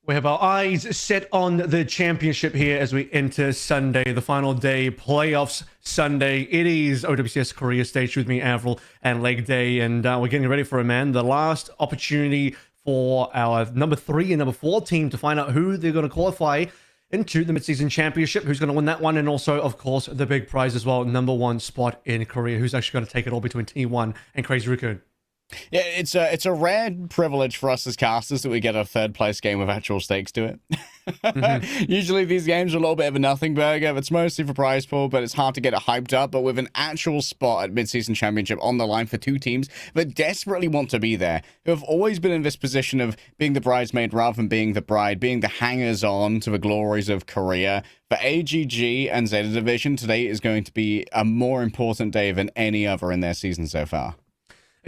We have our eyes set on the championship here as we enter Sunday, the final day, playoffs Sunday. It is OWCS Korea stage with me, Avril, and leg day, and we're getting ready for the last opportunity for our number 3 and number 4 team to find out who they're going to qualify into the mid-season championship, who's going to win that one, and also, of course, the big prize as well, number 1 spot in Korea, who's actually going to take it all between T1 and Crazy Raccoon. Yeah, it's a rare privilege for us as casters that we get a third place game with actual stakes to it. Usually these games are a little bit of a nothing burger. It's mostly for prize pool, but it's hard to get it hyped up. But with an actual spot at mid-season championship on the line for 2 teams that desperately want to be there, who have always been in this position of being the bridesmaid rather than being the bride, being the hangers-on to the glories of Korea. For AGG and Zeta Division, today is going to be a more important day than any other in their season so far.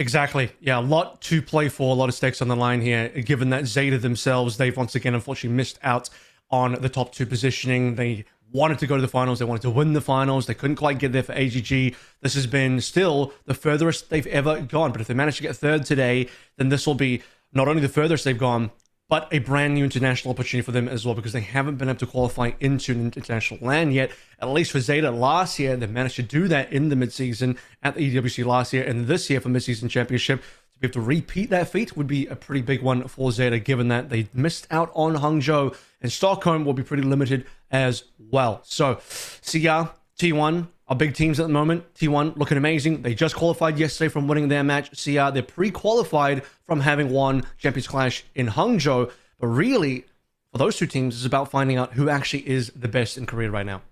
Exactly. Yeah, a lot to play for, a lot of stakes on the line here, given that Zeta themselves, they've once again unfortunately missed out on the top 2 positioning. They wanted to go to the finals, they wanted to win the finals, they couldn't quite get there for AGG. This has been still the furthest they've ever gone, but if they manage to get third today, then this will be not only the furthest they've gone, but a brand new international opportunity for them as well, because they haven't been able to qualify into an international LAN yet. At least for Zeta last year, they managed to do that in the midseason at the EWC last year, and this year for midseason championship, to be able to repeat that feat would be a pretty big one for Zeta, given that they missed out on Hangzhou, and Stockholm will be pretty limited as well. So, CR, T1, our big teams at the moment. T1 looking amazing. They just qualified yesterday from winning their match. CR, they're pre-qualified from having won Champions Clash in Hangzhou. But really, for those 2 teams, it's about finding out who actually is the best in Korea right now.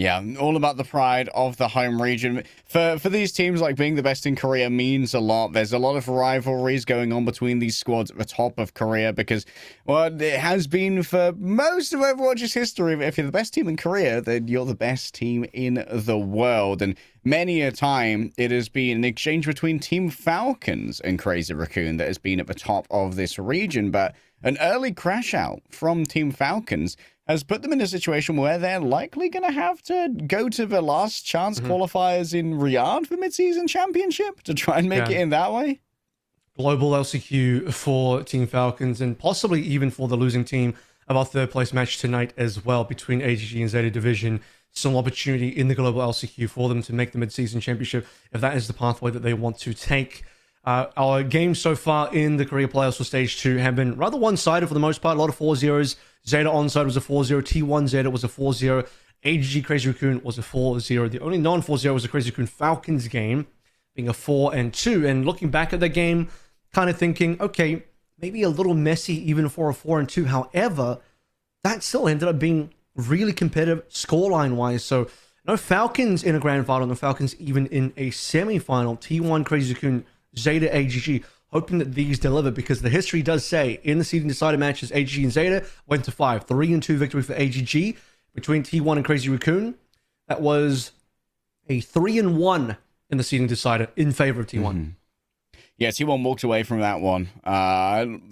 Yeah, all about the pride of the home region. For these teams, like, being the best in Korea means a lot. There's a lot of rivalries going on between these squads at the top of Korea because, well, it has been for most of Overwatch's history. If you're the best team in Korea, then you're the best team in the world. And many a time, it has been an exchange between Team Falcons and Crazy Raccoon that has been at the top of this region. But an early crash out from Team Falcons has put them in a situation where they're likely going to have to go to the last chance qualifiers in Riyadh for mid-season championship to try and make it in that way. Global LCQ for Team Falcons, and possibly even for the losing team of our third place match tonight as well between AGG and Zeta Division. Some opportunity in the global LCQ for them to make the mid-season championship if that is the pathway that they want to take. Our games so far in the Korea playoffs for Stage 2 have been rather one-sided for the most part. A lot of 4-0s. Zeta onside was a 4-0. T1 Zeta was a 4-0. AGG Crazy Raccoon was a 4-0. The only non-4-0 was the Crazy Raccoon Falcons game, being a 4-2. And looking back at the game, kind of thinking, okay, maybe a little messy even for a 4-2. However, that still ended up being really competitive scoreline-wise. So, no Falcons in a grand final, no Falcons even in a semi-final. T1 Crazy Raccoon, Zeta, AGG, hoping that these deliver, because the history does say in the seeding decider matches, AGG and Zeta went to 5. 3-2 victory for AGG between T1 and Crazy Raccoon. That was a 3-1 in the seeding decider in favor of T1. Yeah, T1 walked away from that one.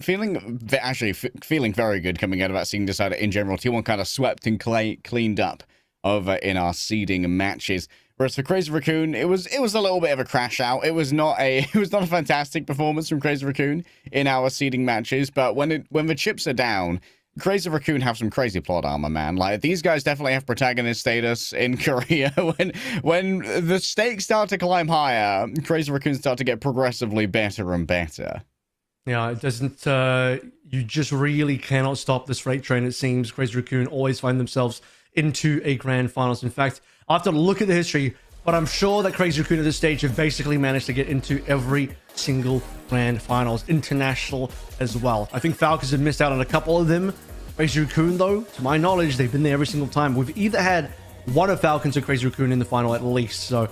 Feeling very good coming out of that seeding decider in general. T1 kind of swept and cleaned up over in our seeding matches. Whereas for Crazy Raccoon, it was a little bit of a crash out. It was not a fantastic performance from Crazy Raccoon in our seeding matches. But when the chips are down, Crazy Raccoon have some crazy plot armor, man. Like, these guys definitely have protagonist status in Korea. When the stakes start to climb higher, Crazy Raccoon start to get progressively better and better. Yeah, it doesn't. You just really cannot stop this freight train. It seems Crazy Raccoon always find themselves into a grand finals. In fact, I have to look at the history, but I'm sure that Crazy Raccoon at this stage have basically managed to get into every single grand finals, international as well. I think Falcons have missed out on a couple of them. Crazy Raccoon, though, to my knowledge, they've been there every single time. We've either had one of Falcons or Crazy Raccoon in the final at least. So,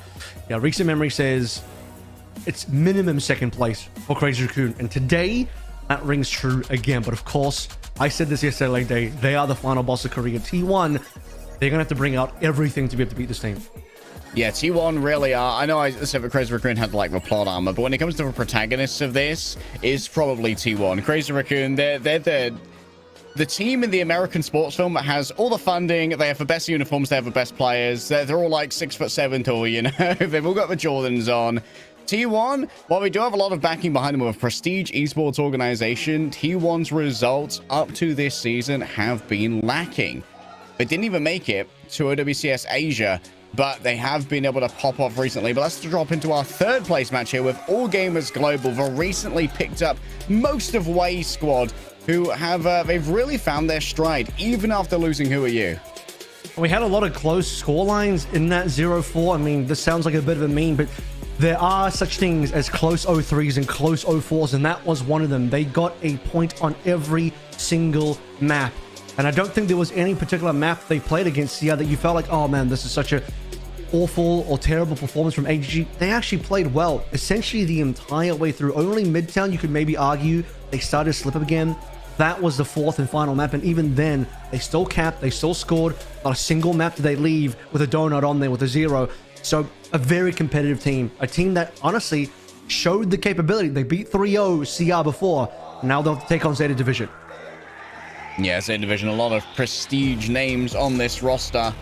yeah, recent memory says it's minimum 2nd place for Crazy Raccoon. And today, that rings true again. But of course, I said this yesterday, leg day, they are the final boss of Korea. T1, they're going to have to bring out everything to be able to beat this team. Yeah, T1 really are. I know I said that Crazy Raccoon had, like, the plot armor, but when it comes to the protagonists of this, it's probably T1. Crazy Raccoon, they're the team in the American sports film that has all the funding, they have the best uniforms, they have the best players, they're all like 6'7" tall, you know? They've all got the Jordans on. T1, while we do have a lot of backing behind them with a prestige esports organization, T1's results up to this season have been lacking. They didn't even make it to OWCS Asia, but they have been able to pop off recently. But let's drop into our third place match here with All Gamers Global. The recently picked up most of Way squad, who have they've really found their stride even after losing Who Are You. We had a lot of close score lines in that 0-4. I mean, this sounds like a bit of a meme, but there are such things as close 0-3s and close 0-4s, and that was one of them. They got a point on every single map. And I don't think there was any particular map they played against CR that you felt like, oh man, this is such a awful or terrible performance from AGG. They actually played well, essentially the entire way through. Only Midtown, you could maybe argue, they started to slip up again. That was the fourth and final map, and even then, they still capped, they still scored. Not a single map did they leave with a donut on there with a 0. So a very competitive team, a team that honestly showed the capability. They beat 3-0 CR before, now they'll take on Zeta Division. Yeah, Zeta Division, a lot of prestige names on this roster.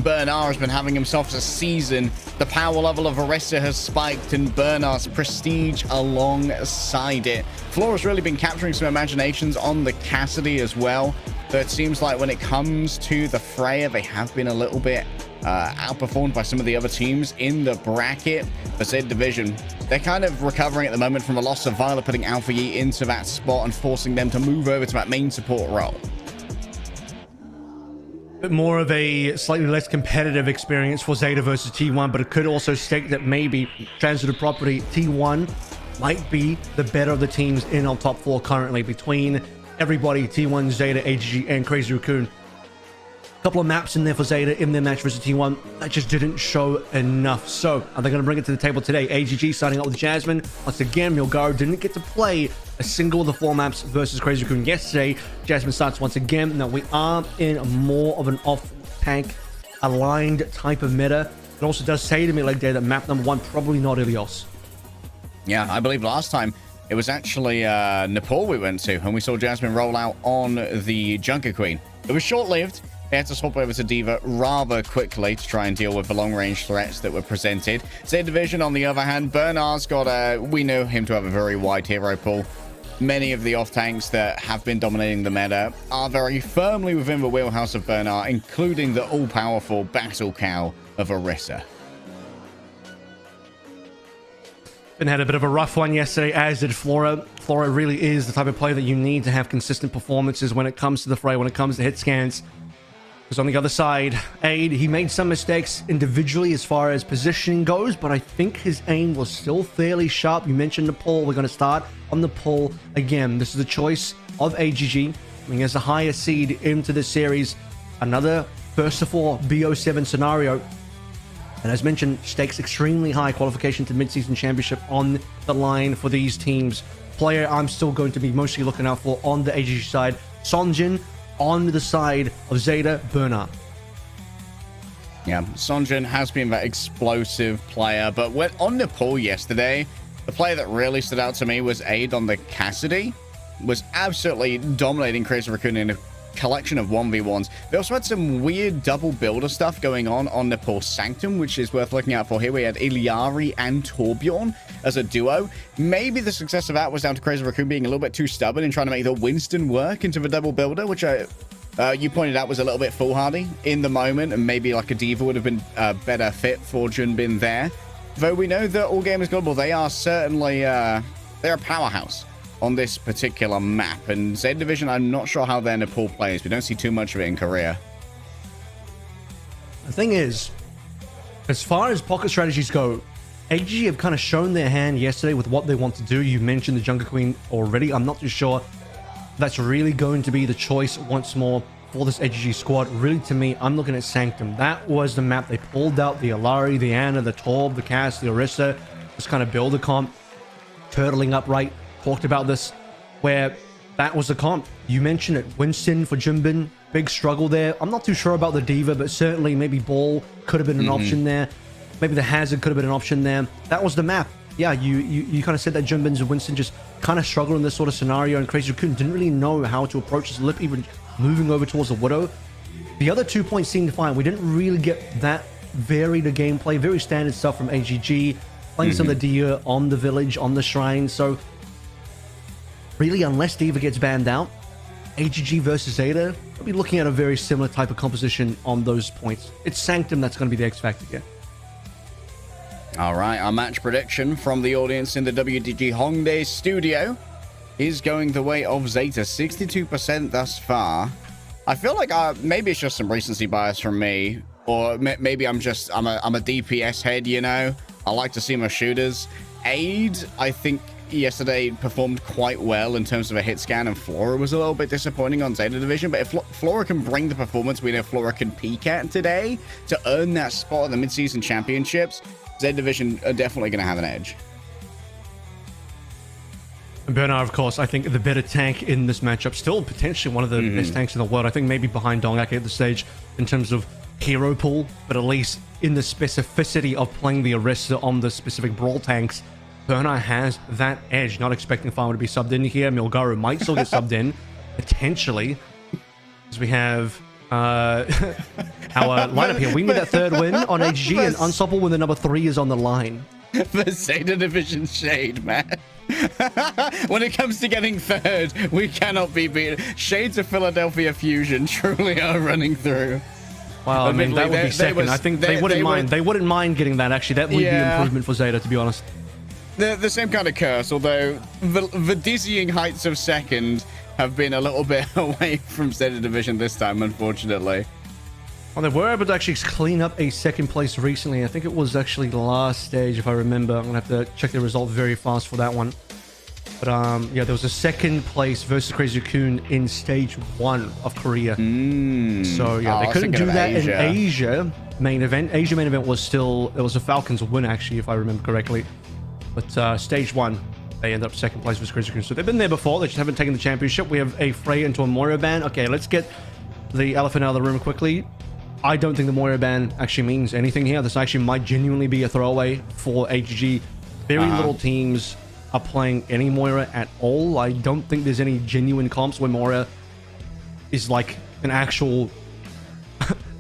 Bernard has been having himself a season. The power level of Orisa has spiked, and Bernard's prestige alongside it. Flora's really been capturing some imaginations on the Cassidy as well. But it seems like when it comes to the Freya, they have been a little bit outperformed by some of the other teams in the bracket. The Zeta Division, they're kind of recovering at the moment from a loss of Violet, putting Alpha Yi into that spot and forcing them to move over to that main support role. Bit more of a slightly less competitive experience for Zeta versus T1, but it could also state that maybe transitive property T1 might be the better of the teams in our top 4 currently between everybody, T1, Zeta, AGG, and Crazy Raccoon. A couple of maps in there for Zeta in their match versus T1 that just didn't show enough. So are they going to bring it to the table today? AGG starting out with Jasmine. Once again, Milgaro didn't get to play a single of the 4 maps versus Crazy Raccoon yesterday. Jasmine starts once again. Now we are in more of an off-tank aligned type of meta. It also does say to me like that map number 1 probably not Ilios. Yeah, I believe last time it was actually Nepal we went to, and we saw Jasmine roll out on the Junker Queen. It was short-lived. They had to swap over to D.Va rather quickly to try and deal with the long-range threats that were presented. Zeta Division, on the other hand, Bernard's got we know him to have a very wide hero pool. Many of the off-tanks that have been dominating the meta are very firmly within the wheelhouse of Bernard, including the all-powerful battle cow of Orisa. And had a bit of a rough one yesterday, as did Flora. Flora really is the type of player that you need to have consistent performances when it comes to the fray, when it comes to hit scans. Because on the other side, Aid, he made some mistakes individually as far as positioning goes, but I think his aim was still fairly sharp. You mentioned Nepal. We're going to start on Nepal again. This is the choice of AGG. I mean, as the highest seed into this series, another first of 4 BO7 scenario. And as mentioned, stakes extremely high, qualification to mid-season championship on the line for these teams. Player I'm still going to be mostly looking out for on the AGG side, Sonjin. On the side of Zeta, Bernard. Yeah, Sonjin has been that explosive player, but on Nepal yesterday, the player that really stood out to me was Aid on the Cassidy. Was absolutely dominating Crazy Raccoon in a collection of 1v1s. They also had some weird double builder stuff going on Nepal Sanctum, which is worth looking out for here. We had Iliari and Torbjorn as a duo. Maybe the success of that was down to Crazy Raccoon being a little bit too stubborn in trying to make the Winston work into the double builder, which you pointed out was a little bit foolhardy in the moment, and maybe like a D.Va would have been a better fit for Junbin there. Though we know that All Gamers Global, they are certainly they're a powerhouse on this particular map, and Zeta Division, I'm not sure how their Nepal plays. We don't see too much of it in Korea. The thing is, as far as pocket strategies go, AGG have kind of shown their hand yesterday with what they want to do. You mentioned the Junker Queen already. I'm not too sure that's really going to be the choice once more for this AGG squad. Really, to me, I'm looking at Sanctum. That was the map they pulled out. The Alari, the Anna, the Torb, the Cass, the Orisa. Just kind of build a comp, turtling up right. Talked about this, where that was the comp. You mentioned it. Winston for Junbin, big struggle there. I'm not too sure about the D.Va, but certainly maybe Ball could have been an option there. Maybe the Hazard could have been an option there. That was the map. Yeah, you kind of said that Junbin's and Winston just kind of struggled in this sort of scenario, and Crazy Raccoon didn't really know how to approach his lip, even moving over towards the Widow. The other 2 points seemed fine. We didn't really get that varied a gameplay, very standard stuff from AGG. playing some of the deer on the village, on the shrine. So really, unless Diva gets banned out, AGG versus Zeta, we'll be looking at a very similar type of composition on those points. It's Sanctum that's going to be the X factor here. All right, our match prediction from the audience in the WDG Hongdae studio is going the way of Zeta, 62% thus far. I feel like maybe it's just some recency bias from me, or maybe I'm a DPS head, you know? I like to see my shooters. Aid, I think yesterday performed quite well in terms of a hit scan, and Flora was a little bit disappointing on Zeta Division, but if Flora can bring the performance we know Flora can peak at today to earn that spot in the mid-season championships, Zeta Division are definitely going to have an edge. Bernard, of course, I think the better tank in this matchup, still potentially one of the best tanks in the world. I think maybe behind Dongak at the stage in terms of hero pool, but at least in the specificity of playing the Arista on the specific brawl tanks, Bernard has that edge. Not expecting Farmer to be subbed in here. Milgaru might still get subbed in, potentially, as we have our lineup here. We need that third win on AG and Unstoppable when the number 3 is on the line. The Zeta Division shade, man. When it comes to getting third, we cannot be beaten. Shades of Philadelphia Fusion truly are running through. Wow, I mean, that would be second. I think they wouldn't mind. They wouldn't mind getting that, actually. That would be an improvement for Zeta, to be honest. The same kind of curse, although the dizzying heights of second have been a little bit away from Zeta Division this time, unfortunately. Well, they were able to actually clean up a second place recently. I think it was actually the last stage, if I remember. I'm going to have to check the result very fast for that one. But yeah, there was a second place versus Crazy Raccoon in stage 1 of Korea. So yeah, they couldn't do that in Asia main event. Asia main event was still, it was a Falcons win, actually, if I remember correctly. But stage 1, they end up second place versus Crazy Raccoon. So they've been there before. They just haven't taken the championship. We have a Frey into a Moira ban. Okay, let's get the elephant out of the room quickly. I don't think the Moira ban actually means anything here. This actually might genuinely be a throwaway for AGG. Very little teams are playing any Moira at all. I don't think there's any genuine comps where Moira is like an actual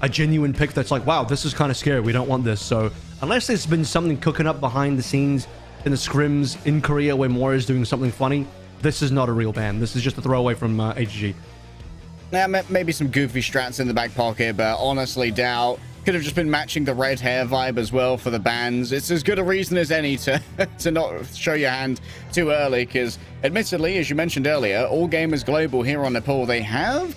a genuine pick that's like, wow, this is kind of scary. We don't want this. So unless there's been something cooking up behind the scenes in the scrims in Korea where Moira is doing something funny, this is not a real ban. This is just a throwaway from AGG. Yeah, maybe some goofy strats in the back pocket, but honestly doubt. Could have just been matching the red hair vibe as well for the bans. It's as good a reason as any to not show your hand too early, because admittedly, as you mentioned earlier, all gamers global here on Nepal, they have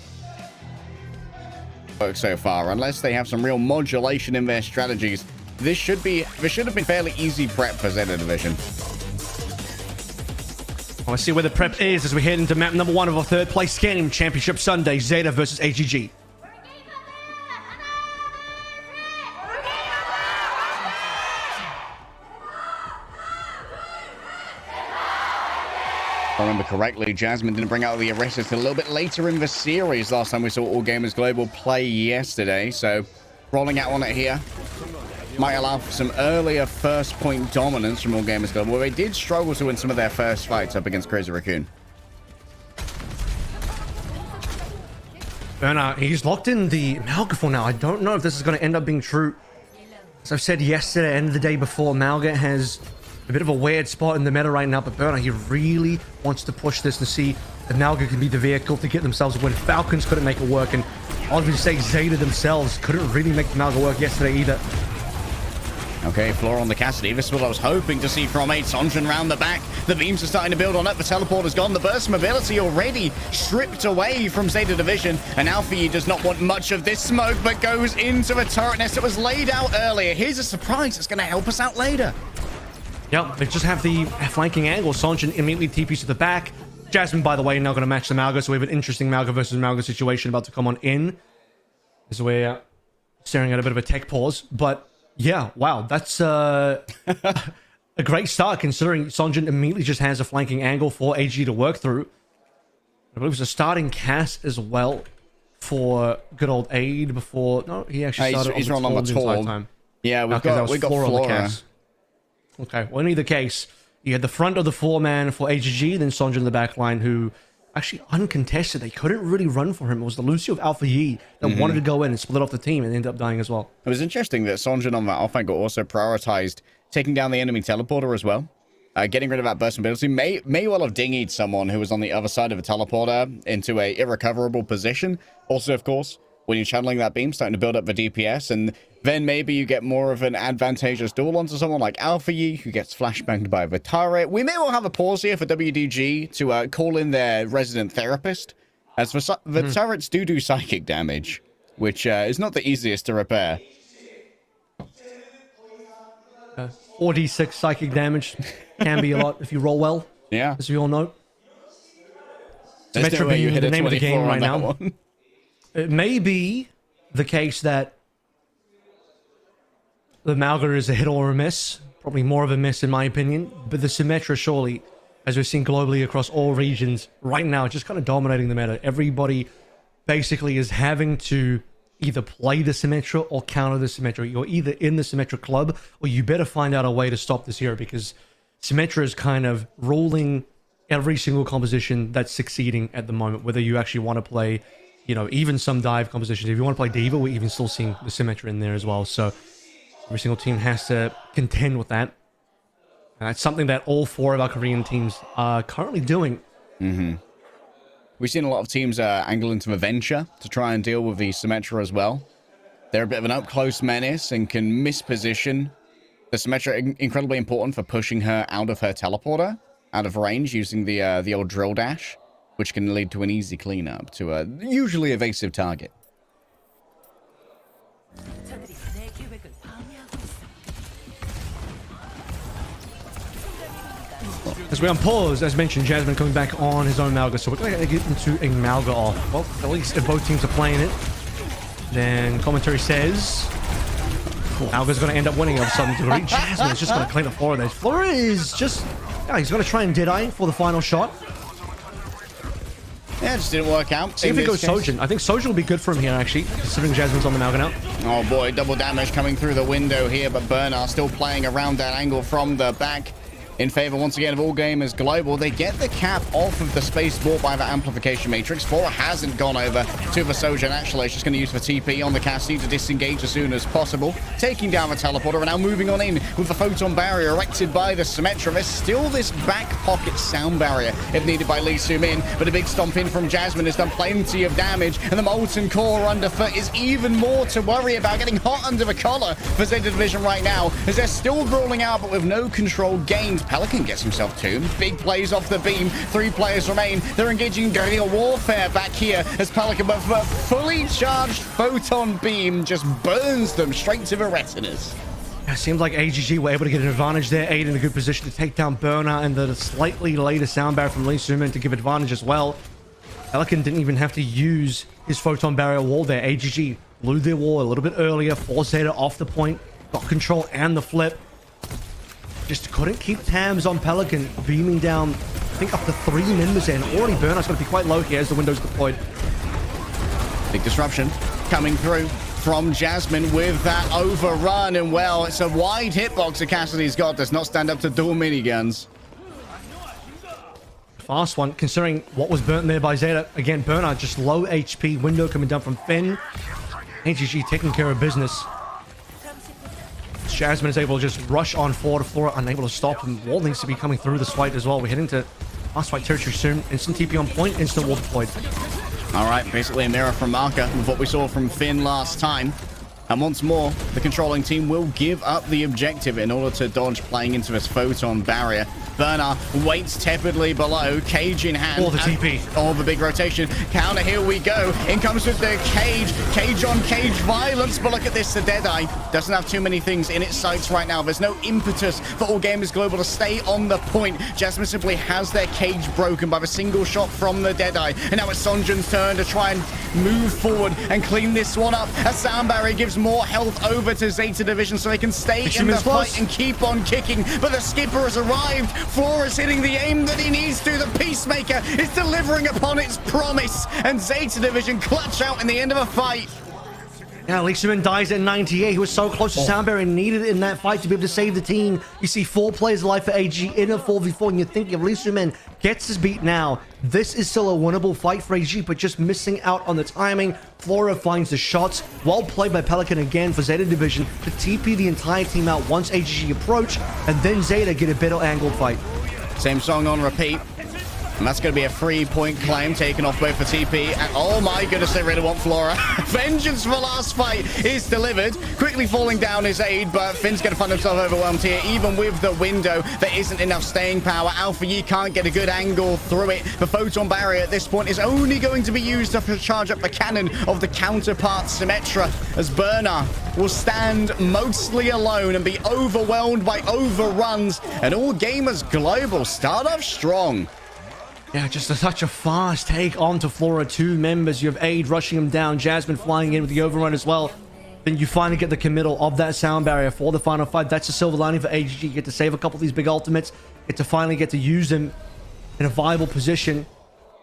worked so far, unless they have some real modulation in their strategies. This should have been fairly easy prep for Zeta Division. Let's see where the prep is as we head into map number 1 of our third place scanning championship Sunday, Zeta versus AGG. If I remember correctly, Jasmine didn't bring out the Arista till a little bit later in the series. Last time we saw All Gamers Global play yesterday, so rolling out on it here might allow for some earlier first point dominance from All Gamers Global, where they did struggle to win some of their first fights up against Crazy Raccoon. And he's locked in the Malga for now. I don't know if this is going to end up being true. As I've said yesterday and the day before, Malga has a bit of a weird spot in the meta right now, but Burner, he really wants to push this to see if Malga can be the vehicle to get themselves a win. Falcons couldn't make it work, and obviously Zeta themselves couldn't really make the Malga work yesterday either. Okay, Flora on the Cassidy. This is what I was hoping to see from 8. Sonjin round the back. The beams are starting to build on it. The teleport has gone. The burst mobility already stripped away from Zeta Division. And Alfie does not want much of this smoke, but goes into a turret nest that was laid out earlier. Here's a surprise that's going to help us out later. Yep, they just have the flanking angle. Sonjin immediately TPs to the back. Jasmine, by the way, now going to match the Malga, so we have an interesting Malga versus Malga situation about to come on in. As we're staring at a bit of a tech pause, but yeah, wow, that's a great start considering Sonjin immediately just has a flanking angle for AG to work through. I believe it was a starting cast as well for good old Aid before. No, he actually started he's on the time. Yeah, we got Flora on the cast. Okay, well, in either case, you had the front of the 4-man for AGG, then Sonjin in the back line, who actually uncontested. They couldn't really run for him. It was the Lucio of Alpha Yi that wanted to go in and split off the team and ended up dying as well. It was interesting that Sonjin on that offense got also prioritized taking down the enemy teleporter as well. Getting rid of that burst ability may well have dinghied someone who was on the other side of a teleporter into a irrecoverable position. Also, of course, when you're channeling that beam, starting to build up the DPS, and then maybe you get more of an advantageous duel onto someone like Alpha Yi, who gets flashbanged by the turret. We may well have a pause here for WDG to call in their resident therapist, as the turrets do psychic damage, which is not the easiest to repair. 4d6 psychic damage can be a lot if you roll well. Yeah. As we all know. There's no way you hit the a name of the 24 game on right that now. one. It may be the case that the Malga is a hit or a miss. Probably more of a miss in my opinion. But the Symmetra surely, as we're seeing globally across all regions right now, just kind of dominating the meta. Everybody basically is having to either play the Symmetra or counter the Symmetra. You're either in the Symmetra club or you better find out a way to stop this hero, because Symmetra is kind of ruling every single composition that's succeeding at the moment, whether you actually want to play, you know, even some dive compositions. If you want to play Diva, we're even still seeing the Symmetra in there as well. So every single team has to contend with that. And that's something that all 4 of our Korean teams are currently doing. We've seen a lot of teams angle into the Venture to try and deal with the Symmetra as well. They're a bit of an up-close menace and can misposition the Symmetra. Incredibly important for pushing her out of her teleporter, out of range, using the old drill dash, which can lead to an easy cleanup to a usually evasive target. As we on pause, as mentioned, Jasmine coming back on his own Malga, so we're going to get into a Malga off. Well, at least if both teams are playing it, then commentary says Malga's going to end up winning of some degree. Jasmine is just going to clean the floor of those. Flora is just, yeah, he's going to try and Deadeye for the final shot. Yeah, it just didn't work out. See if it goes Sojin. I think Sojin will be good for him here, actually, considering Jasmine's on the Malga now. Oh boy, double damage coming through the window here, but Bernard still playing around that angle from the back. In favor, once again, of All Gamers Global. They get the cap off of the space bought by the amplification matrix. Flora hasn't gone over to the Sojin. Actually, she's going to use the TP on the Cassie to disengage as soon as possible. Taking down the teleporter and now moving on in with the photon barrier erected by the Symmetra. There's still this back pocket sound barrier if needed by Lee Soo-min, but a big stomp in from Jasmine has done plenty of damage, and the Molten Core underfoot is even more to worry about. Getting hot under the collar for Zeta Division right now, as they're still brawling out, but with no control gained. Pelican gets himself 2. Big plays off the beam. 3 players remain. They're engaging in guerrilla warfare back here as Pelican, but a fully charged photon beam just burns them straight to the retinas. It seems like AGG were able to get an advantage there. Aid in a good position to take down Burner, and the slightly later sound barrier from Lee Soo-min to give advantage as well. Pelican didn't even have to use his photon barrier wall there. AGG blew their wall a little bit earlier, forced Zeta off the point, got control and the flip. Just couldn't keep tabs on Pelican, beaming down, I think, up to 3 members in. Already Burner's going to be quite low here as the window's deployed. Big disruption coming through from Jasmine with that overrun, and well, it's a wide hitbox that Cassidy's got. Does not stand up to dual miniguns. Fast one, considering what was burnt there by Zeta. Again, Burner just low HP, window coming down from Finn. AGG taking care of business. Jasmine is able to just rush on forward to Flora, unable to stop him. Wall needs to be coming through this fight as well. We're heading to last fight territory soon. Instant TP on point, instant wall deployed. All right, basically a mirror from Marker with what we saw from Finn last time. And once more, the controlling team will give up the objective in order to dodge playing into this photon barrier. Burner waits tepidly below, cage in hand. Or the TP. Or the big rotation. Counter, here we go. In comes with the cage. Cage on cage violence. But look at this, the Deadeye doesn't have too many things in its sights right now. There's no impetus for All Gamers Global to stay on the point. Jasmine simply has their cage broken by the single shot from the Deadeye. And now it's Sonjun's turn to try and move forward and clean this one up. A sound barrier gives more health over to Zeta Division so they can stay in the fight and keep on kicking. But the skipper has arrived. Flora's hitting the aim that he needs to. The Peacemaker is delivering upon its promise. And Zeta Division clutch out in the end of a fight. Yeah, Leishman dies at 98. He was so close to Soundberry and needed it in that fight to be able to save the team. You see 4 players alive for AG in a 4v4, and you're thinking if Leishman gets his beat now, this is still a winnable fight for AG, but just missing out on the timing. Flora finds the shots. Well played by Pelican again for Zeta Division to TP the entire team out once AG approach, and then Zeta get a better angled fight. Same song on repeat. And that's going to be a 3-point claim taken off both for TP. And oh my goodness, they really want Flora. Vengeance for last fight is delivered. Quickly falling down his aid, but Finn's going to find himself overwhelmed here. Even with the window, there isn't enough staying power. Alpha Yi can't get a good angle through it. The photon barrier at this point is only going to be used to charge up the cannon of the counterpart Symmetra, as Burner will stand mostly alone and be overwhelmed by overruns. And All Gamers Global start off strong. Yeah, just such a fast take onto Flora. 2 members. You have Aid rushing him down. Jasmine flying in with the overrun as well. Then you finally get the committal of that sound barrier for the final fight. That's a silver lining for AGG. You get to save a couple of these big ultimates. Get to finally get to use them in a viable position.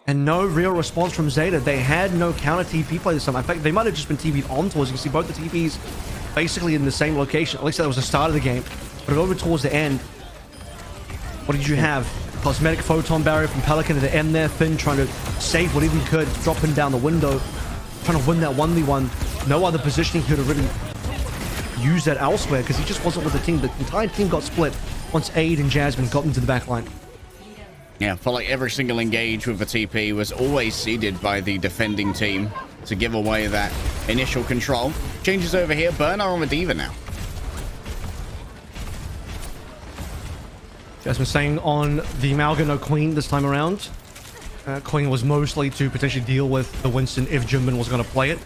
And no real response from Zeta. They had no counter TP play this time. In fact, they might have just been TP'd on towards. You can see both the TPs basically in the same location. At least that was the start of the game. But over towards the end, what did you have? Cosmetic photon barrier from Pelican at the end there. Finn trying to save whatever he could, dropping down the window, trying to win that 1v1. No other positioning he could have really used that elsewhere because he just wasn't with the team. The entire team got split once Aid and Jasmine got into the back line. Yeah, felt like every single engage with the TP was always seeded by the defending team to give away that initial control. Changes over here. Burner on the Diva now. Jasmine staying on the Malga, no Queen this time around. Queen was mostly to potentially deal with the Winston if Jimbin was going to play it.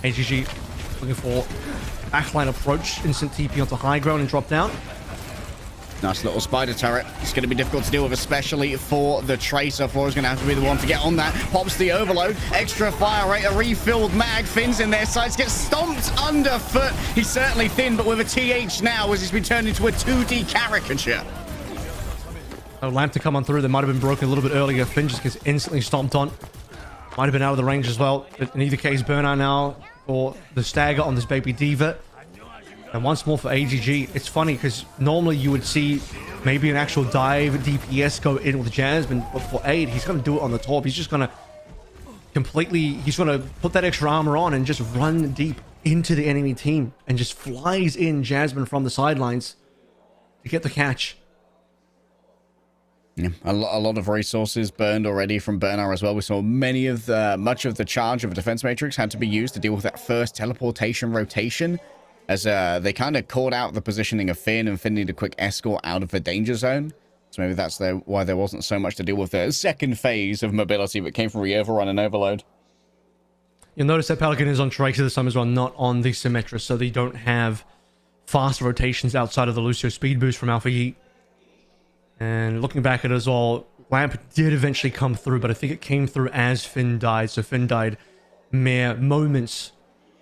AGG looking for backline approach, instant TP onto high ground and drop down. Nice little spider turret. It's going to be difficult to deal with, especially for the Tracer. Flora's going to have to be the one to get on that. Pops the overload. Extra fire rate. A refilled mag. Finn's in their sights. Gets stomped underfoot. He's certainly thin, but with a TH now as he's been turned into a 2D caricature. A lamp to come on through that might have been broken a little bit earlier. Finn just gets instantly stomped on. Might have been out of the range as well. But in either case, Burnout now for the stagger on this baby Diva. And once more for AGG. It's funny because normally you would see maybe an actual dive DPS go in with Jasmine, but for Aid, he's going to do it on the top. He's just going to he's going to put that extra armor on and just run deep into the enemy team and just flies in Jasmine from the sidelines to get the catch. Yeah, a lot of resources burned already from Burnout as well. We saw much of the charge of the defense matrix had to be used to deal with that first teleportation rotation, as they kind of called out the positioning of Finn, and Finn needed a quick escort out of the danger zone. So maybe that's why there wasn't so much to deal with the second phase of mobility that came from the overrun and overload. You'll notice that Pelican is on Tracer this time as well, not on the Symmetra, so they don't have fast rotations outside of the Lucio speed boost from Alpha Yi. And looking back at it as well, Lamp did eventually come through, but I think it came through as Finn died. So Finn died mere moments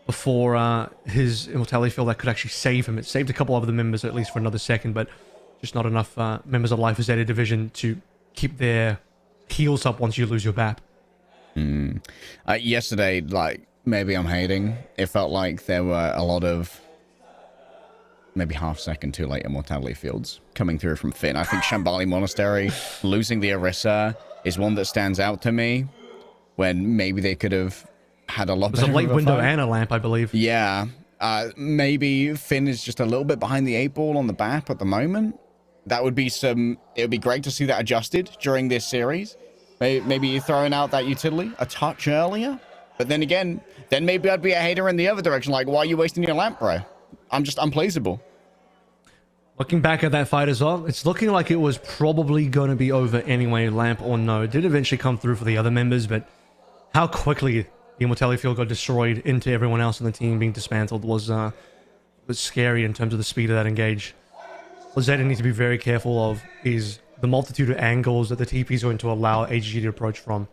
before his immortality field that could actually save him. It saved a couple of other members at least for another second, but just not enough members of Life Zeta Division to keep their heals up once you lose your BAP. Yesterday, like, maybe I'm hating. It felt like there were a lot of maybe half second too late immortality fields coming through from Finn. I think Shambali Monastery losing the Orisa is one that stands out to me, when maybe they could have had a lot better. It was a late window fight. and a lamp, I believe. Yeah. Maybe Finn is just a little bit behind the 8 ball on the BAP at the moment. That would be it would be great to see that adjusted during this series. Maybe throwing out that utility a touch earlier. But then again, then maybe I'd be a hater in the other direction. Like, why are you wasting your lamp, bro? I'm just unplaceable. Looking back at that fight as well, it's looking like it was probably going to be over anyway, lamp or no. It did eventually come through for the other members, but how quickly the immortality field got destroyed into everyone else on the team being dismantled was scary in terms of the speed of that engage. What Zeta need to be very careful of is the multitude of angles that the TP is going to allow AGG to approach from.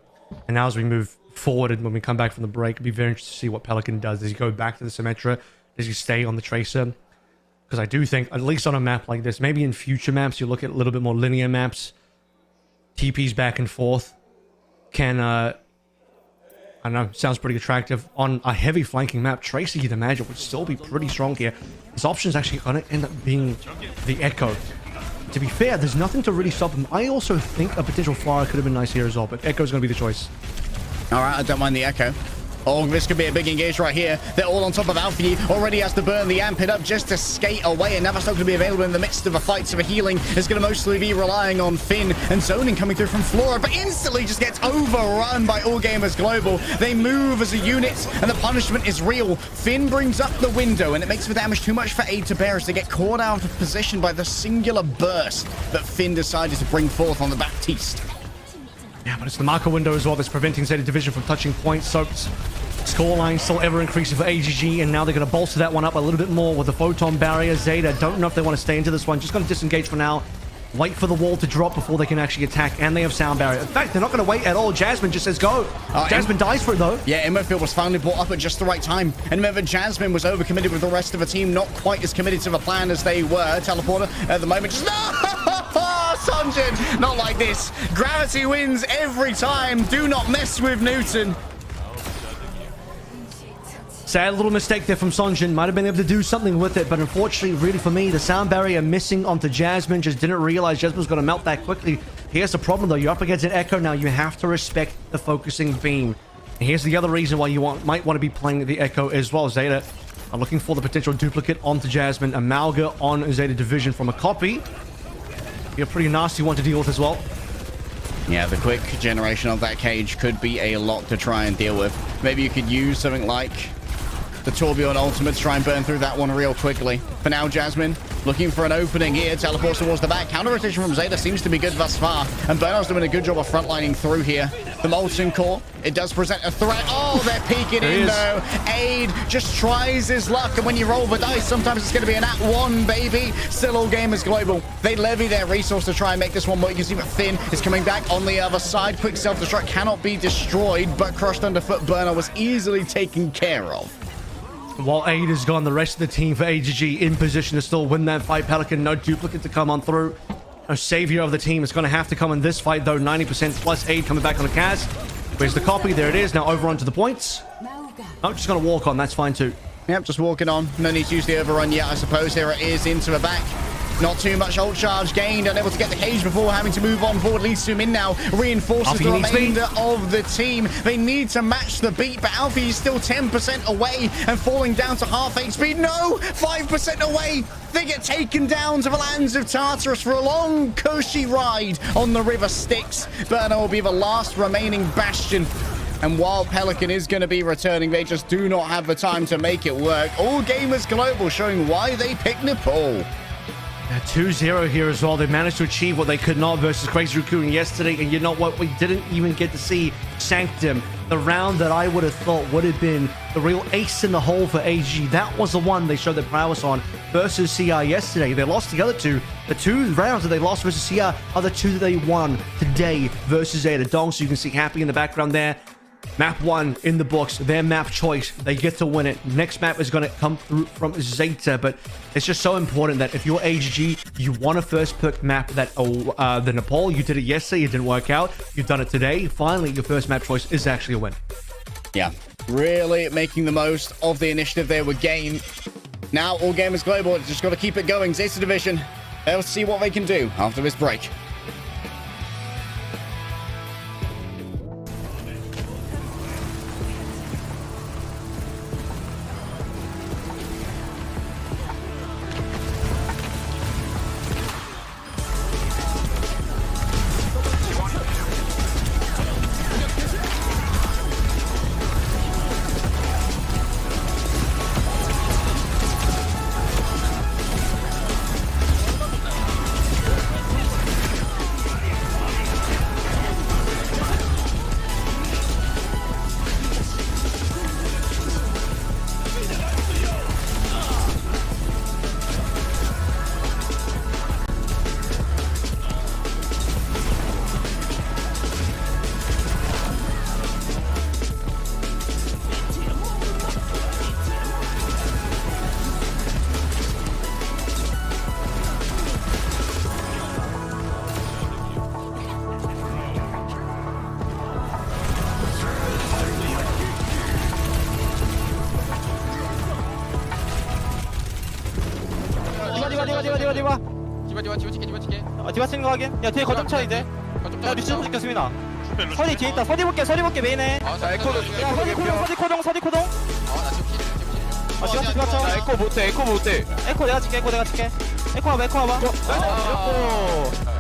And now as we move forward and when we come back from the break, it'll be very interesting to see what Pelican does. Does he go back to the Symmetra? Does he stay on the Tracer? Because I do think, at least on a map like this, maybe in future maps, you look at a little bit more linear maps, TPs back and forth can I know, sounds pretty attractive. On a heavy flanking map, Tracer, you'd imagine, would still be pretty strong here. His option is actually going to end up being the Echo. To be fair, there's nothing to really stop him. I also think a potential Flyer could have been nice here as well, but Echo's going to be the choice. All right, I don't mind the Echo. Oh, this could be a big engage right here. They're all on top of Alfie. Already has to burn the amp it up just to skate away. And now that's not going to be available in the midst of a fight. So the healing is going to mostly be relying on Finn. And zoning coming through from Flora, but instantly just gets overrun by All Gamers Global. They move as a unit, and the punishment is real. Finn brings up the window, and it makes the damage too much for Aid to bear as they get caught out of position by the singular burst that Finn decided to bring forth on the Baptiste. Yeah, but it's the marker window as well that's preventing Zeta Division from touching points. So scoreline still ever increasing for AGG, and now they're going to bolster that one up a little bit more with the photon barrier. Zeta don't know if they want to stay into this one. Just going to disengage for now. Wait for the wall to drop before they can actually attack, and they have sound barrier. In fact, they're not going to wait at all. Jasmine just says go. Jasmine dies for it though. Yeah, Immerfield was finally brought up at just the right time. And remember, Jasmine was overcommitted with the rest of the team, not quite as committed to the plan as they were. Teleporter at the moment just... Sunjin, not like this. Gravity wins every time. Do not mess with Newton. Sad little mistake there from Sonjin. Might have been able to do something with it, but unfortunately, really for me, the sound barrier missing onto Jasmine. Just didn't realize Jasmine was going to melt that quickly. Here's the problem, though. You're up against an Echo now. You have to respect the focusing beam. And here's the other reason why you might want to be playing the Echo as well. Zeta are looking for the potential duplicate onto Jasmine. Amalga on Zeta Division from a copy. Be a pretty nasty one to deal with as well. Yeah, the quick generation of that cage could be a lot to try and deal with. Maybe you could use something like the Tourbillon ultimate to try and burn through that one real quickly. For now, Jasmine looking for an opening here. Teleports towards the back. Counter rotation from Zeta seems to be good thus far. And Bernard's doing a good job of frontlining through here. The Molten Core, it does present a threat. Oh, they're peeking in though. Aid just tries his luck. And when you roll the dice, sometimes it's going to be an @1, baby. Still All Gamers Global. They levy their resource to try and make this one more. You can see that Finn is coming back on the other side. Quick self-destruct cannot be destroyed, but crushed underfoot Bernard was easily taken care of. While Aid is gone, the rest of the team for AGG in position to still win that fight. Pelican, no duplicate to come on through. A savior of the team is going to have to come in this fight, though. 90% plus Aid coming back on the cast. Where's the copy? There it is. Now over onto the points. I'm just going to walk on. That's fine, too. Yep, just walking on. No need to use the overrun yet, I suppose. Here it is into the back. Not too much ult charge gained. Unable to get the cage before having to move on forward. Leads to him in now. Reinforces the remainder of the team. They need to match the beat, but Alfie is still 10% away and falling down to half HP. No! 5% away! They get taken down to the lands of Tartarus for a long, cushy ride on the River Styx. Burner will be the last remaining bastion. And while Pelican is going to be returning, they just do not have the time to make it work. All Gamers Global showing why they picked Nepal. 2-0 here as well. They managed to achieve what they could not versus Crazy Raccoon yesterday. And you know what? We didn't even get to see Sanctum, the round that I would have thought would have been the real ace in the hole for AG. That was the one they showed their prowess on versus CR yesterday. They lost the other two. The two rounds that they lost versus CR are the two that they won today versus Zeta Dong. So you can see Happy in the background there. Map 1 in the books, their map choice. They get to win it. Next map is going to come through from Zeta, but it's just so important that if you're AGG, you want to first pick map that the Nepal. You did it yesterday, it didn't work out. You've done it today. Finally, your first map choice is actually a win. Yeah, really making the most of the initiative they were gained. Now, All Gamers Global, just got to keep it going. Zeta Division, they'll see what they can do after this break. 디바 치는 거 확인. 야 뒤에 거점 쳐 이제. 야 뉴스 볼게 수민아. 서디 뒤에 있다. 서디 볼게 메인에. 자 에코도 야 서디 코동. 아 디바 쳐. 에코 못해 에코 내가 칠게. 에코 와봐. 이렇고.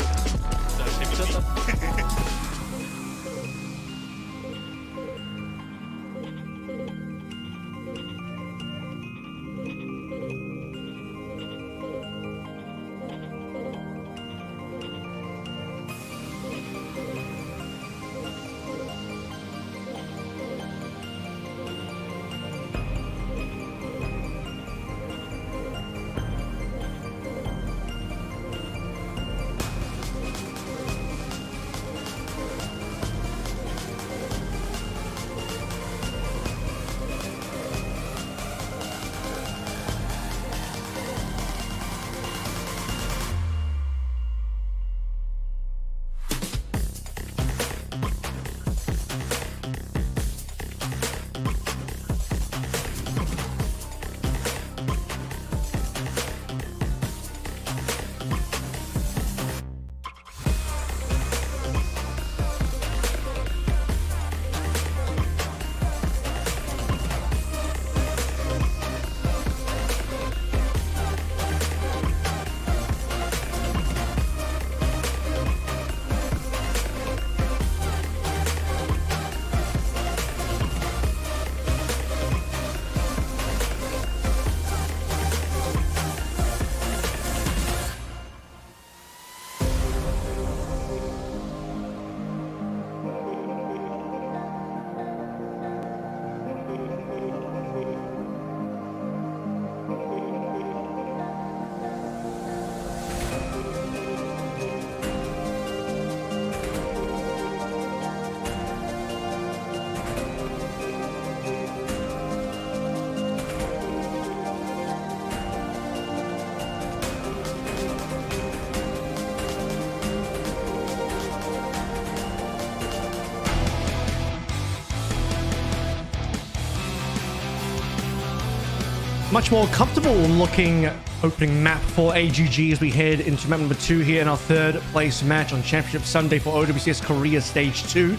Much more comfortable looking opening map for AGG as we head into map number 2 here in our third place match on Championship Sunday for OWCS Korea Stage 2.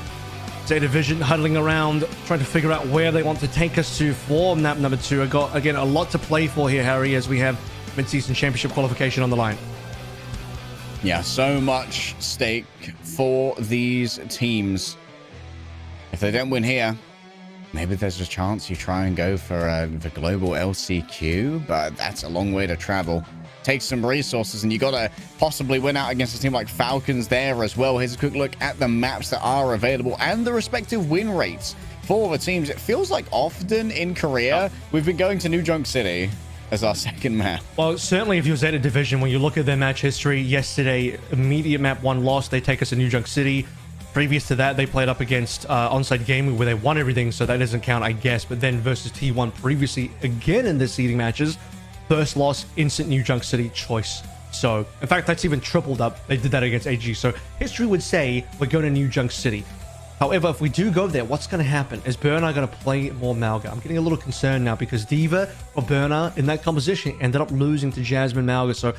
Zeta Division huddling around, trying to figure out where they want to take us to for map number 2. I got, again, a lot to play for here, Harry, as we have mid-season championship qualification on the line. Yeah, so much stake for these teams. If they don't win here, maybe there's a chance you try and go for the global LCQ, but that's a long way to travel. Takes some resources, and you got to possibly win out against a team like Falcons there as well. Here's a quick look at the maps that are available and the respective win rates for the teams. It feels like often in Korea, we've been going to New Junk City as our second map. Well, certainly if you're Zeta Division, when you look at their match history, yesterday, immediate map 1 loss, they take us to New Junk City. Previous to that, they played up against Onsite Gaming where they won everything, so that doesn't count, I guess. But then versus T1 previously, again in the seeding matches, first loss, instant New Junk City choice. So, in fact, that's even tripled up. They did that against AG. So, history would say we're going to New Junk City. However, if we do go there, what's going to happen? Is Burner going to play more Malga? I'm getting a little concerned now because D.Va or Burner in that composition ended up losing to Jasmine Malga. So,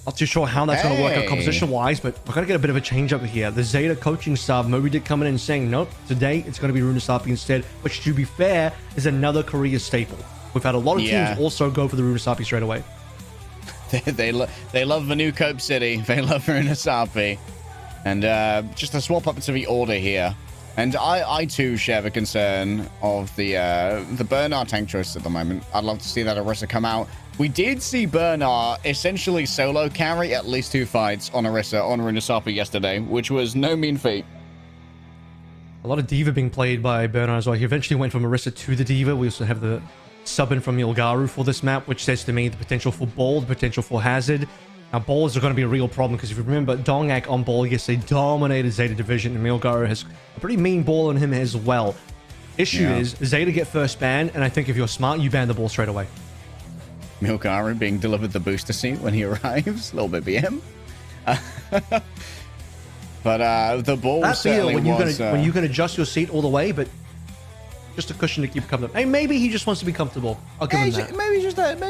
not too sure how that's going to work out composition-wise, but we're going to get a bit of a change over here. The Zeta coaching staff, Moby did come in and saying, nope, today it's going to be Runasappi instead, which, to be fair, is another Korea staple. We've had a lot of teams also go for the Runasappi straight away. They love the new Cope City. They love Runasappi. And just to swap up to the order here. And I too share the concern of the Bernard tank choice at the moment. I'd love to see that Orisa come out. We did see Bernard essentially solo carry at least 2 fights on Orisa on Runasappi yesterday, which was no mean feat. A lot of D.Va being played by Bernard as well. He eventually went from Orisa to the D.Va. We also have the sub in from Ilgaru for this map, which says to me the potential for Ball, the potential for Hazard. Now, balls are going to be a real problem because if you remember, Dongak on ball yesterday dominated Zeta Division, and Milgaru has a pretty mean ball on him as well. Issue is, Zeta get first ban, and I think if you're smart, you ban the ball straight away. Milgaru being delivered the booster seat when he arrives. A little bit BM. But the ball That's certainly when was... when you can adjust your seat all the way, but just a cushion to keep comfortable. Hey, maybe he just wants to be comfortable. I'll give him that. Maybe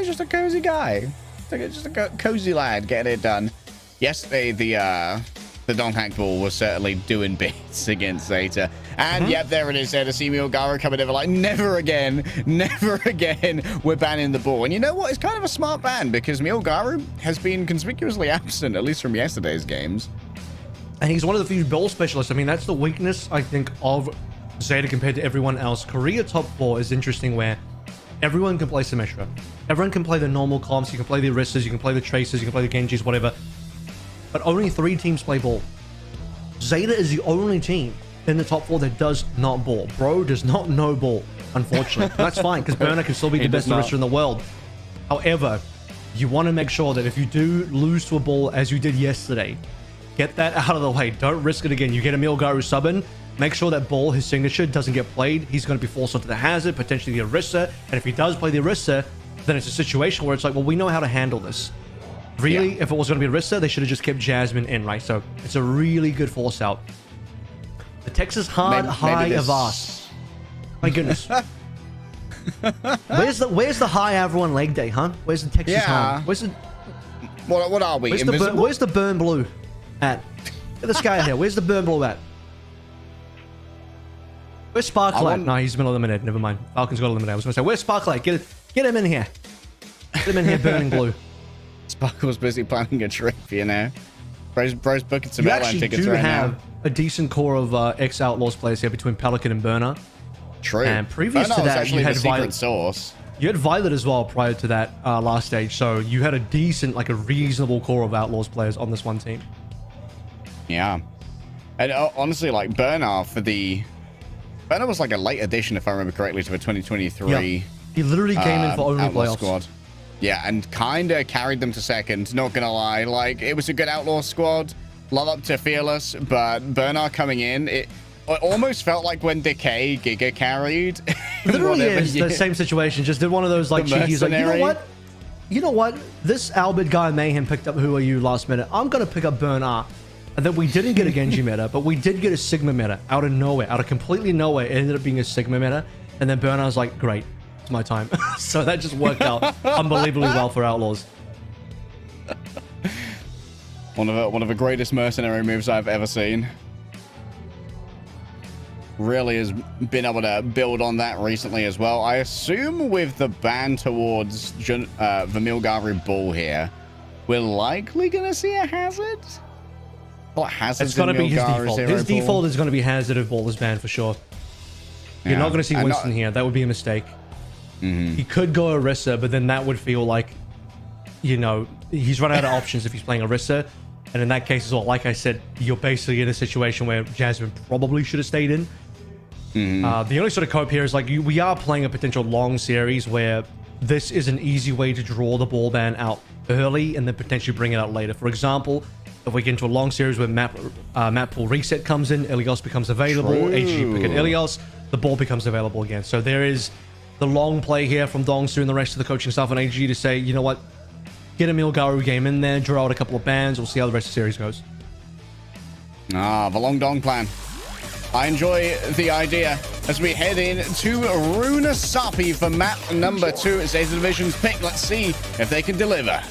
just a cozy guy. Just a cozy lad getting it done. yesterday the Donghak ball was certainly doing bits against Zeta. And yep, there it is there to see Milgaru coming over like, never again, we're banning the ball. And you know what? It's kind of a smart ban because Milgaru has been conspicuously absent, at least from yesterday's games. And he's one of the few ball specialists. I mean, that's the weakness, I think, of Zeta compared to everyone else. Korea top 4 is interesting where everyone can play Symmetra. Everyone can play the normal comps. You can play the Aristas, you can play the Tracers, you can play the Genjis, whatever. But only 3 teams play ball. Zeta is the only team in the top 4 that does not ball. Bro does not know ball, unfortunately. That's fine, because Burner can still be the best Arista in the world. However, you want to make sure that if you do lose to a ball as you did yesterday, get that out of the way. Don't risk it again. You get a Milgaru sub in, make sure that ball, his signature, doesn't get played. He's going to be forced onto the Hazard, potentially the Arista. And if he does play the Arista, then it's a situation where it's like, well, we know how to handle this. Really, if it was going to be Arista, they should have just kept Jasmine in, right? So it's a really good force out. The Texas hard high Avast. My goodness. Where's the high everyone leg day, huh? Where's the Texas hard? Where's the what are we? Where's the burn blue at? Get this guy out here. Where's the burn blue at? Where's Sparkle at? No, he's been eliminated. Never mind. Falcon's got eliminated. I was going to say, where's Sparkle at? Get him in here. Get him in here burning blue. Sparkle's busy planning a trip, you know. Bro's booking some airline tickets right now. You actually do have a decent core of ex-Outlaws players here between Pelican and Burner. True. And previous to that, you had Violet. Source. You had Violet as well prior to that last stage, so you had a decent, like a reasonable core of Outlaws players on this one team. Yeah. And honestly, like Burner was like a late addition, if I remember correctly, to a 2023. Yep. He literally came in for only playoffs. Squad. Yeah, and kind of carried them to second, not gonna lie. Like, it was a good Outlaw squad. Love up to Fearless, but Bernard coming in, it almost felt like when Decay Giga carried. Literally is the same situation. Just did one of those, like, cheekies. Like, you know what? This Albert guy Mayhem picked up Who Are You last minute. I'm gonna pick up Bernard. And then we didn't get a Genji meta, but we did get a Sigma meta out of nowhere. Out of completely nowhere, it ended up being a Sigma meta. And then Bernard's like, great. My time. So that just worked out unbelievably well for Outlaws. One of the greatest mercenary moves I've ever seen. Really has been able to build on that recently as well. I assume with the ban towards the Milgaru ball here, we're likely gonna see a Hazard. What Hazard? It's gonna be his default. His default is gonna be Hazard if ball is banned for sure. You're not gonna see Winston here. That would be a mistake. He could go Orisa, but then that would feel like, you know, he's run out of options if he's playing Orisa. And in that case as well, like I said, you're basically in a situation where Jasmine probably should have stayed in. The only sort of cope here is like, we are playing a potential long series where this is an easy way to draw the ball ban out early and then potentially bring it out later. For example, if we get into a long series where map pool reset comes in, Ilios becomes available, HG pick an Ilios, the ball becomes available again. So there is the long play here from Dongsu and the rest of the coaching staff on AG to say, you know what, get a Milgaru game in there, draw out a couple of bans, we'll see how the rest of the series goes. The long Dong plan. I enjoy the idea as we head in to Runasappi for map number 2. It's Zeta Division's pick. Let's see if they can deliver.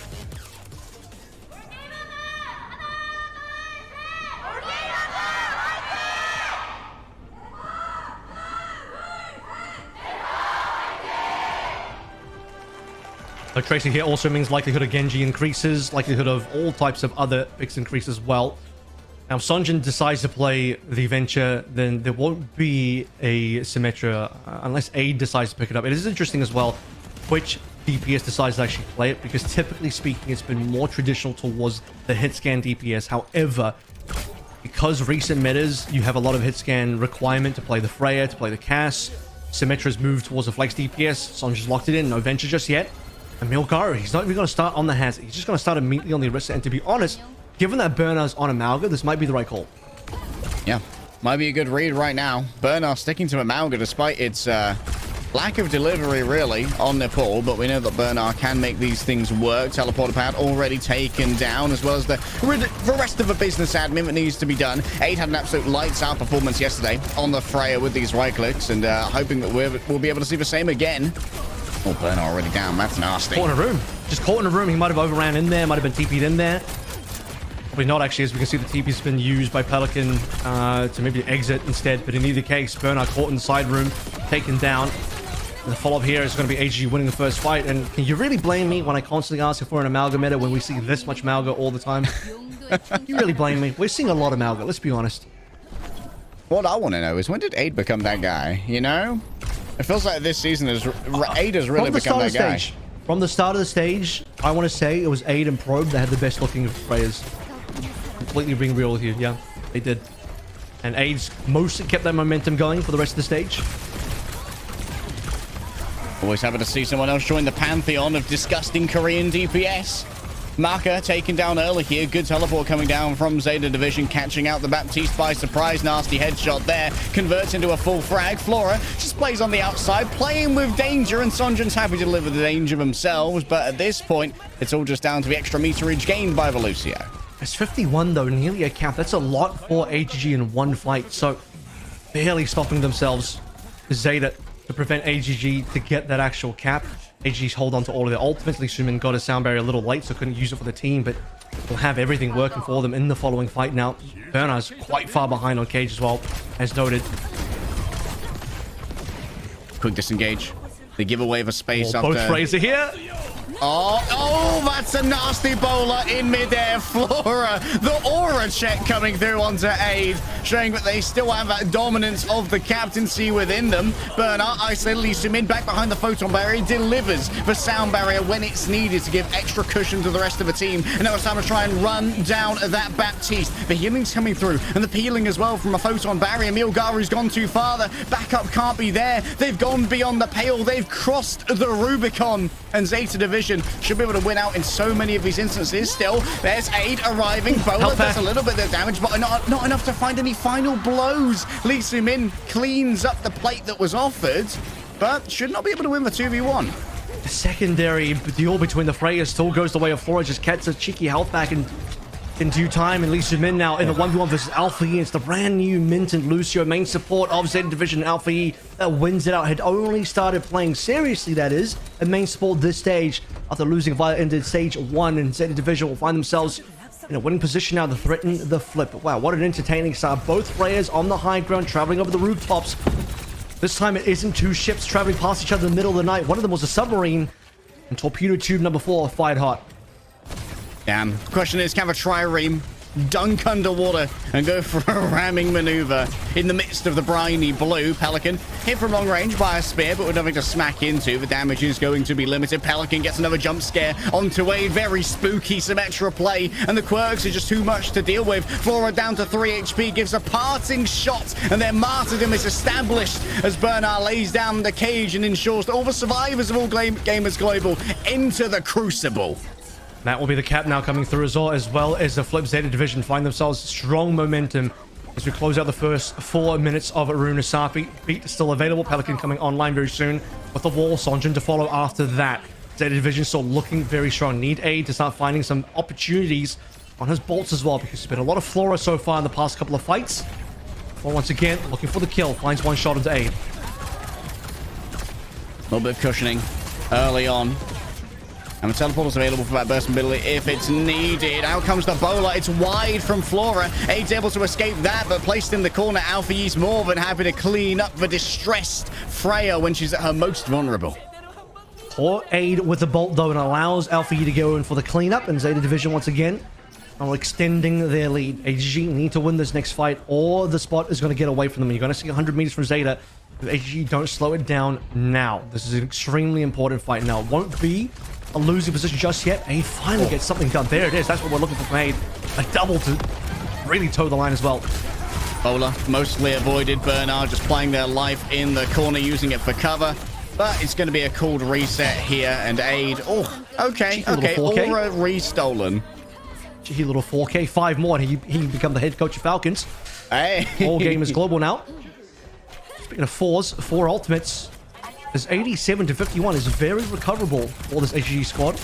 So Tracy here also means likelihood of Genji increases, likelihood of all types of other picks increase as well. Now, if Sonjin decides to play the Venture, then there won't be a Symmetra unless Aid decides to pick it up. It is interesting as well which DPS decides to actually play it, because typically speaking, it's been more traditional towards the hit scan DPS. However, because recent metas, you have a lot of hit scan requirement to play the Freya, to play the Cass. Symmetra's moved towards the flex DPS. Sonjin's locked it in. No Venture just yet. And Milgaru, he's not even going to start on the Hazard. He's just going to start immediately on the Arista. And to be honest, given that Bernard's on Amalga, this might be the right call. Yeah, might be a good read right now. Bernard sticking to Amalga despite its lack of delivery, really, on Nepal. But we know that Bernard can make these things work. Teleporter pad already taken down, as well as the rest of the business admin that needs to be done. Aid had an absolute lights-out performance yesterday on the Freya with these right clicks, and hoping that we'll be able to see the same again. Oh, Bernard already down. That's nasty. Caught in a room. Just caught in a room. He might have overran in there. Might have been TP'd in there. Probably not, actually, as we can see the TP's been used by Pelican to maybe exit instead. But in either case, Bernard caught in the side room, taken down. And the follow-up here is going to be AG winning the first fight. And can you really blame me when I constantly ask for an Amalgameta when we see this much Malga all the time? You really blame me? We're seeing a lot of Malga, let's be honest. What I want to know is, when did Aid become that guy, you know? It feels like this season Aid has really become that guy. From the start of the stage, I want to say it was Aid and Probe that had the best looking players. Completely being real with you, yeah, they did. And Aid's mostly kept that momentum going for the rest of the stage. Always happy to see someone else join the pantheon of disgusting Korean DPS. Maka taken down early here. Good teleport coming down from Zeta Division, catching out the Baptiste by surprise. Nasty headshot there. Converts into a full frag. Flora just plays on the outside, playing with danger, and Sonjin's happy to deliver the danger themselves. But at this point, it's all just down to the extra meterage gained by Velucio. It's 51 though, nearly a cap. That's a lot for AGG in one fight. So barely stopping themselves, Zeta, to prevent AGG to get that actual cap. AGG's hold on to all of their ultimates. Lee Sumin got a sound barrier a little late, so couldn't use it for the team, but will have everything working for them in the following fight now. Bernard's quite far behind on Cage as well, as noted. Quick disengage. They give away the space after... Both Fraser here. Oh, that's a nasty bowler in midair. Flora, the aura check coming through onto Aid, showing that they still have that dominance of the captaincy within them. Bernard isolated Lee Sumin back behind the photon barrier, delivers the sound barrier when it's needed to give extra cushion to the rest of the team. And now it's time to try and run down that Baptiste. The healing's coming through, and the peeling as well from a photon barrier. Milgaru's gone too far. The backup can't be there. They've gone beyond the pale. They've crossed the Rubicon, and Zeta Division should be able to win out in so many of these instances. Still, there's Aid arriving. Bowler does a little bit of damage, but not enough to find any final blows. Lee Sumin cleans up the plate that was offered, but should not be able to win the 2v1. The secondary duel between the Freya still goes the way of Flora. Just gets a cheeky health back in due time, and Lee Sumin now in the 1v1 versus Alpha E. It's the brand new minted Lucio, main support of Zeta Division. Alpha E that wins it out. Had only started playing seriously, that is, at main support this stage after losing via ended stage 1, and Zeta Division will find themselves in a winning position now to threaten the flip. Wow, what an entertaining start. Both players on the high ground, traveling over the rooftops. This time it isn't two ships traveling past each other in the middle of the night. One of them was a submarine, and torpedo tube number 4 fired hot. Damn. The question is, can the trireme dunk underwater and go for a ramming maneuver in the midst of the briny blue? Pelican hit from long range by a spear, but with nothing to smack into. The damage is going to be limited. Pelican gets another jump scare onto a very spooky Symmetra play, and the quirks are just too much to deal with. Flora down to 3 HP, gives a parting shot, and their martyrdom is established as Bernard lays down the cage and ensures that all the survivors of All Gamers Global enter the Crucible. That will be the cap now coming through as well as the Flip Zeta Division find themselves strong momentum as we close out the first 4 minutes of Runasappi. Beat still available. Pelican coming online very soon with the wall. Sonjin to follow after that. Zeta Division still looking very strong. Need Aid to start finding some opportunities on his bolts as well, because there's been a lot of Flora so far in the past couple of fights. Well, once again, looking for the kill. Finds one shot into Aid. A little bit of cushioning early on. And the teleport is available for that burst mobility if it's needed. Out comes the bowler. It's wide from Flora. Aid's able to escape that, but placed in the corner, Alpha E's more than happy to clean up the distressed Freya when she's at her most vulnerable. Poor Aid with the bolt, though, and allows Alpha E to go in for the cleanup. And Zeta Division, once again, are extending their lead. AGG need to win this next fight, or the spot is going to get away from them. You're going to see 100 meters from Zeta. If AGG don't slow it down now. This is an extremely important fight now. It won't be a losing position just yet. Aid finally gets something done. There it is. That's what we're looking for from Aid. A double to really toe the line as well. Bowler mostly avoided. Bernard just playing their life in the corner, using it for cover. But it's going to be a cooled reset here, and Aid. Oh, okay. Aura re-stolen. Cheeky little 4K. 5 more, and he become the head coach of Falcons. Hey. All Gamers Global now. Speaking of 4s, 4 ultimates. This 87 to 51 is very recoverable for this HG squad.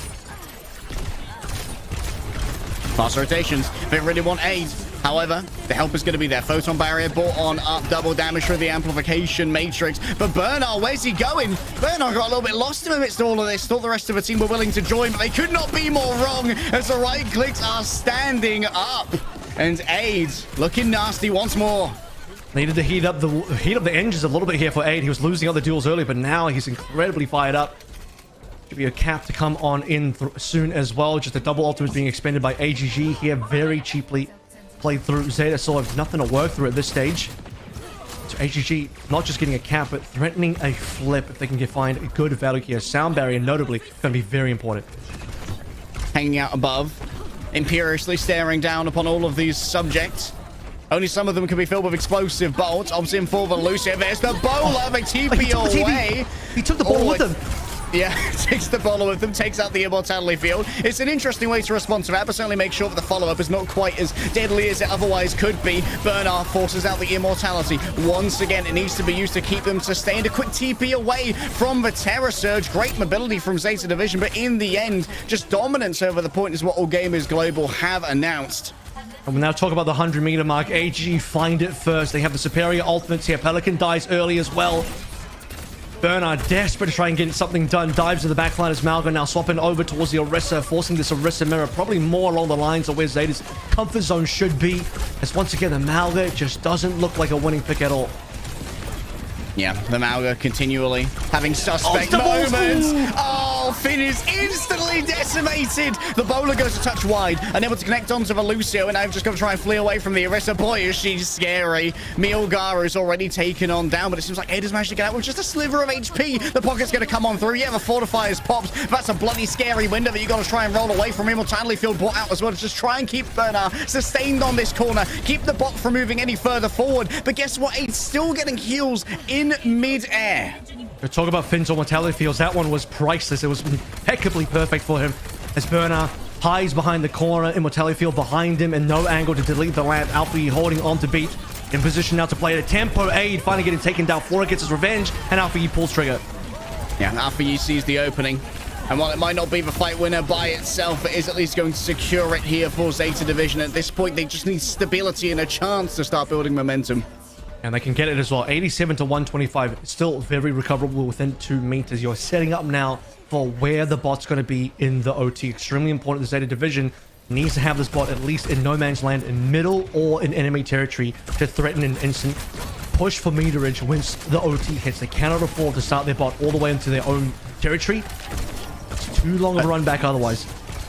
Fast rotations. They really want Aid. However, the help is going to be there. Photon barrier brought on up, double damage through the amplification matrix. But Bernard, where's he going? Bernard got a little bit lost in the midst of all of this. Thought the rest of the team were willing to join, but they could not be more wrong as the right clicks are standing up. And Aid looking nasty once more. Needed to heat up the engines a little bit here for Aid. He was losing other duels earlier, but now he's incredibly fired up. Should be a cap to come on in soon as well. Just a double ultimate being expended by AGG here, very cheaply played through. Zeta still have nothing to work through at this stage. So AGG not just getting a cap, but threatening a flip if they can find a good value here. Sound barrier, notably, going to be very important. Hanging out above, imperiously staring down upon all of these subjects. Only some of them can be filled with explosive bolts. Obviously, in full Lucia. There's the bowler. They TP away. He took the ball with him. Yeah, takes the bowler with them, takes out the immortality field. It's an interesting way to respond to that, but certainly make sure that the follow-up is not quite as deadly as it otherwise could be. Bernard forces out the immortality. Once again, it needs to be used to keep them sustained. A quick TP away from the Terror Surge. Great mobility from Zeta Division, but in the end, just dominance over the point is what All Gamers Global have announced. And we'll now talk about the 100-meter mark. AG find it first. They have the superior ultimates here. Pelican dies early as well. Bernard desperate to try and get something done. Dives to the backline as Malgo now swapping over towards the Orisa, forcing this Orisa mirror probably more along the lines of where Zeta's comfort zone should be. As once again, the Malga just doesn't look like a winning pick at all. Yeah, the Malga continually having suspect moments. Oh, Finn is instantly decimated. The bowler goes to touch wide, unable to connect onto the Lucio, and I've just got to try and flee away from the Orisa. Boy, is she scary. Milgaru is already taken on down, but it seems like Ada's managed to get out with just a sliver of HP. The pocket's going to come on through. Yeah, the fortifiers popped. That's a bloody scary window that you got to try and roll away from. Immortality field brought out as well to just try and keep Bernard sustained on this corner. Keep the bot from moving any further forward. But guess what? Aid's still getting heals in mid-air. To talk about Finn's mortality fields, that one was priceless. It was impeccably perfect for him as Bernard hides behind the corner, immortality field behind him, and no angle to delete the lamp. Alpha E holding on to beat, in position now to play at a tempo. Aid finally getting taken down. Flora gets his revenge, and Alpha E pulls trigger. Yeah, Alpha E sees the opening. And while it might not be the fight winner by itself, it is at least going to secure it here for Zeta Division. At this point, they just need stability and a chance to start building momentum. And they can get it as well. 87 to 125. Still very recoverable within 2 meters. You're setting up now for where the bot's going to be in the OT. Extremely important. The Zeta Division needs to have this bot at least in no man's land, in middle or in enemy territory, to threaten an instant push for meterage once the OT hits. They cannot afford to start their bot all the way into their own territory. It's too long of a run back otherwise.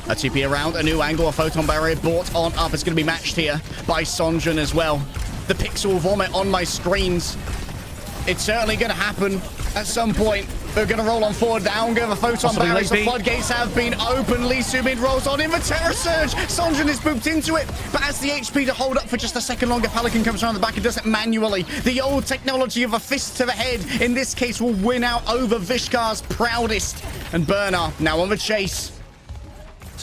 A TP around, a new angle, a photon barrier brought on up. It's going to be matched here by Sonjun as well. The pixel vomit on my screens. It's certainly going to happen at some point. They're going to roll on forward. Down go the photon barriers. The floodgates have been open. Lee Sumin rolls on in the Terror Surge. Sonjun is booped into it, but has the HP to hold up for just a second longer. Pelican comes around the back and does it manually. The old technology of a fist to the head, in this case, will win out over Vishkar's proudest. And Bernard now on the chase.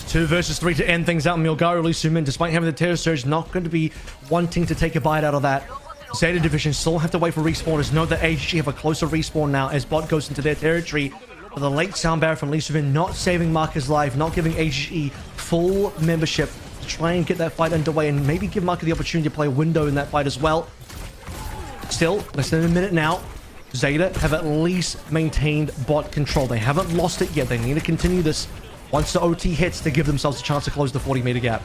2 versus 3 to end things out. Milgaru, Lee Sumin, despite having the Terror Surge, not going to be wanting to take a bite out of that. Zeta Division still have to wait for respawners. Note that AGG have a closer respawn now as bot goes into their territory. But the late sound barrier from Lee Sumin not saving Marcus life, not giving AGG full membership to try and get that fight underway and maybe give Marcus the opportunity to play a window in that fight as well. Still, less than a minute now. Zeta have at least maintained bot control. They haven't lost it yet. They need to continue this. Once the OT hits, to give themselves a chance to close the 40-meter gap.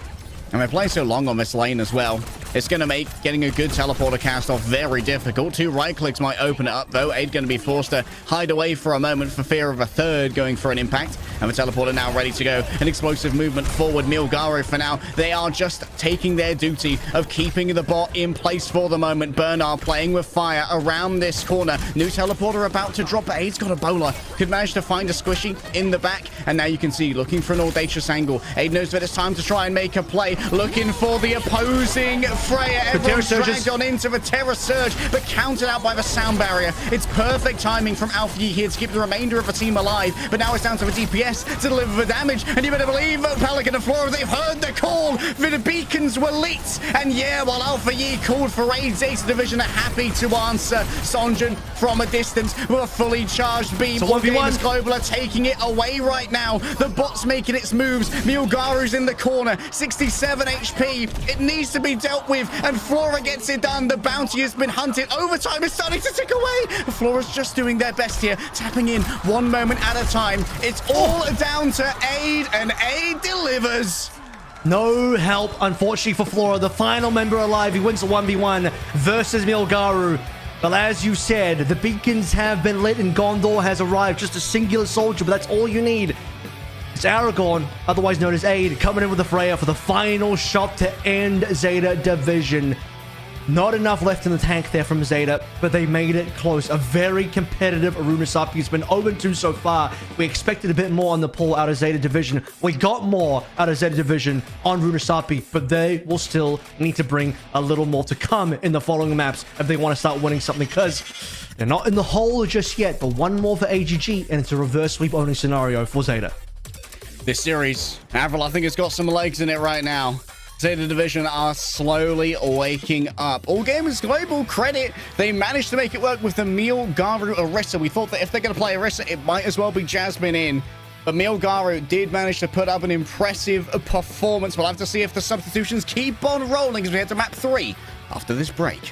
And they're playing so long on this lane as well. It's going to make getting a good teleporter cast off very difficult. 2 right clicks might open it up, though. Aid going to be forced to hide away for a moment for fear of a third going for an impact. And the teleporter now ready to go. An explosive movement forward. Milgaru for now. They are just taking their duty of keeping the bot in place for the moment. Bernard playing with fire around this corner. New teleporter about to drop, but Aid's got a bowler. Could manage to find a squishy in the back. And now you can see, looking for an audacious angle. Aid knows that it's time to try and make a play. Looking for the opposing Freya. Everyone's dragged on into the Terror Surge, but countered out by the sound barrier. It's perfect timing from Alpha Yi here to keep the remainder of the team alive. But now it's down to the DPS to deliver the damage. And you better believe Pelican and Flora, they've heard the call. The beacons were lit. And yeah, while Alpha Yi called for raid, Zeta Division are happy to answer. Sonjun from a distance with a fully charged beam. All Gamers Global are taking it away right now. The bot's making its moves. Milgaru's in the corner. 67 HP. It needs to be dealt with, and Flora gets it done. The bounty has been hunted. Overtime is starting to tick away. Flora's just doing their best here, tapping in one moment at a time. It's all down to Aid, and Aid delivers. No help, unfortunately, for Flora. The final member alive. He wins the 1v1 versus Milgaru. But as you said, the beacons have been lit and Gondor has arrived. Just a singular soldier, but that's all you need. It's Aragorn, otherwise known as Aid, coming in with the Freya for the final shot to end Zeta Division. Not enough left in the tank there from Zeta, but they made it close. A very competitive Runasappi. It's been 0-2 so far. We expected a bit more on the pull out of Zeta Division. We got more out of Zeta Division on Runasappi, but they will still need to bring a little more to come in the following maps if they want to start winning something, because they're not in the hole just yet, but one more for AGG, and it's a reverse sweep only scenario for Zeta. This series, Avril, I think it's got some legs in it right now. Zeta Division are slowly waking up. All Gamers Global credit. They managed to make it work with the Milgaru Orisa. We thought that if they're going to play Orisa, it might as well be Jasmine in. But Milgaru did manage to put up an impressive performance. We'll have to see if the substitutions keep on rolling as we head to map 3 after this break.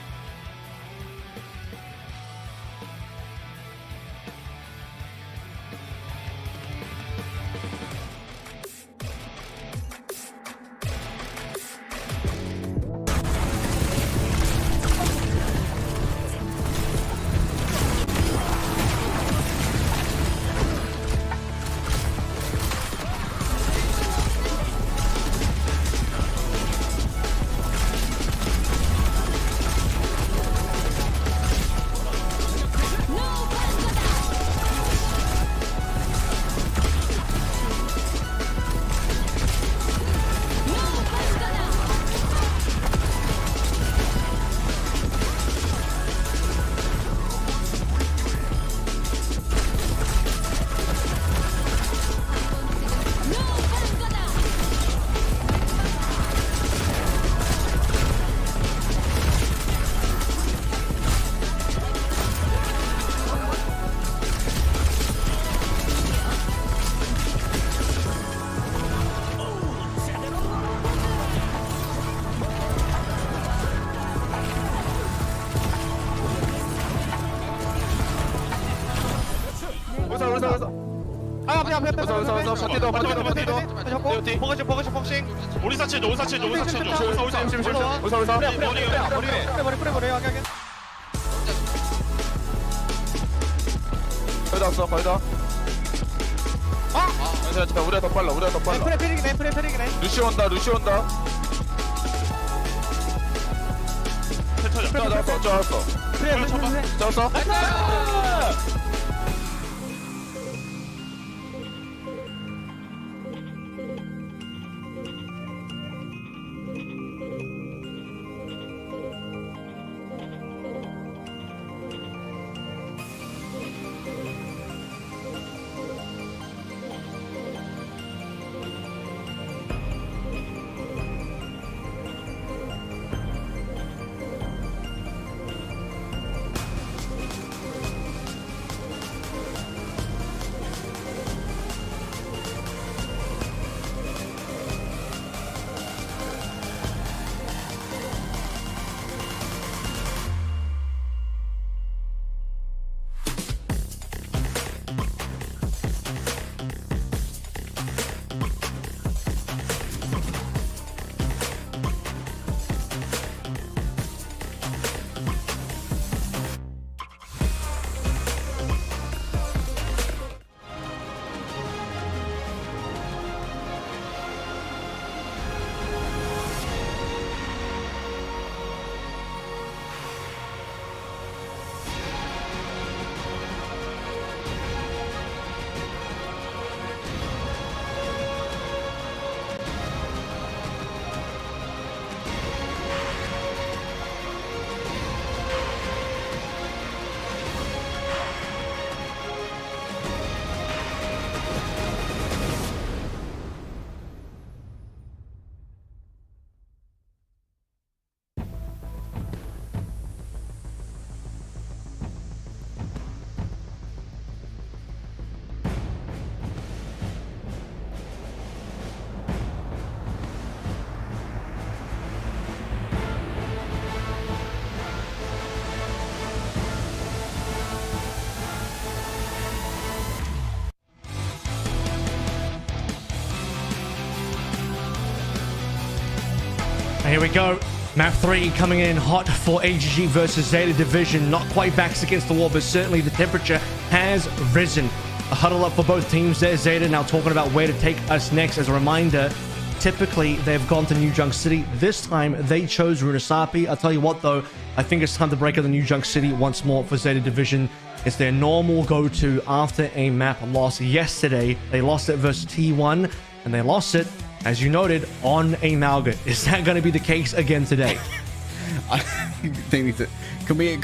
버거시 폭싱. 오리사 칠조 오리사 칠조 머리 하게. 거의 다 왔어 거의 다. 괜찮아 우리가 더 빨라 프레. 루시 온다 잡았어 잡았어. And here we go. Map 3 coming in hot for AGG versus Zeta Division. Not quite backs against the wall, but certainly the temperature has risen. A huddle up for both teams there. Zeta now talking about where to take us next. As a reminder, typically they've gone to New Junk City. This time they chose Runasappi. I'll tell you what though, I think it's time to break out the New Junk City once more for Zeta Division. It's their normal go-to after a map loss. Yesterday, they lost it versus T1, and they lost it, as you noted, on a Malga. Is that going to be the case again today? They need to. Can we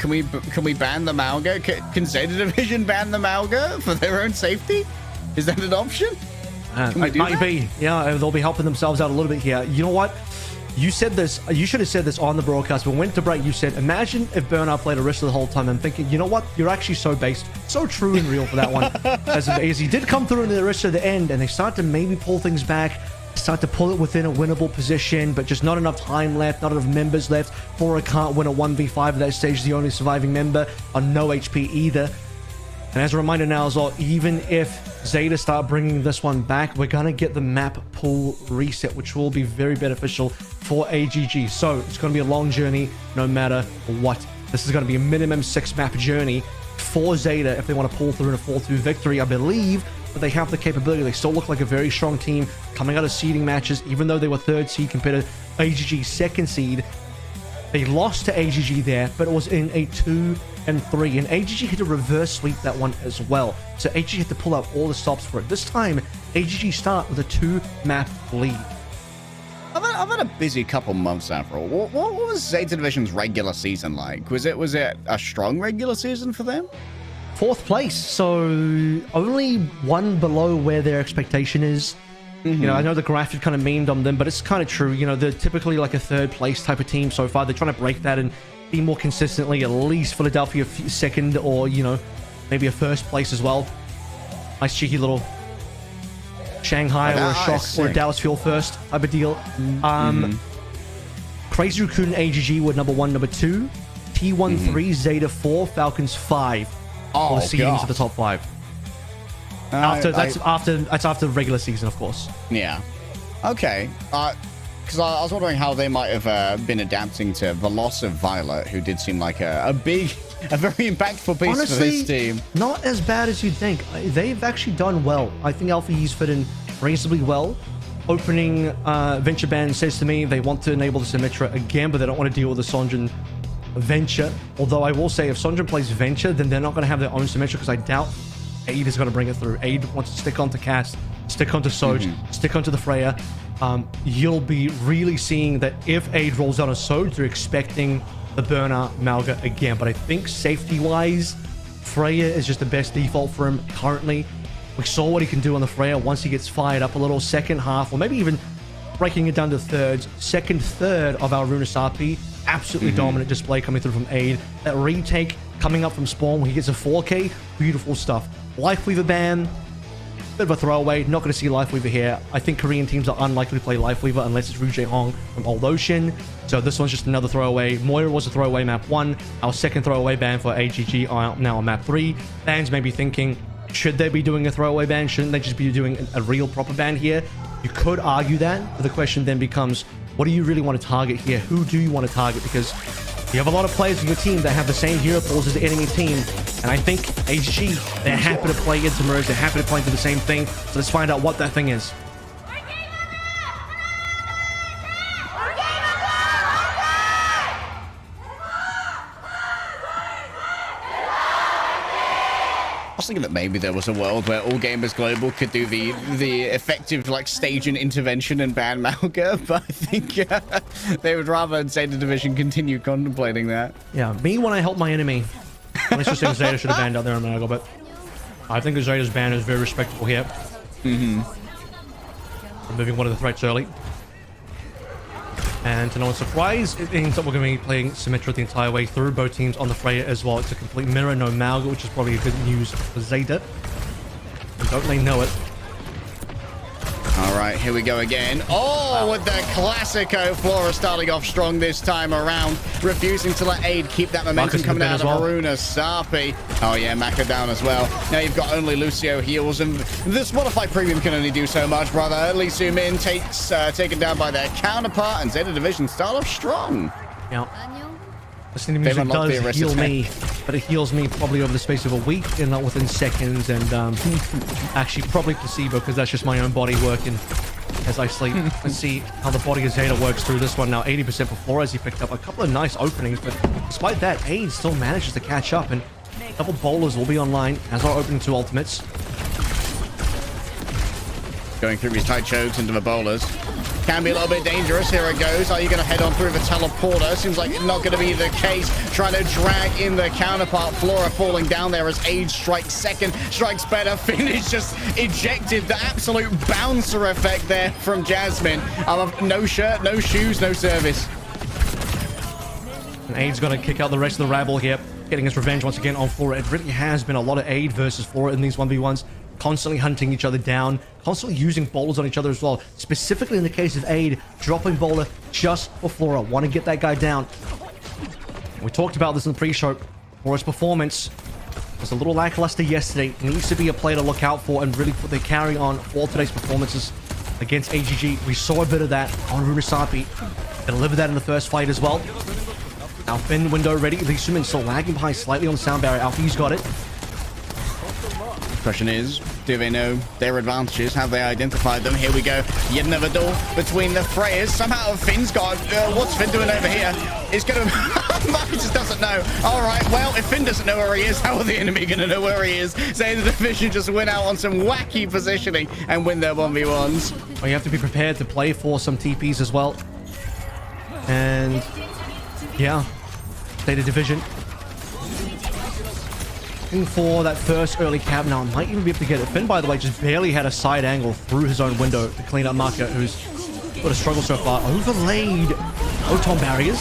ban the Malga? Can Zeta Division ban the Malga for their own safety? Is that an option? It might be. Yeah, they'll be helping themselves out a little bit here. You know what? You said this. You should have said this on the broadcast. When we went to break, you said, imagine if Burnout played Arista the whole time. I'm thinking, you know what? You're actually so based, so true and real for that one. as he did come through in the Arista at the end, and they start to maybe pull things back, start to pull it within a winnable position, but just not enough time left, not enough members left. Fora can't win a 1v5 at that stage, the only surviving member on no HP either. And as a reminder now as well, even if Zeta start bringing this one back, we're going to get the map pool reset, which will be very beneficial for AGG. So it's going to be a long journey no matter what. This is going to be a minimum 6-map journey for Zeta if they want to pull through in a 4-2 victory. I believe that they have the capability. They still look like a very strong team coming out of seeding matches, even though they were 3rd seed compared to AGG's 2nd seed. They lost to AGG there, but it was in a 2-3, and AGG had to reverse sweep that one as well. So AGG had to pull out all the stops for it. This time, AGG start with a 2-map lead. I've had a busy couple months, Avril. What was Zeta Division's regular season like? Was it a strong regular season for them? 4th place, so only one below where their expectation is. You know, I know the graph had kind of memed on them, but it's kind of true. You know, they're typically like a 3rd place type of team so far. They're trying to break that and be more consistently, at least Philadelphia 2nd, or, you know, maybe a 1st place as well. Nice cheeky little Shanghai or a Shock or a Dallas Fuel 1st type of deal. Crazy Raccoon and AGG were number 1, number 2. T1 3, Zeta 4, Falcons 5. Oh, the seedings of the top 5. That's after regular season, of course. Yeah. Okay. Because I was wondering how they might have been adapting to the loss of Violet, who did seem like a very impactful piece for this team. Not as bad as you'd think. They've actually done well. I think Alpha E's fit in reasonably well. Opening Venture Band says to me they want to enable the Symmetra again, but they don't want to deal with the Sonjin Venture. Although I will say if Sonjin plays Venture, then they're not going to have their own Symmetra, because I doubt Aid is going to bring it through. Aid wants to stick onto Cast, stick onto Soj, stick onto the Freya. You'll be really seeing that if Aid rolls out a Soj, they're expecting the Burner Malga again. But I think safety-wise, Freya is just the best default for him currently. We saw what he can do on the Freya once he gets fired up a little. 2nd half, or maybe even breaking it down to 3rds. 2nd, 3rd of our Runasappi. Absolutely dominant display coming through from Aid. That retake coming up from spawn when he gets a 4K. Beautiful stuff. Lifeweaver ban. Bit of a throwaway. Not going to see Lifeweaver here. I think Korean teams are unlikely to play Lifeweaver unless it's Ru Jae-hong from Old Ocean. So this one's just another throwaway. Moira was a throwaway map 1. Our 2nd throwaway ban for AGG now on map 3. Fans may be thinking, should they be doing a throwaway ban? Shouldn't they just be doing a real proper ban here? You could argue that, but the question then becomes, what do you really want to target here? Who do you want to target? Because you have a lot of players in your team that have the same hero pools as the enemy team. And I think AGG, they're happy to play into Merge. They're happy to play into the same thing. So let's find out what that thing is. I was thinking that maybe there was a world where All Gamers Global could do the effective like stage and intervention and ban Malga, but I think they would rather Zeta Division continue contemplating that. Yeah, me when I help my enemy. Let's just say Zeta should have banned out there on Malga, but I think Zeta's ban is very respectable here. Removing one of the threats early. And to no one's surprise, it ends up we're going to be playing Symmetra the entire way through. Both teams on the Freya as well. It's a complete mirror, no Malga, which is probably a good news for Zeta. And don't they know it? All All right, here we go again. Oh, with the classico. Flora starting off strong this time around, refusing to let Aid keep that momentum coming out of Runasappi. Oh yeah, Maka down as well. Now you've got only Lucio heals, and this modified premium can only do so much, brother. Lee Soo-min takes taken down by their counterpart, and Zeta Division start off strong. Yeah. Listening to music does heal me, but it heals me probably over the space of a week and not within seconds, and actually probably placebo because that's just my own body working as I sleep. Let's see how the body of Zeta works through this one now. 80% for Flora as he picked up a couple of nice openings, but despite that, Aid still manages to catch up, and double bowlers will be online as our opening 2 ultimates. Going through his tight chokes into the bowlers. Can be a little bit dangerous. Here it goes. Are you going to head on through the teleporter? Seems like not going to be the case. Trying to drag in the counterpart. Flora falling down there as Age strikes second. Strikes better. Finish just ejected. The absolute bouncer effect there from Jasmine. No shirt, no shoes, no service. And Aid's going to kick out the rest of the rabble here. Getting his revenge once again on Flora. It really has been a lot of Aid versus Flora in these 1v1s. Constantly hunting each other down, constantly using bowlers on each other as well. Specifically in the case of Aid, dropping bowler just for Flora. Want to get that guy down. We talked about this in the pre-show. Flora's performance was a little lackluster yesterday. Needs to be a play to look out for and really put their carry on for today's performances against AGG. We saw a bit of that on Runasappi. Delivered that in the first fight as well. Now Finn window ready. Lee Soo-min still lagging behind slightly on the sound barrier. Alfie's got it. Question is, do they know their advantages? Have they identified them? Here we go. Yet another door between the Freyers. Somehow Finn's got... what's Finn doing over here? It's going to... Mark just doesn't know. All right, well, if Finn doesn't know where he is, how are the enemy going to know where he is? Zeta Division just went out on some wacky positioning and win their 1v1s. Well, you have to be prepared to play for some TPs as well. And... yeah. Zeta Division... for that first early cap now. Might even be able to get it. Finn, by the way, just barely had a side angle through his own window to clean up Maka, who's got a struggle so far. Overlaid Otom barriers.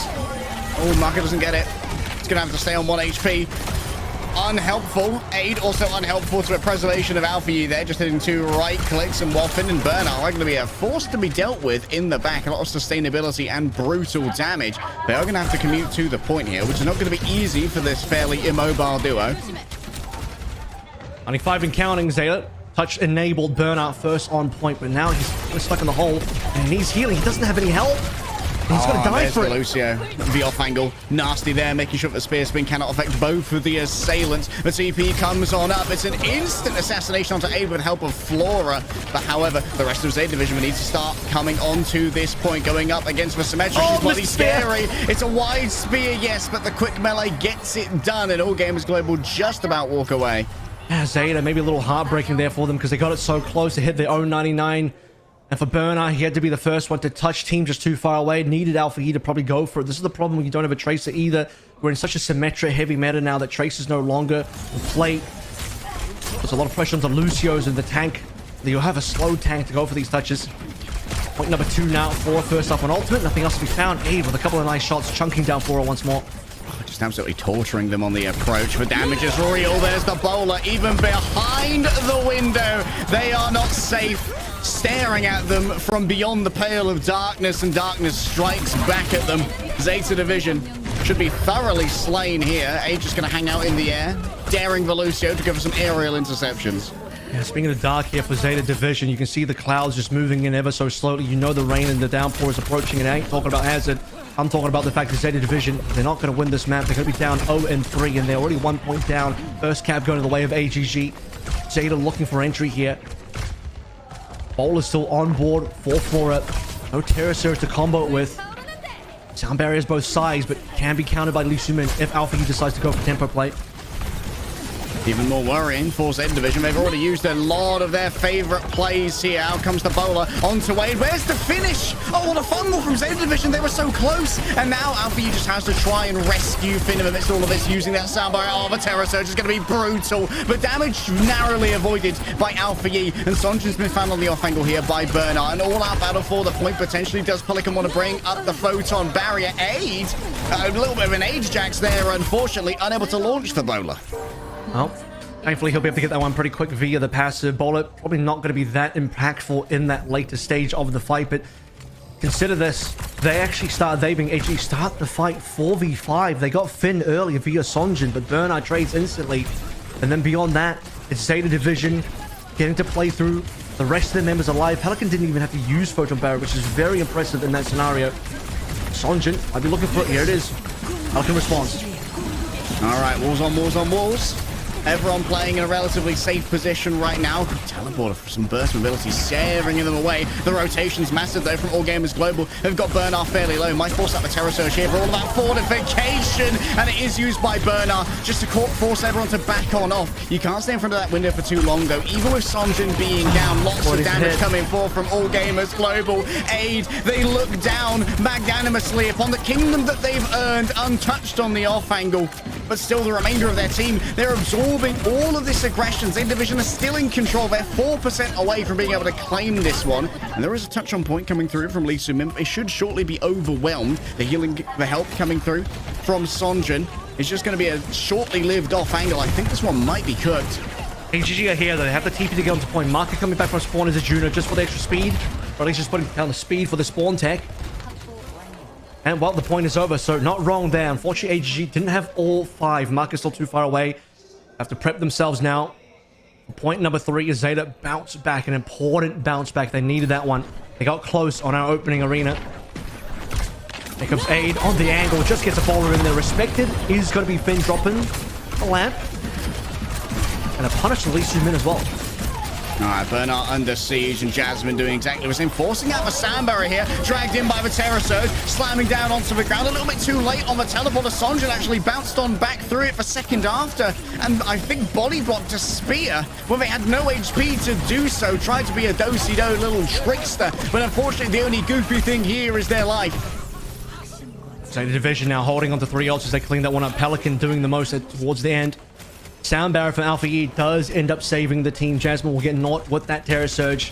Oh, Maka doesn't get it. It's going to have to stay on 1 HP. Unhelpful. Aid also unhelpful to a preservation of Alpha U there. Just hitting 2 right clicks, and while Finn and Bernard are going to be a force to be dealt with in the back. A lot of sustainability and brutal damage. They are going to have to commute to the point here, which is not going to be easy for this fairly immobile duo. 95 and counting. Zeta touch enabled Burnout first on point, but now he's stuck in the hole and he's healing. He doesn't have any help. He's gonna die for it. Lucio, the off angle, nasty there, making sure that the spear spin cannot affect both of the assailants. The TP comes on up. It's an instant assassination onto Aid with help of Flora. But however, the rest of Zeta Division will need to start coming on to this point, going up against the Symmetra. She's bloody scary. It's a wide spear, yes, but the quick melee gets it done, and All Gamers Global just about walk away. Yeah, Zeta, maybe a little heartbreaking there for them because they got it so close to hit their own 99. And for Burner, he had to be the first one to touch Team just too far away. Needed Alpha E to probably go for it. This is the problem when you don't have a Tracer either. We're in such a Symmetra heavy meta now that Tracer's no longer in play. There's a lot of pressure on the Lucio's in the tank. You'll have a slow tank to go for these touches. Point number 2 now for first up on ultimate. Nothing else to be found. Aid with a couple of nice shots, chunking down Flora once more. Just absolutely torturing them on the approach. The damage is real. There's the bowler even behind the window. They are not safe. Staring at them from beyond the pale of darkness, and darkness strikes back at them. Zeta Division should be thoroughly slain here. Aid just going to hang out in the air, daring Velucio to go for some aerial interceptions. Yeah, speaking of dark here for Zeta Division, you can see the clouds just moving in ever so slowly. You know the rain and the downpour is approaching, and I ain't talking about Hazard. I'm talking about the fact that Zeta Division, they're not going to win this map. They're going to be down 0-3, and they're already 1 point down. First cap going to the way of AGG. Zeta looking for entry here. Bowler's still on board for Flora. No Terra Surge to combo it with. Sound barriers both sides, but can be countered by Lee Soo-min if Alpha E decides to go for tempo play. Even more worrying for Zeta Division. They've already used a lot of their favorite plays here. Out comes the bowler onto Wade. Where's the finish? Oh, what a fumble from Zeta Division. They were so close. And now Alpha U just has to try and rescue Finn amidst all of this, using that sound barrier. Oh, the Terror Surge is going to be brutal. But damage narrowly avoided by Alpha U. And Sonjin's been found on the off angle here by Bernard. An all-out battle for the point potentially. Does Pelican want to bring up the photon barrier? Aid. A little bit of an age jacks there, unfortunately. Unable to launch the bowler. Well, Thankfully, he'll be able to get that one pretty quick via the passive. Bullet probably not going to be that impactful in that later stage of the fight, but consider this. They being HG, start the fight 4v5. They got Finn earlier via Sonjin, but Bernard trades instantly. And then beyond that, it's Zeta Division getting to play through the rest of their members alive. Pelican didn't even have to use Photon Barrier, which is very impressive in that scenario. Sonjin might be looking for it. Here it is. Pelican response. All right, walls on walls on walls. Everyone playing in a relatively safe position right now. Teleporter for some burst mobility, scaring them away. The rotation's massive, though, from All Gamers Global. They've got Bernard fairly low. Might force out the Terror Surge here for all about fortification. And it is used by Bernard just to force everyone to back on off. You can't stay in front of that window for too long, though. Even with Sonjin being down, lots of damage coming forth from All Gamers Global. Aid, they look down magnanimously upon the kingdom that they've earned, untouched on the off angle. But still, the remainder of their team, they're absorbing all of this aggression. Zeta Division are still in control. They're 4% away from being able to claim this one. And there is a touch on point coming through from Lee Soo-min. They should shortly be overwhelmed. The healing, the help coming through from Sonjin. It's just going to be a shortly lived off angle. I think this one might be cooked. HG are here, though. They have the TP to get onto point. Marker coming back from spawn as a Juno just for the extra speed. Or at least just putting down the speed for the spawn tech. And, well, the point is over, so not wrong there. Unfortunately, AGG didn't have all 5. Marcus still too far away. Have to prep themselves now. Point number 3 is Zeta bounce back. An important bounce back. They needed that one. They got close on our opening arena. Here comes Aid on the angle. Just gets a bowler in there. Respected is going to be Finn dropping a lamp. And a punish to Lee Soo-min as well. All right, Bernard under siege, and Jasmine doing exactly the same, forcing out the sand barrier here, dragged in by the Terror Surge, slamming down onto the ground a little bit too late on the teleporter. Sonjin actually bounced on back through it the second after, and I think body blocked a spear when they had no HP to do so. Tried to be a do-si-do little trickster, but unfortunately the only goofy thing here is their life. Zeta Division now holding on to 3 ults as they clean that one up. Pelican doing the most towards the end. Sound barrier from Alpha E does end up saving the team. Jasmine will get naught with that Terror Surge.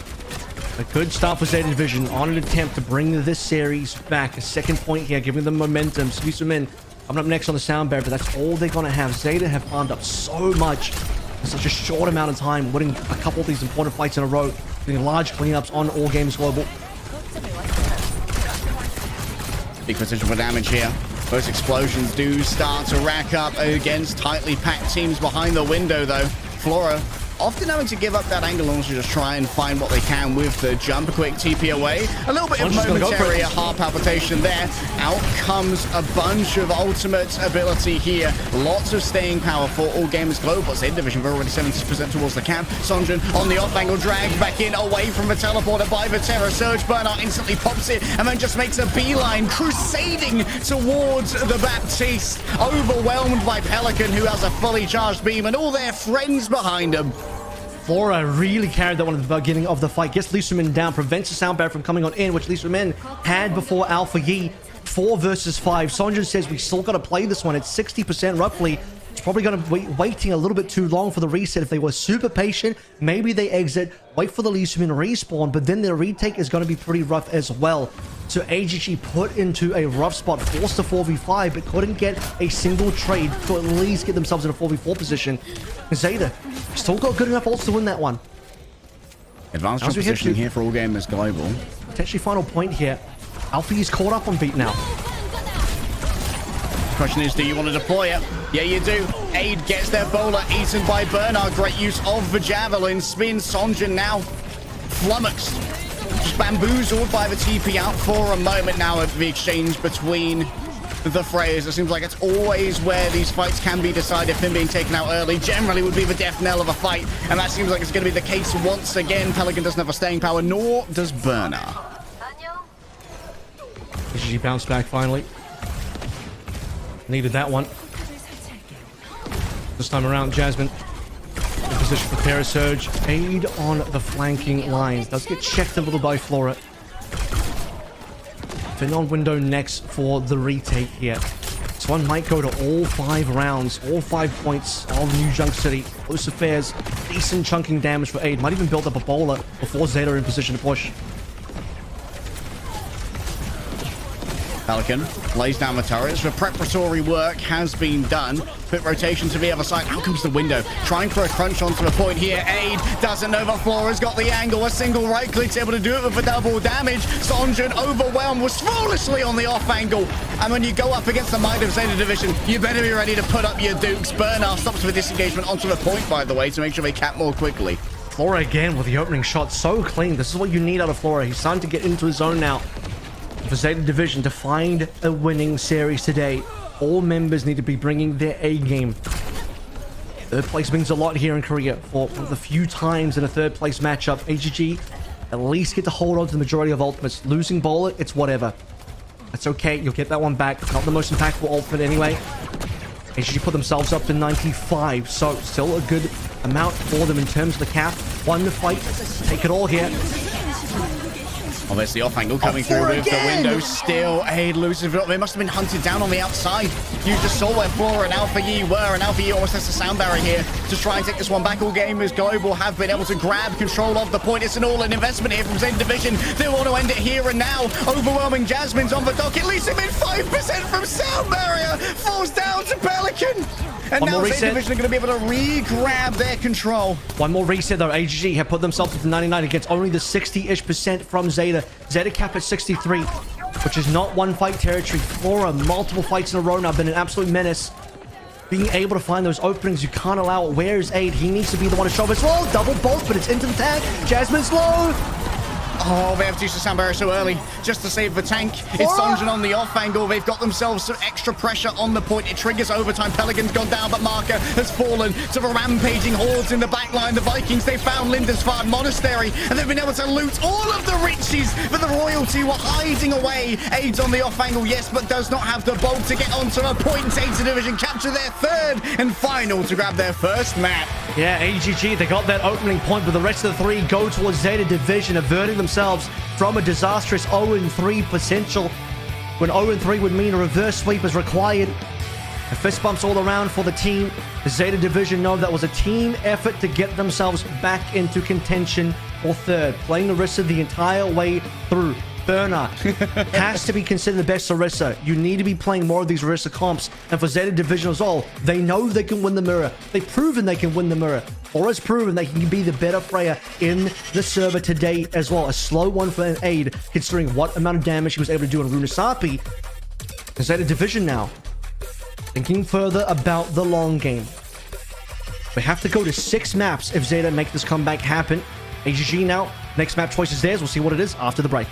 A good start for Zeta Division on an attempt to bring this series back. A second point here, giving them momentum. Lee Soo-min coming up next on the sound barrier, but that's all they're going to have. Zeta have farmed up so much in such a short amount of time, winning a couple of these important fights in a row, getting large cleanups on All Games Global. Big potential for damage here. Those explosions do start to rack up against tightly packed teams behind the window, though. Flora often having to give up that angle and also just try and find what they can with the jump. A quick TP away. A little bit of momentary heart palpitation there. Out comes a bunch of ultimate ability here. Lots of staying power for All Gamers Global. Zeta Division, they're already 70% towards the camp. Sonjin on the off angle, dragged back in away from the teleporter by the Terror Surge. Bernard instantly pops it and then just makes a beeline, crusading towards the Baptiste. Overwhelmed by Pelican, who has a fully charged beam and all their friends behind him. Flora really carried that one at the beginning of the fight. Gets Lee Soo-min down, prevents the sound barrier from coming on in, which Lee Soo-min had before Alpha Yi. 4 versus 5. Sonjin says we still got to play this one. It's 60% roughly. It's probably going to be waiting a little bit too long for the reset. If they were super patient, maybe they exit, wait for the Lee Soo-min respawn, but then their retake is going to be pretty rough as well. So AGG put into a rough spot, forced to 4v5, but couldn't get a single trade to at least get themselves in a 4v4 position. Zeta still got good enough ults to win that one. Advanced positioning here for All Gamers Global. Potentially final point here. Alpha is caught up on beat now. Question is, do you want to deploy it? Yeah, you do. Aid gets their bowler eaten by Bernard. Great use of the javelin. Spin Sonjin now flummoxed. Just bamboozled by the TP out for a moment now at the exchange between the Freyers. It seems like it's always where these fights can be decided. Finn being taken out early generally would be the death knell of a fight, and that seems like it's going to be the case once again. Pelican doesn't have a staying power, nor does Bernard. She bounced back finally. Needed that one. This time around, Jasmine in position for Terror Surge. Aid on the flanking lines. Does get checked a little by Flora. Finn on window next for the retake here. This one might go to all 5 rounds, all 5 points of New Junk City. Close affairs, decent chunking damage for Aid. Might even build up a bowler before Zeta in position to push. Pelican lays down the turrets. The preparatory work has been done. Put rotation to the other side. Out comes the window. Trying for a crunch onto the point here. Aid doesn't know the floor has got the angle. A single right click's able to do it with the double damage. Sonjin overwhelmed, was foolishly on the off angle. And when you go up against the might of Zeta Division, you better be ready to put up your dukes. Bernard stops with disengagement onto the point, by the way, to make sure they cap more quickly. Flora again with the opening shot, so clean. This is what you need out of Flora. He's starting to get into his zone now. For Zeta Division to find a winning series today, all members need to be bringing their A game. Third place means a lot here in Korea. For the few times in a third place matchup, AGG at least get to hold on to the majority of ultimates. Losing bowler, it's whatever. That's okay. You'll get that one back. Not the most impactful ultimate anyway. AGG put themselves up to 95, so still a good amount for them in terms of the cap. One to fight. Take it all here. Oh, there's the off angle coming through with the window. Still Aid loses. They must have been hunted down on the outside. You just saw where Flora and Alpha Yi were, and Alpha Yi almost has a sound barrier here to try and take this one back. All gamers global have been able to grab control of the point. It's an all-in investment here from Zeta Division. They want to end it here and now. Overwhelming Jasmine's on the dock. It leaves him in 5% from sound barrier. Falls down to Pelican. And now Zeta Division are going to be able to re-grab their control. One more reset though. AGG have put themselves at 99 against only the 60-ish% from Zeta. Zeta cap at 63, which is not one fight territory. Flora, multiple fights in a row now, been an absolute menace. Being able to find those openings, you can't allow it. Where's Aid? He needs to be the one to show us. Well, double bolt, but it's into the tag. Jasmine's low. Oh, they have to use the sound barrier so early just to save the tank. It's Sonjin on the off angle. They've got themselves some extra pressure on the point. It triggers overtime. Pelican's gone down, but Marker has fallen to the rampaging hordes in the back line. The Vikings, they found Lindisfarne Monastery, and they've been able to loot all of the riches, but the royalty were hiding away. Aid's on the off angle, yes, but does not have the bolt to get onto the point. Zeta Division capture their third and final to grab their first map. Yeah, AGG, they got that opening point, but the rest of the three go towards Zeta Division, averting themselves from a disastrous 0-3 potential, when 0-3 would mean a reverse sweep is required. The fist bumps all around for the team. The Zeta Division know that was a team effort to get themselves back into contention for third, playing Orisa the entire way through. Burner has to be considered the best Orisa. You need to be playing more of these Orisa comps. And for Zeta Division as well, they know they can win the mirror. They've proven they can win the mirror. Or has proven they can be the better player in the server today as well. A slow one for an Aid, considering what amount of damage he was able to do on Runasappi. And Zeta Division now, thinking further about the long game. We have to go to 6 maps if Zeta make this comeback happen. AGG now, next map choice is theirs. We'll see what it is after the break.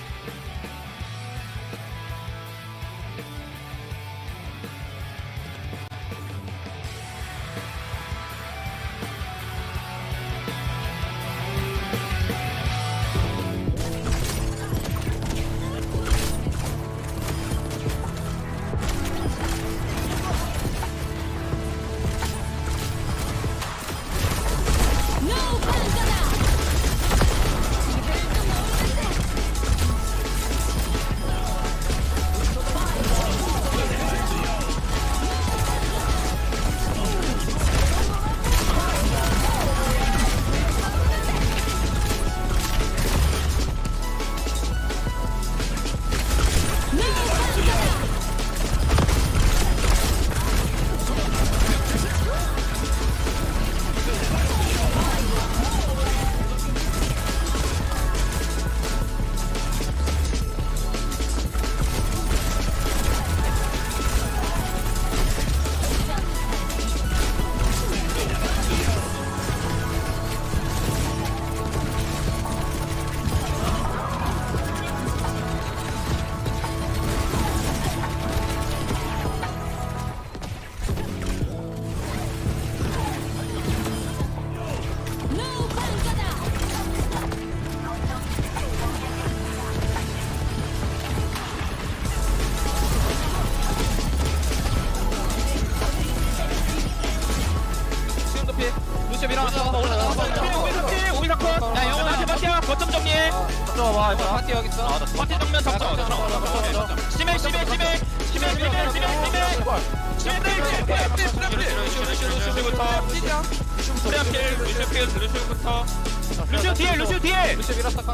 루시오 뒤에 루시오 밀었다.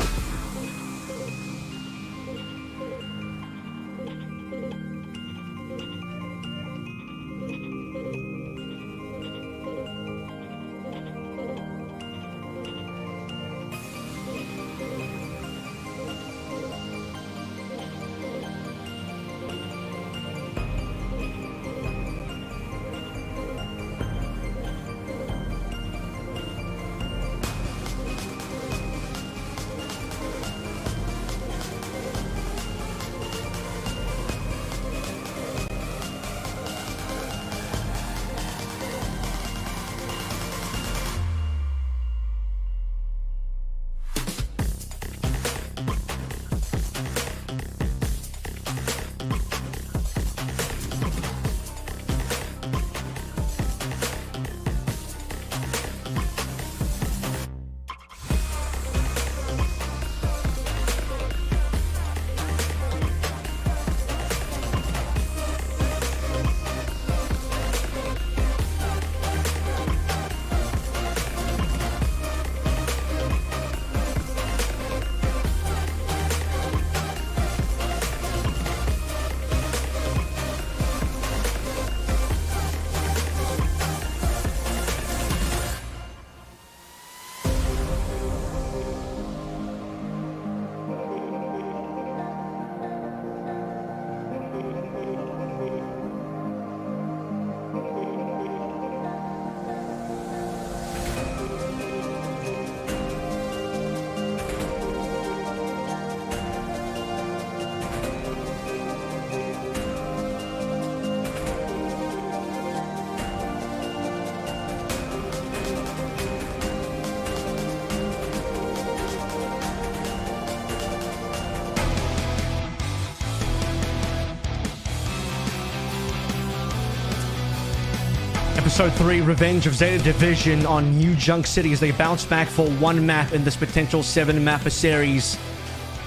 Episode 3, Revenge of Zeta Division on New Junk City as they bounce back for one map in this potential 7-mapper series.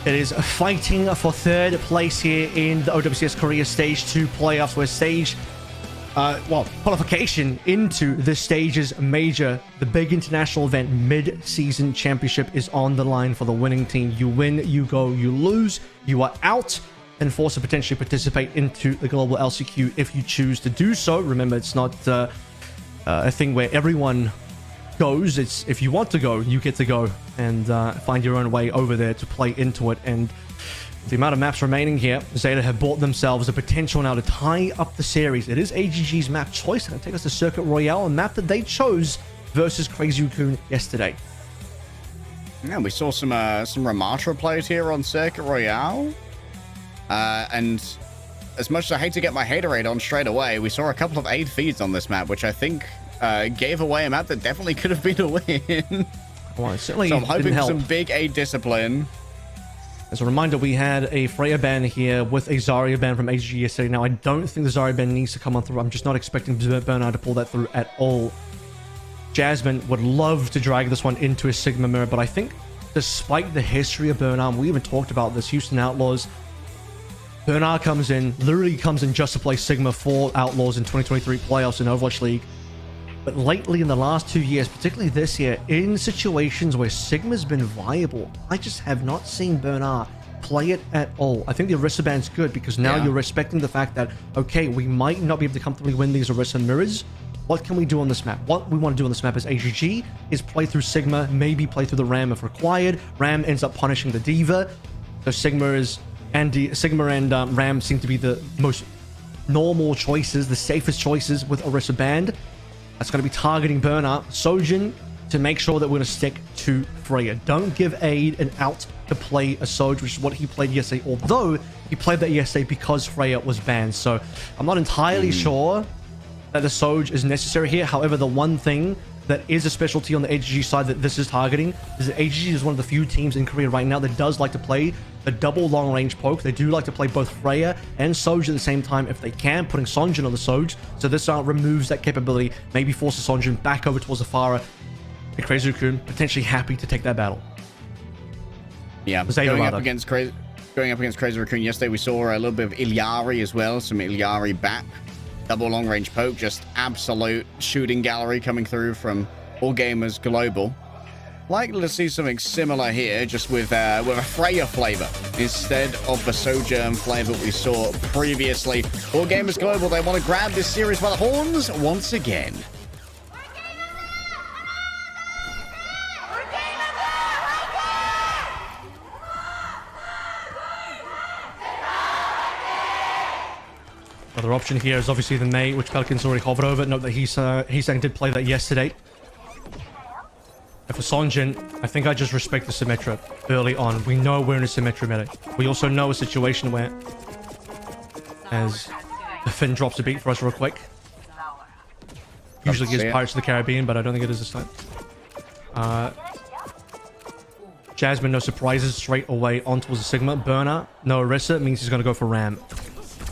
It is fighting for third place here in the OWCS Korea Stage 2 playoffs, where qualification into this stage's major, the big international event, mid-season championship is on the line for the winning team. You win, you go, you lose, you are out and forced to potentially participate into the global LCQ if you choose to do so. Remember, it's not a thing where everyone goes. It's if you want to go, you get to go and find your own way over there to play into it. And the amount of maps remaining here, Zeta have bought themselves a potential now to tie up the series. It is AGG's map choice, and take us to Circuit Royale, a map that they chose versus Crazy Raccoon yesterday. Yeah, we saw some Ramatra players here on Circuit Royale. And as much as I hate to get my haterade on straight away, we saw a couple of aid feeds on this map, which I think gave away a map that definitely could have been a win. Well, it certainly So I'm hoping didn't for help. some big aid discipline. As a reminder, we had a Freya ban here with a Zarya ban from AGG yesterday. Now, I don't think the Zarya ban needs to come on through. I'm just not expecting Bernard to pull that through at all. Jasmine would love to drag this one into a Sigma mirror, but I think despite the history of Bernard, we even talked about this, Houston Outlaws, Bernard literally comes in just to play Sigma for Outlaws in 2023 playoffs in Overwatch League. But lately, in the last 2 years, particularly this year, in situations where Sigma's been viable, I just have not seen Bernard play it at all. I think the Orisa ban's good because now you're respecting the fact that, okay, we might not be able to comfortably win these Orisa mirrors. What can we do on this map? What we want to do on this map as AGG is play through Sigma, maybe play through the Ram if required. Ram ends up punishing the Diva. So Sigma and Ram seem to be the most normal choices, the safest choices with Orisa banned. That's going to be targeting Bernard. Sojin to make sure that we're going to stick to Freya. Don't give aid an out to play a Soj, which is what he played yesterday, although he played that yesterday because Freya was banned. So I'm not entirely sure that the Soj is necessary here. However, the one thing that is a specialty on the AGG side that this is targeting is that AGG is one of the few teams in Korea right now that does like to play the double long range poke. They do like to play both Freya and Soj at the same time if they can, putting Sonjin on the Soj. So this removes that capability, maybe forces Sonjin back over towards the Pharah. And Crazy Raccoon potentially happy to take that battle. Yeah, going up against Crazy Raccoon yesterday, we saw a little bit of Ilyari as well, some Ilyari BAP. Double long range poke, just absolute shooting gallery coming through from All Gamers Global. Likely to see something similar here, just with a Freya flavor instead of the Sojourn flavor we saw previously. All Gamers Global, they want to grab this series by the horns once again. Other option here is obviously the May, which Pelican's already hovered over. Note that Heesang did play that yesterday. And for Sonjin, I think I just respect the Symmetra early on. We know we're in a Symmetra meta. We also know a situation where, as the Finn drops a beat for us real quick. Usually gives Pirates of the Caribbean, but I don't think it is this time. Jasmine, no surprises, straight away on towards the Sigma. Burner, no Orisa, means he's going to go for Ram.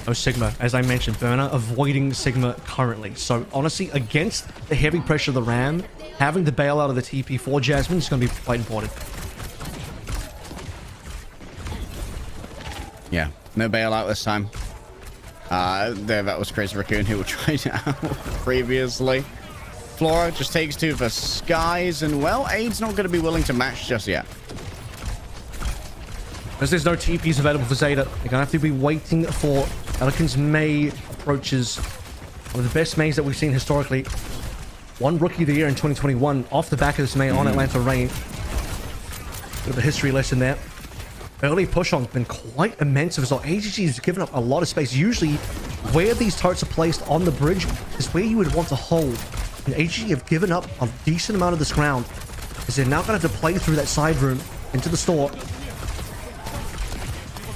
No Sigma, as I mentioned, Burner avoiding Sigma currently. So honestly, against the heavy pressure of the Ram, having the bailout of the TP for Jasmine is going to be quite important. Yeah, no bailout this time. That was Crazy Raccoon who tried out previously. Flora just takes two for Skies, and well, Aid's not going to be willing to match just yet. As there's no TPs available for Zeta, they're going to have to be waiting for Pelican's May approaches. One of the best Mays that we've seen historically. One Rookie of the Year in 2021 off the back of this May on Atlanta Reign. Bit of a history lesson there. Early push on's been quite immense as well. AGG has given up a lot of space. Usually, where these turrets are placed on the bridge is where you would want to hold. And AGG have given up a decent amount of this ground, as they're now going to have to play through that side room into the store.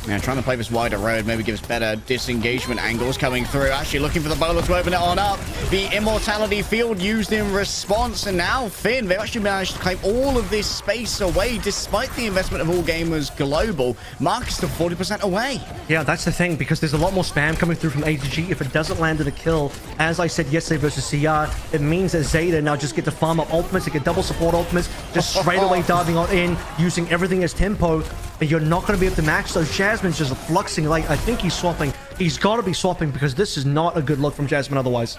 Yeah, trying to play this wider road maybe gives better disengagement angles coming through. Actually looking for the bowler to open it on up. The Immortality field used in response. And now Finn, they've actually managed to claim all of this space away despite the investment of All Gamers Global. Mark is still 40% away. Yeah, that's the thing, because there's a lot more spam coming through from AGG. If it doesn't land in a kill, as I said yesterday versus CR, it means that Zeta now just get to farm up ultimates, they get double support ultimates, just straight away diving on in, using everything as tempo. And you're not going to be able to match those. Jasmine's just fluxing. Like, I think he's swapping. He's got to be swapping, because this is not a good look from Jasmine otherwise.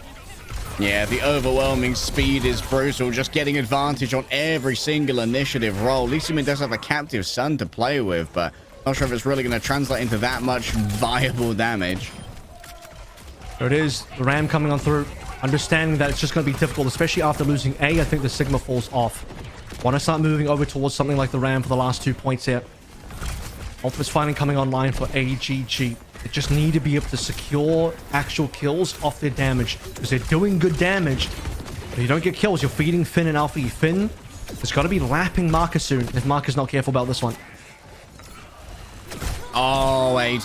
Yeah, the overwhelming speed is brutal. Just getting advantage on every single initiative roll. Lisumin does have a captive sun to play with, but not sure if it's really going to translate into that much viable damage. There it is. The Ram coming on through. Understanding that it's just going to be difficult, especially after losing A. I think the Sigma falls off. Want to start moving over towards something like the Ram for the last 2 points here. Ultimate's finally coming online for AGG. They just need to be able to secure actual kills off their damage, because they're doing good damage. If you don't get kills, you're feeding Finn and Alpha. Finn has got to be lapping Marcus soon if Marcus is not careful about this one. Oh, Aid.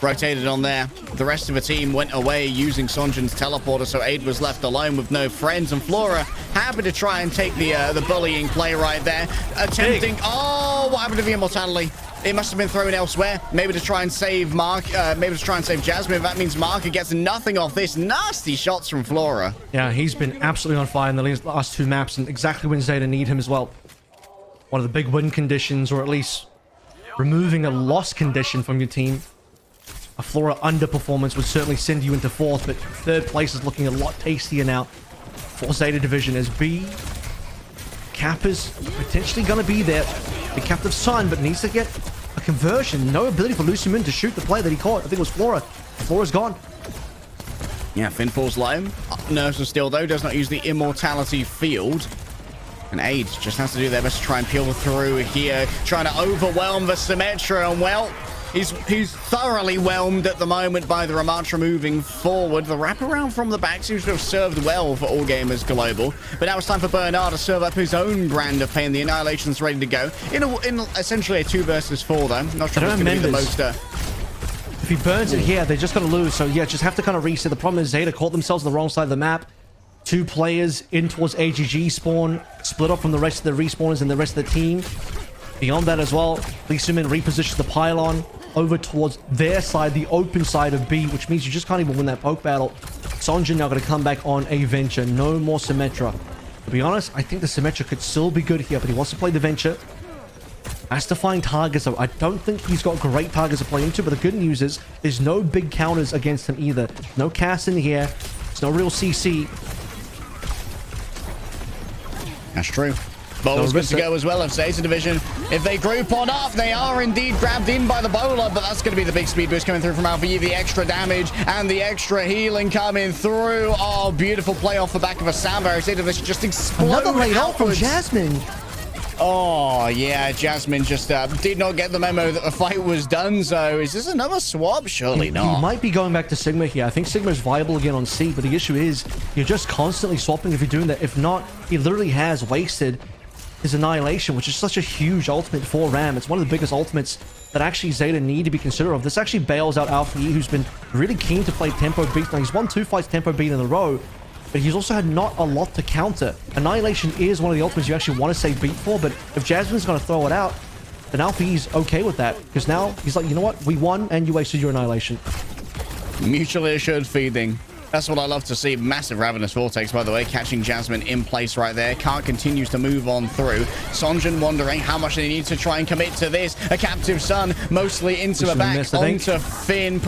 Rotated on there. The rest of the team went away using Sonjin's teleporter, so Aid was left alone with no friends. And Flora happy to try and take the bullying play right there. Attempting... Oh, what happened to the Immortality? It must have been thrown elsewhere. Maybe to try and save Mark. Maybe to try and save Jasmine. That means Mark gets nothing off this. Nasty shots from Flora. Yeah, he's been absolutely on fire in the last 2 maps, and exactly when Zeta need him as well. One of the big win conditions, or at least removing a loss condition from your team. A Flora underperformance would certainly send you into 4th, but 3rd place is looking a lot tastier now for Zeta Division, as B. Kappa's potentially going to be there. The captive Sun, but needs to get a conversion. No ability for Lucimin to shoot the play that he caught. I think it was Flora. Flora's gone. Yeah, Finn falls low. Nurse is still, though, does not use the Immortality field. And Aid just has to do their best to try and peel through here, trying to overwhelm the Symmetra. And, well, he's thoroughly whelmed at the moment by the Ramatra moving forward. The wraparound from the back seems to have served well for All Gamers Global. But now it's time for Bernard to serve up his own brand of pain. The Annihilation's ready to go. In essentially a 2 versus 4, though. Not sure if it's going to be the most... If he burns it here, they're just going to lose. So, yeah, just have to kind of reset. The problem is Zeta caught themselves on the wrong side of the map. 2 players in towards AGG spawn, split off from the rest of the respawners and the rest of the team. Beyond that as well, Lee Sumin repositions the pylon over towards their side, the open side of B, which means you just can't even win that poke battle. Sonjin now going to come back on a Venture. No more Symmetra. To be honest, I think the Symmetra could still be good here, but he wants to play the Venture. Has to find targets, though. I don't think he's got great targets to play into, but the good news is there's no big counters against him either. No cast in here. There's no real CC. That's true. Bowler's good to go as well of Zeta Division. If they group on up, they are indeed grabbed in by the bowler, but that's going to be the big speed boost coming through from Alpha E, the extra damage and the extra healing coming through. Oh, beautiful play off the back of a Sandbar. Zeta Division just exploded. Another late out from Jasmine. Oh, yeah, Jasmine just did not get the memo that the fight was done, so is this another swap? Surely not. He might be going back to Sigma here. I think Sigma is viable again on C, but the issue is you're just constantly swapping if you're doing that. If not, he literally has wasted his Annihilation, which is such a huge ultimate for Ram. It's one of the biggest ultimates that actually Zeta need to be considerate of. This actually bails out Alpha E, who's been really keen to play tempo beat. Now, he's won 2 fights tempo beat in a row, but he's also had not a lot to counter. Annihilation is one of the ultimates you actually want to say beat for, but if Jasmine's going to throw it out, then Alpha E's okay with that, because now he's like, you know what? We won, and you wasted your Annihilation. Mutually assured feeding. That's what I love to see. Massive Ravenous Vortex, by the way, catching Jasmine in place right there. Kant continues to move on through. Sonjin wondering how much they need to try and commit to this. A captive Sun, mostly into the back, onto Finn.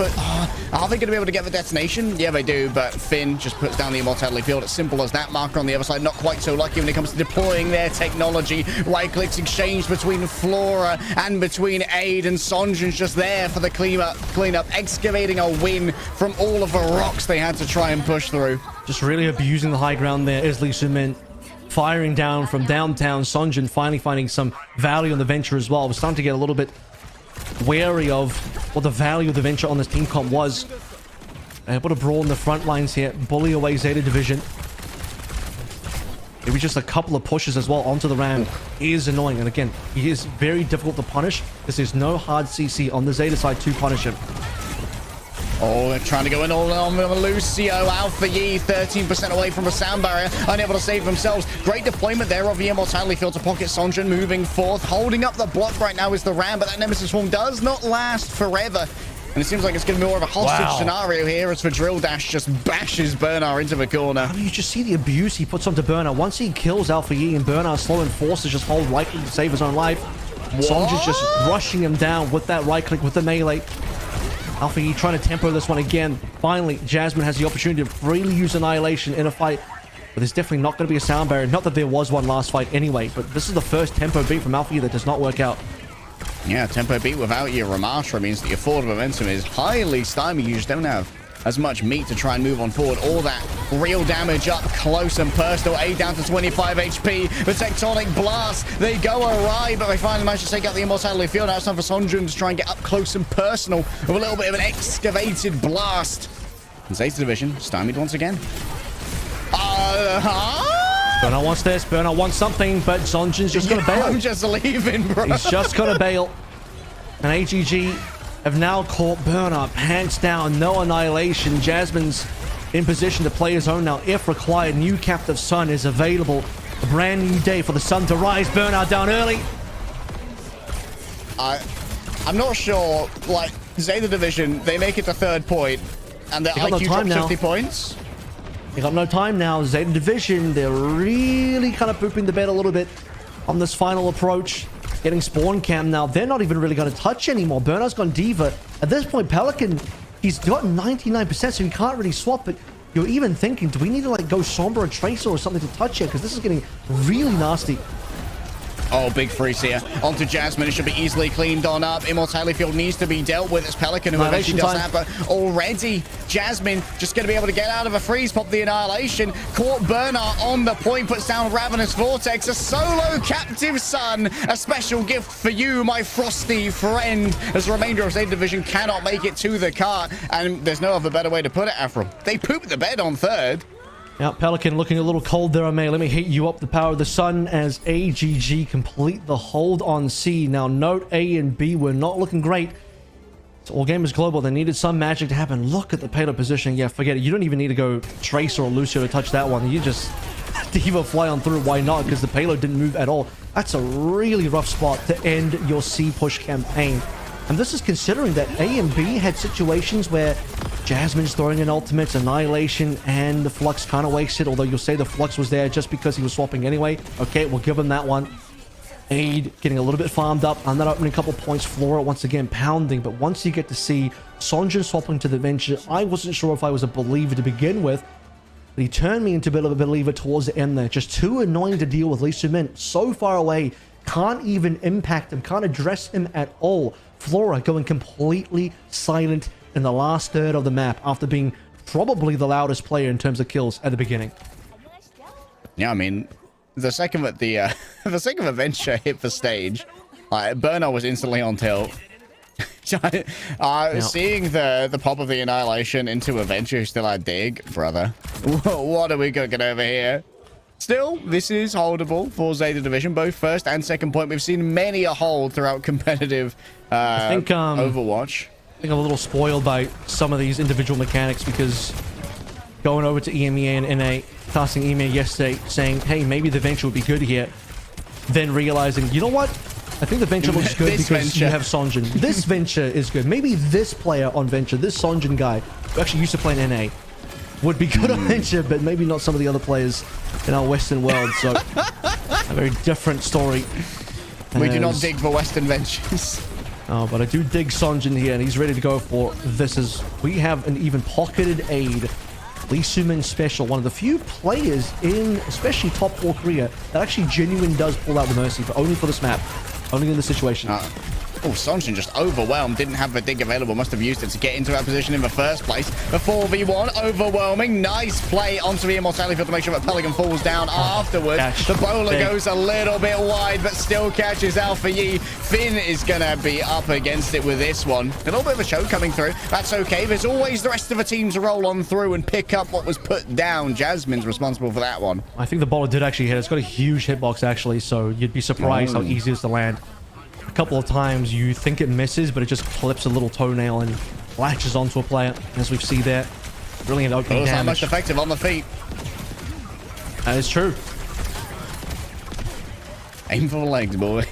Are they going to be able to get the detonation? Yeah, they do, but Finn just puts down the Immortality field. It's simple as that. Marker on the other side, not quite so lucky when it comes to deploying their technology. Right-clicks exchanged between Flora and between Aid, and Sonjin's just there for the cleanup, excavating a win from all of the rocks they had to try and push through. Just really abusing the high ground there is Lee Sumin, firing down from downtown. Sonjin finally finding some value on the Venture as well. We're starting to get a little bit wary of what the value of the Venture on this team comp was. Able to brawl in the front lines here, bully away Zeta Division. maybe just a couple of pushes as well onto the Ram is annoying. And again, he is very difficult to punish because there's no hard CC on the Zeta side to punish him. Oh, they're trying to go in all on with Lucio. Alpha Yi, 13% away from a sound barrier, unable to save themselves. Great deployment there of the Immortality Field to pocket Sonjin, moving forth. Holding up the block right now is the Ram, but that Nemesis form does not last forever. And it seems like it's going to be more of a hostage scenario here as for Drill Dash just bashes Bernard into the corner. I mean, you just see the abuse he puts onto Bernard. Once he kills Alpha Yi and Bernard slow and forced to just hold right click to save his own life. Sonjin's just rushing him down with that right click with the melee. Alpha Yi trying to tempo this one again. Finally, Jasmine has the opportunity to freely use Annihilation in a fight. But there's definitely not going to be a sound barrier. Not that there was one last fight anyway, but this is the first tempo beat from Alpha Yi that does not work out. Yeah, tempo beat without your Ramatra means that your forward momentum is highly stymied. You just don't have as much meat to try and move on forward. All that real damage up close and personal. A down to 25 HP. The Tectonic Blast, they go awry, but they finally manage to take out the Immortality Field. Now it's time for Sonjin to try and get up close and personal with a little bit of an excavated blast. And Zeta Division stymied once again. Bernard wants this. Bernard wants something, but Sonjin's just going to bail. I'm just leaving, bro. He's just going to bail. And AGG have now caught Bernard hands down. No Annihilation. Jasmine's in position to play his own now. If required, new Captive Sun is available. A brand new day for the sun to rise. Bernard down early. I'm not sure. Like, Zeta Division, they make it to third point, and their IQ drops 50 points. They got no time now. Zeta Division, they're really kind of pooping the bed a little bit on this final approach. Getting spawn cam now. They're not even really going to touch anymore. Bernard's gone Diva. At this point, Pelican, he's got 99%, so he can't really swap. But you're even thinking, do we need to like go Sombra or Tracer or something to touch here? Because this is getting really nasty. Oh, big freeze here. Onto Jasmine. It should be easily cleaned on up. Immortality Field needs to be dealt with. It's Pelican who eventually does that. But already, Jasmine just going to be able to get out of a freeze, pop the Annihilation. Caught Bernard on the point, puts down Ravenous Vortex. A solo Captive Sun. A special gift for you, my frosty friend. As the remainder of Zeta Division cannot make it to the cart. And there's no other better way to put it, Afro. They pooped the bed on third. Now, Pelican looking a little cold there, May. Let me hit you up the power of the sun as AGG complete the hold on C. Now, note A and B were not looking great. So all game is global. They needed some magic to happen. Look at the payload positioning. Yeah, forget it. You don't even need to go Tracer or Lucio to touch that one. You just Diva fly on through. Why not? Because the payload didn't move at all. That's a really rough spot to end your C push campaign. And this is considering that A and B had situations where Jasmine's throwing in ultimates, Annihilation, and the Flux kind of wasted, although you'll say the Flux was there just because he was swapping anyway. Okay, we'll give him that one. Aid getting a little bit farmed up on that opening couple points. Flora once again pounding, but once you get to see Sonjin swapping to the Venture, I wasn't sure if I was a believer to begin with, but he turned me into a bit of a believer towards the end there. Just too annoying to deal with. Lee Su-min so far away, can't even impact him, can't address him at all. Flora going completely silent in the last third of the map after being probably the loudest player in terms of kills at the beginning. Yeah, I mean, the second that the second that Venture hit the stage, Bernard was instantly on tilt. Seeing the pop of the Annihilation into a Venture who still had Dig, brother. What are we cooking over here? Still, this is holdable for Zeta Division, both first and second point. We've seen many a hold throughout competitive Overwatch. I think I'm a little spoiled by some of these individual mechanics because going over to EMEA and NA, casting EMEA yesterday, saying, hey, maybe the Venture would be good here. Then realizing, you know what? I think the Venture looks good because you have Sonjin. This Venture is good. Maybe this player on Venture, this Sonjin guy, who actually used to play in NA, would be good on Venture, but maybe not some of the other players in our Western world. So, a very different story. We do not dig for Western Ventures. Oh, but I do dig Sonjin here, and he's ready to go for this. As we have an even pocketed aid. Lee Su-min special, one of the few players in especially top 4 Korea that actually genuine does pull out the Mercy, but only for this map. Only in this situation. Oh, Sonjin just overwhelmed. Didn't have the dig available. Must have used it to get into that position in the first place. The 4v1, overwhelming. Nice play onto the Immortality field to make sure that Pelican falls down afterwards. Catch. The bowler Big. goes a little bit wide, but still catches Alpha Yi. Finn is going to be up against it with this one. A little bit of a choke coming through. That's okay. There's always the rest of the team to roll on through and pick up what was put down. Jasmine's responsible for that one. I think the bowler did actually hit. It's got a huge hitbox, actually, so you'd be surprised how easy it is to land. A couple of times you think it misses, but it just clips a little toenail and latches onto a player, as we've seen there. Brilliant opening It's not damage. much effective on the feet. That is true. Aim for the legs, boys.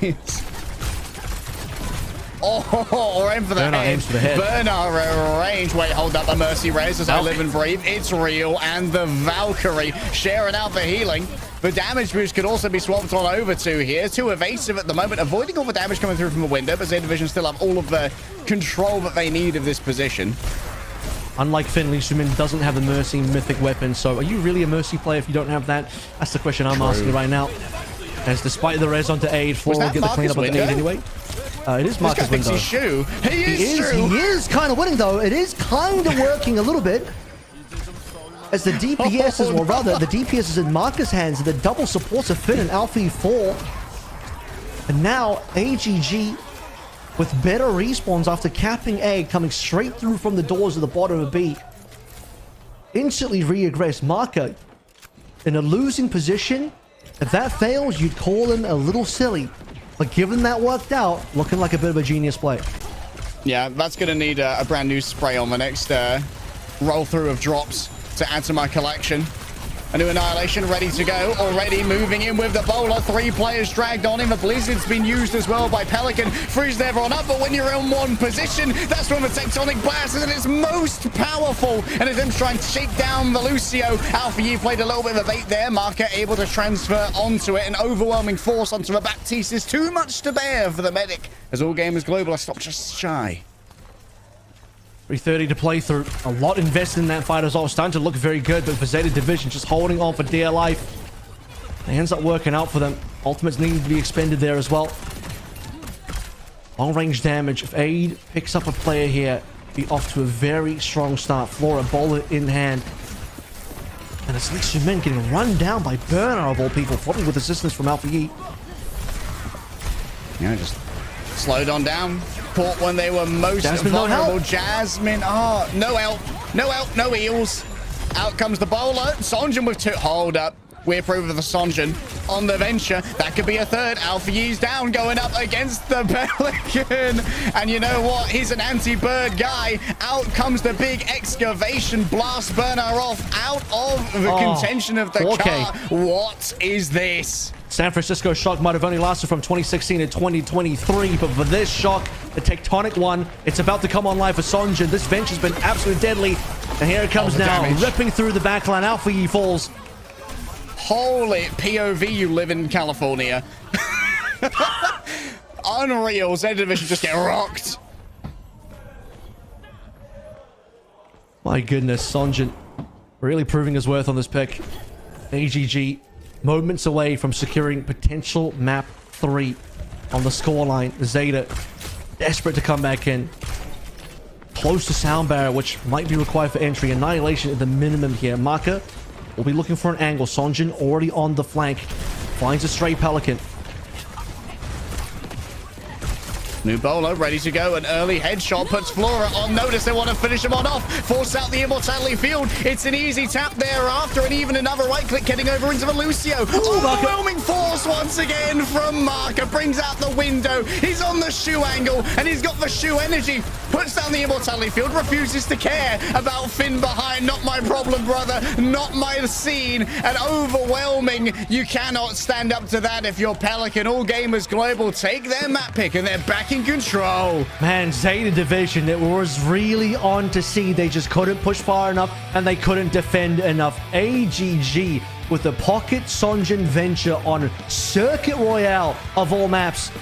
Oh, or aim for the Bernard head. aims for the head. Bernard range. Wait, hold up. The Mercy Res as I live and breathe. It's real. And the Valkyrie sharing out the healing. The damage boost could also be swapped on over to here. Too evasive at the moment, avoiding all the damage coming through from the window, but Z Division still have all of the control that they need of this position. Unlike Finn, Lee Sumin doesn't have the Mercy mythic weapon, so are you really a Mercy player if you don't have that? That's the question I'm asking right now. As despite the res onto aid, Flora will get the cleanup onto aid anyway. It is Marcus' window. His shoe. He is kind of winning, though. It is kind of working a little bit. As the DPS is, or rather, the DPS is in Marcus' hands. The double supports of Finn and Alpha E4. And now, AGG with better respawns after capping A, coming straight through from the doors of the bottom of B. Instantly re-aggress. Marker in a losing position. If that fails, you'd call him a little silly. But given that worked out, looking like a bit of a genius play. Yeah, that's going to need a brand new spray on the next roll through of drops to add to my collection. A new Annihilation ready to go. Already moving in with the bowler. 3 players dragged on him. The Blizzard's been used as well by Pelican. Freezes everyone up, but when you're in one position, that's when the Tectonic Blast is at its most powerful. And as them trying to shake down the Lucio, Alpha Yi played a little bit of a bait there. Marker able to transfer onto it. An overwhelming force onto the Baptiste is too much to bear for the medic. As all gamers global are stopped just shy. 3:30 to play through. A lot invested in that fight as well. Starting to look very good, but for Zeta Division just holding on for dear life. It ends up working out for them. Ultimates needing to be expended there as well. Long range damage. If Aid picks up a player here, be off to a very strong start. Flora bowler in hand. And it's Lee Sumin getting run down by Bernard of all people, floating with assistance from Alpha Yi. Yeah, just slowed on down. Caught when they were most Jasmine, no vulnerable. help. Jasmine, no help. No help, no heals. Out comes the bowler. Sonjin with 2. Hold up. We approve of the Sonjin on the venture. That could be a third. Alpha Yi's down, going up against the Pelican. And you know what? He's an anti-bird guy. Out comes the big excavation. Blast burner off. Out of the contention of the 4K. car. What is this? San Francisco shock might have only lasted from 2016 to 2023, but for this shock, the tectonic one, it's about to come online for Sonjin. This venture's been absolutely deadly. And here it comes the now, damage. ripping through the backline. Alpha Yi falls. Holy POV, you live in California. Unreal. Z Division just get rocked. My goodness, Sonjin really proving his worth on this pick. AGG moments away from securing potential map 3 on the scoreline. Zeta desperate to come back in. Close to sound barrier, which might be required for entry. Annihilation at the minimum here. Marker will be looking for an angle. Sonjin already on the flank. Finds a stray Pelican. New bowler ready to go. An early headshot puts Flora on notice. They want to finish him on off. Force out the Immortality field. It's an easy tap thereafter, and even another right click getting over into the Lucio. Overwhelming force once again from Marker. Brings out the window. He's on the shoe angle, and he's got the shoe energy. Puts down the Immortality field. Refuses to care about Finn behind. Not my problem, brother. Not my scene. And overwhelming. You cannot stand up to that if you're Pelican. All gamers global take their map pick, and they're back in control. Man, Zeta Division, it was really on to see. They just couldn't push far enough, and they couldn't defend enough. AGG with the Pocket Sonjin venture on Circuit Royale of all maps,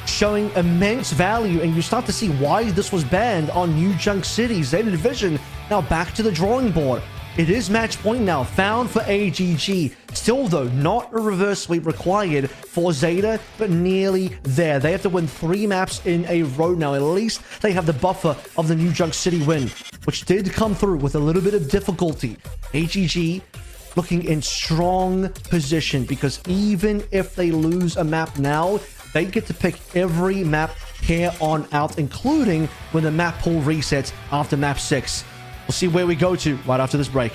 showing immense value, and you start to see why this was banned on New Junk City. Zeta Division now back to the drawing board. It is match point now, found for AGG. Still though, not a reverse sweep required for Zeta, but nearly there. They have to win 3 maps in a row now. At least they have the buffer of the New Junk City win, which did come through with a little bit of difficulty. AGG looking in strong position because even if they lose a map now, they get to pick every map here on out, including when the map pool resets after map 6. We'll see where we go to right after this break.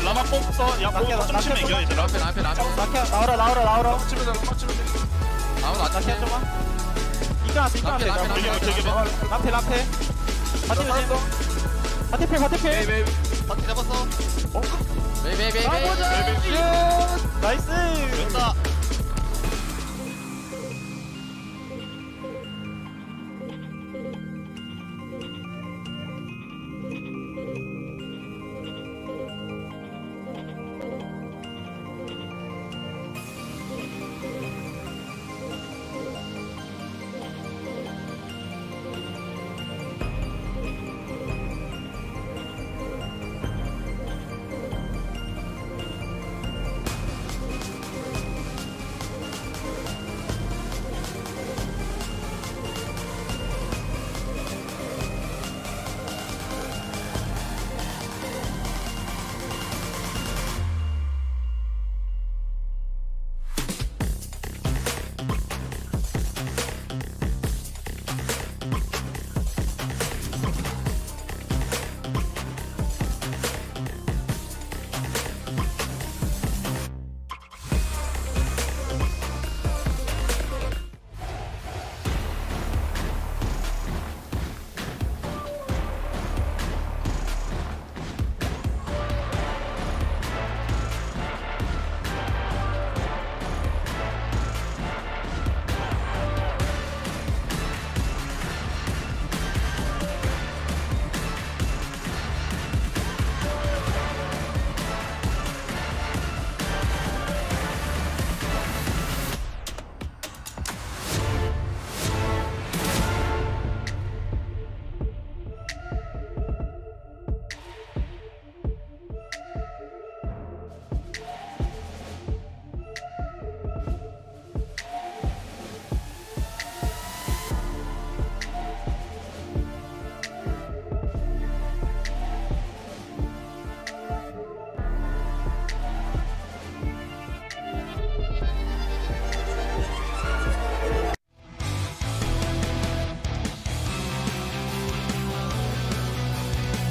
라마 뽑어. 야, 좀 치면 이겨 이제. 라켓 나와라. 치면 돼. 치면 돼. 라켓 좀만. 이겨놨어. 되게 봐. 라켓. 바티필. 바티 잡았어. 베이베이. 나이스. 됐다.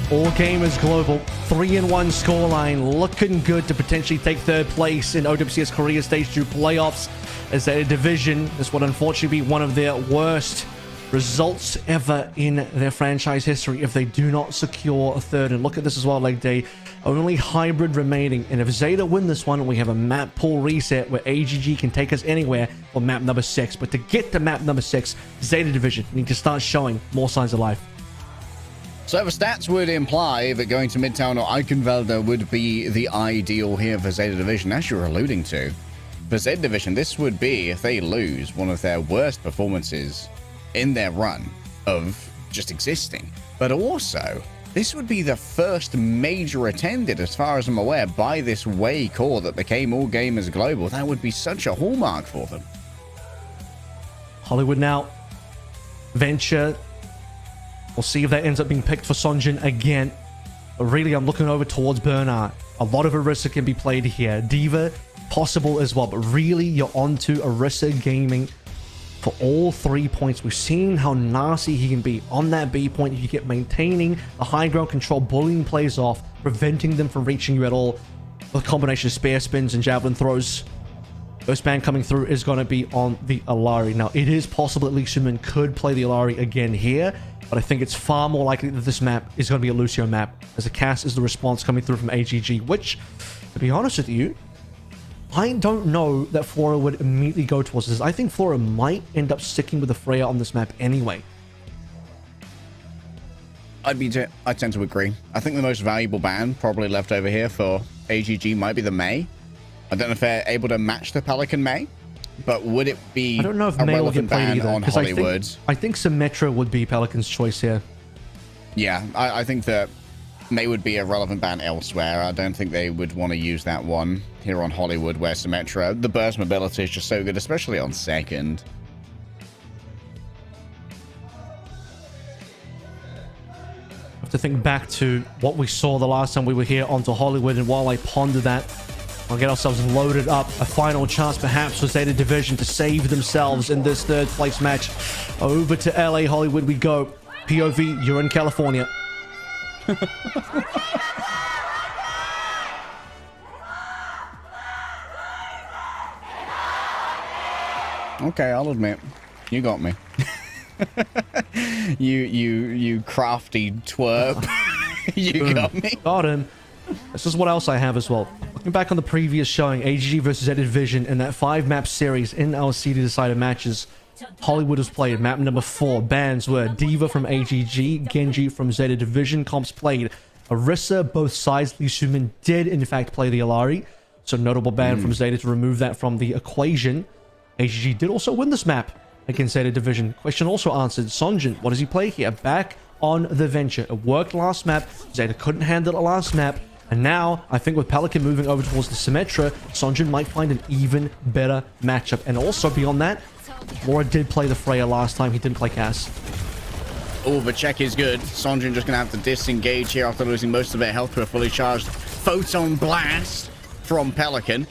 All gamers global, 3-1 scoreline, looking good to potentially take 3rd place in OWCS Korea Stage 2 playoffs as a division. This would unfortunately be one of their worst results ever in their franchise history if they do not secure a third. And look at this as well, leg day. Only hybrid remaining. And if Zeta win this one, we have a map pool reset where AGG can take us anywhere for map number 6. But to get to map number 6, Zeta Division need to start showing more signs of life. So the stats would imply that going to Midtown or Eichenwalde would be the ideal here for Zeta Division, as you're alluding to. For Zeta Division, this would be, if they lose, one of their worst performances in their run of just existing. But also, this would be the first major attended, as far as I'm aware, by this WEI core that became All Gamers Global. That would be such a hallmark for them. Hollywood now. Venture. We'll see if that ends up being picked for Sonjin again. But really, I'm looking over towards Bernard. A lot of Orisa can be played here. Diva, possible as well. But really, you're onto Orisa Gaming for all 3 points. We've seen how nasty he can be on that B point. You get maintaining the high ground control, bullying plays off, preventing them from reaching you at all. With a combination of spear spins and javelin throws. First ban coming through is going to be on the Alari. Now, it is possible that Lee Sumin could play the Alari again here, but I think it's far more likely that this map is going to be a Lucio map, as the cast is the response coming through from AGG, which, to be honest with you, I don't know that Flora would immediately go towards this. I think Flora might end up sticking with the Freya on this map anyway. I tend to agree. I think the most valuable ban probably left over here for AGG might be the May. I don't know if they're able to match the Pelican May, but would it be I don't know if a May will get relevant played ban either, on 'cause Hollywood? I think Symmetra would be Pelican's choice here. Yeah, I think that May would be a relevant ban elsewhere. I don't think they would want to use that one here on Hollywood, where Symmetra, the burst mobility is just so good, especially on second. I have to think back to what we saw the last time we were here onto Hollywood, and while I ponder that, I'll get ourselves loaded up. A final chance perhaps for Zeta Division to save themselves in this third place match. Over to LA Hollywood we go. POV, you're in California. Okay, I'll admit, you got me. you crafty twerp. You got me. Got him. This is what else I have as well. Looking back on the previous showing, AGG versus Zeta Division in that 5-map series in our CD decided matches, Hollywood was played. Map number 4. Bans were Diva from AGG, Genji from Zeta Division. Comps played Orisa, both sides. Lee Sumin did in fact play the Alari, so notable ban from Zeta to remove that from the equation. AGG did also win this map against Zeta Division. Question also answered. Sonjin, what does he play here? Back on the Venture. It worked last map. Zeta couldn't handle it last map. And now, I think with Pelican moving over towards the Symmetra, Sonjin might find an even better matchup. And also, beyond that, Laura did play the Freya last time. He didn't play Cass. Oh, the check is good. Sonjin just going to have to disengage here after losing most of their health to a fully charged Photon Blast from Pelican.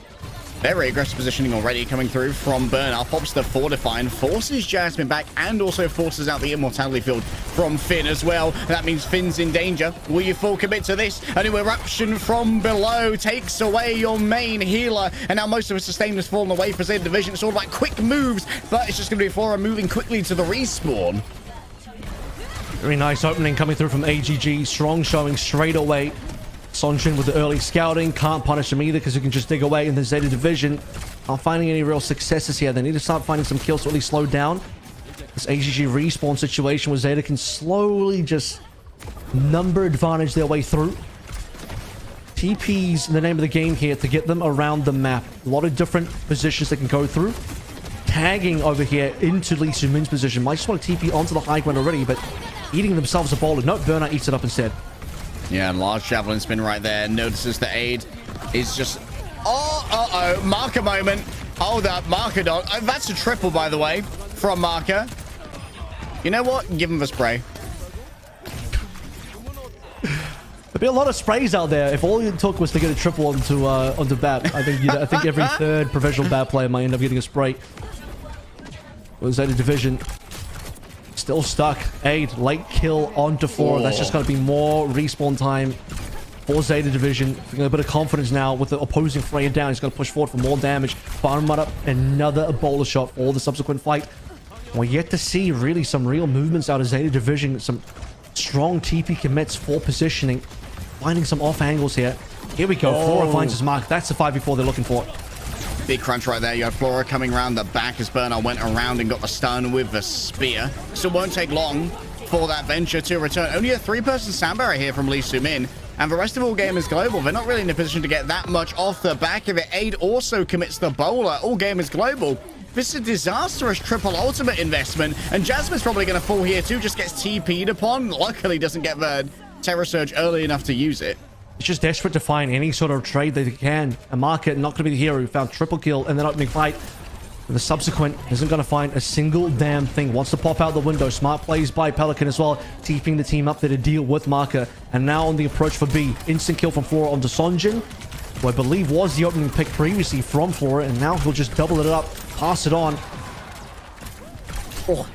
Very aggressive positioning already coming through from Bernard. Pops the Fortify and forces Jasmine back, and also forces out the Immortality field from Finn as well. That means Finn's in danger. Will you full commit to this? An eruption from below takes away your main healer, and now most of his sustain has fallen away for Zeta Division. It's all about quick moves, but it's just going to be Flora moving quickly to the respawn. Very nice opening coming through from AGG. Strong showing straight away. Sonjin with the early scouting. Can't punish him either because he can just dig away in the Zeta Division. Not finding any real successes here. They need to start finding some kills to really slow down this AGG respawn situation where Zeta can slowly just number advantage their way through. TP's the name of the game here to get them around the map. A lot of different positions they can go through. Tagging over here into Lee Sumin's position. Might just want to TP onto the high ground already, but eating themselves a boulder. No, Bernard eats it up instead. Yeah, large javelin spin right there. Notices the aid is just... Oh, Marker moment. Hold up, Marker dog. That's a triple, by the way, from Marker. You know what? Give him the spray. There'd be a lot of sprays out there if all it took was to get a triple onto Bat. I think every third professional Bat player might end up getting a spray. Was that a division? Still stuck. 8 late kill onto 4. That's just going to be more respawn time for Zeta Division. Feeling a bit of confidence now with the opposing Freya down. He's going to push forward for more damage. Farm up another bowler shot for the subsequent fight. We're yet to see really some real movements out of Zeta Division. Some strong TP commits for positioning. Finding some off angles here. Here we go. Flora finds his mark. That's the 5v4 they're looking for. Big crunch right there. You had Flora coming around the back as Bernard went around and got the stun with the spear. So it won't take long for that venture to return. Only a 3-person sound barrier here from Lee Soo-min. And the rest of All Gamers Global, they're not really in a position to get that much off the back of it. Aid also commits the bowler. All Gamers Global. This is a disastrous triple ultimate investment. And Jasmine's probably going to fall here too. Just gets TP'd upon. Luckily doesn't get the Terror Surge early enough to use it. It's just desperate to find any sort of trade that they can. A market, not going to be the hero who found triple kill in that opening fight. The subsequent isn't going to find a single damn thing. Wants to pop out the window. Smart plays by Pelican as well. Keeping the team up there to deal with Marker. And now on the approach for B. Instant kill from Flora onto Sonjin, who I believe was the opening pick previously from Flora. And now he'll just double it up. Pass it on. Oh,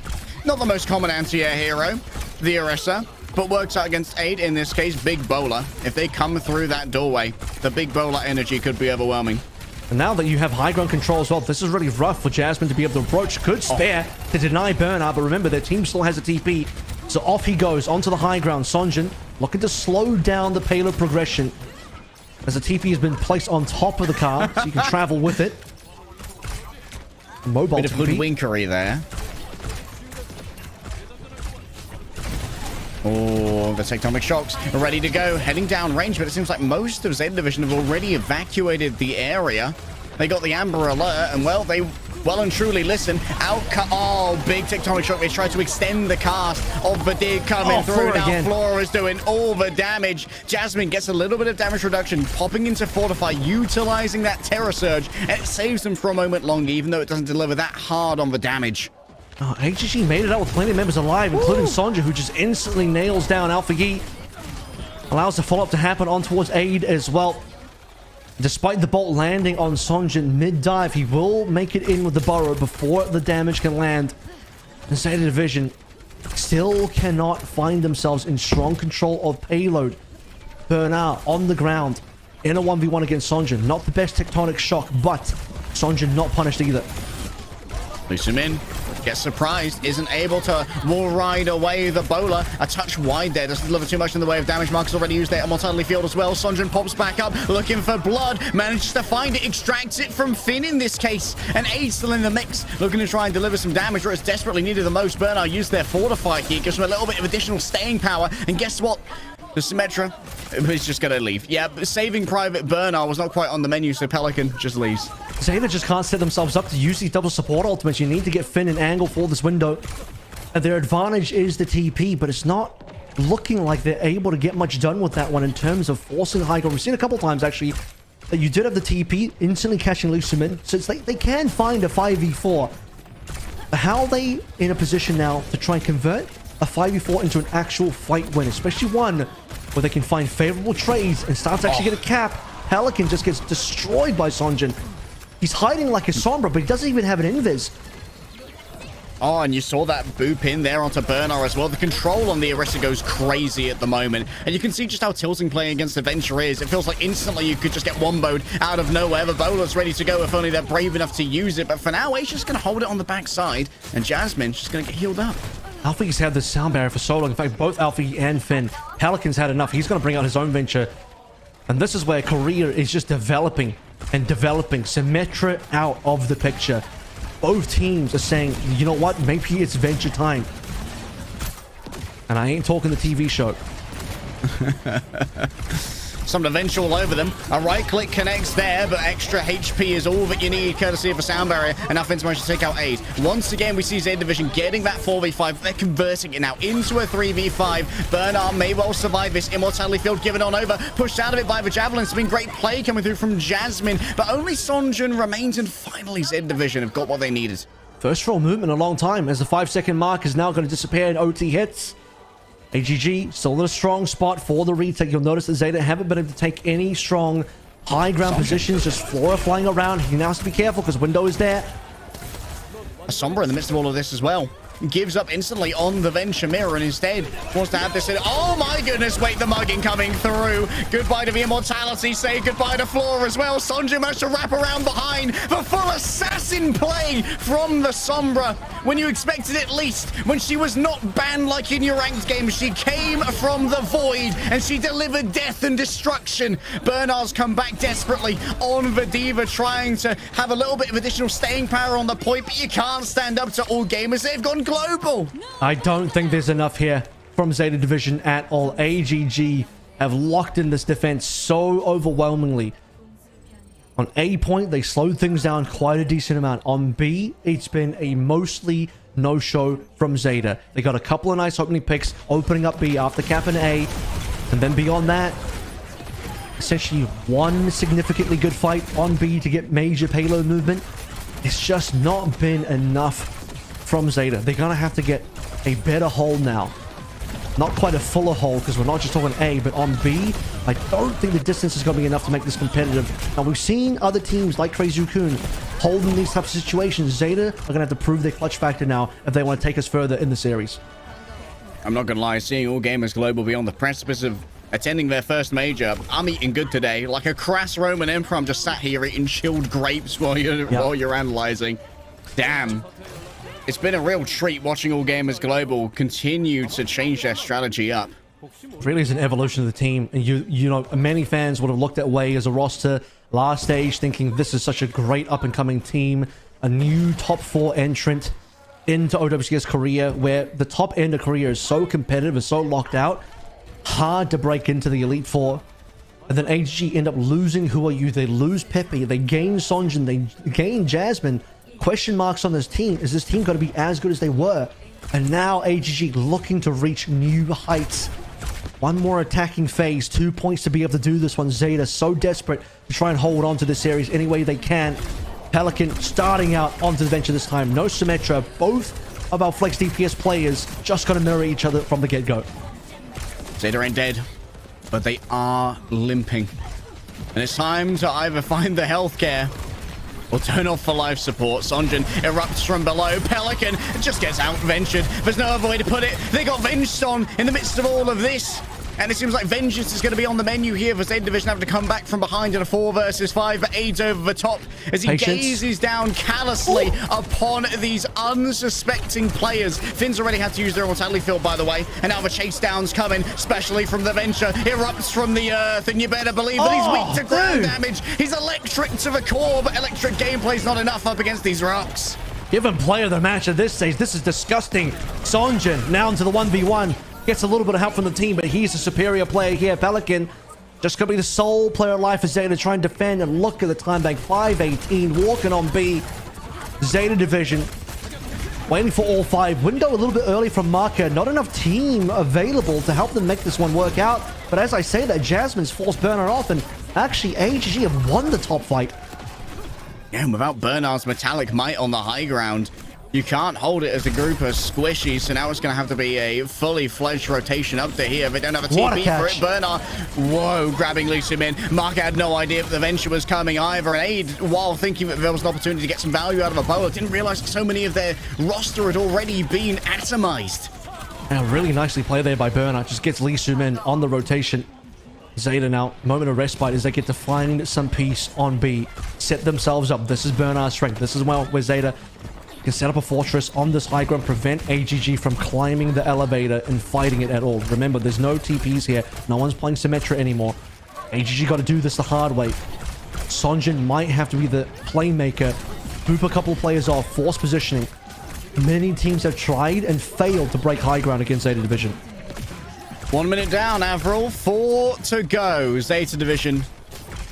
not the most common anti-air hero, the Orisa, but works out against Aid in this case. Big bowler. If they come through that doorway, the big bowler energy could be overwhelming. And now that you have high ground control as well, this is really rough for Jasmine to be able to approach. Could spare to deny Bernard, but remember, their team still has a TP. So off he goes onto the high ground. Sonjin looking to slow down the payload progression as the TP has been placed on top of the car, so you can travel with it. Mobile Bit of TP. hoodwinkery there. Oh, the tectonic shocks are ready to go, heading down range, but it seems like most of Zeta Division have already evacuated the area. They got the Amber Alert, and well, they well and truly listen. Oh, big tectonic shock. They try to extend the cast of the dig coming through. Flora Now again. Flora is doing all the damage. Jasmine gets a little bit of damage reduction, popping into Fortify, utilizing that Terror Surge, and it saves them for a moment longer, even though it doesn't deliver that hard on the damage. Oh, HGG made it out with plenty of members alive, including Sonja, who just instantly nails down Alpha Yi. Allows the follow-up to happen on towards Aid as well. Despite the bolt landing on Sonjin mid-dive, he will make it in with the burrow before the damage can land. And Zeta Division still cannot find themselves in strong control of payload. Bernard on the ground in a 1v1 against Sonjin. Not the best tectonic shock, but Sonjin not punished either. Lee Soo-min gets surprised, isn't able to wall ride away the bowler. A touch wide there, doesn't deliver too much in the way of damage. Marcus already used their Immortality Field as well. Sonjin pops back up, looking for blood, manages to find it, extracts it from Finn in this case. And Aid still in the mix, looking to try and deliver some damage where it's desperately needed the most. Bernard used their Fortify here, gives them a little bit of additional staying power. And guess what? The Symmetra is just going to leave. Yeah, but saving Private Bernard was not quite on the menu, so Pelican just leaves. Zeta just can't set themselves up to use these double support ultimates. You need to get Finn and Angle for this window. And their advantage is the TP, but it's not looking like they're able to get much done with that one in terms of forcing high ground. We've seen a couple times, actually, that you did have the TP, instantly catching Lee Soo-min. So it's like they can find a 5v4. But how are they in a position now to try and convert a 5v4 into an actual fight win, especially one where they can find favorable trades and start to actually get a cap? Pelican just gets destroyed by Sonjin. He's hiding like a Sombra, but he doesn't even have an invis. Oh, and you saw that boop in there onto Bernard as well. The control on the Orisa goes crazy at the moment. And you can see just how tilting playing against Adventure is. It feels like instantly you could just get womboed out of nowhere. The bowler's ready to go if only they're brave enough to use it. But for now, A's just going to hold it on the backside. And Jasmine's just going to get healed up. Alpha's had this sound barrier for so long. In fact, both Alpha and Finn. Pelican's had enough. He's going to bring out his own venture. And this is where Korea is just developing and developing. Symmetra out of the picture. Both teams are saying, you know what? Maybe it's venture time. And I ain't talking the TV show. Some adventure all over them. A right click connects there, but extra HP is all that you need, courtesy of a sound barrier. And now Finn's managed to take out Aid. Once again, we see Zeta Division getting that 4v5. They're converting it now into a 3v5. Bernard may well survive this. Immortality Field given on over. Pushed out of it by the Javelin. It's been great play coming through from Jasmine. But only Sonjin remains, and finally Zeta Division have got what they needed. First roll movement in a long time, as the 5-second mark is now going to disappear in OT hits. AGG still in a strong spot for the retake. You'll notice that Zeta haven't been able to take any strong high ground positions. Just Flora flying around. He now has to be careful because window is there. A Sombra in the midst of all of this as well. gives up instantly on the Venture Mirror and instead wants to have this in. Oh my goodness, wait, the mugging coming through. Goodbye to the Immortality. Say goodbye to Flora as well. Sonja managed to wrap around behind. The full assassin play from the Sombra when you expected it least. When she was not banned like in your ranked game, she came from the void and she delivered death and destruction. Bernard's come back desperately on the Diva, trying to have a little bit of additional staying power on the point, but you can't stand up to all gamers. They've gone global. I don't think there's enough here from Zeta Division at all. AGG have locked in this defense so overwhelmingly. On A point, they slowed things down quite a decent amount. On B, it's been a mostly no-show from Zeta. They got a couple of nice opening picks, opening up B after capping A. And then beyond that, essentially one significantly good fight on B to get major payload movement. It's just not been enough from Zeta. They're going to have to get a better hold now. Not quite a fuller hold, because we're not just talking A, but on B, I don't think the distance is going to be enough to make this competitive. Now, we've seen other teams like Crazy Raccoon holding these types of situations. Zeta are going to have to prove their clutch factor now if they want to take us further in the series. I'm not going to lie, seeing All Gamers Global be on the precipice of attending their first major, I'm eating good today. Like a crass Roman Emperor, I'm just sat here eating chilled grapes while you're analyzing. Damn. It's been a real treat watching All Gamers Global continue to change their strategy up. It really is an evolution of the team. And you know, many fans would have looked at Way as a roster last stage thinking this is such a great up-and-coming team, a new top 4 entrant into OWCS Korea, where the top end of Korea is so competitive and so locked out, hard to break into the Elite Four. And then AGG end up losing Who Are You? They lose Pepe, they gain Sonjin, they gain Jasmine. Question marks on this team. Is this team going to be as good as they were? And now AGG looking to reach new heights. One more attacking phase, 2 points to be able to do this one. Zeta so desperate to try and hold on to this series any way they can. Pelican starting out onto the venture this time. No Symmetra. Both of our Flex DPS players just going to mirror each other from the get-go. Zeta ain't dead, but they are limping. And it's time to either find the healthcare or turn off for life support. Sonjin erupts from below. Pelican just gets out-ventured. There's no other way to put it. They got Venged on in the midst of all of this. And it seems like vengeance is going to be on the menu here for Zeta Division, having to come back from behind in a 4 versus 5, but aids over the top as he gazes down callously upon these unsuspecting players. Finn's already had to use their mortality field, by the way, and now the chase down's coming, especially from the Venture. Erupts from the earth, and you better believe that he's weak to ground damage. He's electric to the core, but electric gameplay's not enough up against these rocks. Give him player of the match at this stage. This is disgusting. Sonjin now into the 1v1. Gets a little bit of help from the team, but he's a superior player here. Pelican just going to be the sole player alive for Zeta to try and defend. And look at the time bank. 5:18 walking on B. Zeta Division waiting for all 5. Window a little bit early from Marker. Not enough team available to help them make this one work out. But as I say that, Jasmine's forced Bernard off, and actually AGG have won the top fight. Yeah, and without Bernard's metallic might on the high ground, you can't hold it as a group of squishies, so now it's going to have to be a fully fledged rotation up to here. They don't have a TP for it. Bernard, whoa, grabbing Lucimin. Mark had no idea that the Venture was coming either, and Aid, while thinking that there was an opportunity to get some value out of a bowler, didn't realize that so many of their roster had already been atomized. And really nicely played there by Bernard. Just gets Lee Sumin on the rotation. Zeta now, moment of respite as they get to find some peace on B. Set themselves up. This is Bernard's strength. This is where Zeta can set up a fortress on this high ground, prevent AGG from climbing the elevator and fighting it at all. Remember, there's no TPs here. No one's playing Symmetra anymore. AGG got to do this the hard way. Sonjin might have to be the playmaker, boop a couple of players off, force positioning. Many teams have tried and failed to break high ground against Zeta Division. 1 minute down, Avril. 4 to go. Zeta Division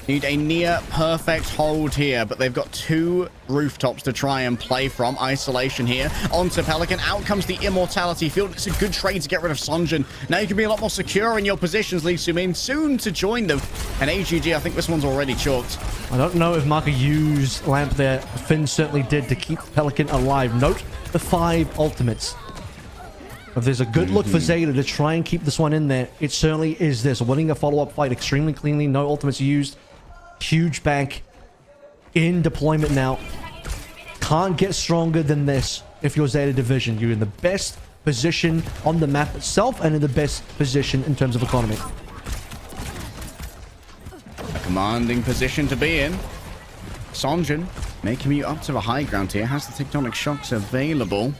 need a near perfect hold here, but they've got 2 rooftops to try and play from. Isolation here onto Pelican. Out comes the Immortality field. It's a good trade to get rid of Sonjin. Now you can be a lot more secure in your positions. Lee Sumin soon to join them. And AGG, I think this one's already chalked. I don't know if Marker used Lamp there. Finn certainly did to keep Pelican alive. Note the 5 ultimates. If there's a good look for Zeta to try and keep this one in there, it certainly is this. Winning a follow-up fight extremely cleanly. No ultimates used. Huge bank in deployment now. Can't get stronger than this. if you're Zeta Division. You're in the best position on the map itself and in the best position in terms of economy. A commanding position to be in. Sonjin may commute up to the high ground here. Has the tectonic shocks available.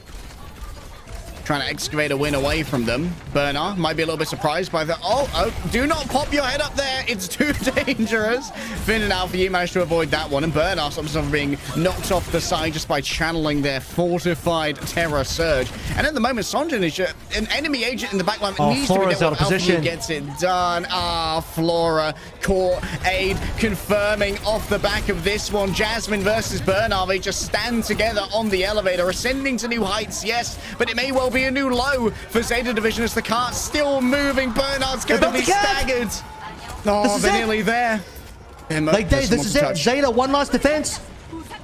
Trying to excavate a win away from them. Bernard might be a little bit surprised by the... Oh, do not pop your head up there. It's too dangerous. Finn and Alfie managed to avoid that one. And Bernard stops himself being knocked off the side just by channeling their fortified Terror Surge. And at the moment, Sonjin is an enemy agent in the backline. It needs Flora's to be out of position. Alfie gets it done. Flora caught aid confirming off the back of this one. Jasmine versus Bernard. They just stand together on the elevator, ascending to new heights, yes, but it may well be a new low for Zeta Division as the cart's still moving. Bernard's going to be staggered. Oh, they're nearly there. This is it. Zeta, one last defense.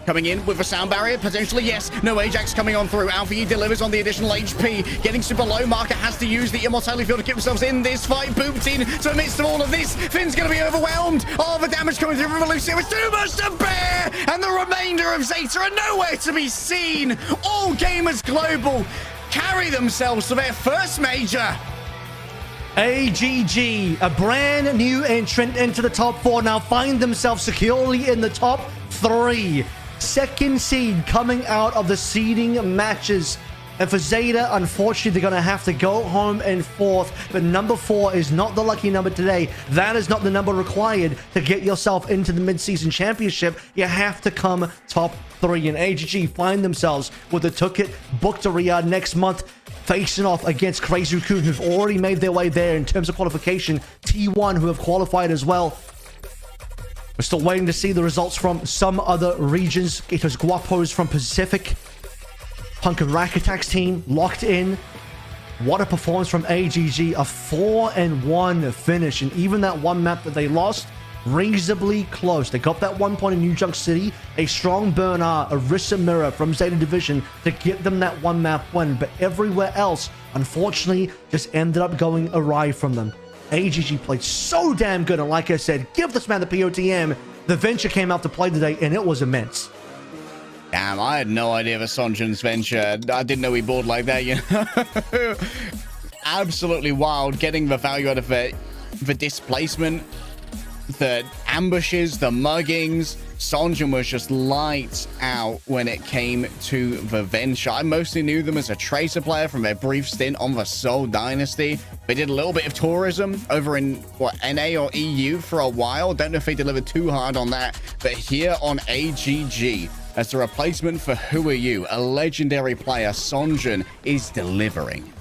Coming in with a sound barrier, potentially, yes. No Ajax coming on through. Alfie delivers on the additional HP. Getting super low. Marker has to use the Immortality Field to keep themselves in this fight. Booped in to the midst of all of this. Finn's going to be overwhelmed. Oh, the damage coming through from Lucio is too much to bear. And the remainder of Zeta are nowhere to be seen. All Gamers Global carry themselves to their first major. AGG, a brand new entrant into the top 4, now find themselves securely in the top 3. Second seed coming out of the seeding matches. And for Zeta, unfortunately, they're going to have to go home in 4th. But number 4 is not the lucky number today. That is not the number required to get yourself into the mid-season championship. You have to come top 3. And AGG find themselves with a ticket booked to Riyadh next month, facing off against Crazy Raccoon, who've already made their way there in terms of qualification. T1, who have qualified as well. We're still waiting to see the results from some other regions. It was Guapos from Pacific. Punk and Rack Attack's team locked in. What a performance from AGG. A 4-1 finish. And even that one map that they lost, reasonably close. They got that 1 point in New Junk City. A strong Bernard, a Rissa Mirror from Zeta Division to get them that one map win. But everywhere else, unfortunately, just ended up going awry from them. AGG played so damn good. And like I said, give this man the POTM. The venture came out to play today, and it was immense. Damn, I had no idea of a Sonjin's venture. I didn't know he bored like that, you know? Absolutely wild. Getting the value out of it. The displacement, the ambushes, the muggings. Sonjin was just lights out when it came to the venture. I mostly knew them as a Tracer player from their brief stint on the Seoul Dynasty. They did a little bit of tourism over in, NA or EU for a while. Don't know if they delivered too hard on that. But here on AGG, as a replacement for Who Are You, a legendary player, Sonjin is delivering.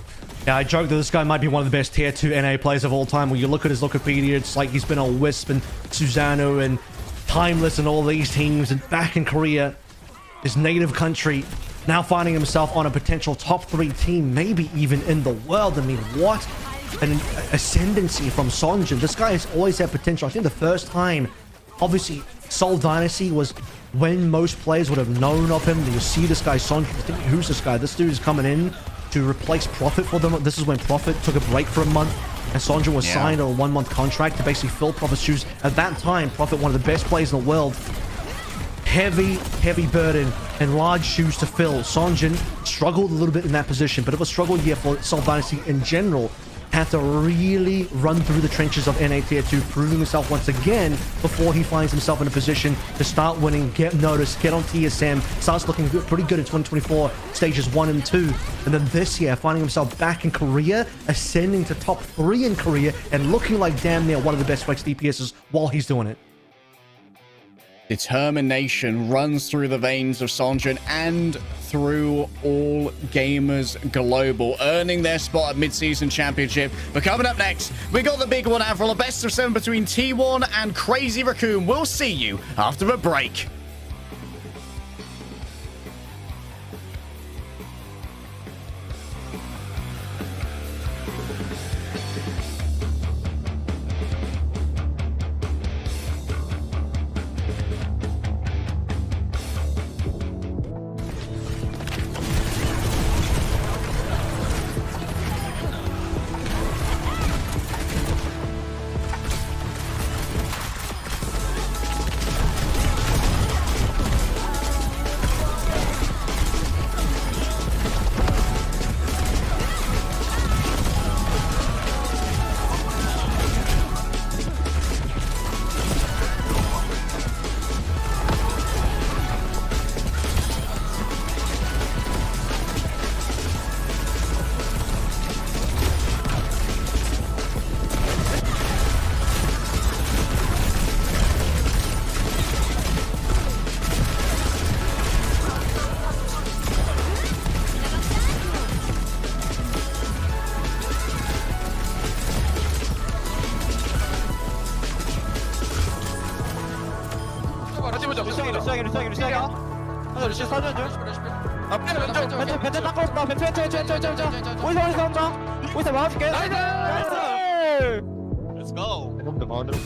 Yeah, I joke that this guy might be one of the best tier 2 NA players of all time. When you look at his Wikipedia, it's like he's been on Wisp and Susano and Timeless and all these teams, and back in Korea, his native country, now finding himself on a potential top 3 team, maybe even in the world. I mean, what an ascendancy from Sonjin. This guy has always had potential. I think the first time, obviously, Seoul Dynasty was when most players would have known of him. You see this guy, Sonjin, you think, who's this guy? This dude is coming in to replace Prophet for them. This is when Prophet took a break for a month, and Sonjin was signed on a 1-month contract to basically fill Prophet's shoes. At that time, Prophet, one of the best players in the world, heavy burden and large shoes to fill. Sonjin struggled a little bit in that position, but it was a struggle year for Seoul Dynasty in general. Had to really run through the trenches of NA Tier 2, proving himself once again before he finds himself in a position to start winning, get noticed, get on TSM, starts looking pretty good in 2024, stages 1 and 2. And then this year, finding himself back in Korea, ascending to top 3 in Korea, and looking like damn near one of the best flex DPSs while he's doing it. Determination runs through the veins of Sonjin and through all Gamers Global, earning their spot at mid-season championship. But coming up next, we got the big one, Avril, a best of 7 between T1 and Crazy Raccoon. We'll see you after a break. 루시하게 루시하게 하나 루시 사전 중 아, 벤트 벤트 닦아온다. 벤트. 어디서 온다. 어디서 막아줄게. 나이스. Let's go. 놈들 마음대로.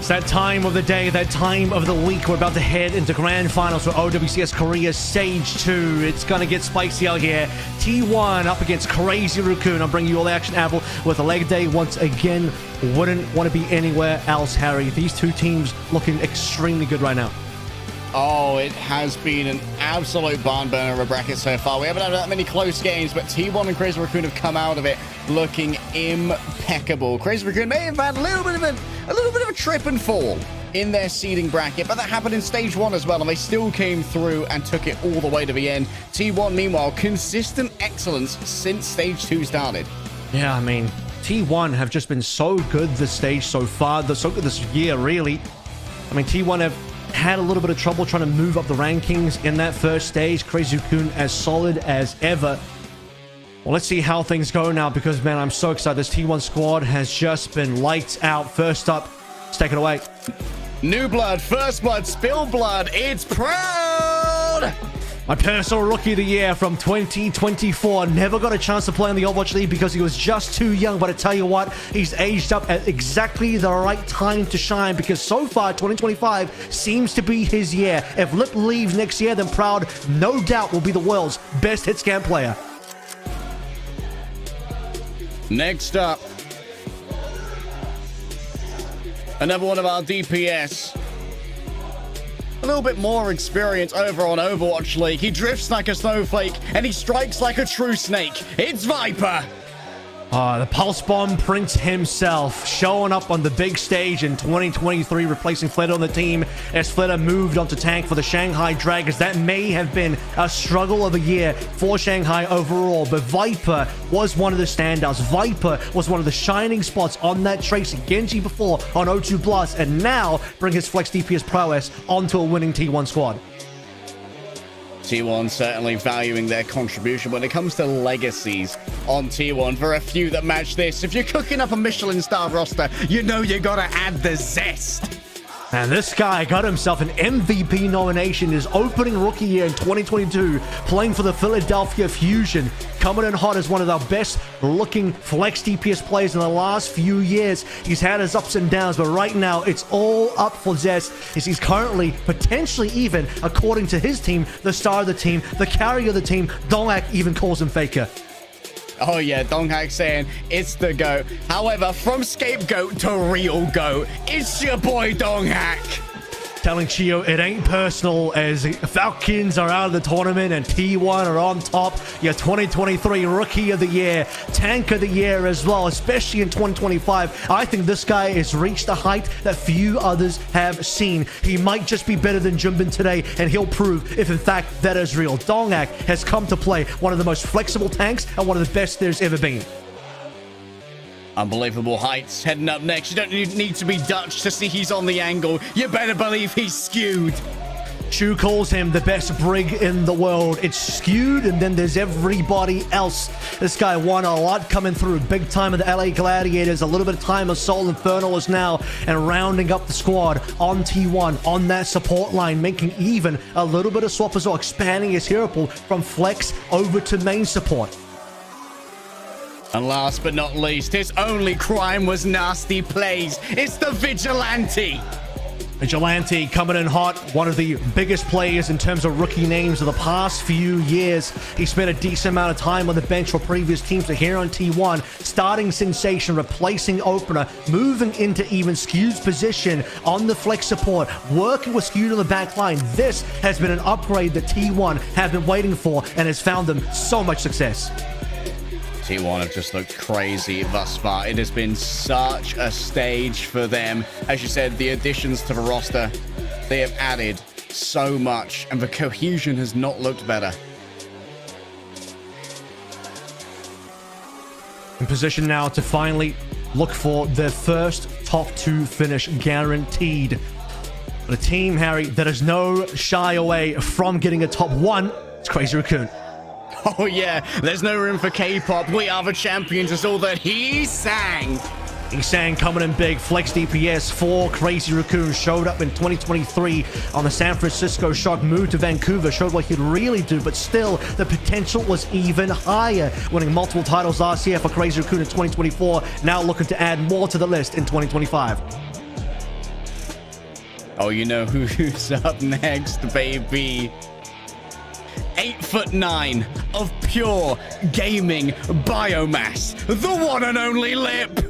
It's that time of the day, that time of the week. We're about to head into grand finals for OWCS Korea Stage 2. It's going to get spicy out here. T1 up against Crazy Raccoon. I'm bringing you all the action, Apple, with a leg day once again. Wouldn't want to be anywhere else, Harry. These two teams looking extremely good right now. Oh, it has been an absolute barn burner of a bracket so far. We haven't had that many close games, but T1 and Crazy Raccoon have come out of it looking impeccable. Crazy Raccoon may have had a little bit of a trip and fall in their seeding bracket, but that happened in Stage 1 as well, and they still came through and took it all the way to the end. T1, meanwhile, consistent excellence since Stage 2 started. Yeah, I mean, T1 have just been so good this stage so far, so good this year, really. I mean, T1 have had a little bit of trouble trying to move up the rankings in that first stage. Crazy Raccoon as solid as ever. Well, let's see how things go now, because, man, I'm so excited. This T1 squad has just been lights out. First up, let's take it away. New blood, first blood, spill blood. It's proud! My personal rookie of the year from 2024. Never got a chance to play in the Overwatch League because he was just too young. But I tell you what, he's aged up at exactly the right time to shine, because so far 2025 seems to be his year. If Lip leaves next year, then Proud, no doubt, will be the world's best hit scan player. Next up, another one of our DPS. A little bit more experience over on Overwatch League. He drifts like a snowflake and he strikes like a true snake. It's Viper. The Pulse Bomb Prince himself showing up on the big stage in 2023, replacing Flitter on the team as Flitter moved on to tank for the Shanghai Dragons. That may have been a struggle of a year for Shanghai overall, but Viper was one of the standouts. Viper was one of the shining spots on that Tracer Genji before on O2 Plus, and now bring his flex DPS prowess onto a winning T1 squad. T1 certainly valuing their contribution when it comes to legacies on T1. For a few that match this, if you're cooking up a Michelin star roster, you know you gotta add the zest. And this guy got himself an MVP nomination his opening rookie year in 2022, playing for the Philadelphia Fusion, coming in hot as one of the best looking flex DPS players in the last few years. He's had his ups and downs, but right now it's all up for Zest, as he's currently, potentially even, according to his team, the star of the team, the carrier of the team. Dongak even calls him Faker. Oh yeah, Donghack saying it's the GOAT. However, from scapegoat to real GOAT, it's your boy Donghack. Telling Chio it ain't personal, as Falcons are out of the tournament and T1 are on top. Your 2023 Rookie of the Year, Tank of the Year as well, especially in 2025. I think this guy has reached a height that few others have seen. He might just be better than Jumbin today, and he'll prove if in fact that is real. Dongak has come to play one of the most flexible tanks and one of the best there's ever been. Unbelievable heights heading up next. You don't need to be Dutch to see he's on the angle. You better believe he's skewed. Chu calls him the best brig in the world. It's skewed, and then there's everybody else. This guy won a lot coming through. Big time of the LA Gladiators. A little bit of time of Soul Infernal is now, and rounding up the squad on T1 on that support line, making even a little bit of swap as well, expanding his hero pool from flex over to main support. And last but not least, his only crime was nasty plays. It's the Vigilante. Vigilante coming in hot, one of the biggest players in terms of rookie names of the past few years. He spent a decent amount of time on the bench for previous teams, so here on T1, starting Sensation, replacing Opener, moving into even Skew's position on the flex support, working with Skew on the back line. This has been an upgrade that T1 have been waiting for and has found them so much success. T1 have just looked crazy thus far. It has been such a stage for them. As you said, the additions to the roster, they have added so much, and the cohesion has not looked better. In position now to finally look for their first top 2 finish guaranteed. But a team, Harry, that is no shy away from getting a top 1. It's Crazy Raccoon. Oh yeah, there's no room for K-pop. We are the champions is all that he sang. He sang coming in big. Flex DPS for Crazy Raccoon showed up in 2023 on the San Francisco Shock, moved to Vancouver, showed what he'd really do, but still the potential was even higher, winning multiple titles last year for Crazy Raccoon in 2024, now looking to add more to the list in 2025. Oh, you know who's up next, baby. 8'9" of pure gaming biomass. The one and only Lip.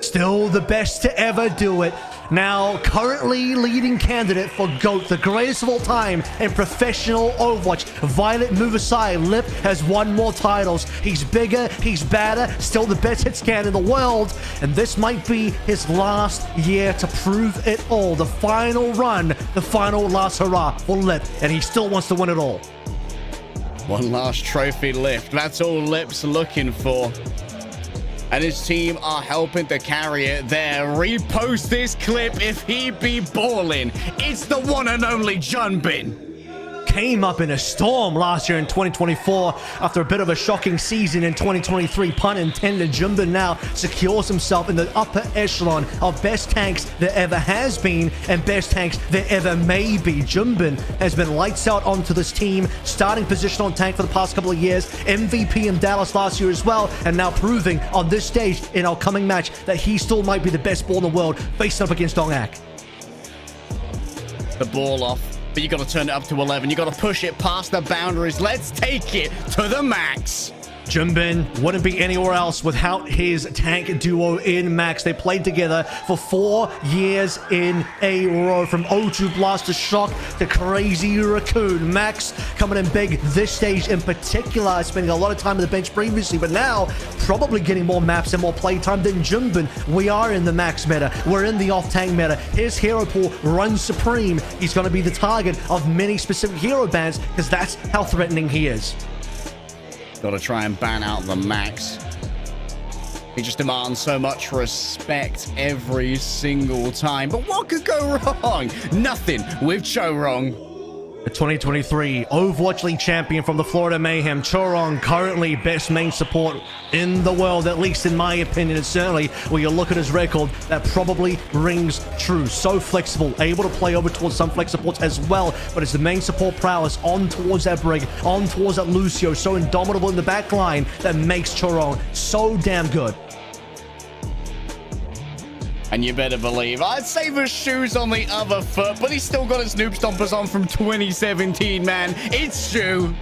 Still the best to ever do it. Now, currently leading candidate for GOAT, the greatest of all time in professional Overwatch. Violet move aside, Lip has won more titles. He's bigger, he's badder, still the best hit scan in the world. And this might be his last year to prove it all. The final run, the final last hurrah for Lip. And he still wants to win it all. One last trophy lift. That's all Lip's looking for. And his team are helping to carry it there. Repost this clip if he be balling. It's the one and only Junbin. Came up in a storm last year in 2024 after a bit of a shocking season in 2023. Pun intended. Junbin now secures himself in the upper echelon of best tanks there ever has been and best tanks there ever may be. Junbin has been lights out onto this team, starting position on tank for the past couple of years, MVP in Dallas last year as well, and now proving on this stage in our coming match that he still might be the best ball in the world facing up against Dongak. The ball off. But you got to turn it up to 11. You got to push it past the boundaries. Let's take it to the max. Junbin wouldn't be anywhere else without his tank duo in Max. They played together for 4 years in a row, from O2 Blast to Shock to Crazy Raccoon. Max coming in big this stage in particular, spending a lot of time on the bench previously, but now probably getting more maps and more playtime than Junbin. We are in the Max meta. We're in the off-tank meta. His hero pool runs supreme. He's going to be the target of many specific hero bans because that's how threatening he is. Got to try and ban out the Max. He just demands so much respect every single time. But what could go wrong? Nothing with Chorong. The 2023 Overwatch League champion from the Florida Mayhem, Chorong, currently best main support in the world, at least in my opinion. And certainly when you look at his record, that probably rings true. So flexible, able to play over towards some flex supports as well, but it's the main support prowess on towards that Brig, on towards that Lucio, so indomitable in the back line that makes Chorong so damn good. And you better believe, I'd say the shoe's on the other foot, but he's still got his noob stompers on from 2017, man. It's Shoe.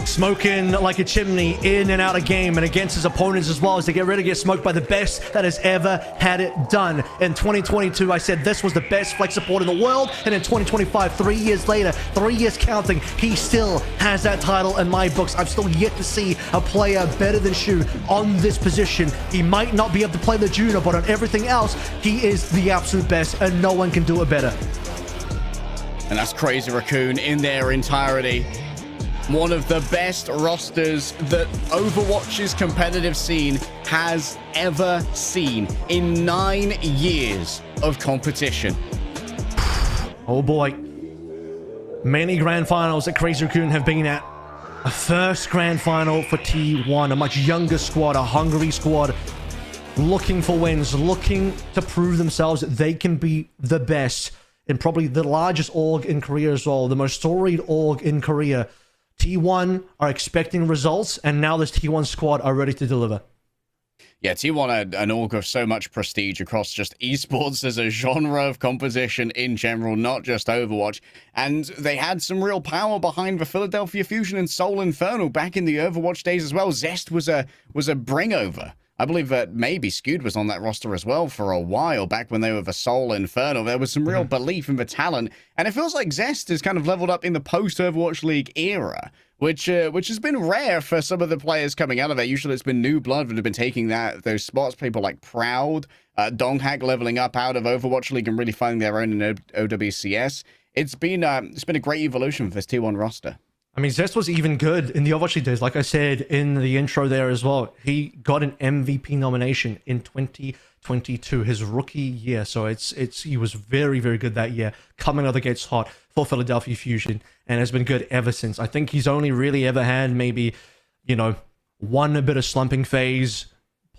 Smoking like a chimney in and out of game and against his opponents as well, as they get ready to get smoked by the best that has ever had it done. In 2022, I said this was the best flex support in the world, and in 2025, 3 years later, 3 years counting, he still has that title in my books. I've still yet to see a player better than Shu on this position. He might not be able to play the Juno, but on everything else, he is the absolute best, and no one can do it better. And that's Crazy Raccoon in their entirety. One of the best rosters that Overwatch's competitive scene has ever seen in 9 years of competition. Oh boy. Many grand finals that Crazy Raccoon have been at. A first grand final for T1, a much younger squad, a hungry squad, looking for wins, looking to prove themselves that they can be the best in probably the largest org in Korea as well, the most storied org in Korea. T1 are expecting results, and now this T1 squad are ready to deliver. Yeah, T1 are an org of so much prestige across just esports as a genre of composition in general, not just Overwatch. And they had some real power behind the Philadelphia Fusion and Soul Infernal back in the Overwatch days as well. Zest was a bringover. I believe that maybe Skewed was on that roster as well for a while, back when they were the Soul Infernal. There was some real belief in the talent, and it feels like Zest has kind of leveled up in the post-Overwatch League era, which has been rare for some of the players coming out of it. Usually it's been new blood that have been taking those spots, people like Proud, Donghack leveling up out of Overwatch League and really finding their own in OWCS. It's been a great evolution for this T1 roster. I mean, Zest was even good in the Overwatch League days. Like I said in the intro there as well, he got an MVP nomination in 2022, his rookie year. So he was very, very good that year, coming out of the gates hot for Philadelphia Fusion, and has been good ever since. I think he's only really ever had maybe, one bit of slumping phase.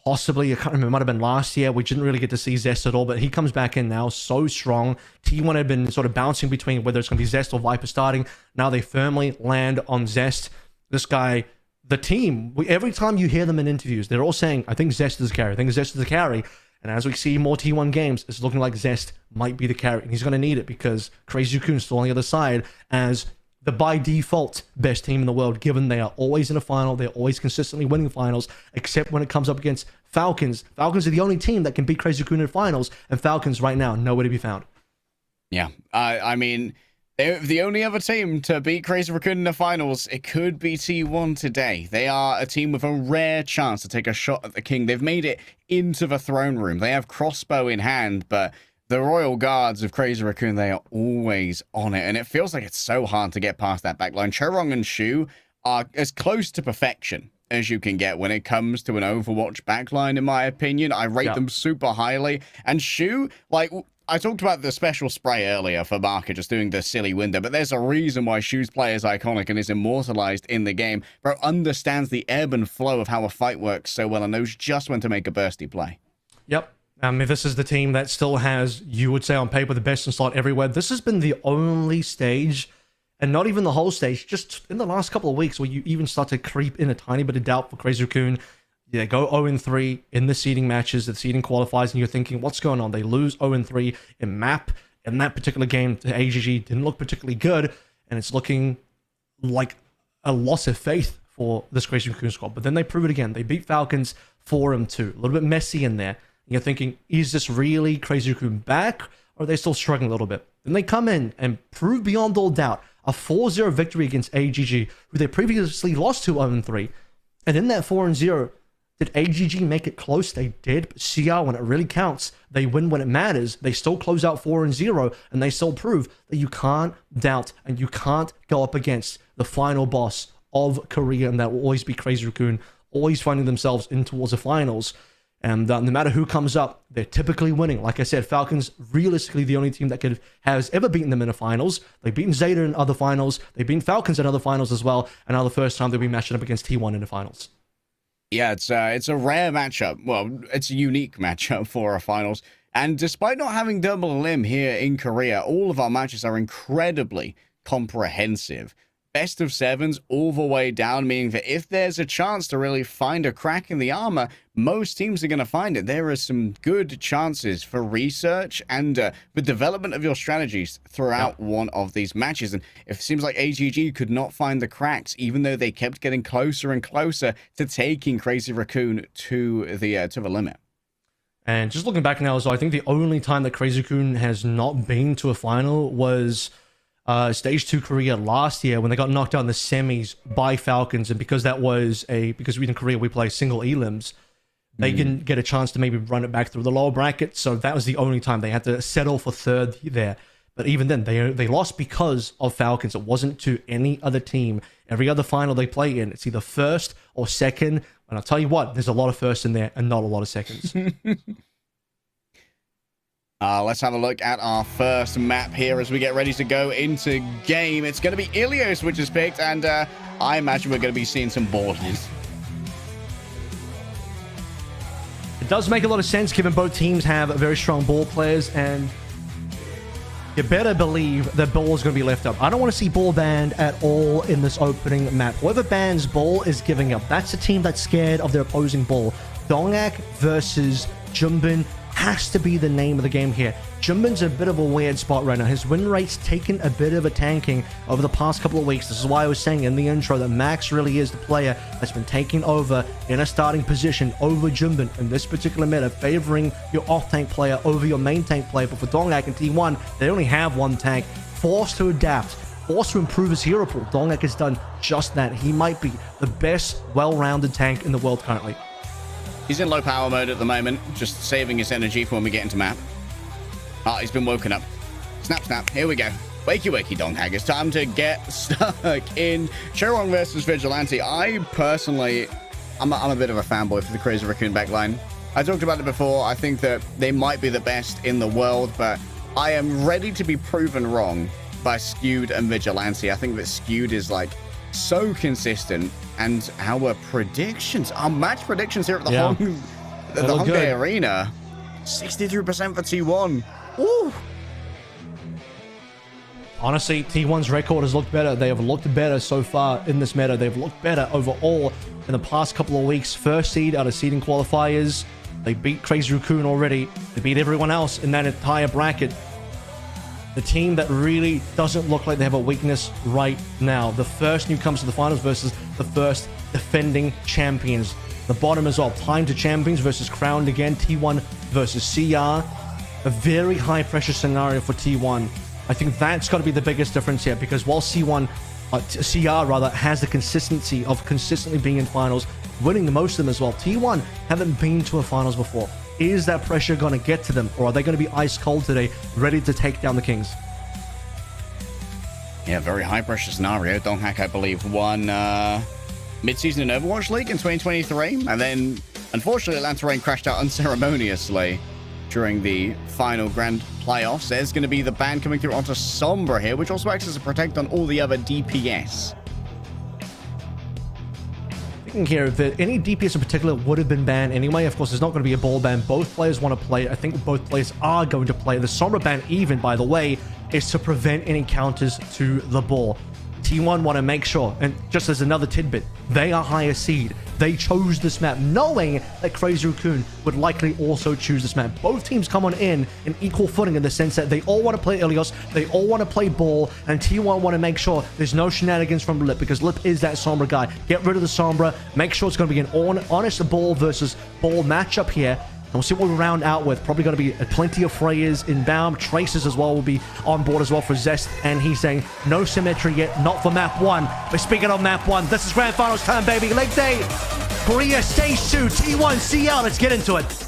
Possibly, I can't remember, it might have been last year. We didn't really get to see Zest at all, but he comes back in now so strong. T1 had been sort of bouncing between whether it's going to be Zest or Viper starting. Now they firmly land on Zest. This guy, the team, every time you hear them in interviews, they're all saying, I think Zest is a carry. I think Zest is a carry. And as we see more T1 games, it's looking like Zest might be the carry. And he's going to need it because Crazy Raccoon's still on the other side as the by default best team in the world, given they are always in a final. They're always consistently winning finals, except when it comes up against Falcons. Falcons are the only team that can beat Crazy Raccoon in finals, and Falcons right now, nowhere to be found. Yeah, I mean, they're the only other team to beat Crazy Raccoon in the finals. It could be T1 today. They are a team with a rare chance to take a shot at the king. They've made it into the throne room. They have crossbow in hand, but the Royal Guards of Crazy Raccoon, they are always on it, and it feels like it's so hard to get past that backline. Chorong and Shu are as close to perfection as you can get when it comes to an Overwatch backline, in my opinion. I rate them super highly. And Shu, like, I talked about the special spray earlier for Marker just doing the silly window, but there's a reason why Shu's play is iconic and is immortalized in the game. Bro understands the ebb and flow of how a fight works so well and knows just when to make a bursty play. Yep. This is the team that still has, you would say on paper, the best in slot everywhere. This has been the only stage, and not even the whole stage, just in the last couple of weeks where you even start to creep in a tiny bit of doubt for Crazy Raccoon. Yeah, go 0-3 in the seeding matches, the seeding qualifiers, and you're thinking, what's going on? They lose 0-3 in map. In that particular game, the AGG didn't look particularly good, and it's looking like a loss of faith for this Crazy Raccoon squad. But then they prove it again. They beat Falcons 4-2. A little bit messy in there. And you're thinking, is this really Crazy Raccoon back, or are they still struggling a little bit? Then they come in and prove beyond all doubt a 4-0 victory against AGG, who they previously lost to 0-3. And in that 4-0, did AGG make it close? They did. But CR, when it really counts, they win when it matters. They still close out 4-0, and they still prove that you can't doubt and you can't go up against the final boss of Korea, and that will always be Crazy Raccoon, always finding themselves in towards the finals. And no matter who comes up, they're typically winning. Like I said, Falcons, realistically, the only team that has ever beaten them in the finals. They've beaten Zeta in other finals. They've beaten Falcons in other finals as well. And now the first time they'll be matching up against T1 in the finals. Yeah, it's a rare matchup. Well, it's a unique matchup for our finals. And despite not having double limb here in Korea, all of our matches are incredibly comprehensive. Best of sevens all the way down, meaning that if there's a chance to really find a crack in the armor, most teams are going to find it. There are some good chances for research and the development of your strategies throughout one of these matches. And it seems like AGG could not find the cracks, even though they kept getting closer and closer to taking Crazy Raccoon to the limit. And just looking back now, so I think the only time that Crazy Raccoon has not been to a final was Stage 2 Korea last year when they got knocked out in the semis by Falcons. And because because in Korea we play single elims, they didn't get a chance to maybe run it back through the lower bracket. So that was the only time they had to settle for third there. But even then, they lost because of Falcons. It wasn't to any other team. Every other final they play in, it's either first or second. And I'll tell you what, there's a lot of firsts in there and not a lot of seconds. Let's have a look at our first map here as we get ready to go into game. It's going to be Ilios, which is picked, and I imagine we're going to be seeing some ballers. It does make a lot of sense given both teams have very strong ball players, and you better believe that ball is going to be left up. I don't want to see ball banned at all in this opening map. Whoever bans ball is giving up. That's a team that's scared of their opposing ball. Dongak versus Jumbin has to be the name of the game here. Jumbin's a bit of a weird spot right now. His win rate's taken a bit of a tanking over the past couple of weeks. This is why I was saying in the intro that Max really is the player that's been taking over in a starting position over Jumbin in this particular meta, favoring your off-tank player over your main tank player. But for Dongak and T1, they only have one tank. Forced to adapt, forced to improve his hero pool. Dongak has done just that. He might be the best well-rounded tank in the world currently. He's in low power mode at the moment, just saving his energy for when we get into map. He's been woken up. Snap, snap. Here we go. Wakey, wakey, Donghag. It's time to get stuck in Chorong versus Vigilante. I personally, I'm a bit of a fanboy for the Crazy Raccoon backline. I talked about it before. I think that they might be the best in the world, but I am ready to be proven wrong by Skewed and Vigilante. I think that Skewed is like so consistent, and our predictions, our match predictions here at the Hongdae Arena, 63% for T1. Ooh. Honestly, T1's record has looked better. They have looked better so far in this meta. They've looked better overall in the past couple of weeks. First seed out of seeding qualifiers. They beat Crazy Raccoon already. They beat everyone else in that entire bracket. The team that really doesn't look like they have a weakness right now. The first newcomers to the finals versus the first defending champions. The bottom as well. Time to champions versus crowned again. T1 versus CR. A very high pressure scenario for T1. I think that's got to be the biggest difference here, because while CR rather has the consistency of consistently being in finals, winning the most of them as well, T1 haven't been to a finals before. Is that pressure going to get to them, or are they going to be ice cold today, ready to take down the Kings? Yeah, very high pressure scenario. Donghack, I believe, won mid-season in Overwatch League in 2023, and then unfortunately Atlanta Reign crashed out unceremoniously during the final grand playoffs. There's going to be the ban coming through onto Sombra here, which also acts as a protect on all the other DPS. Thinking here that any DPS in particular would have been banned anyway. Of course, there's not going to be a ball ban. Both players want to play. I think both players are going to play. The Sombra ban, even, by the way, is to prevent any counters to the ball. T1 want to make sure, and just as another tidbit, they are higher seed. They chose this map knowing that Crazy Raccoon would likely also choose this map. Both teams come on in equal footing in the sense that they all want to play Ilios, they all want to play ball, and T1 want to make sure there's no shenanigans from Lip, because Lip is that Sombra guy. Get rid of the Sombra, make sure it's going to be an honest ball versus ball matchup here. And we'll see what we round out with. Probably going to be plenty of Freyas inbound. Traces as well will be on board as well for Zest. And he's saying no symmetry yet, not for map 1. But speaking of map 1, this is grand finals time, baby. Leg day. Korea Stage 2, T1 CL. Let's get into it.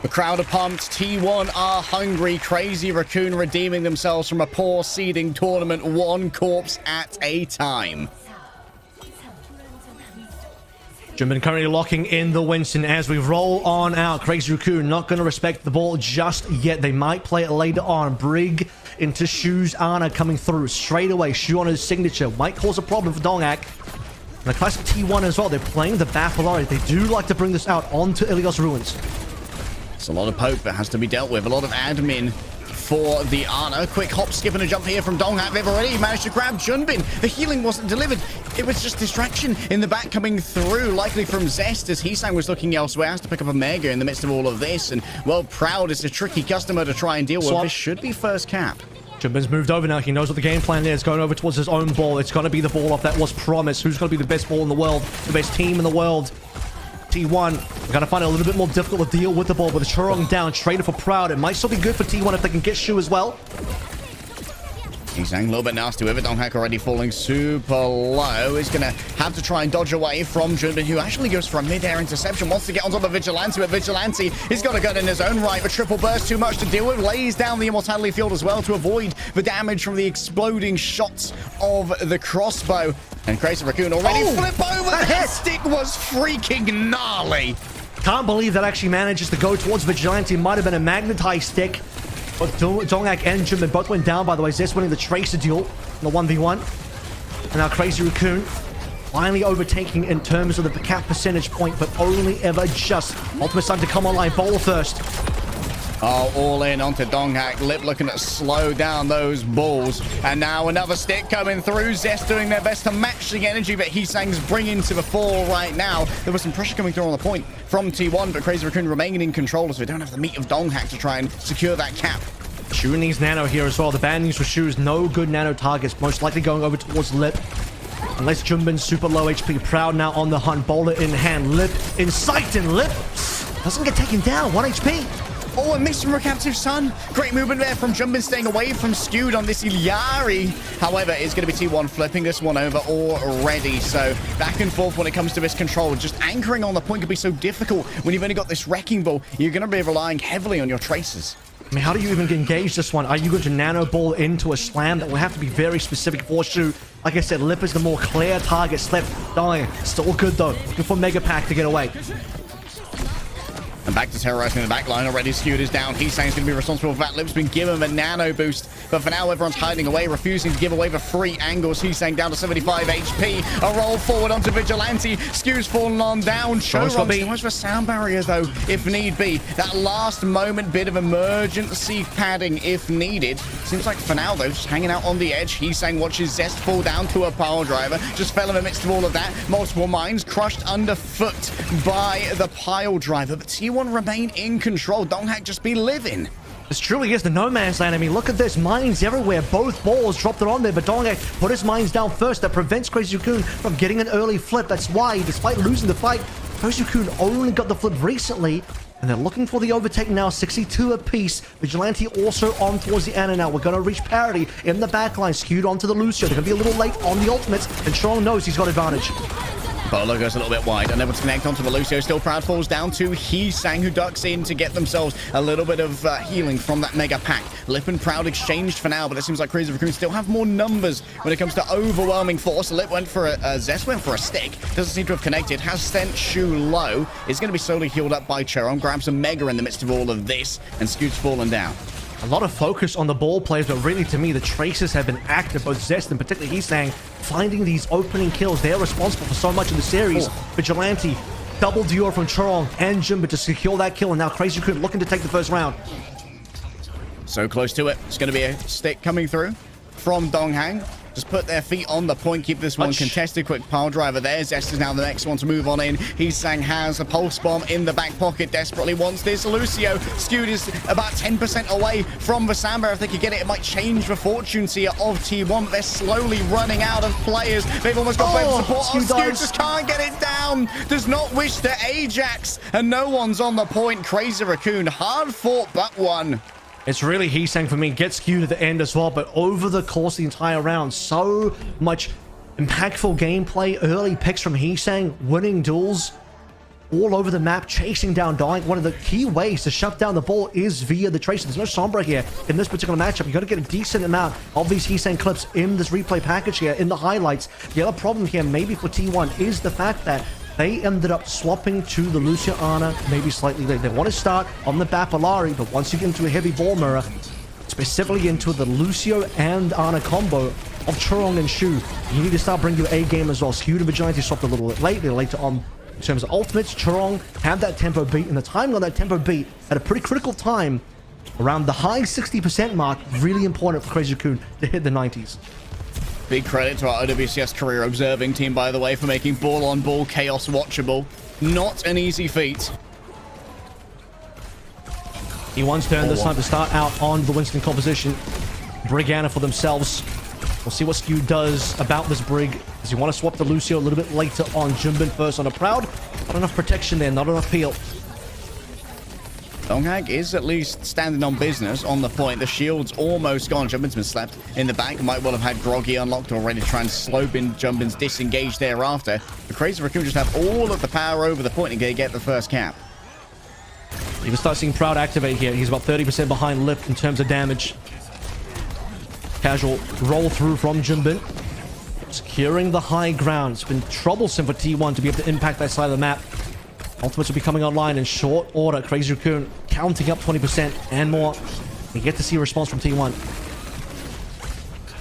The crowd are pumped. T1 are hungry. Crazy Raccoon redeeming themselves from a poor seeding tournament, one corpse at a time. Jimin currently locking in the Winston as we roll on out. Crazy Raccoon not going to respect the ball just yet. They might play it later on. Brig into Shu's Ana coming through straight away. Shu on his signature might cause a problem for Donghack. And the classic T1 as well. They're playing the Baffalari. They do like to bring this out onto Ilios Ruins. It's a lot of poke that has to be dealt with. A lot of admin for the Ana. Quick hop, skip, and a jump here from Donghack. They've already managed to grab Junbin. The healing wasn't delivered. It was just distraction in the back coming through, likely from Zest, as Hisang was looking elsewhere. Has to pick up a Mega in the midst of all of this. And, well, Proud is a tricky customer to try and deal with. This should be first cap. Junbin's moved over now. He knows what the game plan is. Going over towards his own ball. It's going to be the ball off that was promised. Who's going to be the best ball in the world? The best team in the world? T1, we're going to find it a little bit more difficult to deal with the ball, with Churong down, traded for Proud. It might still be good for T1 if they can get Shu as well. He's a little bit nasty with it. Donghack already falling super low. He's going to have to try and dodge away from Junbin, who actually goes for a mid-air interception. Wants to get on top of Vigilante, but Vigilante, he's got a gun in his own right. A triple burst, too much to deal with. Lays down the Immortality Field as well to avoid the damage from the exploding shots of the crossbow. And Crazy Raccoon already flip over. That stick was freaking gnarly. Can't believe that actually manages to go towards Vigilante. Might have been a magnetized stick. But Donghack and Junbin both went down, by the way. Zest winning the Tracer duel in the 1v1. And now Crazy Raccoon finally overtaking in terms of the cap percentage point, but only ever just. Ultimate time to come online. Bowler first. Oh, all in onto Donghack. Lip looking to slow down those balls. And now another stick coming through. Zest doing their best to match the energy that Hisang's bringing to the fore right now. There was some pressure coming through on the point from T1, but Crazy Raccoon remaining in control as we don't have the meat of Donghack to try and secure that cap. Shu needs nano here as well. The bad news for Shu is no good nano targets. Most likely going over towards Lip. Unless Junbin's super low HP. Proud now on the hunt. Bowler in hand. Lip in sight, and Lip doesn't get taken down. 1 HP. Oh, a miss from a captive Sun. Great movement there from Junbin, staying away from Skewed on this Ilyari. However, it's going to be T1 flipping this one over already. So back and forth when it comes to this control. Just anchoring on the point can be so difficult when you've only got this Wrecking Ball. You're going to be relying heavily on your Traces. I mean, how do you even engage this one? Are you going to nano ball into a slam? That will have to be very specific for Shu. Like I said, Lip is the more clear target. Slip dying. Still good though. Looking for Mega Pack to get away. And back to terrorizing the back line already. Skewed is down. Heesang's going to be responsible for that. Lip's been given a nano boost. But for now, everyone's hiding away, refusing to give away the free angles. Heesang down to 75 HP. A roll forward onto Vigilante. Skew's fallen on down. Choron still has the sound barrier, though, if need be. That last moment bit of emergency padding, if needed. Seems like for now, though, just hanging out on the edge. Heesang watches Zest fall down to a pile driver. Just fell in the midst of all of that. Multiple mines crushed underfoot by the pile driver. But T1 remain in control. Donghak just be living. This truly is the no man's land. I mean, look at this. Mines everywhere. Both balls dropped it on there, but Donghak put his mines down first. That prevents Crazy Raccoon from getting an early flip. That's why, despite losing the fight, Crazy Raccoon only got the flip recently. And they're looking for the overtake now, 62 apiece. Vigilante also on towards the Ana now. We're going to reach parity in the backline. Skewed onto the Lucio. They're going to be a little late on the ultimates, and Choron knows he's got advantage. Bolo goes a little bit wide, unable to connect onto the Lucio. Still Proud falls down to Heesang, who ducks in to get themselves a little bit of healing from that mega pack. Lip and Proud exchanged for now, but it seems like Crazy Raccoon still have more numbers when it comes to overwhelming force. Lip went for Zest went for a stick. Doesn't seem to have connected. Has sent Shu low. Is going to be slowly healed up by Choron. Grabs a mega in the midst of all of this, and Scoot's fallen down. A lot of focus on the ball players, but really to me, the traces have been active. Both Zest and particularly Heesang finding these opening kills. They're responsible for so much in the series. Vigilante, double duo from Choron and Jimba to secure that kill. And now Crazy Raccoon looking to take the first round. So close to it. It's going to be a stick coming through from Donghang. Just put their feet on the point, keep this one contested. Quick pile driver there. Zest is now the next one to move on in. Heesang has a pulse bomb in the back pocket, desperately wants this. Lucio, Skewed is about 10% away from the Samba. If they could get it, it might change the fortunes here of T1, but they're slowly running out of players. They've almost got player support. Skewed just can't get it down. Does not wish to Ajax, and no one's on the point. Crazy Raccoon, hard fought, but one. It's really Heesang for me. Gets Skewed at the end as well, but over the course of the entire round, so much impactful gameplay, early picks from Heesang, winning duels all over the map, chasing down Dying. One of the key ways to shut down the ball is via the tracer. There's no Sombra here in this particular matchup. You got to get a decent amount of these Heesang clips in this replay package here, in the highlights. The other problem here, maybe for T1, is the fact that they ended up swapping to the Lucio Ana maybe slightly late. They want to start on the Bapalari, but once you get into a heavy ball mirror, specifically into the Lucio and Ana combo of Choron and Shu, you need to start bringing your A game as well. Skewed and Vigilante swapped a little bit late. They're later on in terms of ultimates. Choron had that tempo beat, and the timing on that tempo beat at a pretty critical time, around the high 60% mark, really important for Crazy Raccoon to hit the 90s. Big credit to our OWCS career observing team, by the way, for making ball-on-ball chaos watchable. Not an easy feat. T1's turn this time to start out on the Winston composition. Brigana for themselves. We'll see what Skew does about this Brig. Does he want to swap the Lucio a little bit later on? Jimbin first on a Proud. Not enough protection there, not enough peel. Donghak is at least standing on business on the point. The shield's almost gone. Jumbin's been slept in the back. Might well have had Groggy unlocked already to try and slow bin Jumbin's disengage thereafter. The Crazy Raccoon just have all of the power over the point and get the first cap. You can start seeing Proud activate here. He's about 30% behind Lip in terms of damage. Casual roll through from Jimbin. Securing the high ground. It's been troublesome for T1 to be able to impact that side of the map. Ultimates will be coming online in short order. Crazy Raccoon counting up 20% and more. We get to see a response from T1.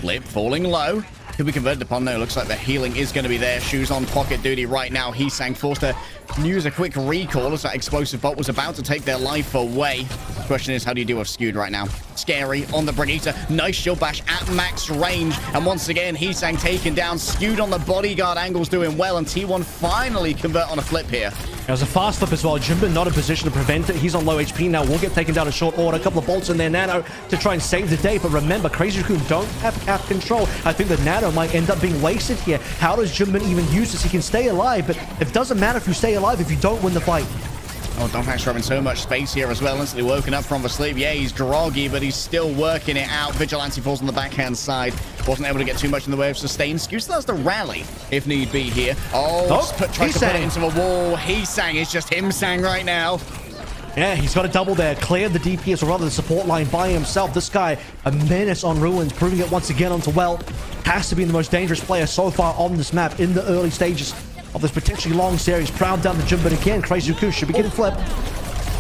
Lip falling low. He'll be converted upon though. Looks like the healing is going to be there. Shoes on pocket duty right now. Heesang forced to use a quick recall as that explosive bolt was about to take their life away. The question is, how do you deal with Skewed right now? Scary on the Brigitte. Nice shield bash at max range. And once again, Heesang taken down. Skewed on the bodyguard angles doing well. And T1 finally convert on a flip here. There's a fast flip as well. Jimbin not in position to prevent it. He's on low HP now. Will get taken down in short order. A couple of bolts in there, Nano, to try and save the day. But remember, Crazy Raccoon don't have cap control. I think the Nano might end up being wasted here. How does Jimbin even use this? He can stay alive, but it doesn't matter if you stay alive if you don't win the fight. Oh, Donghak's having so much space here as well. Instantly woken up from the sleep. Yeah, he's groggy, but he's still working it out. Vigilante falls on the backhand side. Wasn't able to get too much in the way of sustain. Skew still has to rally if need be here. Oh, tries to put it into the wall. Heesang is just him-sang right now. Yeah, he's got a double there. Cleared the DPS, or rather the support line by himself. This guy, a menace on Ruins, proving it once again onto Well. Has to be the most dangerous player so far on this map in the early stages of this potentially long series. Proud down the Jimbin again. Crazy Raccoon should be getting flipped.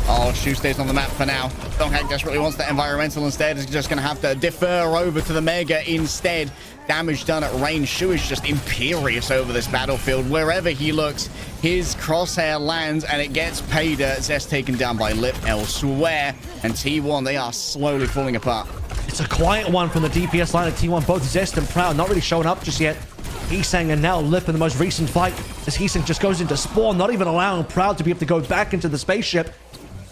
Oh, Shu stays on the map for now. Donghak desperately wants that environmental instead. He's just going to have to defer over to the Mega instead. Damage done at range. Shu is just imperious over this battlefield. Wherever he looks, his crosshair lands and it gets paid. Zest taken down by Lip elsewhere. And T1, they are slowly falling apart. It's a quiet one from the DPS line at T1. Both Zest and Proud not really showing up just yet. Heesang and now Lip in the most recent fight as Heesang just goes into spawn, not even allowing Proud to be able to go back into the spaceship.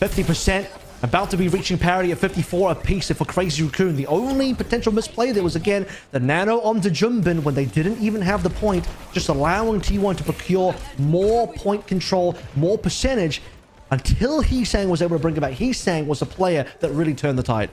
50%, about to be reaching parity at 54 apiece for Crazy Raccoon. The only potential misplay there was, again, the nano onto Jumbin when they didn't even have the point, just allowing T1 to procure more point control, more percentage, until Heesang was able to bring it back. Heesang was a player that really turned the tide.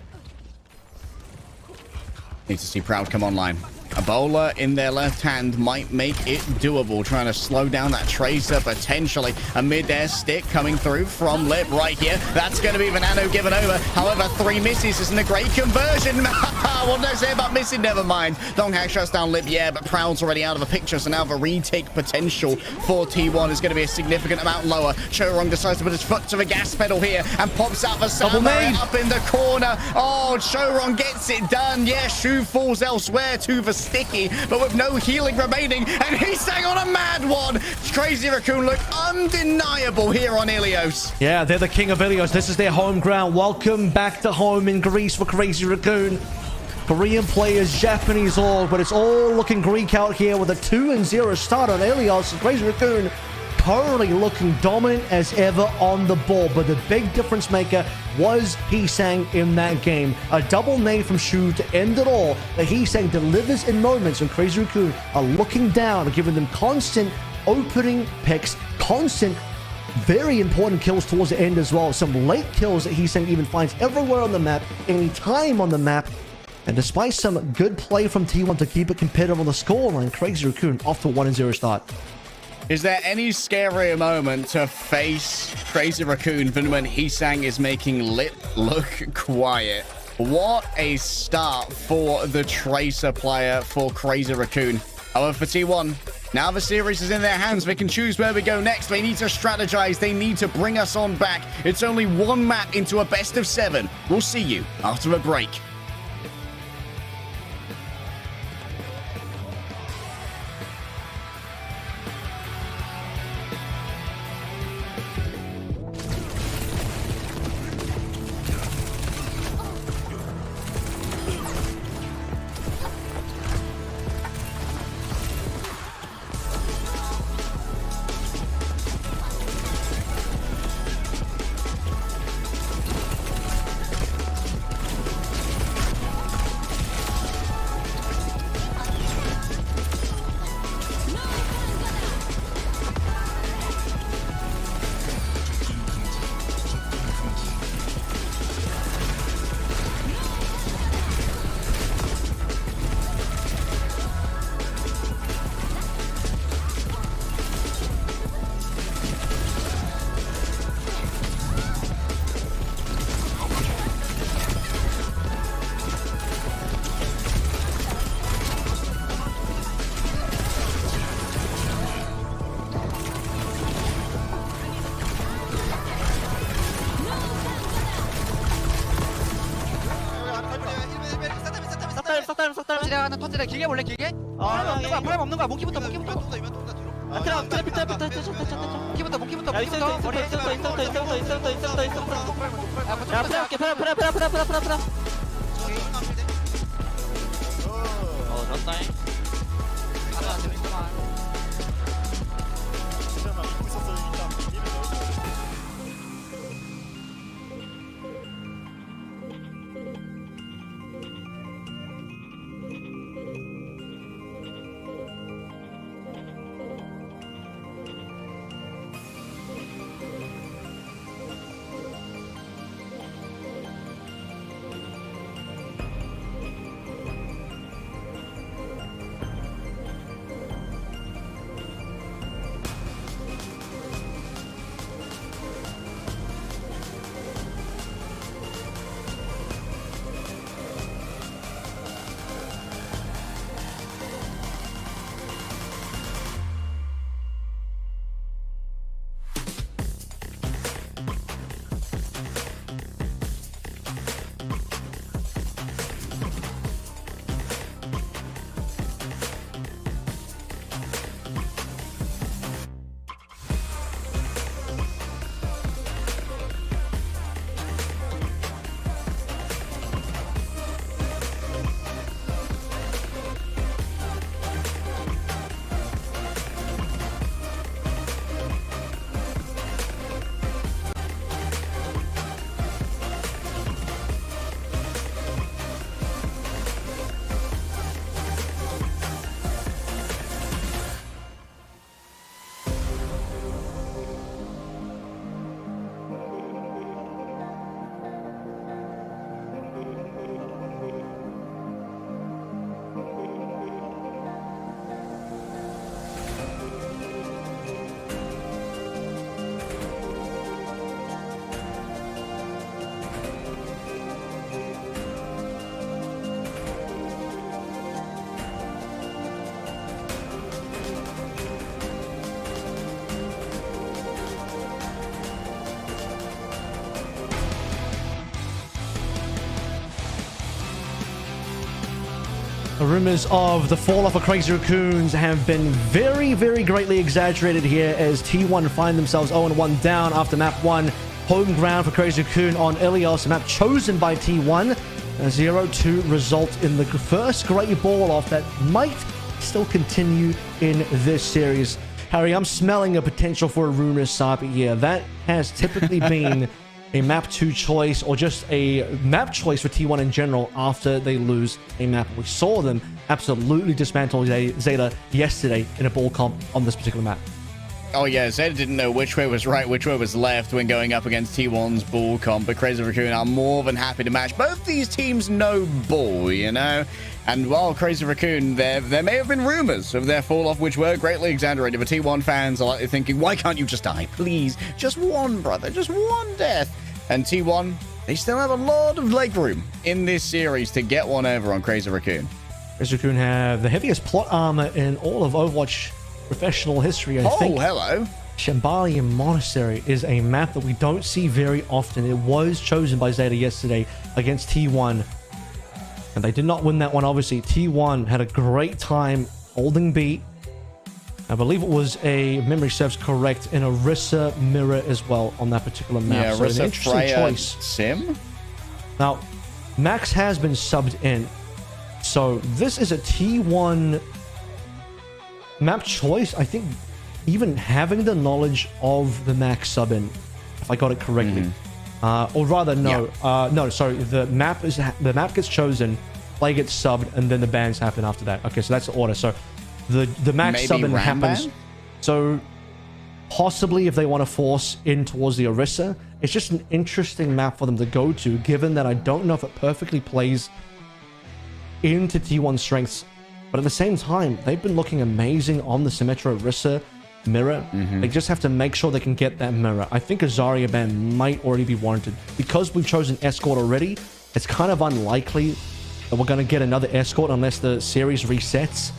Need to see Proud come online. A bowler in their left hand might make it doable, trying to slow down that Tracer potentially. A mid-air stick coming through from Lip right here. That's going to be the nano given over. However, 3 misses isn't a great conversion. What did I say about missing? Never mind. Donghak shuts down Lip, yeah, but Proud's already out of the picture, so now the retake potential for T1 is going to be a significant amount lower. Chorong decides to put his foot to the gas pedal here and pops out the sound up in the corner. Oh, Chorong gets it done. Yeah, Shu falls elsewhere to the sticky, but with no healing remaining, and he's staying on a mad one. Crazy Raccoon look undeniable here on Ilios. Yeah, they're the king of Ilios. This is their home ground. Welcome back to home in Greece for Crazy Raccoon. Korean players, Japanese all, but it's all looking Greek out here with a 2-0 start on Ilios. Crazy Raccoon currently looking dominant as ever on the ball, but the big difference maker was Heesang in that game. A double nade from Shu to end it all, but Heesang delivers in moments when Crazy Raccoon are looking down, giving them constant opening picks, constant very important kills towards the end as well. Some late kills that Heesang even finds everywhere on the map, any time on the map. And despite some good play from T1 to keep it competitive on the scoreline, Crazy Raccoon off to a 1-0 start. Is there any scarier moment to face Crazy Raccoon than when Heesang is making Lip look quiet? What a start for the Tracer player for Crazy Raccoon. However, for T1, now the series is in their hands. They can choose where we go next. They need to strategize. They need to bring us on back. It's only one map into a best of 7. We'll see you after a break. 터지라 터지라 길게 볼래 길게? 프라임 없는 거야 모키부터 모키부터 The rumors of the fall off of Crazy Raccoons have been very, very greatly exaggerated here as T1 find themselves 0-1 down after map 1. Home ground for Crazy Raccoon on Ilios, a map chosen by T1. A 0-2 result in the first great ball off that might still continue in this series. Harry, I'm smelling a potential for a Runasappi here. That has typically been a map 2 choice or just a map choice for T1 in general after they lose a map. We saw them absolutely dismantle Zeta yesterday in a ball comp on this particular map. Oh yeah, Zeta didn't know which way was right, which way was left when going up against T1's ball comp, but Crazy Raccoon are more than happy to match. Both these teams know ball, you know? And while Crazy Raccoon, there may have been rumors of their fall off, which were greatly exaggerated, but T1 fans are likely thinking, why can't you just die? Please, just one, brother, just one death. And T1, they still have a lot of leg room in this series to get one over on Crazy Raccoon. Crazy Raccoon have the heaviest plot armor in all of Overwatch professional history, I think. Oh, hello. Shambali Monastery is a map that we don't see very often. It was chosen by Zeta yesterday against T1. And they did not win that one, obviously. T1 had a great time holding B. I believe it was a, memory serves correct, an Orisa mirror as well on that particular map. Yeah, so Orisa, an interesting Freya, choice. Sim? Now, Max has been subbed in. So this is a T1 map choice. I think even having the knowledge of the Max sub in, if I got it correctly. Or rather, no. Yeah. No, sorry. The map gets chosen, play gets subbed, and then the bans happen after that. Okay, so that's the order. So the Max Maybe subbing happens. Ramban? So possibly if they want to force in towards the Orisa, it's just an interesting map for them to go to, given that I don't know if it perfectly plays into T1 strengths. But at the same time, they've been looking amazing on the Symmetra Orisa mirror. They just have to make sure they can get that mirror. I think a Zarya ban might already be warranted. Because we've chosen Escort already, it's kind of unlikely that we're going to get another Escort unless the series resets.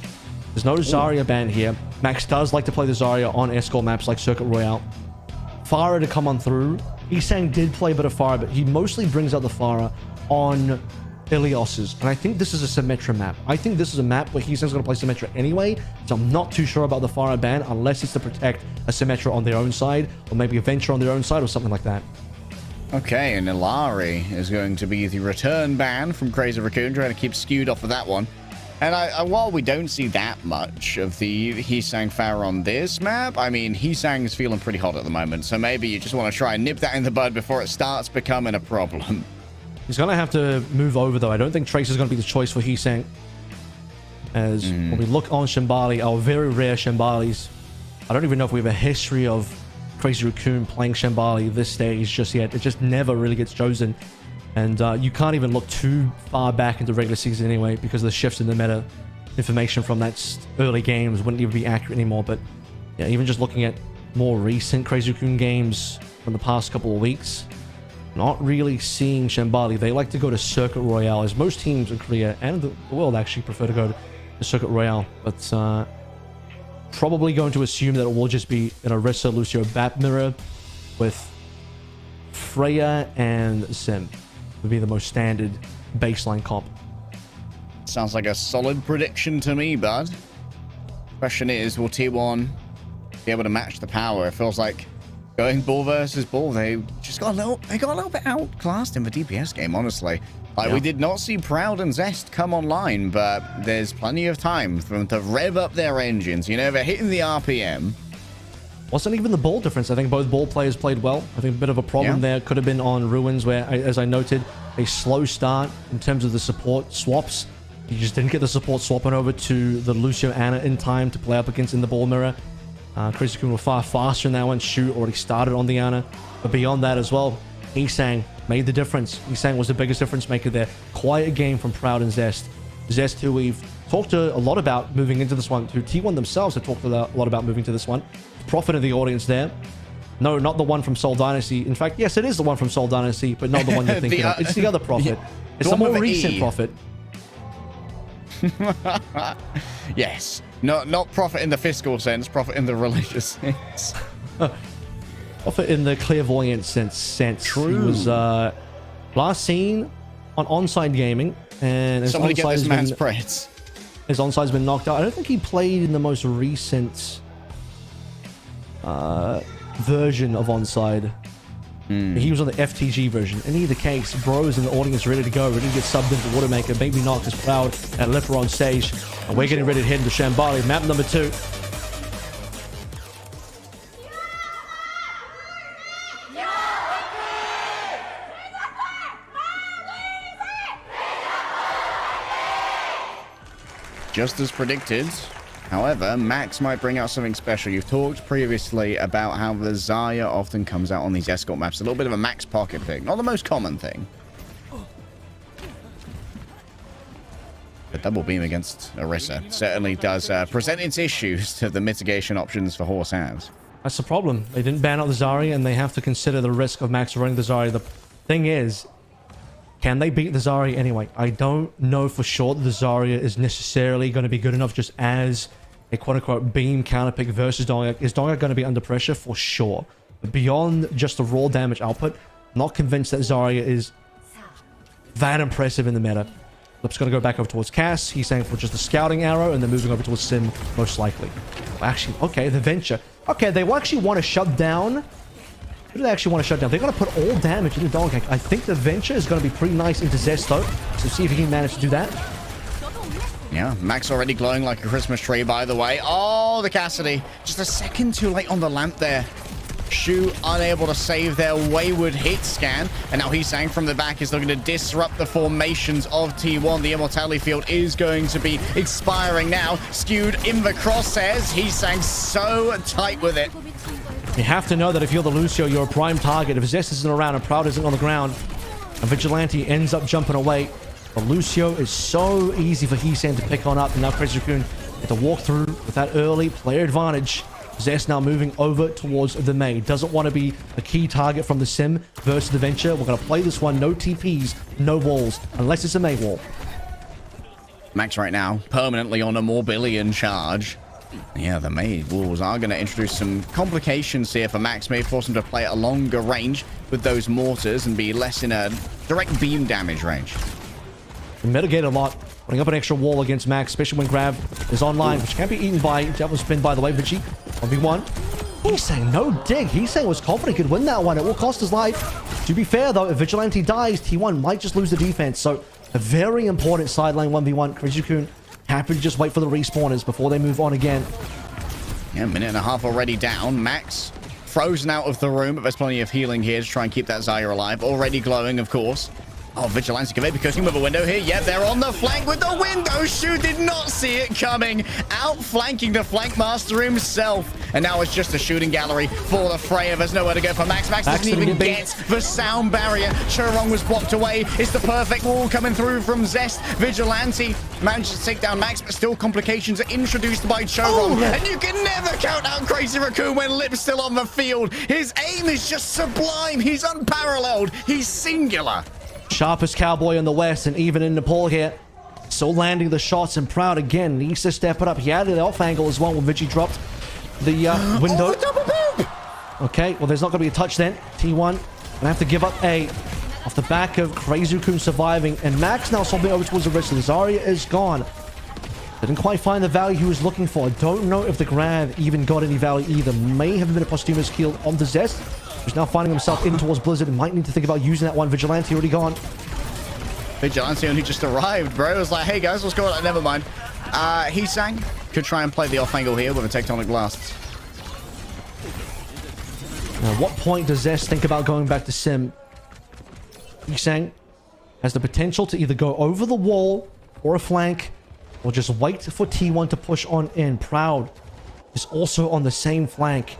There's no Zarya ban here. Max does like to play the Zarya on Escort maps like Circuit Royale. Farah to come on through. Isang did play a bit of Farah, but he mostly brings out the Farah on Ilios's. And I think this is a Symmetra map. I think this is a map where Hisang's going to play Symmetra anyway, so I'm not too sure about the Farah ban unless it's to protect a Symmetra on their own side, or maybe a Venture on their own side, or something like that. Okay, and Ilari is going to be the return ban from Crazy Raccoon, trying to keep skewed off of that one. And while we don't see that much of the Hisang Farah on this map, I mean, Hisang's feeling pretty hot at the moment, so maybe you just want to try and nip that in the bud before it starts becoming a problem. He's going to have to move over, though. I don't think Trace is going to be the choice for Hisang. As when we look on Shambali, our very rare Shambalis, I don't even know if we have a history of Crazy Raccoon playing Shambali this stage just yet. It just never really gets chosen. And you can't even look too far back into regular season anyway, because of the shifts in the meta. Information from that early games wouldn't even be accurate anymore. But yeah, even just looking at more recent Crazy Raccoon games from the past couple of weeks, not really seeing Shambali. They like to go to Circuit Royale, as most teams in Korea and the world actually prefer to go to Circuit Royale. But probably going to assume that it will just be an Orisa Lucio Bat mirror with Freya and Sim would be the most standard baseline comp. Sounds like a solid prediction to me, bud. Question is, will T1 be able to match the power? It feels like going ball versus ball, they got a little bit outclassed in the DPS game, honestly. Like, we did not see Proud and Zest come online, but there's plenty of time for them to rev up their engines. You know, they're hitting the RPM. Wasn't even the ball difference. I think both ball players played well. I think a bit of a problem there could have been on Ruins, where, as I noted, a slow start in terms of the support swaps. You just didn't get the support swapping over to the Lucio Ana in time to play up against in the ball mirror. Crazy Raccoon were far faster in that one. Shoot already started on the Ana. But beyond that as well, Isang made the difference. Isang was the biggest difference maker there. Quiet game from Proud and Zest. Zest, who we've talked a lot about moving into this one, who T1 themselves have talked a lot about moving to this one. Prophet of the audience there. No, not the one from Seoul Dynasty. In fact, yes, it is the one from Seoul Dynasty, but not the one you're thinking of. It's the other Prophet. It's the more recent Prophet. Yes. Not Prophet in the fiscal sense, Prophet in the religious sense. Prophet in the clairvoyant sense. True. He was last seen on Onside Gaming, and Somebody get this man's prayers. His onside's been knocked out. I don't think he played in the most recent version of onside. He was on the FTG version. In either case, bro is in the audience ready to go, ready to get subbed into Watermaker. Baby Knock is proud and Lipper on stage. And we're getting ready to head into Shambali, map number 2. Just as predicted. However, Max might bring out something special. You've talked previously about how the Zarya often comes out on these escort maps. A little bit of a Max pocket thing. Not the most common thing. The double beam against Orisa certainly does present its issues to the mitigation options for Horse has. That's the problem. They didn't ban out the Zarya, and they have to consider the risk of Max running the Zarya. The thing is, can they beat the Zarya anyway? I don't know for sure that the Zarya is necessarily going to be good enough just as a quote-unquote beam counterpick versus Dongyak. Is Dongyak going to be under pressure? For sure. But beyond just the raw damage output, I'm not convinced that Zarya is that impressive in the meta. Lip's going to go back over towards Cass. He's saying for just the scouting arrow, and then moving over towards Sim, most likely. Actually, okay, the Venture. Okay, they will actually want to shut down. Who do they actually want to shut down? They're going to put all damage into Dongyak. I think the Venture is going to be pretty nice into Zest, though. So see if he can manage to do that. Yeah, Max already glowing like a Christmas tree, by the way. Oh, the Cassidy. Just a second too late on the lamp there. Shu unable to save their wayward hit scan. And now he's saying from the back is looking to disrupt the formations of T1. The immortality field is going to be expiring now. Skewed in the crosshairs. He's saying so tight with it. You have to know that if you're the Lucio, you're a prime target. If Zest isn't around and Proud isn't on the ground, and Vigilante ends up jumping away, the Lucio is so easy for Heesan to pick on up. And now Crazy Raccoon get to walk through with that early player advantage. Zest now moving over towards the Mei. Doesn't want to be a key target from the Sim versus the Venture. We're going to play this one. No TPs, no walls, unless it's a Mei wall. Max right now permanently on a Morbillion charge. Yeah, the Mei walls are going to introduce some complications here for Max. May force him to play at a longer range with those mortars and be less in a direct beam damage range. They mitigate a lot. Putting up an extra wall against Max, especially when Grab is online, which can't be eaten by Devil Spin, by the way. Vici, 1v1. He's saying no dig. He's saying was confident he could win that one. It will cost his life. To be fair, though, if Vigilante dies, T1 might just lose the defense. So, a very important sideline 1v1. Crazy happy to just wait for the respawners before they move on again. Yeah, a minute and a half already down. Max frozen out of the room, but there's plenty of healing here to try and keep that Zarya alive. Already glowing, of course. Oh, Vigilante can maybe cooking with a window here. Yeah, they're on the flank with the window. Shu did not see it coming. Outflanking the flank master himself. And now it's just a shooting gallery for the Freya. There's nowhere to go for Max. Max doesn't even get the sound barrier. Churong was blocked away. It's the perfect wall coming through from Zest. Vigilante manages to take down Max, but still complications are introduced by Churong. And you can never count out Crazy Raccoon when Lip's still on the field. His aim is just sublime. He's unparalleled. He's singular. Sharpest cowboy in the West, and even in Nepal here. Still landing the shots, and Proud again needs to step it up. He had it off angle as well when Vici dropped the window. Okay, well, there's not going to be a touch then. T1 going to have to give up A off the back of Crazy Raccoon surviving, and Max now swapping over towards the wrist. The Zarya is gone. Didn't quite find the value he was looking for. I don't know if the grab even got any value either. May have been a posthumous kill on the Zest. He's now finding himself in towards Blizzard and might need to think about using that one. Vigilante already gone. Vigilante only just arrived, bro. It was like, hey guys, what's going on? Never mind. Heesang could try and play the off angle here with a tectonic blast. Now, at what point does Zest think about going back to Sim? Heesang has the potential to either go over the wall or a flank, or just wait for T1 to push on in. Proud is also on the same flank.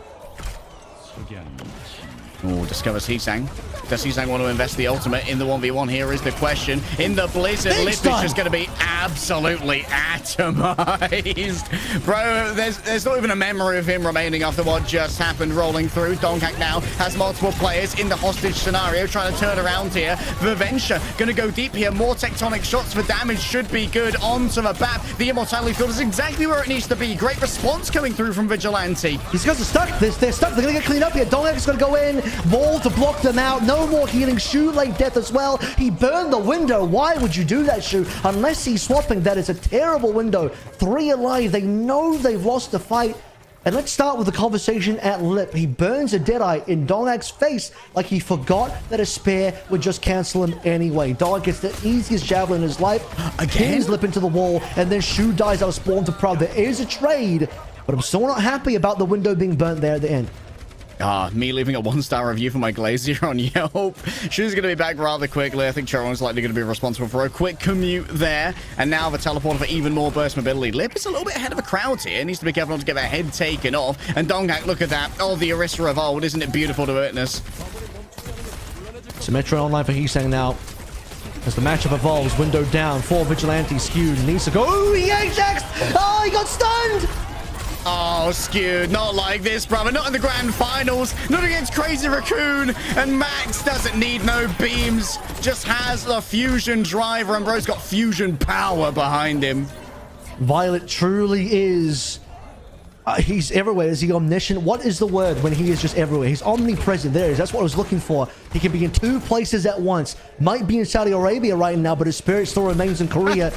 Oh, discovers Heesang. Does Heesang want to invest the ultimate in the 1v1? Here is the question. In the Blizzard, Lip is just going to be absolutely atomized. Bro, there's not even a memory of him remaining after what just happened rolling through. Donghack now has multiple players in the hostage scenario trying to turn around here. Viventia going to go deep here. More tectonic shots for damage should be good onto the BAP. The immortality field is exactly where it needs to be. Great response coming through from Vigilante. These guys are stuck. They're stuck. They're going to get cleaned up here. Donghack is going to go in. Wall to block them out. No more healing. Shu late death as well. He burned the window. Why would you do that, Shu? Unless he's swapping, that is a terrible window. 3 alive. They know they've lost the fight. And let's start with the conversation at Lip. He burns a Deadeye in Dongak's face like he forgot that a spare would just cancel him anyway. Dog gets the easiest javelin in his life. Pins Lip into the wall, and then Shu dies out of spawn to Proud. There is a trade, but I'm still not happy about the window being burnt there at the end. Me leaving a 1-star review for my Glacier on Yelp. Shu's going to be back rather quickly. I think Charon's likely going to be responsible for a quick commute there. And now the teleporter for even more burst mobility. Lip is a little bit ahead of the crowd here. Needs to be careful not to get their head taken off. And Dongak, look at that. Oh, the Orisa of old. Isn't it beautiful to witness? Symmetra online for Heesang now. As the matchup evolves, window down, 4 vigilantes skewed. Needs to go. Oh, he Ajax! Oh, he got stunned! Oh, skewed. Not like this, brother. Not in the grand finals. Not against Crazy Raccoon. And Max doesn't need no beams. Just has the fusion driver. And bro's got fusion power behind him. Violet truly is... he's everywhere. Is he omniscient? What is the word when he is just everywhere? He's omnipresent. There he is. That's what I was looking for. He can be in 2 places at once. Might be in Saudi Arabia right now, but his spirit still remains in Korea.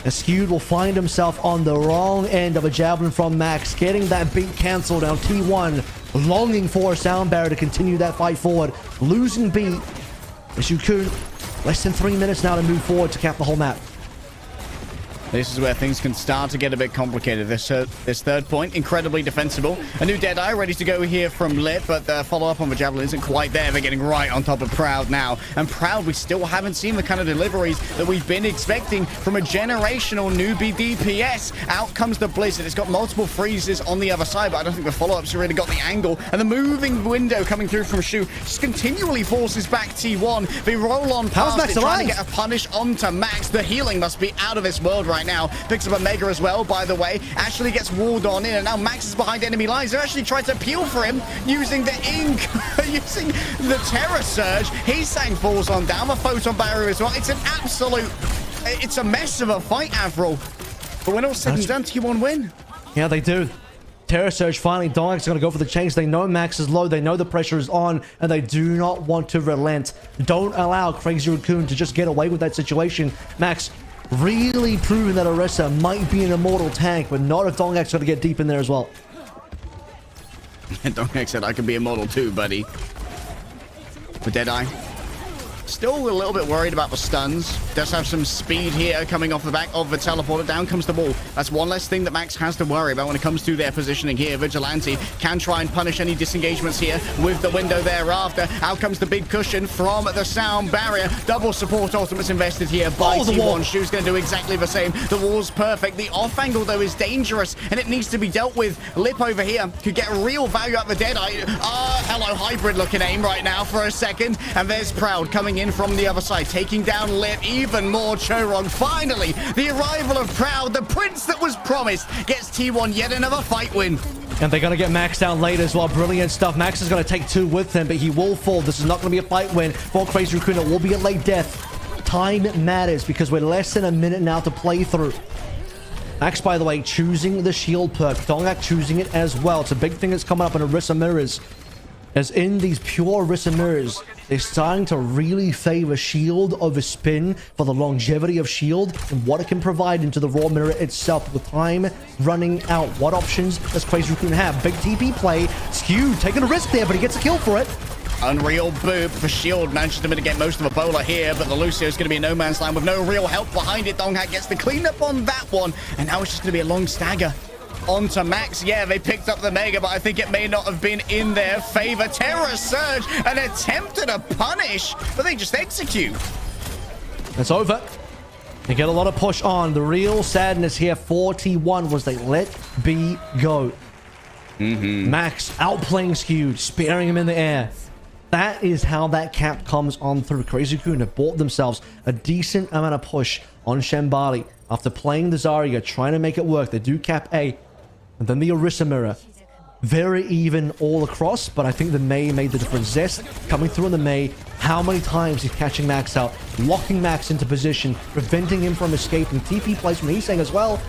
Skewed will find himself on the wrong end of a javelin from Max, getting that beat cancelled on T1, longing for a sound barrier to continue that fight forward. Losing beat. Shukun, less than 3 minutes now to move forward to cap the whole map. This is where things can start to get a bit complicated. This third point, incredibly defensible. A new Deadeye ready to go here from Lip, but the follow-up on the Javelin isn't quite there. They're getting right on top of Proud now. And Proud, we still haven't seen the kind of deliveries that we've been expecting from a generational newbie DPS. Out comes the Blizzard. It's got multiple freezes on the other side, but I don't think the follow-ups really got the angle. And the moving window coming through from Shu just continually forces back T1. They roll on past it, trying to get a punish onto Max. The healing must be out of this world right now. Picks up a Mega as well, by the way. Actually gets walled on in, and now Max is behind enemy lines. They're actually trying to peel for him using the ink, using the Terror Surge. Heesang falls on down, a Photon Barrier as well. It's an absolute... it's a mess of a fight, Avril. But when all said and done, T1 win. Yeah, they do. Terror Surge finally. Dongak's going to go for the change. They know Max is low. They know the pressure is on, and they do not want to relent. Don't allow Crazy Raccoon to just get away with that situation. Max really proving that Orisa might be an immortal tank, but not if Dongak's going to get deep in there as well. And Dongak said, I can be immortal too, buddy. With Deadeye. Still a little bit worried about the stuns. Does have some speed here coming off the back of the teleporter. Down comes the ball. That's one less thing that Max has to worry about when it comes to their positioning here. Vigilante can try and punish any disengagements here with the window thereafter. Out comes the big cushion from the sound barrier. Double support ultimates invested here by T1. Shu's going to do exactly the same. The wall's perfect. The off angle, though, is dangerous, and it needs to be dealt with. Lip over here could get real value out of the Deadeye. Hello, hybrid looking aim right now for a second. And there's Proud coming in from the other side, taking down Lip. Even more Chorong. Finally, the arrival of Proud, the prince that was promised, gets T1 yet another fight win. And they're going to get Max down late as well. Brilliant stuff. Max is going to take 2 with him, but he will fall. This is not going to be a fight win for Crazy Raccoon. It will be a late death. Time matters because we're less than a minute now to play through. Max, by the way, choosing the shield perk. Dongak choosing it as well. It's a big thing that's coming up in Orisa mirrors. As in these pure Orisa mirrors, they're starting to really favor shield over spin for the longevity of shield and what it can provide into the raw mirror itself. With time running out, what options does Crazy Raccoon have? Big TP play. Skew taking a risk there, but he gets a kill for it. Unreal boop for shield. Manages to mitigate most of the bowler here, but the Lucio's going to be in no man's land with no real help behind it. Dongak gets the cleanup on that one, and now it's just going to be a long stagger. Onto Max. Yeah, they picked up the Mega, but I think it may not have been in their favor. Terror Surge, an attempt at a punish, but they just execute. It's over. They get a lot of push on. The real sadness here, 41, was they let B go. Max outplaying Skewed, sparing him in the air. That is how that cap comes on through. Crazy Raccoon have bought themselves a decent amount of push on Shambali after playing the Zarya, trying to make it work. They do cap A. And then the Orisa mirror. Very even all across, but I think the Mei made the difference. Zest coming through on the Mei. How many times he's catching Max out, locking Max into position, preventing him from escaping. TP plays from Heesang as well.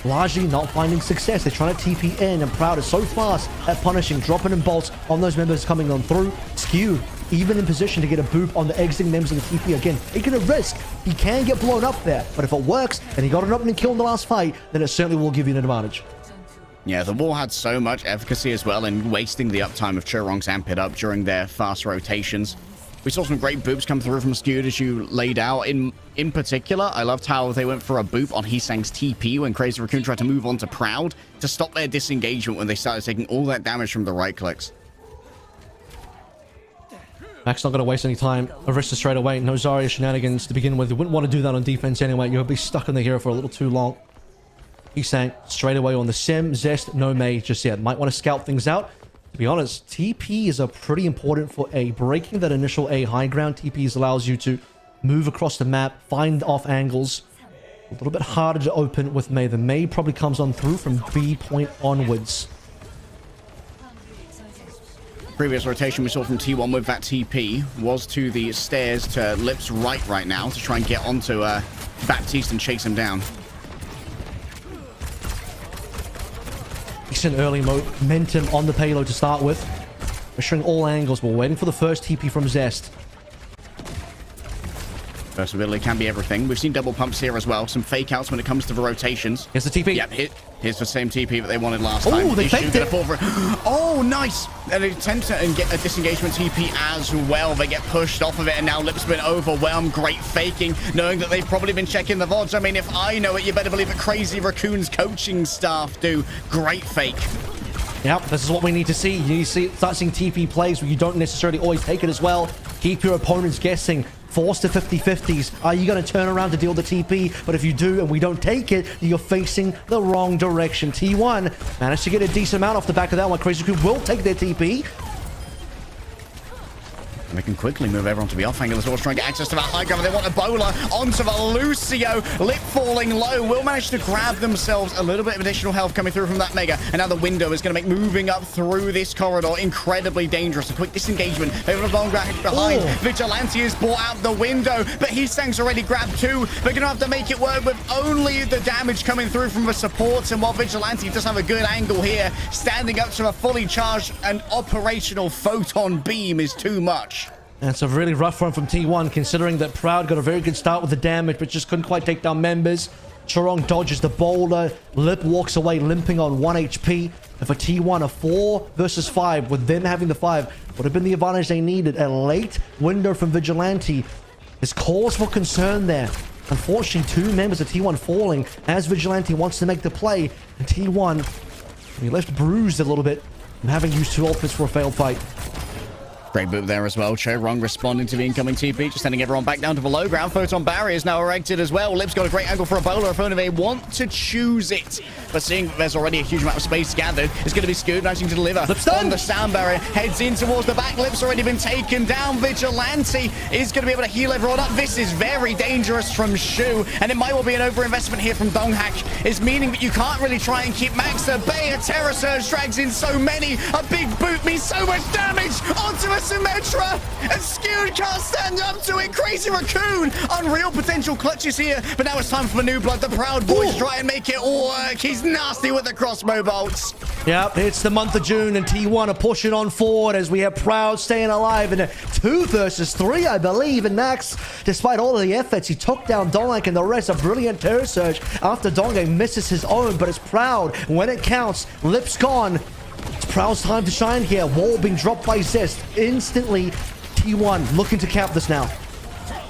largely not finding success. They're trying to TP in, and Proud is so fast at punishing, dropping in bolts on those members coming on through. Skew, even in position to get a boop on the exiting members of the TP. Again, taking a risk. He can get blown up there, but if it works, and he got an opening kill in the last fight, then it certainly will give you an advantage. Yeah, the wall had so much efficacy as well in wasting the uptime of Chorong's Amp It Up during their fast rotations. We saw some great boops come through from Skewed as you laid out. In particular, I loved how they went for a boop on Hisang's TP when Crazy Raccoon tried to move on to Proud to stop their disengagement when they started taking all that damage from the right clicks. Max not going to waste any time. Arista straight away. No Zarya shenanigans to begin with. You wouldn't want to do that on defense anyway. You'll be stuck in the hero for a little too long. Hisang straight away on the Sim. Zest, no Mei just yet. Might want to scout things out. To be honest, TPs are pretty important for A. Breaking that initial A high ground, TPs allows you to move across the map, find off angles. A little bit harder to open with Mei. The Mei probably comes on through from B point onwards. Previous rotation we saw from T1 with that TP was to the stairs to Lip's right now to try and get onto Baptiste and chase him down. Decent early momentum on the payload to start with. Measuring all angles. We're waiting for the first TP from Zest. Versatility can be everything. We've seen double pumps here as well. Some fake outs when it comes to the rotations. Here's the TP. Yep, here's the same TP that they wanted last time. Oh, they faked it. Oh, nice. And they attempt to get a disengagement TP as well. They get pushed off of it, and now Lip's been overwhelmed. Great faking, knowing that they've probably been checking the VODs. I mean, if I know it, you better believe that Crazy Raccoon's coaching staff do. Great fake. Yep, this is what we need to see. You need to start seeing TP plays where you don't necessarily always take it as well. Keep your opponents guessing. Force to 50-50s. Are you going to turn around to deal the TP? But if you do and we don't take it, you're facing the wrong direction. T1 managed to get a decent amount off the back of that one. Crazy Raccoon will take their TP. And they can quickly move everyone to the off angle as well, trying to get access to that high ground. They want a bowler onto the Lucio. Lip falling low. Will manage to grab themselves a little bit of additional health coming through from that Mega. And now the window is going to make moving up through this corridor incredibly dangerous. A quick disengagement. They have a long back behind. Vigilante is brought out the window, but Hisang's already grabbed two. They're going to have to make it work with only the damage coming through from the supports. And while Vigilante does have a good angle here, standing up to a fully charged and operational photon beam is too much. That's a really rough one from T1, considering that Proud got a very good start with the damage, but just couldn't quite take down members. Chorong dodges the boulder. Lip walks away limping on 1 HP. And for T1, a 4 versus 5, with them having the 5, would have been the advantage they needed. A late window from Vigilante is cause for concern there. Unfortunately, 2 members of T1 falling as Vigilante wants to make the play. And T1, he left bruised a little bit from having used 2 ultimates for a failed fight. Great boot there as well. Chorong responding to the incoming TP, just sending everyone back down to the low ground. Photon barrier is now erected as well. Lip's got a great angle for a bowler if only they want to choose it. But seeing that there's already a huge amount of space gathered, it's going to be Scoot managing to deliver on the sound barrier. Heads in towards the back. Lip's already been taken down. Vigilante is going to be able to heal everyone up. This is very dangerous from Shu, and it might well be an overinvestment here from Donghak. It's meaning that you can't really try and keep Max at bay. A Terror Surge drags in so many. A big boot means so much damage onto a Symmetra, and Skewed can't stand up to it. Crazy Raccoon, unreal potential clutches here, but now it's time for the new blood. The Proud Boys try and make it work. He's nasty with the crossbow bolts. Yep, it's the month of June, and T1 are pushing on forward as we have Proud staying alive in a 2 versus 3, I believe. And Max, despite all of the efforts, he took down Donghak and the rest. A brilliant Terror Surge after Donghak misses his own, but it's Proud. When it counts, Lip's gone. It's Proud's time to shine here. Wall being dropped by Zest. Instantly, T1 looking to cap this now.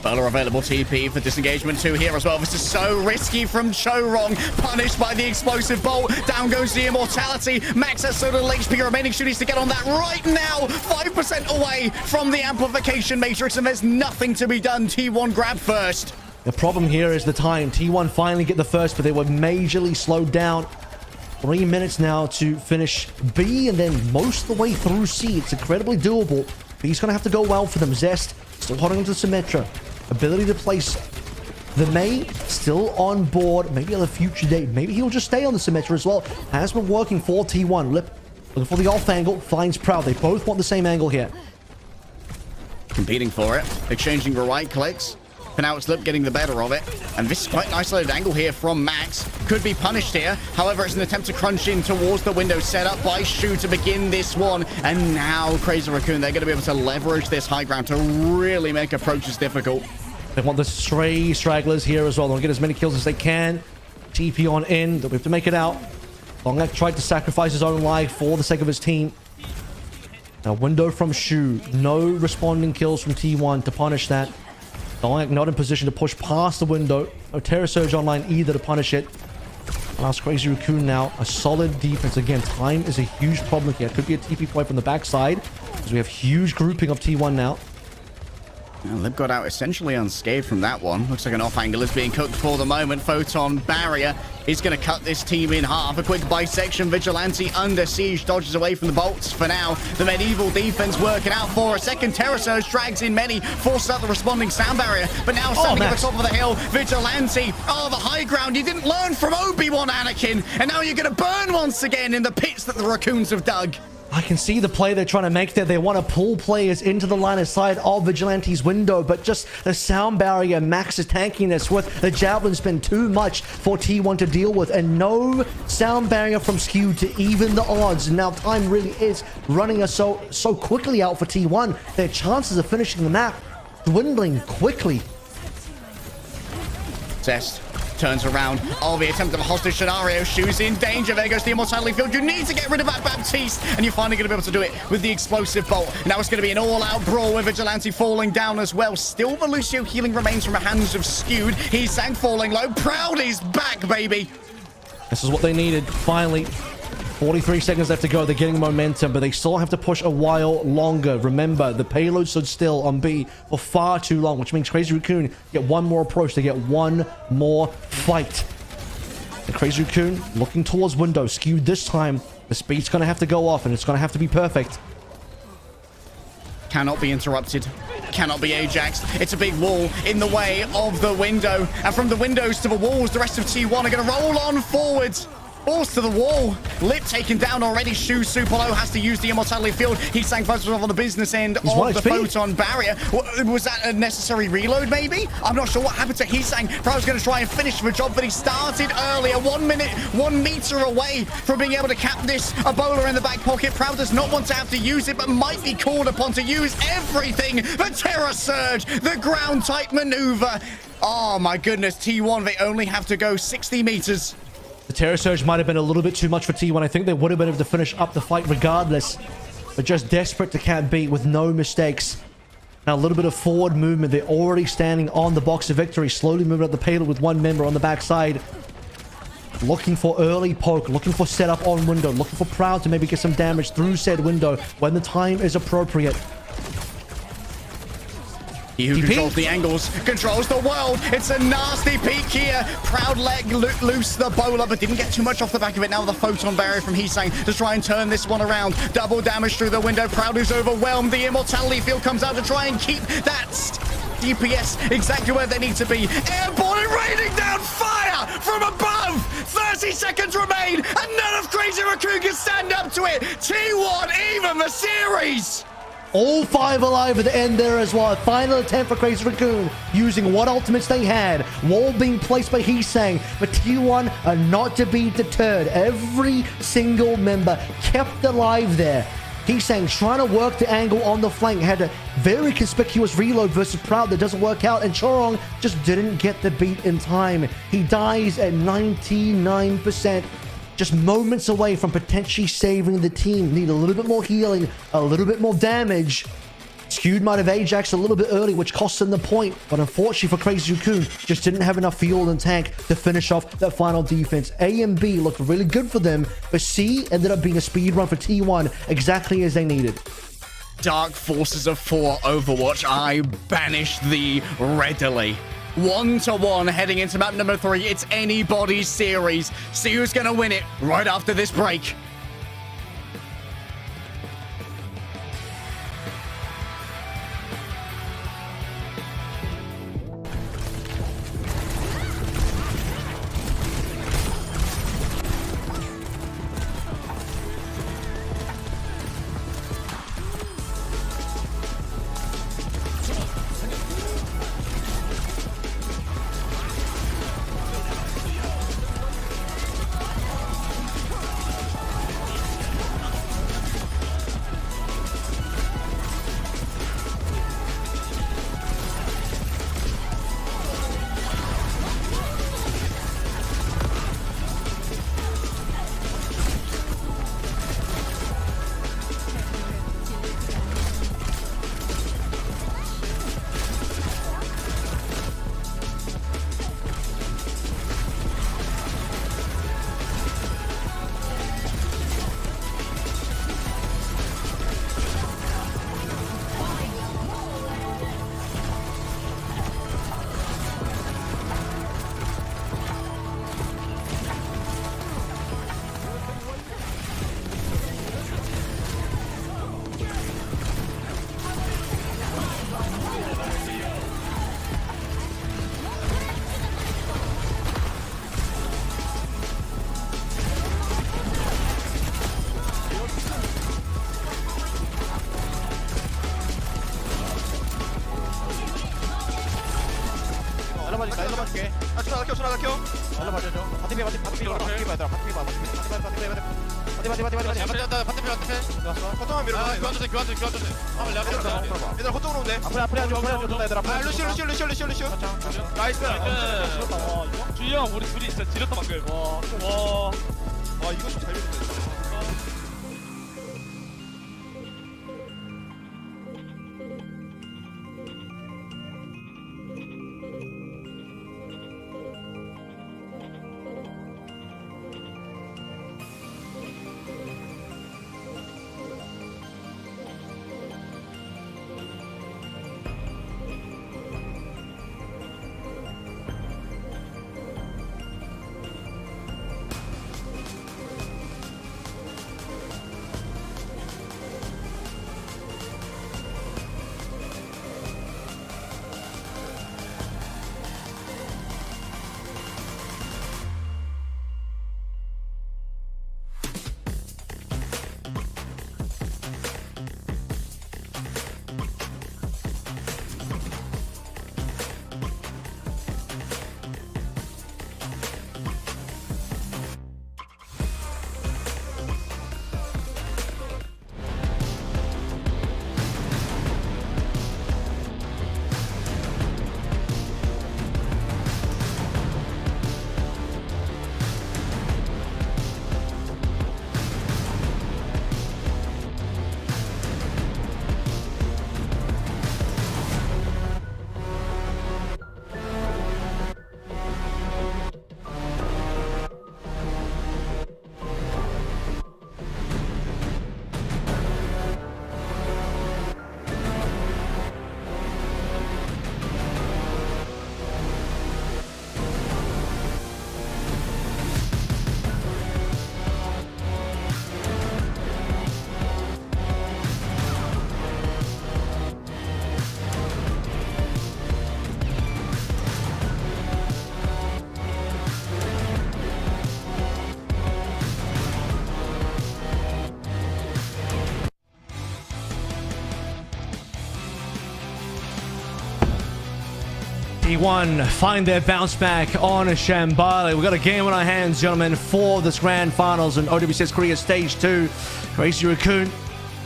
Bowler available TP for disengagement 2 here as well. This is so risky from Chorong. Punished by the explosive bolt. Down goes the immortality. Max has so little HP remaining. Shu needs to get on that right now. 5% away from the amplification matrix, and there's nothing to be done. T1 grab first. The problem here is the time. T1 finally get the first, but they were majorly slowed down. 3 minutes now to finish B, and then most of the way through C. It's incredibly doable. B's going to have to go well for them. Zest still holding onto Symmetra. Ability to place the Mei still on board. Maybe at a future date. Maybe he'll just stay on the Symmetra as well. Has been working for T1. Lip looking for the off angle. Finds Proud. They both want the same angle here. Competing for it. Exchanging the right clicks. slipping out, Slip getting the better of it. And this is quite an isolated angle here from Max. Could be punished here. However, it's an attempt to crunch in towards the window set up by Shu to begin this one. And now Crazy Raccoon, they're going to be able to leverage this high ground to really make approaches difficult. They want the stray stragglers here as well. They'll get as many kills as they can. TP on in. They'll have to make it out. Longak tried to sacrifice his own life for the sake of his team. Now, window from Shu. No responding kills from T1 to punish that. Longak not in position to push past the window. No Terror Surge online either to punish it. Allows Crazy Raccoon now a solid defense. Again, time is a huge problem here. Could be a TP point from the backside, because we have huge grouping of T1 now. And Lib got out essentially unscathed from that one. Looks like an off angle is being cooked for the moment. Photon Barrier is going to cut this team in half. A quick bisection. Vigilante under siege dodges away from the bolts for now. The medieval defense working out for a second. Terror Surge drags in many, forces out the responding sound barrier. But now standing at the top of the hill, Vigilante. Oh, the high ground. You didn't learn from Obi-Wan, Anakin. And now you're going to burn once again in the pits that the raccoons have dug. I can see the play they're trying to make there. They want to pull players into the line of sight of Vigilante's window, but just the sound barrier, Max is tanking this with the javelin's been too much for T1 to deal with, and no sound barrier from Skew to even the odds. And now time really is running us so quickly out for T1. Their chances of finishing the map dwindling quickly. Test turns around. Oh, the attempt of a hostage scenario. Shu's in danger. There goes the immortality field. You need to get rid of that Baptiste, and you're finally going to be able to do it with the explosive bolt. Now it's going to be an all-out brawl with Vigilante falling down as well. Still, the Lucio healing remains from the hands of Skewed. He's sang falling low. Proud is back, baby. This is what they needed. Finally, 43 seconds left to go. They're getting momentum, but they still have to push a while longer. Remember, the payload stood still on B for far too long, which means Crazy Raccoon get one more approach. They get one more fight. And Crazy Raccoon looking towards window. Skewed this time. The speed's going to have to go off, and it's going to have to be perfect. Cannot be interrupted. Cannot be Ajax. It's a big wall in the way of the window. And from the windows to the walls, the rest of T1 are going to roll on forwards. Balls to the wall. Lip taken down already. Shu super low has to use the immortality field. He sank on the business end of the photon barrier. Was that a necessary reload, maybe? I'm not sure what happened to Hisang. Proud's going to try and finish the job, but he started earlier. 1 minute, 1 meter away from being able to cap this. Ebola in the back pocket. Proud does not want to have to use it, but might be called upon to use everything. The Terror Surge, the ground type maneuver. Oh my goodness, T1, they only have to go 60 meters. The Terror Surge might have been a little bit too much for T1. I think they would have been able to finish up the fight regardless. But just desperate to cap B with no mistakes. Now a little bit of forward movement. They're already standing on the box of victory. Slowly moving up the payload with one member on the backside. Looking for early poke. Looking for setup on window. Looking for Proud to maybe get some damage through said window when the time is appropriate. He who controls the angles, controls the world. It's a nasty peek here. Proud leg loose the bowler, but didn't get too much off the back of it. Now the photon barrier from Hisang to try and turn this one around. Double damage through the window. Proud is overwhelmed. The immortality field comes out to try and keep that DPS exactly where they need to be. Airborne and raining down fire from above. 30 seconds remain, and none of Crazy Raccoon can stand up to it. T1 even the series. All 5 alive at the end there as well. A final attempt for Crazy Raccoon using what ultimates they had. Wall being placed by Hisang, but T1 are not to be deterred. Every single member kept alive there. Hisang trying to work the angle on the flank. Had a very conspicuous reload versus Proud that doesn't work out, and Chorong just didn't get the beat in time. He dies at 99%. Just moments away from potentially saving the team. Need a little bit more healing, a little bit more damage. Skewed might have Ajax a little bit early, which cost them the point. But unfortunately for Crazy Raccoon, just didn't have enough fuel and tank to finish off that final defense. A and B looked really good for them, but C ended up being a speed run for T1, exactly as they needed. Dark Forces of 4 Overwatch, I banish thee readily. 1-1 heading into map number 3. It's anybody's series. See who's going to win it right after this break. 켜 전화 켜. 얼른 봐줘줘. 바티비 얘들아. 바티비 봐. 바티비 봐. 바티비 봐. 바티비. 좋았어. 거점만 밀어. 교환도 돼. 한번 내가 밀어. 얘들아 거점으로 온대. 앞으로 하죠. 얘들아. 아 루시오. 나이스. 주희 형 우리 둘이 진짜 지렸다 방금. 와 이거 좀 잘 밀었네. T1 find their bounce back on Shambhala. We've got a game on our hands, gentlemen, for this grand finals in OWCS Korea Stage 2. Crazy Raccoon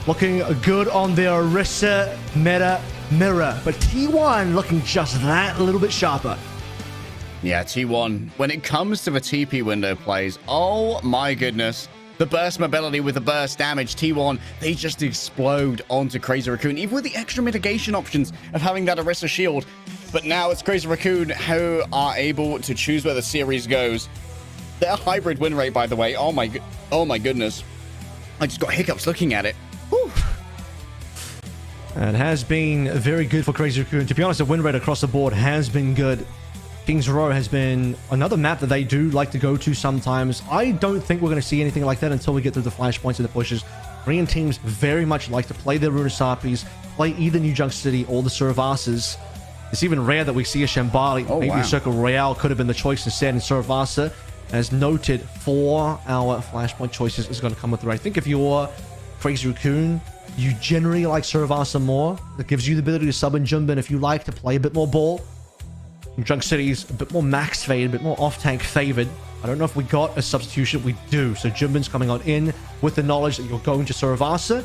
looking good on their Orisa meta mirror, but T1 looking just that little bit sharper. Yeah, T1, when it comes to the TP window plays, oh my goodness. The burst mobility with the burst damage, T1, they just explode onto Crazy Raccoon, even with the extra mitigation options of having that Orisa shield. But now it's Crazy Raccoon who are able to choose where the series goes. Their hybrid win rate, by the way, oh my goodness. I just got hiccups looking at it. Whew. It has been very good for Crazy Raccoon. To be honest, the win rate across the board has been good. Kings Row has been another map that they do like to go to sometimes. I don't think we're going to see anything like that until we get through the flashpoints and the pushes. Korean teams very much like to play their Runasappis, play either New Junk City or the Survasas. It's even rare that we see a Shambhala. Oh, maybe wow. Circle Royale could have been the choice instead, and Survasa, as noted, for our flashpoint choices is going to come through. I think if you're Crazy Raccoon, you generally like Survasa more. That gives you the ability to sub in Junbin if you like to play a bit more ball. Junk City's a bit more max favored, a bit more off-tank favored. I don't know if we got a substitution. We do. So Junbin's coming on in with the knowledge that you're going to Survasa.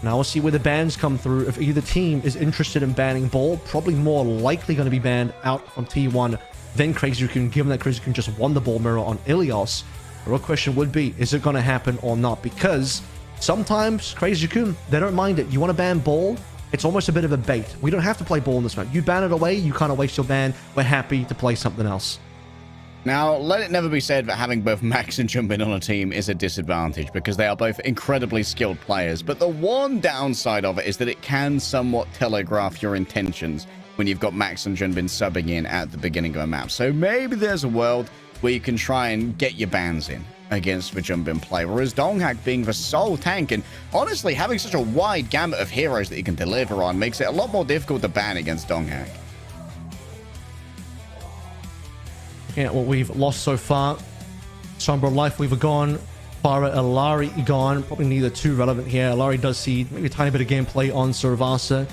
Now we'll see where the bans come through. If either team is interested in banning ball, probably more likely going to be banned out from T1 than Crazy Raccoon, given that Crazy Raccoon just won the ball mirror on Ilios. The real question would be, is it going to happen or not? Because sometimes Crazy Raccoon, they don't mind it. You want to ban ball? It's almost a bit of a bait. We don't have to play ball in this map. You ban it away, you kind of waste your ban. We're happy to play something else. Now, let it never be said that having both Max and Junbin on a team is a disadvantage because they are both incredibly skilled players. But the one downside of it is that it can somewhat telegraph your intentions when you've got Max and Junbin subbing in at the beginning of a map. So maybe there's a world where you can try and get your bans in against the Junbin play, whereas Donghak being the sole tank and honestly having such a wide gamut of heroes that you can deliver on makes it a lot more difficult to ban against Donghak. Looking at what we've lost so far, Sombra Life Weaver gone, Farah Alari gone, probably neither too relevant here. Alari does see maybe a tiny bit of gameplay on Survasa.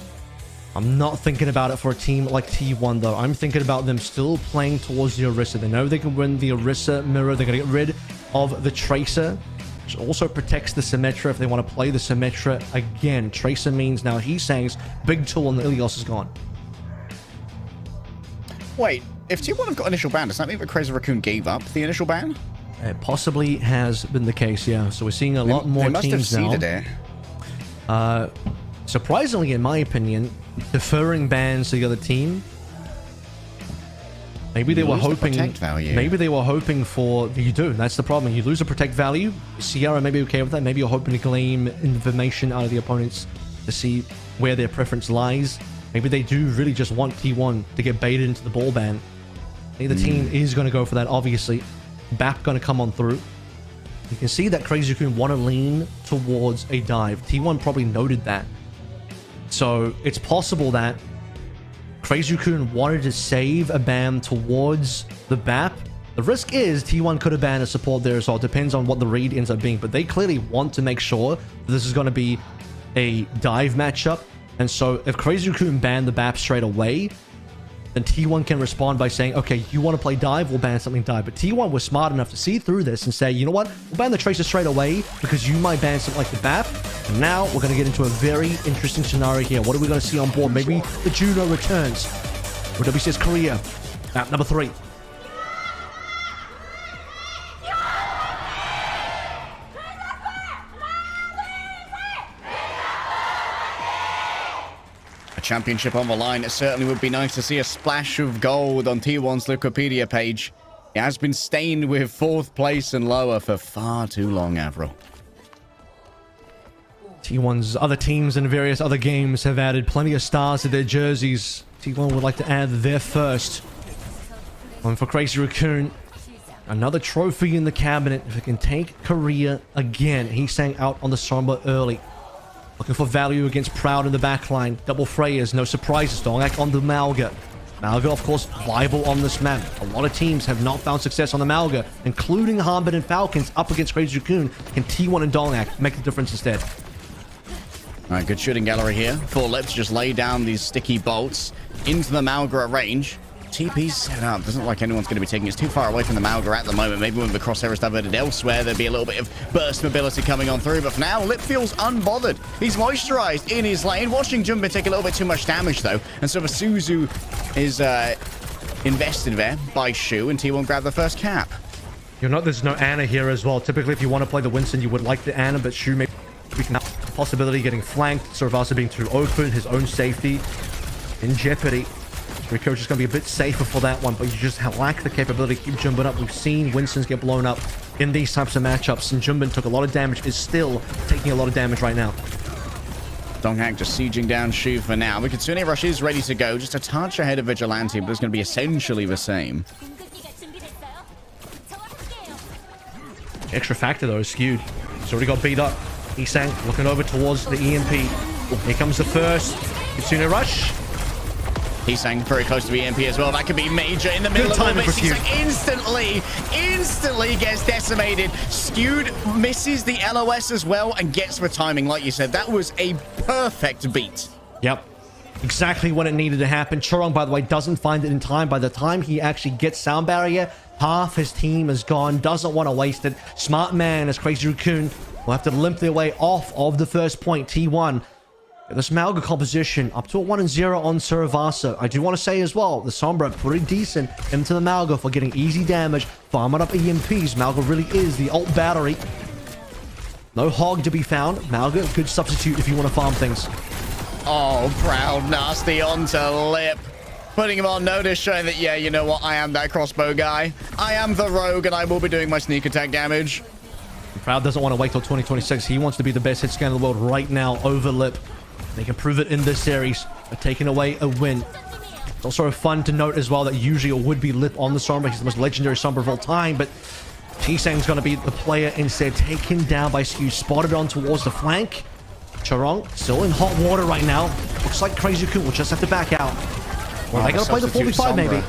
I'm not thinking about it for a team like T1 though. I'm thinking about them still playing towards the Orisa. They know they can win the Orisa mirror. They're going to get rid of the Tracer, which also protects the Symmetra if they want to play the Symmetra again. Tracer means now Heesang's big tool on the Ilios is gone. Wait, if T1 have got initial ban, does that mean that Crazy Raccoon gave up the initial ban? It possibly has been the case, yeah. So we're seeing a lot more they must teams have now. seeded it. Surprisingly, in my opinion, deferring bans to the other team. Maybe they were lose the hoping. protect value. Maybe they were hoping for. You do. That's the problem. You lose a protect value. Sierra may be okay with that. Maybe you're hoping to glean information out of the opponents to see where their preference lies. Maybe they do really just want T1 to get baited into the ball ban. Maybe the team is going to go for that. Obviously, BAP going to come on through. You can see that Crazy Raccoon want to lean towards a dive. T1 probably noted that. So it's possible that Crazy Raccoon wanted to save a ban towards the BAP. The risk is T1 could have banned a support there as well. It depends on what the read ends up being. But they clearly want to make sure that this is going to be a dive matchup. And so if Crazy Raccoon banned the BAP straight away, then T1 can respond by saying, okay, you want to play dive, we'll ban something dive. But T1 was smart enough to see through this and say, you know what, we'll ban the Tracer straight away because you might ban something like the BAP. And now we're going to get into a very interesting scenario here. What are we going to see on board? Maybe the Juno returns. Or OWCS Korea. Map number 3. Championship on the line. It certainly would be nice to see a splash of gold on T1's Wikipedia page. It has been stained with 4th place and lower for far too long, Avril. T1's other teams in various other games have added plenty of stars to their jerseys. T1 would like to add their first. One for Crazy Raccoon. Another trophy in the cabinet. If it can take Korea again. He's staying out on the Sombra early. Looking for value against Proud in the backline. Double Freyas, no surprises. Dongak on the Malga. Malga, of course, viable on this map. A lot of teams have not found success on the Malga, including Harmbit and Falcons up against Crazy Raccoon. Can T1 and Dongak make the difference instead? All right, good shooting gallery here. For Lip to just lay down these sticky bolts into the Malga at range. TP's set up. Doesn't look like anyone's going to be taking it too far away from the Malga at the moment. Maybe when the crosshair is diverted elsewhere, there'd be a little bit of burst mobility coming on through. But for now, Lip feels unbothered. He's moisturized in his lane. Watching Jumbin take a little bit too much damage, though. And so the Suzu is invested there by Shu, and T1 grab the first cap. There's no Ana here as well. Typically, if you want to play the Winston, you would like the Ana, but Shu maybe we can have the possibility of getting flanked. Sorvasa being too open, his own safety in jeopardy. Coach is going to be a bit safer for that one, but you just lack the capability to keep Jumbin up. We've seen Winstons get blown up in these types of matchups, and Jumbin took a lot of damage, is still taking a lot of damage right now. Donghak just sieging down Shu for now. The Kitsune Rush is ready to go, just a touch ahead of Vigilante, but it's going to be essentially the same. Extra factor, though, is skewed. He's already got beat up. Heesang looking over towards the EMP. Here comes the first Kitsune Rush. Heesang very close to the EMP as well. That could be major in the middle of all this. Heesang instantly gets decimated. Skewed misses the LOS as well and gets the timing. Like you said, that was a perfect beat. Yep. Exactly when it needed to happen. Chorong, by the way, doesn't find it in time. By the time he actually gets sound barrier, half his team is gone. Doesn't want to waste it. Smart man as Crazy Raccoon will have to limp their way off of the first point. T1. This Malga composition up to a 1-0 on Sorvasa. I do want to say as well, the Sombra pretty decent into the Malga for getting easy damage, farming up EMPs. Malga really is the ult battery. No hog to be found. Malga, good substitute if you want to farm things. Oh, Proud nasty onto Lip. Putting him on notice, showing that, yeah, you know what, I am that crossbow guy. I am the rogue, and I will be doing my sneak attack damage. Proud doesn't want to wait till 2026. He wants to be the best hit scan in the world right now over Lip. They can prove it in this series by taking away a win. It's also fun to note as well that usually it would be Lip on the Sombra. He's the most legendary Sombra of all time, but T-Sang's going to be the player instead. Taken down by Skew, spotted on towards the flank. Chorong still in hot water right now. Looks like Crazy Raccoon will just have to back out. Well, they got to play the 4v5 maybe.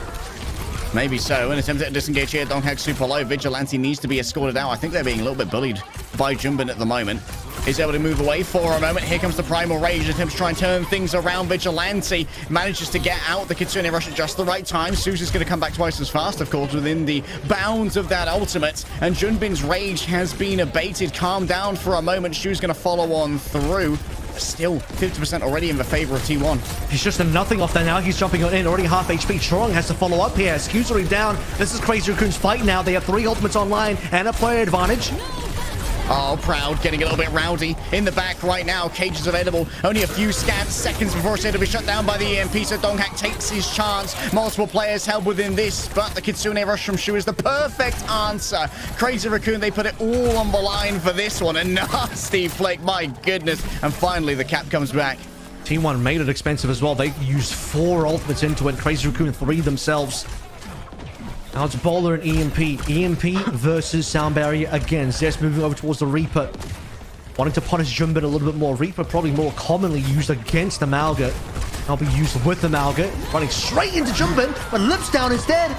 Maybe so. In attempt to disengage here, Donghak super low. Vigilante needs to be escorted out. I think they're being a little bit bullied by Jumbin at the moment. is able to move away for a moment. Here comes the Primal Rage, attempts to try and turn things around. Vigilante manages to get out the Kitsune Rush at just the right time. Suzu's going to come back twice as fast, of course, within the bounds of that ultimate. And Junbin's rage has been abated. Calm down for a moment. Shu's going to follow on through. Still 50% already in the favor of T1. He's just a nothing off there now. He's jumping on in, already half HP. Strong has to follow up here. Scusery down. This is Crazy Raccoon's fight now. They have 3 ultimates online and a player advantage. Oh, Proud getting a little bit rowdy in the back right now. Cage is available. Only a few scant seconds before it's going to be shut down by the EMP. So Donghak takes his chance. Multiple players held within this, but the Kitsune Rush from Shu is the perfect answer. Crazy Raccoon, they put it all on the line for this one. A nasty flick, my goodness. And finally, the cap comes back. T1 made it expensive as well. They used 4 ultimates into it. Crazy Raccoon 3 themselves. Now it's Bowler and EMP. EMP versus Sound Barrier again. Zest moving over towards the Reaper. Wanting to punish Junbin a little bit more. Reaper probably more commonly used against the Malga. I'll be used with the Malga. Running straight into Junbin, but lips down instead.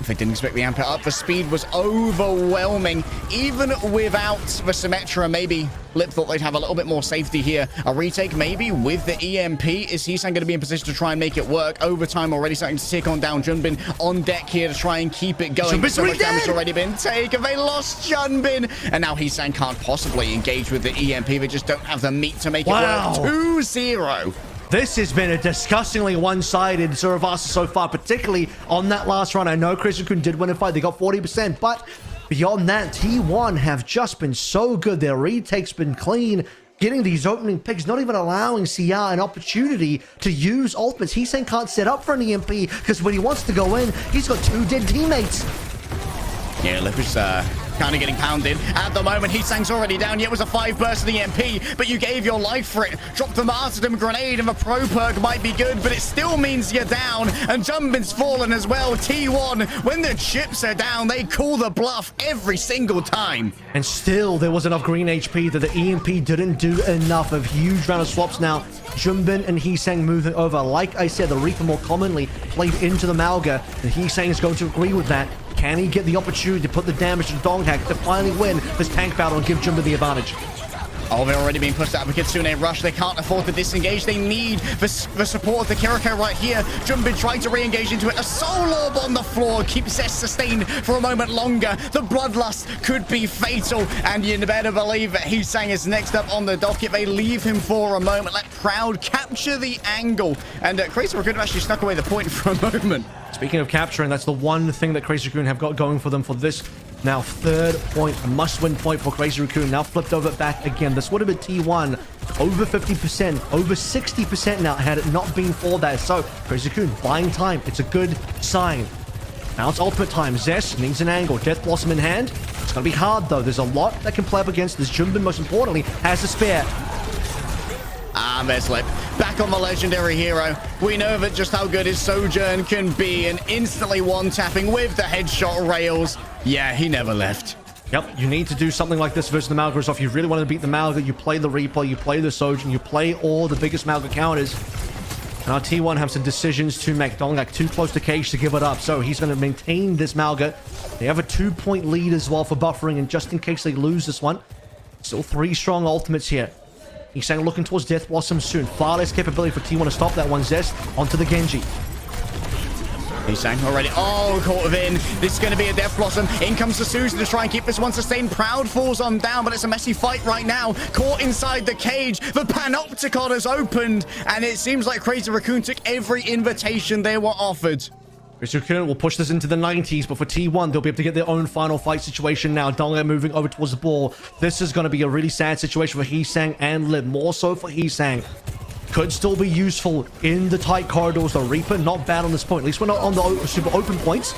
If they didn't expect the amp up, the speed was overwhelming. Even without the Symmetra, maybe Lip thought they'd have a little bit more safety here. A retake maybe with the EMP. Is Heesang going to be in position to try and make it work? Overtime already starting to tick on down. Junbin on deck here to try and keep it going. So much damage already been taken. They lost Junbin. And now Heesang can't possibly engage with the EMP. They just don't have the meat to make it work. 2-0. This has been a disgustingly one-sided Survivor so far, particularly on that last run. I know Chris Raccoon did win a fight. They got 40%, but beyond that, T1 have just been so good. Their retake's been clean. Getting these opening picks, not even allowing CR an opportunity to use ultimates. Heesang can't set up for an EMP because when he wants to go in, he's got 2 dead teammates. Yeah, Lip is kind of getting pounded at the moment. Heesang's already down. Yeah, it was a 5-burst EMP, but you gave your life for it. Dropped the martyrdom grenade, and the pro perk might be good, but it still means you're down. And Junbin's fallen as well. T1, when the chips are down, they call the bluff every single time. And still, there was enough green HP that the EMP didn't do enough. Of huge round of swaps now. Junbin and Heesang moving over. Like I said, the Reaper more commonly played into the Malga, and Heesang is going to agree with that. Can he get the opportunity to put the damage to Donghak to finally win this tank battle and give Junbin the advantage? Oh, they're already being pushed out of the Kitsune Rush. They can't afford to disengage. They need the support of the Kiriko right here. Junbin trying to re-engage into it. A Soul Orb on the floor. Keeps Zest sustained for a moment longer. The Bloodlust could be fatal. And you better believe that Heesang is next up on the docket. They leave him for a moment. Let Proud capture the angle. And Crazy Raccoon have actually snuck away the point for a moment. Speaking of capturing, that's the one thing that Crazy Raccoon have got going for them for this now 3rd point, a must-win point for Crazy Raccoon. Now flipped over back again. This would have been T1 over 50%, over 60% now had it not been for that. So Crazy Raccoon buying time. It's a good sign. Now it's ultimate time. Zest needs an angle. Death Blossom in hand. It's going to be hard though. There's a lot that can play up against this. Junbin, most importantly, has a spare. There's Lip. Back on the legendary hero. We know that just how good his Sojourn can be, and instantly one-tapping with the headshot rails. Yeah, he never left. Yep, you need to do something like this versus the Malga. So if you really want to beat the Malga, you play the Reaper, you play the Sojourn, you play all the biggest Malga counters. Now T1 have some decisions to make. Donghak too close to Cage to give it up, so he's going to maintain this Malga. They have a 2-point lead as well for buffering, and just in case they lose this one, still 3 strong ultimates here. Heesang looking towards Death Blossom soon. Far less capability for T1 to stop that one. Zest onto the Genji. Heesang already. Oh, caught within. This is going to be a Death Blossom. In comes the Susan to try and keep this one sustained. Proud falls on down, but it's a messy fight right now. Caught inside the cage. The Panopticon has opened, and it seems like Crazy Raccoon took every invitation they were offered. Crazy Raccoon will push this into the 90s, but for T1, they'll be able to get their own final fight situation now. Donghak moving over towards the ball. This is going to be a really sad situation for Heesang and Lip. More so for Heesang. Could still be useful in the tight corridors. The Reaper, not bad on this point. At least we're not on the super open points.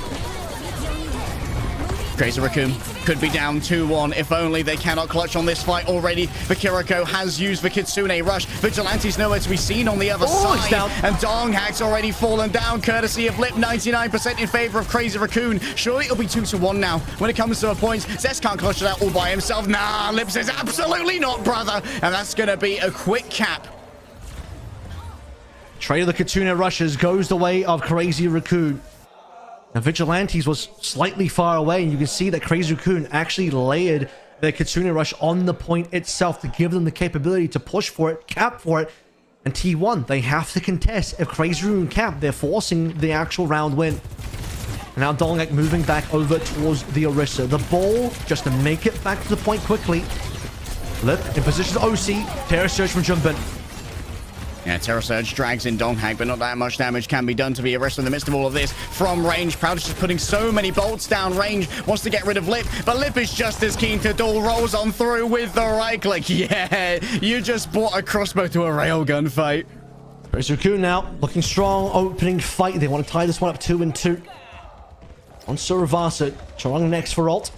Crazy Raccoon could be down 2-1 if only they cannot clutch on this fight already. The Kiriko has used the Kitsune Rush. Vigilante's nowhere to be seen on the other side. Down. And Donghak's already fallen down, courtesy of Lip. 99% in favor of Crazy Raccoon. Surely it'll be 2-1 now when it comes to a point. Zest can't clutch it out all by himself. Nah, Lip says absolutely not, brother. And that's going to be a quick cap. Trade of the Kitsune Rushes goes the way of Crazy Raccoon. Now, Vigilantes was slightly far away, and you can see that Crazy Raccoon actually layered their Kitsune Rush on the point itself to give them the capability to push for it, cap for it. And T1, they have to contest. If Crazy Rune cap, they're forcing the actual round win. And now Dongak moving back over towards the Orisa. The ball, just to make it back to the point quickly. Lip in position to OC. Terror Surge from Junbin. Yeah, Terror Surge drags in Donghack, but not that much damage can be done to the Orisa in the midst of all of this. From range, Proud is just putting so many bolts down range. Wants to get rid of Lip, but Lip is just as keen to duel. Rolls on through with the right click. Yeah, you just bought a crossbow to a railgun fight. Rizuku now looking strong. Opening fight. They want to tie this one up 2-2. On Suravasa. Charang next for ult.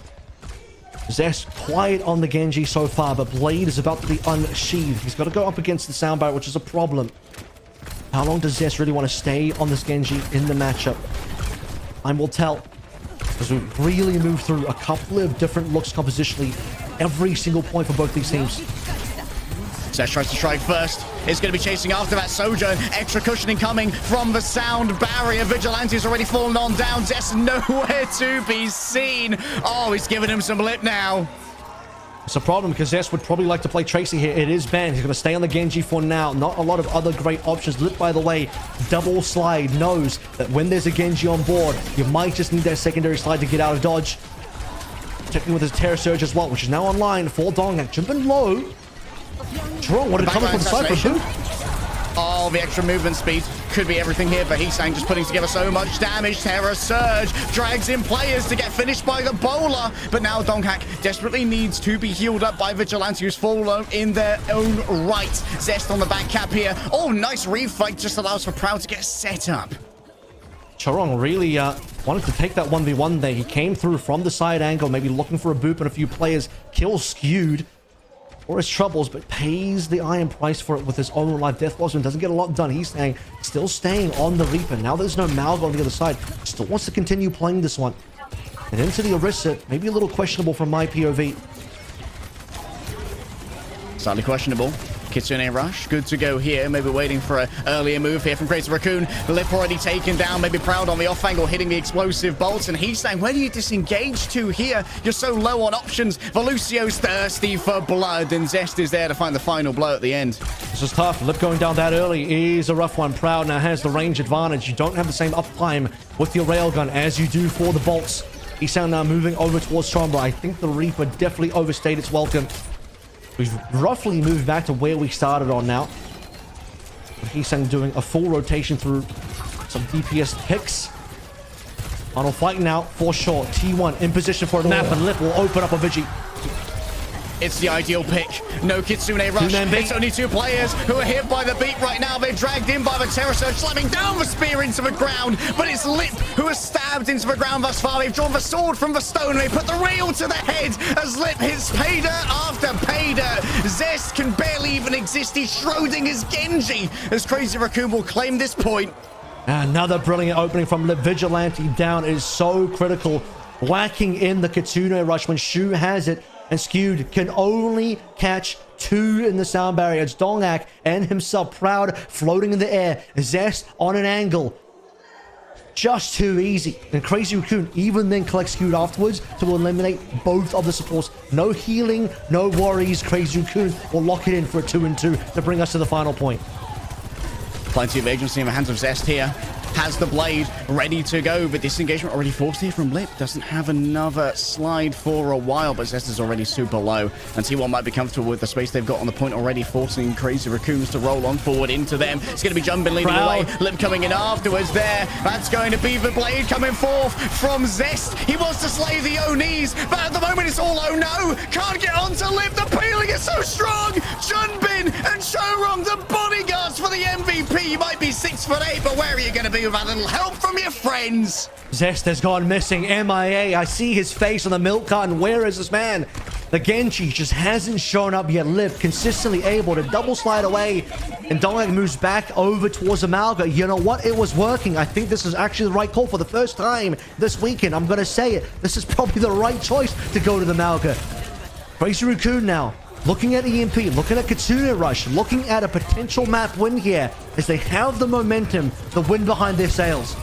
Zest quiet on the Genji so far, but Blade is about to be unsheathed. He's got to go up against the sound barrier, which is a problem. How long does Zest really want to stay on this Genji in the matchup? Time will tell. As we really move through a couple of different looks compositionally, every single point for both these teams. Zest tries to strike first. It's going to be chasing after that Sojourn. Extra cushioning coming from the sound barrier. Vigilante's already fallen on down. Zest nowhere to be seen. Oh, he's giving him some lip now. It's a problem because Zest would probably like to play Tracy here. It is banned. He's going to stay on the Genji for now. Not a lot of other great options. Lip, by the way, double slide knows that when there's a Genji on board, you might just need that secondary slide to get out of dodge. Checking with his Terror Surge as well, which is now online for Dongak. Jumping low. Strong, what did come from the side for boot? Oh, the extra movement speed could be everything here for Heesang, just putting together so much damage. Terror Surge drags in players to get finished by the bowler, but now Donghack desperately needs to be healed up by Vigilante, who's fallen in their own right. Zest on the back cap here. Oh, nice refight, just allows for Proud to get set up. Charong really wanted to take that 1v1 there. He came through from the side angle, maybe looking for a boop and a few players. Kill skewed for his troubles, but pays the iron price for it with his own life. Death Blossom doesn't get a lot done. He's still staying on the Reaper. Now there's no Malga on the other side. Still wants to continue playing this one. And into the Orisa, maybe a little questionable from my POV. Slightly questionable. Kitsune Rush, good to go here. Maybe waiting for an earlier move here from Crazy Raccoon. The Lip already taken down. Maybe Proud on the off angle, hitting the explosive bolts. And he's saying, where do you disengage to here? You're so low on options. Velucio's thirsty for blood. And Zest is there to find the final blow at the end. This is tough. Lip going down that early is a rough one. Proud now has the range advantage. You don't have the same uptime with your railgun as you do for the bolts. Heesang now moving over towards Sombra. I think the Reaper definitely overstayed its welcome. We've roughly moved back to where we started on now. Heesang doing a full rotation through some DPS picks. Final fight now for sure. T1 in position for a nap, and Lip will open up a Vigi. It's the ideal pick. No Kitsune Rush. It's only two players who are hit by the beat right now. They're dragged in by the Terror Surge, slamming down the spear into the ground. But it's Lip who has stabbed into the ground thus far. They've drawn the sword from the stone. They put the rail to the head as Lip hits paydirt after paydirt. Zest can barely even exist. He's Schrodinger's Genji as Crazy Raccoon will claim this point. Another brilliant opening from Lip. Vigilante down is so critical. Whacking in the Kitsune Rush when Shu has it. And Skewed can only catch two in the sound barrier. It's Dongak and himself, Proud, floating in the air. Zest on an angle. Just too easy. And Crazy Raccoon even then collects Skewed afterwards to eliminate both of the supports. No healing, no worries. Crazy Raccoon will lock it in for a 2-2 to bring us to the final point. Plenty of agency in the hands of Zest here. Has the blade ready to go, but disengagement already forced here from Lip. Doesn't have another slide for a while, but Zest is already super low. And T1 might be comfortable with the space they've got on the point already, forcing Crazy Raccoons to roll on forward into them. It's going to be Jumpin leading the way. Lip coming in afterwards there. That's going to be the blade coming forth from Zest. He wants to slay the Onis, but at the moment it's all oh no. Can't get onto Lip. The peeling is so strong. Junbin and Chorong, the bodyguards for the MVP. You might be 6'8", but where are you going to be with a little help from your friends? Zest has gone missing. MIA. I see his face on the milk carton. Where is this man? The Genji just hasn't shown up yet. Lip consistently able to double slide away. And Dongak moves back over towards Amalga. You know what? It was working. I think this is actually the right call for the first time this weekend. I'm going to say it. This is probably the right choice to go to the Malga. Crazy Raccoon now. Looking at EMP, looking at Kitsune Rush, looking at a potential map win here as they have the momentum, the wind behind their sails.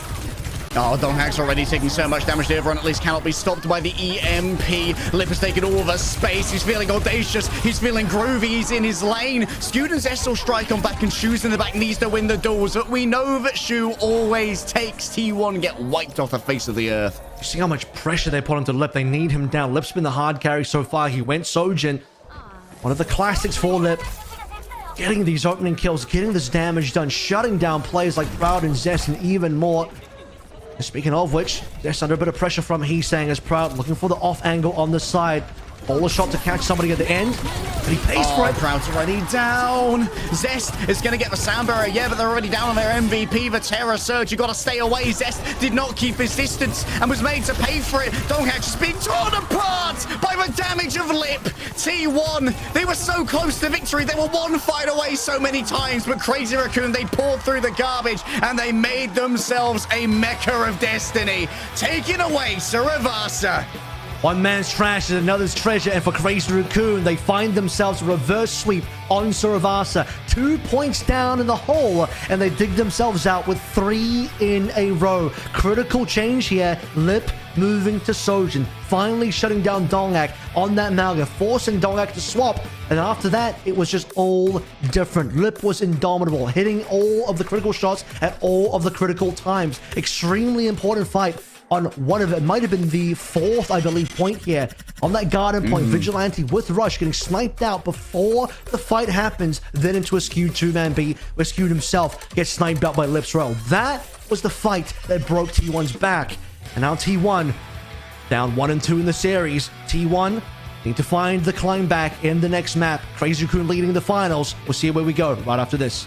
Oh, Donghack's already taking so much damage. The everyone at least cannot be stopped by the EMP. Lip has taken all the space. He's feeling audacious. He's feeling groovy. He's in his lane. Skewed and Zest will strike on back, and Shoes in the back needs to win the duels. But we know that Shu always takes T1 get wiped off the face of the earth. You see how much pressure they put onto Lip. They need him down. Lip's been the hard carry so far. He went Sojin. One of the classics for Lip. Getting these opening kills, getting this damage done, shutting down players like Proud and Zest, and even more. And speaking of which, Zest under a bit of pressure from Heesang as Proud looking for the off angle on the side. All a shot to catch somebody at the end, but he pays for it. Proud's already down. Zest is going to get the sound barrier. Yeah, but they're already down on their MVP. The Terror Surge, you got to stay away. Zest did not keep his distance and was made to pay for it. Donghack is being torn apart by the damage of Lip. T1, they were so close to victory. They were one fight away so many times, but Crazy Raccoon, they poured through the garbage and they made themselves a Mecca of Destiny. Taking away Saravasa. One man's trash is another's treasure, and for Crazy Raccoon, they find themselves a reverse sweep on Saravasa. 2 points down in the hole, and they dig themselves out with 3 in a row. Critical change here. Lip moving to Sojin, finally shutting down Donghack on that Malga, forcing Donghack to swap. And after that, it was just all different. Lip was indomitable, hitting all of the critical shots at all of the critical times. Extremely important fight on one of it. Might have been the 4th, I believe, point here. On that garden point, Vigilante with Rush getting sniped out before the fight happens, then into a skewed 2-man B, where Skewed himself gets sniped out by Lip's Royale. That was the fight that broke T1's back. And now T1 down 1 and 2 in the series. T1 need to find the climb back in the next map. Crazy Raccoon leading the finals. We'll see where we go right after this.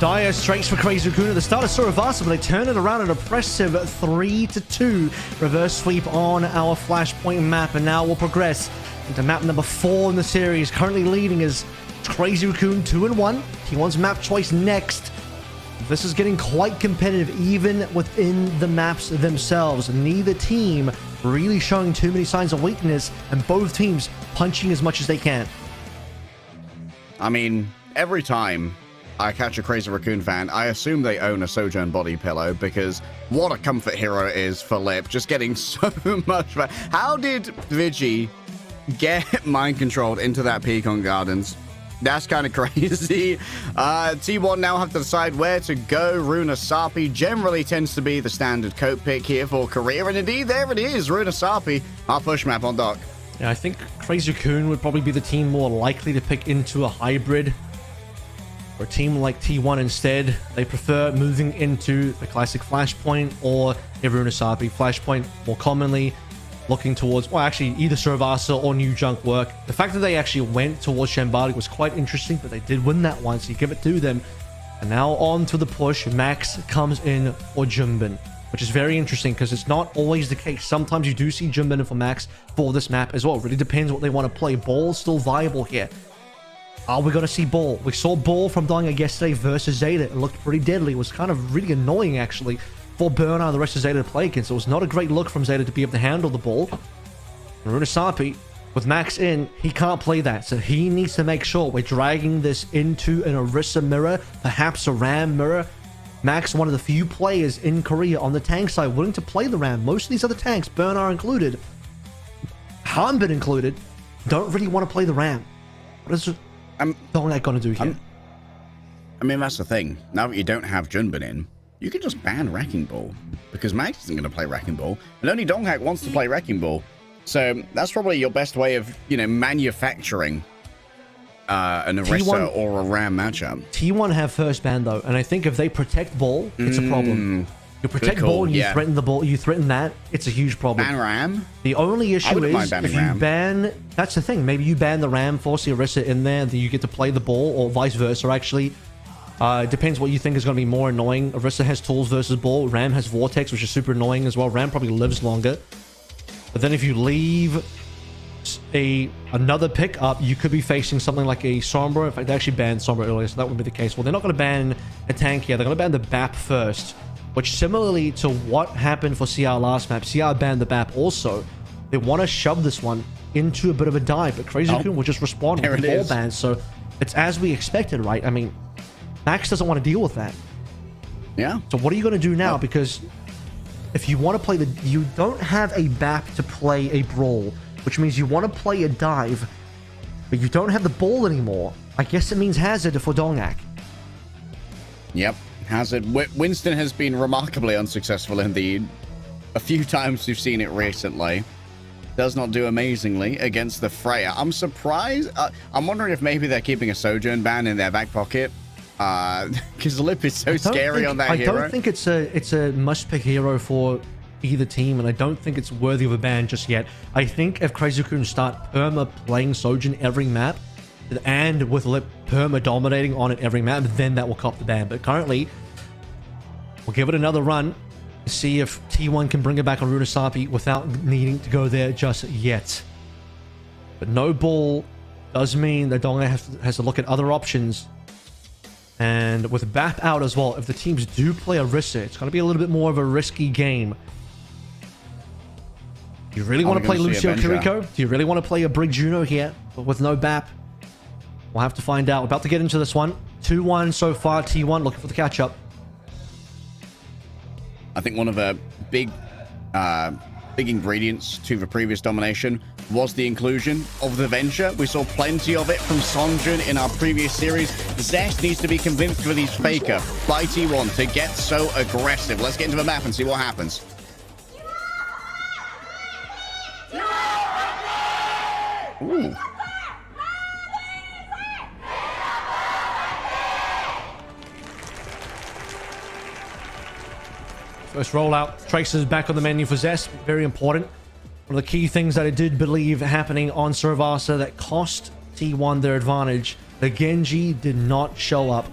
Dire straights for Crazy Raccoon at the start of Suravasa, but they turn it around an impressive 3-2 reverse sweep on our Flashpoint map, and now we'll progress into map number 4 in the series. Currently leading is Crazy Raccoon 2-1. T1's map choice next. This is getting quite competitive even within the maps themselves. Neither team really showing too many signs of weakness, and both teams punching as much as they can. I mean, every time I catch a Crazy Raccoon fan, I assume they own a Sojourn body pillow, because what a comfort hero it is for Lip. Just getting so much back. How did Vigi get mind controlled into that Pecan Gardens? That's kind of crazy. T1 now have to decide where to go. Runasappi generally tends to be the standard coat pick here for Korea, and indeed there it is. Runasappi, our push map on dock. Yeah, I think Crazy Raccoon would probably be the team more likely to pick into a hybrid. For a team like T1 instead, they prefer moving into the classic Flashpoint or Runasappi. Flashpoint more commonly looking towards, well, actually either Suravasa or New Junk work. The fact that they actually went towards Shambali was quite interesting, but they did win that one, so you give it to them. And now on to the push. Max comes in for Jumbin, which is very interesting because it's not always the case. Sometimes you do see Jumbin in for Max for this map as well. It really depends what they want to play. Ball's still viable here. Are we going to see Ball? We saw Ball from Donga yesterday versus Zeta. It looked pretty deadly. It was kind of really annoying, actually, for Burnout and the rest of Zeta to play against. It was not a great look from Zeta to be able to handle the ball. Runasappi, with Max in, he can't play that. So he needs to make sure we're dragging this into an Orisa mirror, perhaps a Ram mirror. Max, one of the few players in Korea on the tank side willing to play the Ram. Most of these other tanks, Burnout included, Hanbin included, don't really want to play the Ram. What is Donga going to do here? I mean, that's the thing. Now that you don't have Junbin in, you can just ban Wrecking Ball, because Max isn't going to play Wrecking Ball, and only Donghak wants to play Wrecking Ball. So that's probably your best way of, manufacturing an Orisa or a Ram matchup. T1 have first ban though, and I think if they protect Ball, it's a problem. You protect Ball and you threaten the Ball, you threaten that, it's a huge problem. Ban Ram? The only issue is if you Ram. ban, that's the thing, maybe you ban the Ram, force the Orisa in there, then you get to play the Ball, or vice versa actually. It depends what you think is going to be more annoying. Orisa has tools versus Ball. Ram has Vortex, which is super annoying as well. Ram probably lives longer. But then if you leave another pick up, you could be facing something like a Sombra. In fact, they actually banned Sombra earlier, so that would be the case. Well, they're not going to ban a tank here. They're going to ban the BAP first, which similarly to what happened for CR last map, CR banned the BAP also. They want to shove this one into a bit of a dive, but Crazy Raccoon will just respond with the ball ban. So it's as we expected, right? I mean, Max doesn't want to deal with that. Yeah. So what are you going to do now? Because if you want to play you don't have a BAP to play a brawl, which means you want to play a dive, but you don't have the ball anymore. I guess it means Hazard for Donghak. Yep. Hazard. Winston has been remarkably unsuccessful in a few times we've seen it recently. Does not do amazingly against the Freya. I'm surprised. I'm wondering if maybe they're keeping a Sojourn ban in their back pocket. Because Lip is so scary on that hero. I don't think it's a must-pick hero for either team, and I don't think it's worthy of a ban just yet. I think if Crazy Raccoon start perma playing Sojourn every map, and with Lip perma dominating on it every map, then that will cop the ban. But currently, we'll give it another run to see if T1 can bring it back on Runasappi without needing to go there just yet. But no ball does mean that Donga has to look at other options. And with BAP out as well, if the teams do play Orisa, it's going to be a little bit more of a risky game. Do you really want to play Lucio Kiriko? Do you really want to play a Brig Juno here, but with no BAP? We'll have to find out. We're about to get into this one. 2-1 so far, T1 looking for the catch-up. I think one of the big ingredients to the previous domination was the inclusion of the Venture. We saw plenty of it from Songjun in our previous series. Zest needs to be convinced with his Faker by T1 to get so aggressive. Let's get into the map and see what happens. Ooh. First rollout. Tracer's back on the menu for Zest. Very important. One of the key things that I did believe happening on Suravasa that cost T1 their advantage. The Genji did not show up.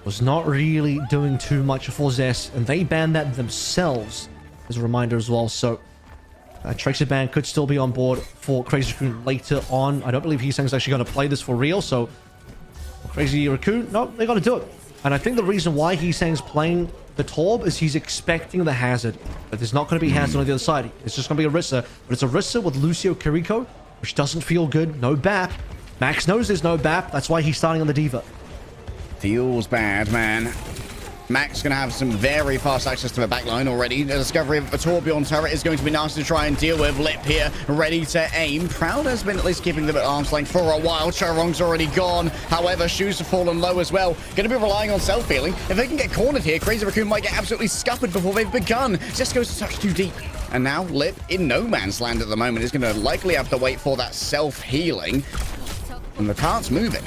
was not really doing too much for Zest, and they banned that themselves as a reminder as well. So Tracer ban could still be on board for Crazy Raccoon later on. I don't believe Heesang's actually going to play this for real, so Crazy Raccoon, no, they're going to do it. And I think the reason why Heesang's playing the Torb is he's expecting the hazard, but there's not going to be hazard on the other side. It's just going to be Orisa, but it's Orisa with Lucio Kiriko, which doesn't feel good. No BAP. Max knows there's no BAP. That's why he's starting on the Diva. Feels bad, man. Max going to have some very fast access to the backline already. The discovery of a Torbjorn turret is going to be nice to try and deal with. Lip here, ready to aim. Proud has been at least keeping them at arm's length for a while. Charong's already gone. However, shoes have fallen low as well. Going to be relying on self-healing. If they can get cornered here, Crazy Raccoon might get absolutely scuppered before they've begun. Just goes to touch too deep. And now Lip in no man's land at the moment is going to likely have to wait for that self-healing. And the cart's moving.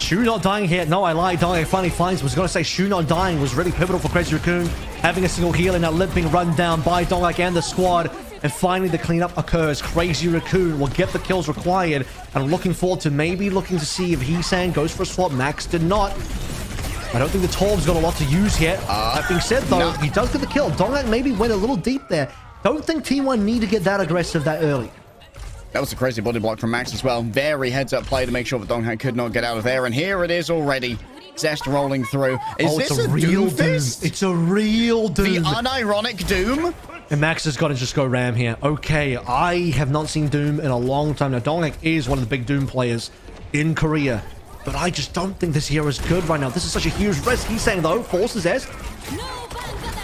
Shu not dying here. No, I lied. Dying finally finds. Was going to say Shu not dying was really pivotal for Crazy Raccoon. Having a single heal and now Lip being run down by Dongak and the squad. And finally the cleanup occurs. Crazy Raccoon will get the kills required. And I'm looking forward to maybe looking to see if Heesang goes for a swap. Max did not. I don't think the Torb's got a lot to use yet. That being said though, he does get the kill. Dongak maybe went a little deep there. Don't think T1 need to get that aggressive that early. That was a crazy body block from Max as well. Very heads-up play to make sure that Donghak could not get out of there. And here it is already. Zest rolling through. Is this a real Doom? It's a real Doom. The unironic Doom? And Max has got to just go Ram here. Okay, I have not seen Doom in a long time. Now, Donghak is one of the big Doom players in Korea. But I just don't think this hero is good right now. This is such a huge risk. He's saying, though, forces Zest.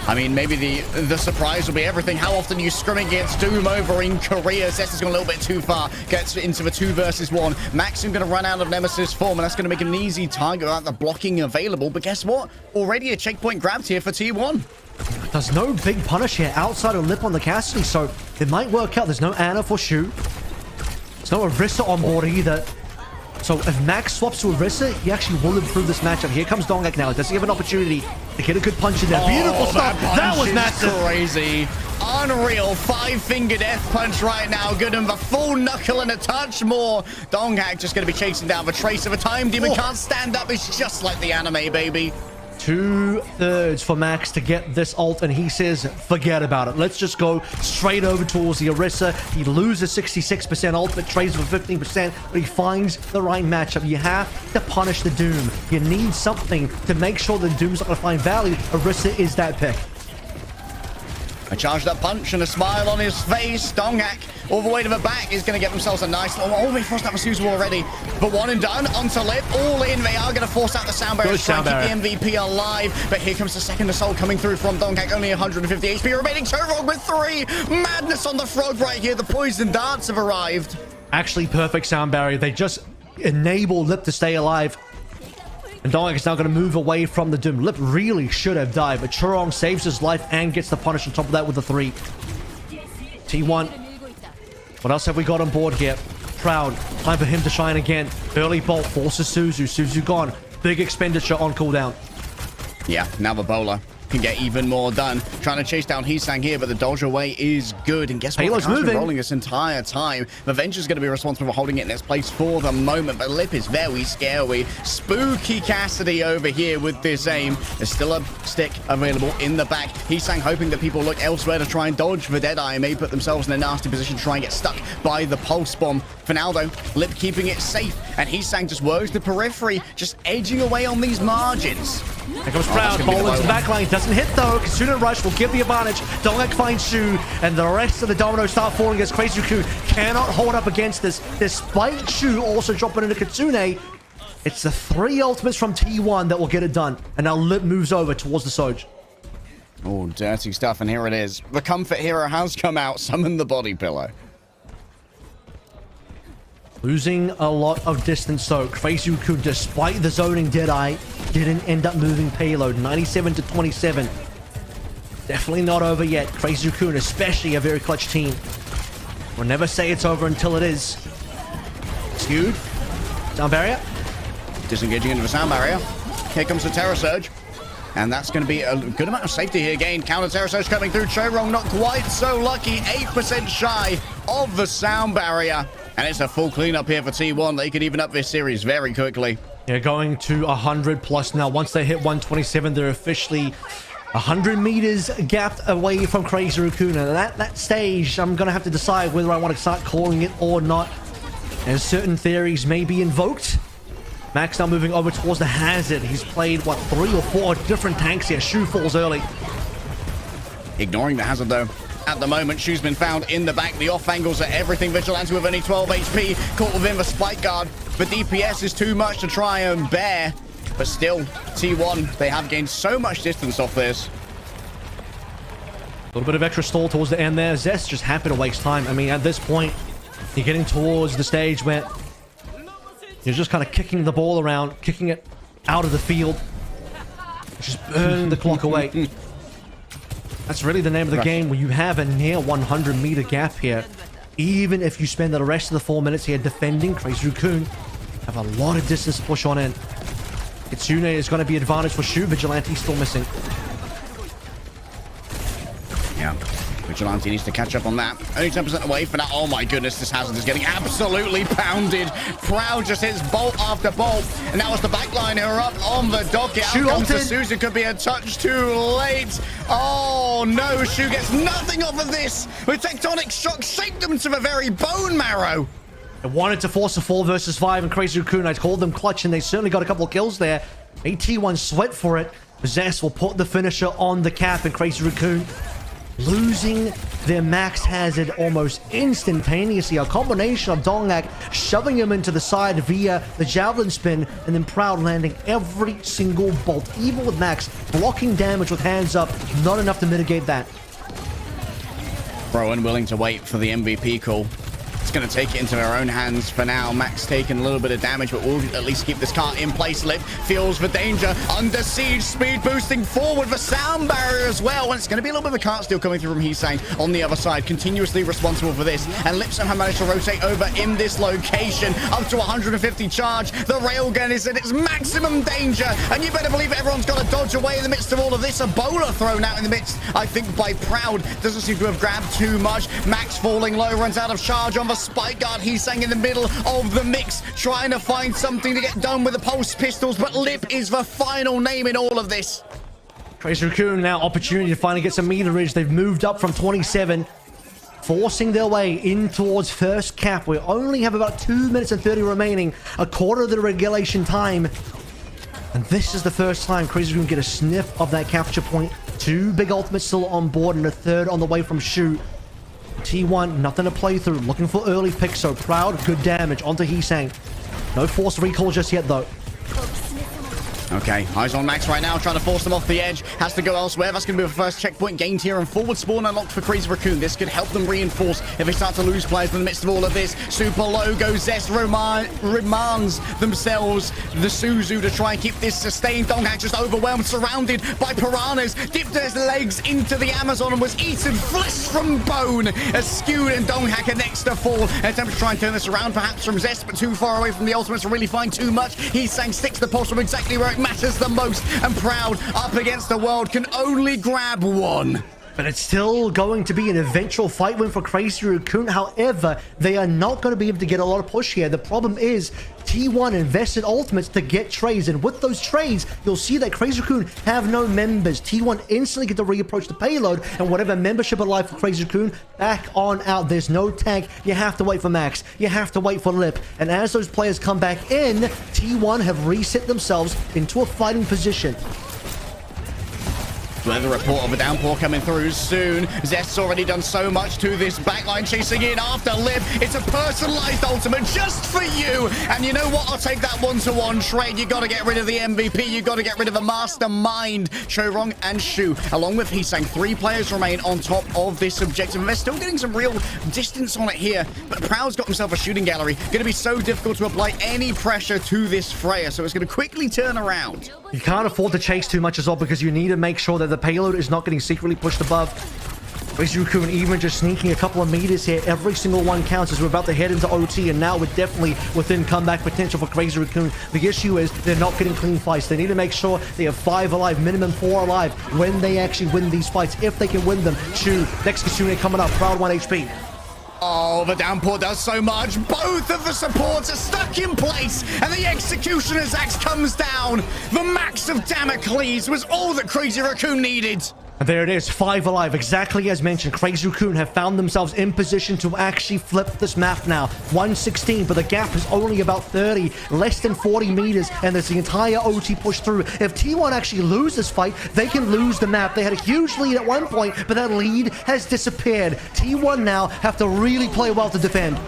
I mean, maybe the surprise will be everything. How often you scrimming against Doom over in Korea? Zest has gone a little bit too far. Gets into the 2 versus 1. Maxim going to run out of Nemesis form, and that's going to make an easy target without the blocking available. But guess what? Already a checkpoint grabbed here for T1. There's no big punish here outside of Lip on the Cassidy, so it might work out. There's no Ana for Shu. There's no Orisa on board either. So if Max swaps to Orisa, he actually will improve this matchup. Here comes Donghak now. Does he have an opportunity to get a good punch in there? Beautiful stuff. That was massive. Crazy. Unreal 5-finger death punch right now. Good and the full knuckle and a touch more. Donghak just going to be chasing down the trace of a time demon. Can't stand up. It's just like the anime, baby. 2/3 for Max to get this ult, and he says, forget about it. Let's just go straight over towards the Orisa. He loses 66% ult, but trades for 15%, but he finds the right matchup. You have to punish the Doom. You need something to make sure the Doom's not going to find value. Orisa is that pick. A charged up punch and a smile on his face. Donghak all the way to the back is going to get themselves a nice... Oh, they forced out the Suzu already. But one and done. Onto Lip. All in. They are going to force out the sound barrier. Try and keep the MVP alive. But here comes the second assault coming through from Donghak. Only 150 HP remaining. Turok with 3. Madness on the frog right here. The poison darts have arrived. Actually, perfect sound barrier. They just enable Lip to stay alive. And Donghak is now going to move away from the Doom. Lip really should have died, but Churong saves his life and gets the punish on top of that with the 3. T1. What else have we got on board here? Proud. Time for him to shine again. Early bolt forces Suzu. Suzu gone. Big expenditure on cooldown. Yeah, now the bowler can get even more done. Trying to chase down Heesang here, but the dodge away is good. And guess what? Halo's moving. Been rolling this entire time. The Venture's going to be responsible for holding it in its place for the moment, but Lip is very scary. Spooky Cassidy over here with this aim. There's still a stick available in the back. Heesang hoping that people look elsewhere to try and dodge the Deadeye and may put themselves in a nasty position to try and get stuck by the Pulse Bomb. For now, though, Lip keeping it safe, and Heesang just works the periphery, just edging away on these margins. Here comes Proud. Ball into the backline. Doesn't hit though. Kitsune Rush will give the advantage. Donghak finds Shu, and the rest of the dominoes start falling as Crazy Raccoon cannot hold up against this, despite Shu also dropping into Kitsune. It's the 3 ultimates from T1 that will get it done. And now Lip moves over towards the Soj. Oh, dirty stuff, and here it is. The Comfort Hero has come out. Summon the Body Pillow. Losing a lot of distance though. Crazy Raccoon, despite the zoning Deadeye, didn't end up moving payload. 97 to 27. Definitely not over yet. Crazy Raccoon, especially a very clutch team. We'll never say it's over until it is. Skewed. Sound barrier. Disengaging into the sound barrier. Here comes the Terror Surge. And that's going to be a good amount of safety here gained. Counter Terror Surge coming through. Chorong not quite so lucky. 8% shy of the sound barrier. And it's a full cleanup here for T1. They could even up this series very quickly. Yeah, going to 100 plus now. Once they hit 127, they're officially 100 meters gapped away from Crazy Raccoon. And at that stage, I'm going to have to decide whether I want to start calling it or not, as certain theories may be invoked. Max now moving over towards the hazard. He's played, what, 3 or 4 different tanks here. Shu falls early. Ignoring the hazard, though. At the moment, Shu's been found in the back. The off angles are everything. Vigilante with only 12 HP. Caught within the spike guard. But DPS is too much to try and bear. But still, T1, they have gained so much distance off this. A little bit of extra stall towards the end there. Zest just happy to waste time. I mean, at this point, you're getting towards the stage where you're just kind of kicking the ball around, kicking it out of the field. Just burning the clock away. That's really the name of the game, where you have a near 100 meter gap here. Even if you spend the rest of the 4 minutes here defending, Crazy Raccoon have a lot of distance to push on in. Kitsune is going to be advantage for Shu. Vigilante still missing. Yeah, Vigilante needs to catch up on that. Only 10% away for now. Oh my goodness, this hazard is getting absolutely pounded. Proud just hits bolt after bolt. And now it's the backline who are up on the docket. Out comes the Suzu. Could be a touch too late. Oh no, Shu gets nothing off of this. With Tectonic Shock, shake them to the very bone marrow. They wanted to force a 4 versus 5, and Crazy Raccoon, I called them clutch, and they certainly got a couple of kills there. AT1 sweat for it. Zest will put the finisher on the cap, and Crazy Raccoon losing their max hazard almost instantaneously. A combination of Donghak shoving him into the side via the javelin spin, and then Proud landing every single bolt. Even with Max blocking damage with hands up, not enough to mitigate that. Bro, unwilling to wait for the MVP call. It's going to take it into their own hands for now. Max taking a little bit of damage, but we'll at least keep this car in place. Lip feels the danger. Under siege, speed boosting forward. The sound barrier as well. And it's going to be a little bit of a cart steal coming through from Hisang on the other side. Continuously responsible for this. And Lip somehow managed to rotate over in this location. Up to 150 charge. The railgun is at its maximum danger. And you better believe everyone's got to dodge away in the midst of all of this. A bowler thrown out in the midst, I think, by Proud. Doesn't seem to have grabbed too much. Max falling low, runs out of charge on the spike guard. He's sang in the middle of the mix, trying to find something to get done with the pulse pistols, but Lip is the final name in all of this. Crazy Raccoon now opportunity to finally get some meterage. They've moved up from 27, forcing their way in towards first cap. We only have about 2 minutes and 30 remaining, a quarter of the regulation time. And this is the first time Crazy Raccoon get a sniff of that capture point. 2 big ultimates still on board, and a third on the way from Shu. T1, nothing to play through. Looking for early picks, so Proud, good damage onto Hisang. No forced recall just yet, though. Okay, eyes on Max right now, trying to force them off the edge. Has to go elsewhere. That's going to be the first checkpoint gained here, and forward spawn unlocked for Crazy Raccoon. This could help them reinforce if they start to lose players in the midst of all of this. Super low goes Zest, remands themselves the Suzu to try and keep this sustained. Donghak just overwhelmed, surrounded by piranhas. Dipped his legs into the Amazon and was eaten flesh from bone. As Skewed and Donghak are next to fall. An attempt to try and turn this around, perhaps from Zest, but too far away from the ultimates to really find too much. Hisang sticks the pulse from exactly where it matters the most, and Proud up against the world can only grab one. But it's still going to be an eventual fight win for Crazy Raccoon. However, they are not going to be able to get a lot of push here. The problem is T1 invested ultimates to get trades, and with those trades, you'll see that Crazy Raccoon have no members. T1 instantly get to reapproach the payload, and whatever membership alive for Crazy Raccoon, back on out. There's no tank. You have to wait for Max. You have to wait for Lip. And as those players come back in, T1 have reset themselves into a fighting position. Weather report of a downpour coming through soon. Zest's already done so much to this backline, chasing in after Lip. It's a personalized ultimate just for you. And you know what? I'll take that one-to-one trade. You got to get rid of the MVP. You got to get rid of the mastermind, Chorong and Shu. Along with Hisang, 3 players remain on top of this objective. And they're still getting some real distance on it here. But Proud's got himself a shooting gallery. Going to be so difficult to apply any pressure to this Freya. So it's going to quickly turn around. You can't afford to chase too much as well, because you need to make sure that the payload is not getting secretly pushed above. Crazy Raccoon even just sneaking a couple of meters here. Every single one counts as we're about to head into OT, and now we're definitely within comeback potential for Crazy Raccoon. The issue is they're not getting clean fights. They need to make sure they have 5 alive, minimum 4 alive when they actually win these fights. If they can win them, Shu, next Kitsune coming up, Proud 1 HP. Oh, the downpour does so much. Both of the supports are stuck in place, and the Executioner's axe comes down. The max of Damocles was all that Crazy Raccoon needed. And there it is, 5 alive. Exactly as mentioned, Crazy Raccoon have found themselves in position to actually flip this map now. 116, but the gap is only about 30, less than 40 meters, and there's the entire OT push through. If T1 actually lose this fight, they can lose the map. They had a huge lead at one point, but that lead has disappeared. T1 now have to really play well to defend.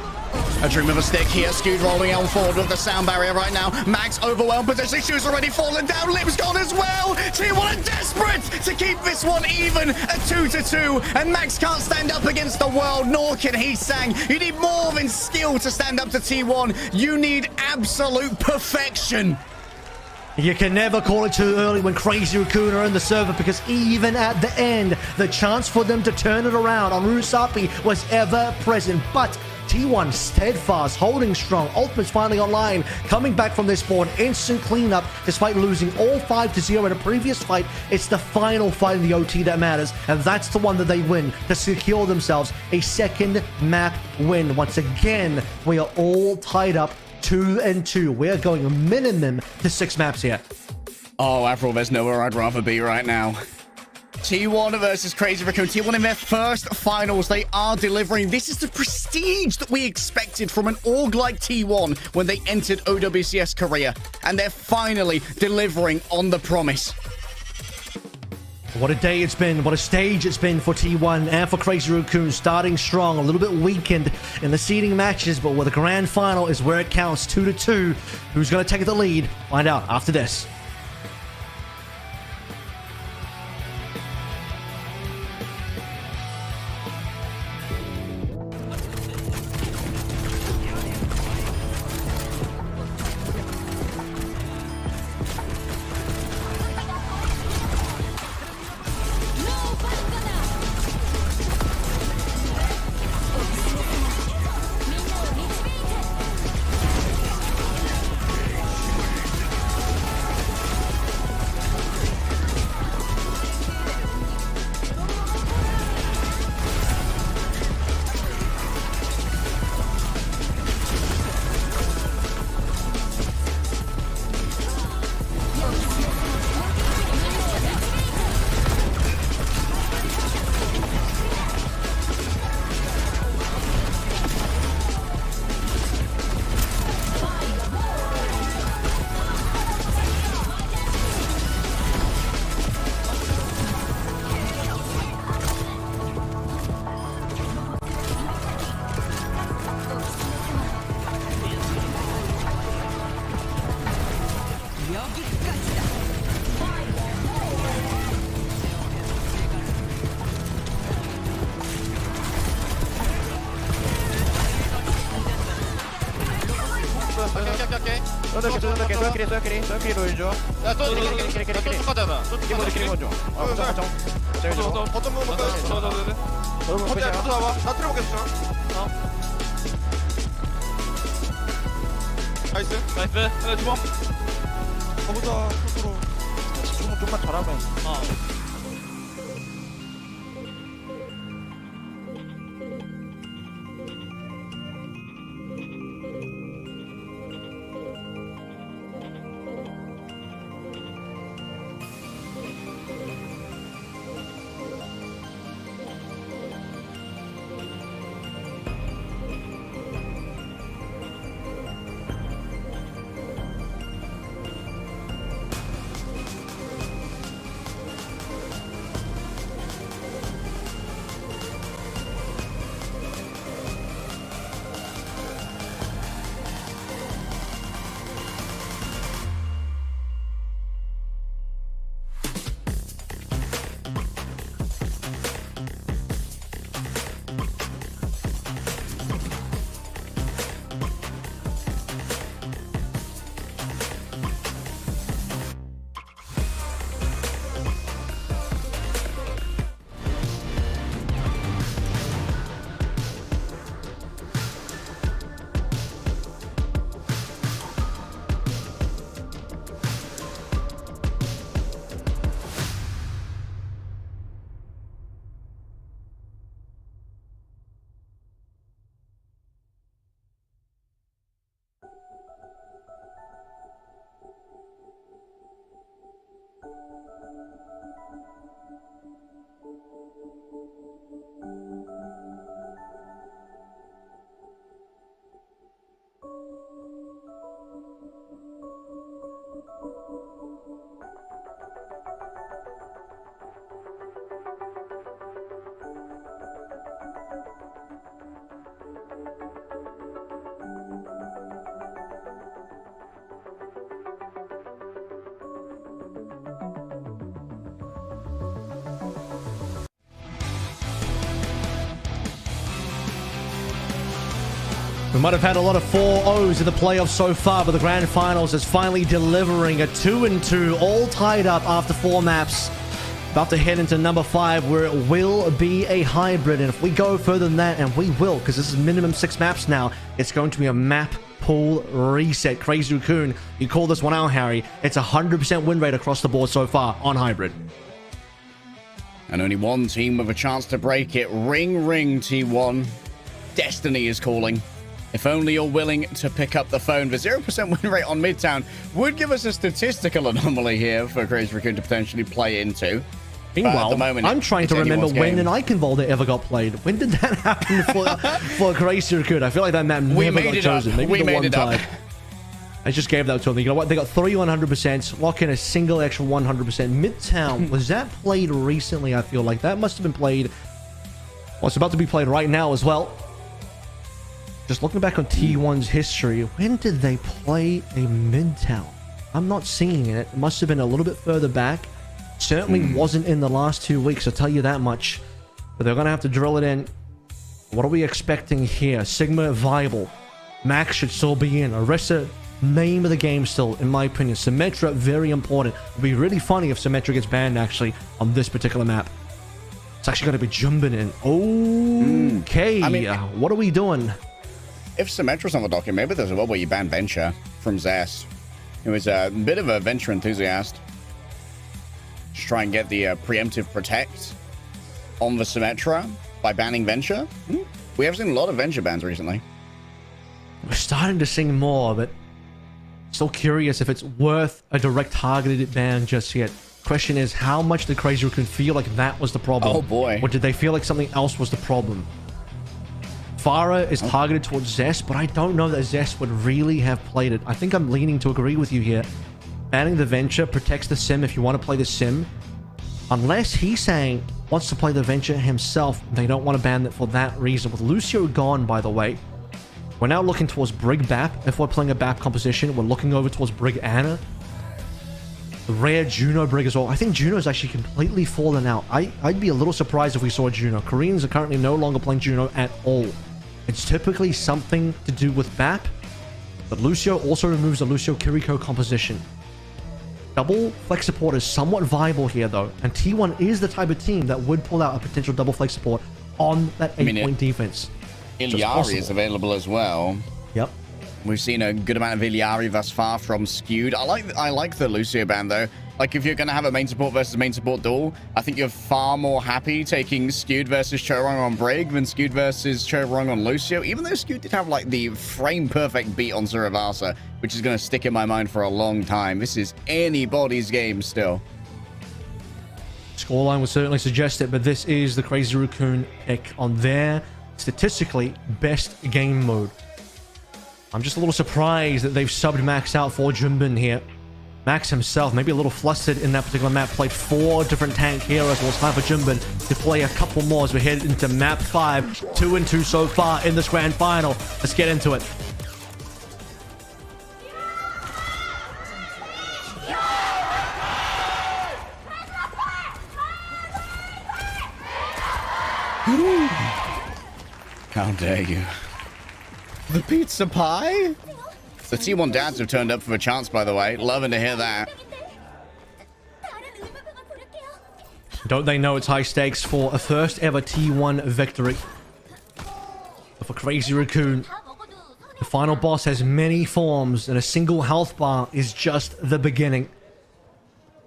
A dream of a stick here. Skewed rolling on forward with the sound barrier right now. Max overwhelmed. Potentially shoes already fallen down. Lips gone as well. T1 are desperate to keep this one even. A 2-2. And Max can't stand up against the world, nor can he sang. You need more than skill to stand up to T1. You need absolute perfection. You can never call it too early when Crazy Raccoon are in the server, because even at the end, the chance for them to turn it around on Runasappi was ever present. But T1 steadfast, holding strong. Ultimate's finally online, coming back from this board. Instant cleanup despite losing all 5-0 in a previous fight. It's the final fight in the OT that matters, and that's the one that they win to secure themselves a second map win. Once again, we are all tied up 2-2. We're going minimum to 6 maps here. Oh, Avril, there's nowhere I'd rather be right now. T1 versus Crazy Raccoon. T1 in their first finals. They are delivering. This is the prestige that we expected from an org like T1 when they entered OWCS Korea. And they're finally delivering on the promise. What a day it's been. What a stage it's been for T1 and for Crazy Raccoon. Starting strong, a little bit weakened in the seeding matches, but where the grand final is where it counts. 2-2. Who's going to take the lead? Find out after this. 쏘끼리 보여줘. 야, 또 끼리. 가잖아. 끼리 먼저. 가정. 버튼 먹으면 돼. 혼자 앞으로 와봐. 나 틀어보겠어. 나이스. 하나 주먹. 가보자. 스스로. 집중을 좀만 잘하면. We might have had a lot of 4-0s in the playoffs so far, but the grand finals is finally delivering a 2-2, all tied up after 4 maps. About to head into number 5, where it will be a hybrid. And if we go further than that, and we will, because this is minimum 6 maps now, it's going to be a map pool reset. Crazy Raccoon, you call this one out, Harry. It's a 100% win rate across the board so far on hybrid. And only one team with a chance to break it. Ring, ring, T1. Destiny is calling. If only you're willing to pick up the phone. The 0% win rate on Midtown would give us a statistical anomaly here for Crazy Raccoon to potentially play into. Meanwhile, moment, I'm trying to remember when an Iconvolder ever got played. When did that happen for Crazy Raccoon? I feel like that map never got chosen. Maybe the one time. I just gave that to them. You know what? They got 3 100%. Lock in a single extra 100%. Midtown, was that played recently? I feel like that must have been played. Well, it's about to be played right now as well. Just looking back on T1's history, when did they play a Midtown? I'm not seeing it. It must have been a little bit further back. Certainly wasn't in the last 2 weeks, I'll tell you that much. But they're going to have to drill it in. What are we expecting here? Sigma viable. Max should still be in. Arista, name of the game still, in my opinion. Symmetra, very important. It would be really funny if Symmetra gets banned, actually, on this particular map. It's actually going to be Jumbin in. Okay, I mean, what are we doing? If Symmetra's on the docket, maybe there's a world where you ban Venture from Zest. He was a bit of a Venture enthusiast. Just try and get the preemptive protect on the Symmetra by banning Venture. We have seen a lot of Venture bans recently. We're starting to see more, but still curious if it's worth a direct targeted ban just yet. Question is, how much did Crazy Raccoon feel like that was the problem? Oh boy. Or did they feel like something else was the problem? Farah is targeted towards Zest, but I don't know that Zest would really have played it. I think I'm leaning to agree with you here. Banning the Venture protects the Sim if you want to play the Sim. Unless he's saying wants to play the Venture himself, they don't want to ban it for that reason. With Lucio gone, by the way, we're now looking towards Brig Bap. If we're playing a Bap composition, we're looking over towards Brig Anna. The rare Juno Brig as well. I think Juno's actually completely fallen out. I'd be a little surprised if we saw Juno. Koreans are currently no longer playing Juno at all. It's typically something to do with BAP, but Lucio also removes the Lucio Kiriko composition. Double flex support is somewhat viable here though, and T1 is the type of team that would pull out a potential double flex support on that 8-point defense. Iliari is available as well. Yep. We've seen a good amount of Iliari thus far from Skewed. I like the Lucio ban though. Like, if you're going to have a main support versus main support duel, I think you're far more happy taking Skewed versus Chorong on Brig than Skewed versus Chorong on Lucio, even though Skewed did have, like, the frame-perfect beat on Suravasa, which is going to stick in my mind for a long time. This is anybody's game still. Scoreline would certainly suggest it, but this is the Crazy Raccoon pick on their, statistically, best game mode. I'm just a little surprised that they've subbed Max out for Jumbin here. Max himself, maybe a little flustered in that particular map, played 4 different tank heroes. Well, it's time for Jumbin to play a couple more as we head into map 5. 2-2 so far in this grand final. Let's get into it. How dare you. The pizza pie? The T1 dads have turned up for a chance, by the way. Loving to hear that. Don't they know it's high stakes for a first ever T1 victory? But for Crazy Raccoon, the final boss has many forms and a single health bar is just the beginning.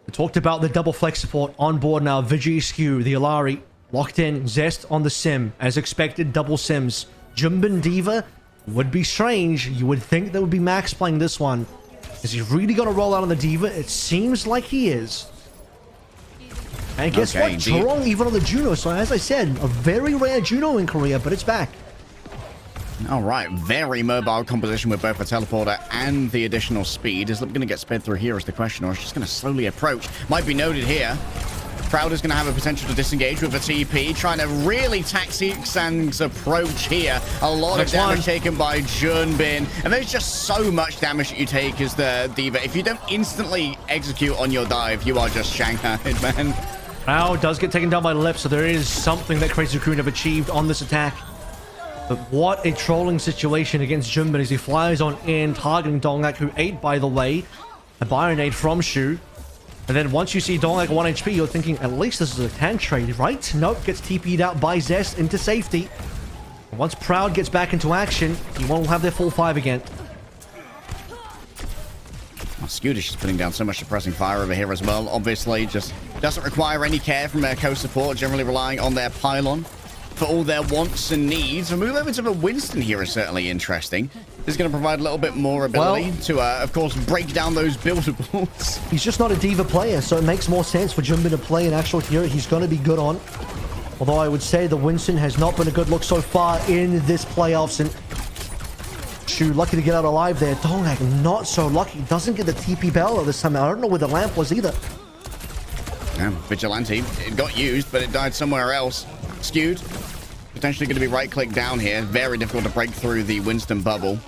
We talked about the double flex support on board now. Vigi Skew, the Ilari, locked in. Zest on the Sim. As expected, double Sims. Jumbin Diva would be strange. You would think that would be Max playing this one. Is he really going to roll out on the Diva? It seems like he is. And guess what? Chorong even on the Juno. So as I said, a very rare Juno in Korea, but it's back. All right, very mobile composition with both the teleporter and the additional speed. Is Lip going to get sped through here is the question, or is just going to slowly approach? Might be noted here. Crowd is going to have a potential to disengage with a TP, trying to really taxi Xang's approach here. A lot of damage taken by Junbin, and there's just so much damage that you take as the D.Va. If you don't instantly execute on your dive, you are just shanghaied, man. Crowd does get taken down by Lip, so there is something that Crazy Raccoon have achieved on this attack. But what a trolling situation against Junbin as he flies on in, targeting Donglak, who ate, by the way, a Bionade from Shu. And then once you see Donglak 1 HP, you're thinking, at least this is a tank trade, right? Nope, gets TP'd out by Zest into safety. Once Proud gets back into action, he won't have their full 5 again. Well, Scootish is putting down so much suppressing fire over here as well. Obviously, just doesn't require any care from their co-support, generally relying on their pylon for all their wants and needs. A move over to the Winston here is certainly interesting. This is going to provide a little bit more ability to, of course, break down those buildables. He's just not a D.Va player, so it makes more sense for Junbin to play an actual hero he's going to be good on. Although I would say the Winston has not been a good look so far in this playoffs. And Shu lucky to get out alive there. Donglak not so lucky. Doesn't get the TP Bella this time. I don't know where the lamp was either. Yeah, Vigilante, it got used, but it died somewhere else. Skewed. Potentially going to be right-click down here. Very difficult to break through the Winston bubble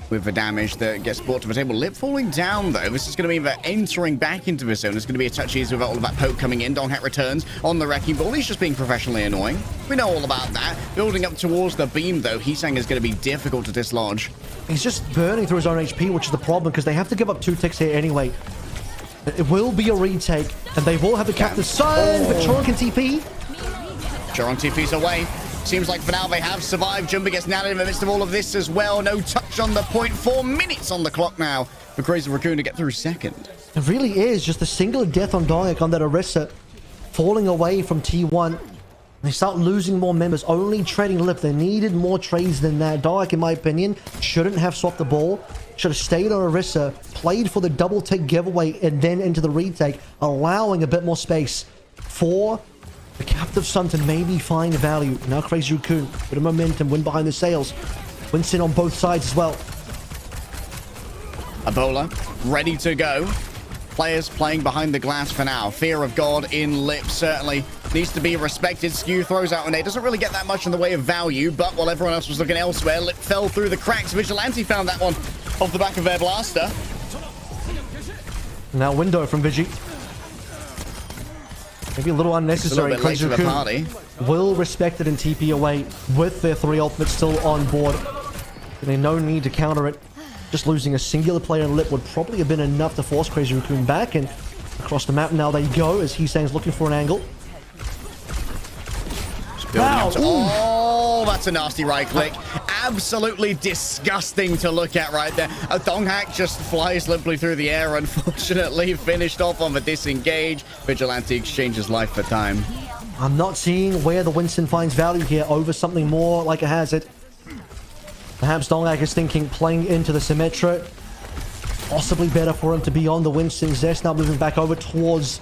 with the damage that gets brought to the table. Lip falling down, though. This is going to mean that entering back into the zone is going to be a touch easier with all of that poke coming in. Donglak returns on the Wrecking Ball. He's just being professionally annoying. We know all about that. Building up towards the beam, though, Heesang is going to be difficult to dislodge. He's just burning through his own HP, which is the problem, because they have to give up 2 ticks here anyway. It will be a retake, and they will have the Captive Sun, but Choron can TP. Choron TP's away. Seems like for now they have survived. Jumba gets nailed in the midst of all of this as well. No touch on the point. 4 minutes on the clock now for Crazy Raccoon to get through second. It really is just a single death on Donglak on that Orisa, falling away from T1. They start losing more members, only trading Lip. They needed more trades than that. Donglak, in my opinion, shouldn't have swapped the ball. Should have stayed on Orisa, played for the double tick giveaway, and then into the retake, allowing a bit more space for the Captive Sun to maybe find value. Now Crazy Raccoon, bit of momentum, win behind the sails. Winston on both sides as well. Ebola, ready to go. Players playing behind the glass for now. Fear of God in Lip certainly needs to be respected. Skew throws out an A. Doesn't really get that much in the way of value, but while everyone else was looking elsewhere, Lip fell through the cracks. Vigilante found that one off the back of their blaster. Now window from Vigi. Maybe a little unnecessary. A little bit late to the party. Will respect it and TP away with their 3 ultimates still on board. There's no need to counter it. Just losing a singular player in Lip would probably have been enough to force Crazy Raccoon back, and across the map now they go as Heesang's looking for an angle. Wow. Oh, that's a nasty right click. Absolutely disgusting to look at right there. A Donglak just flies limply through the air, unfortunately finished off on the disengage. Vigilante exchanges life for time. I'm not seeing where the Winston finds value here over something more like a hazard. Perhaps Donglak is thinking playing into the Symmetra. Possibly better for him to be on the Winston. Zest now moving back over towards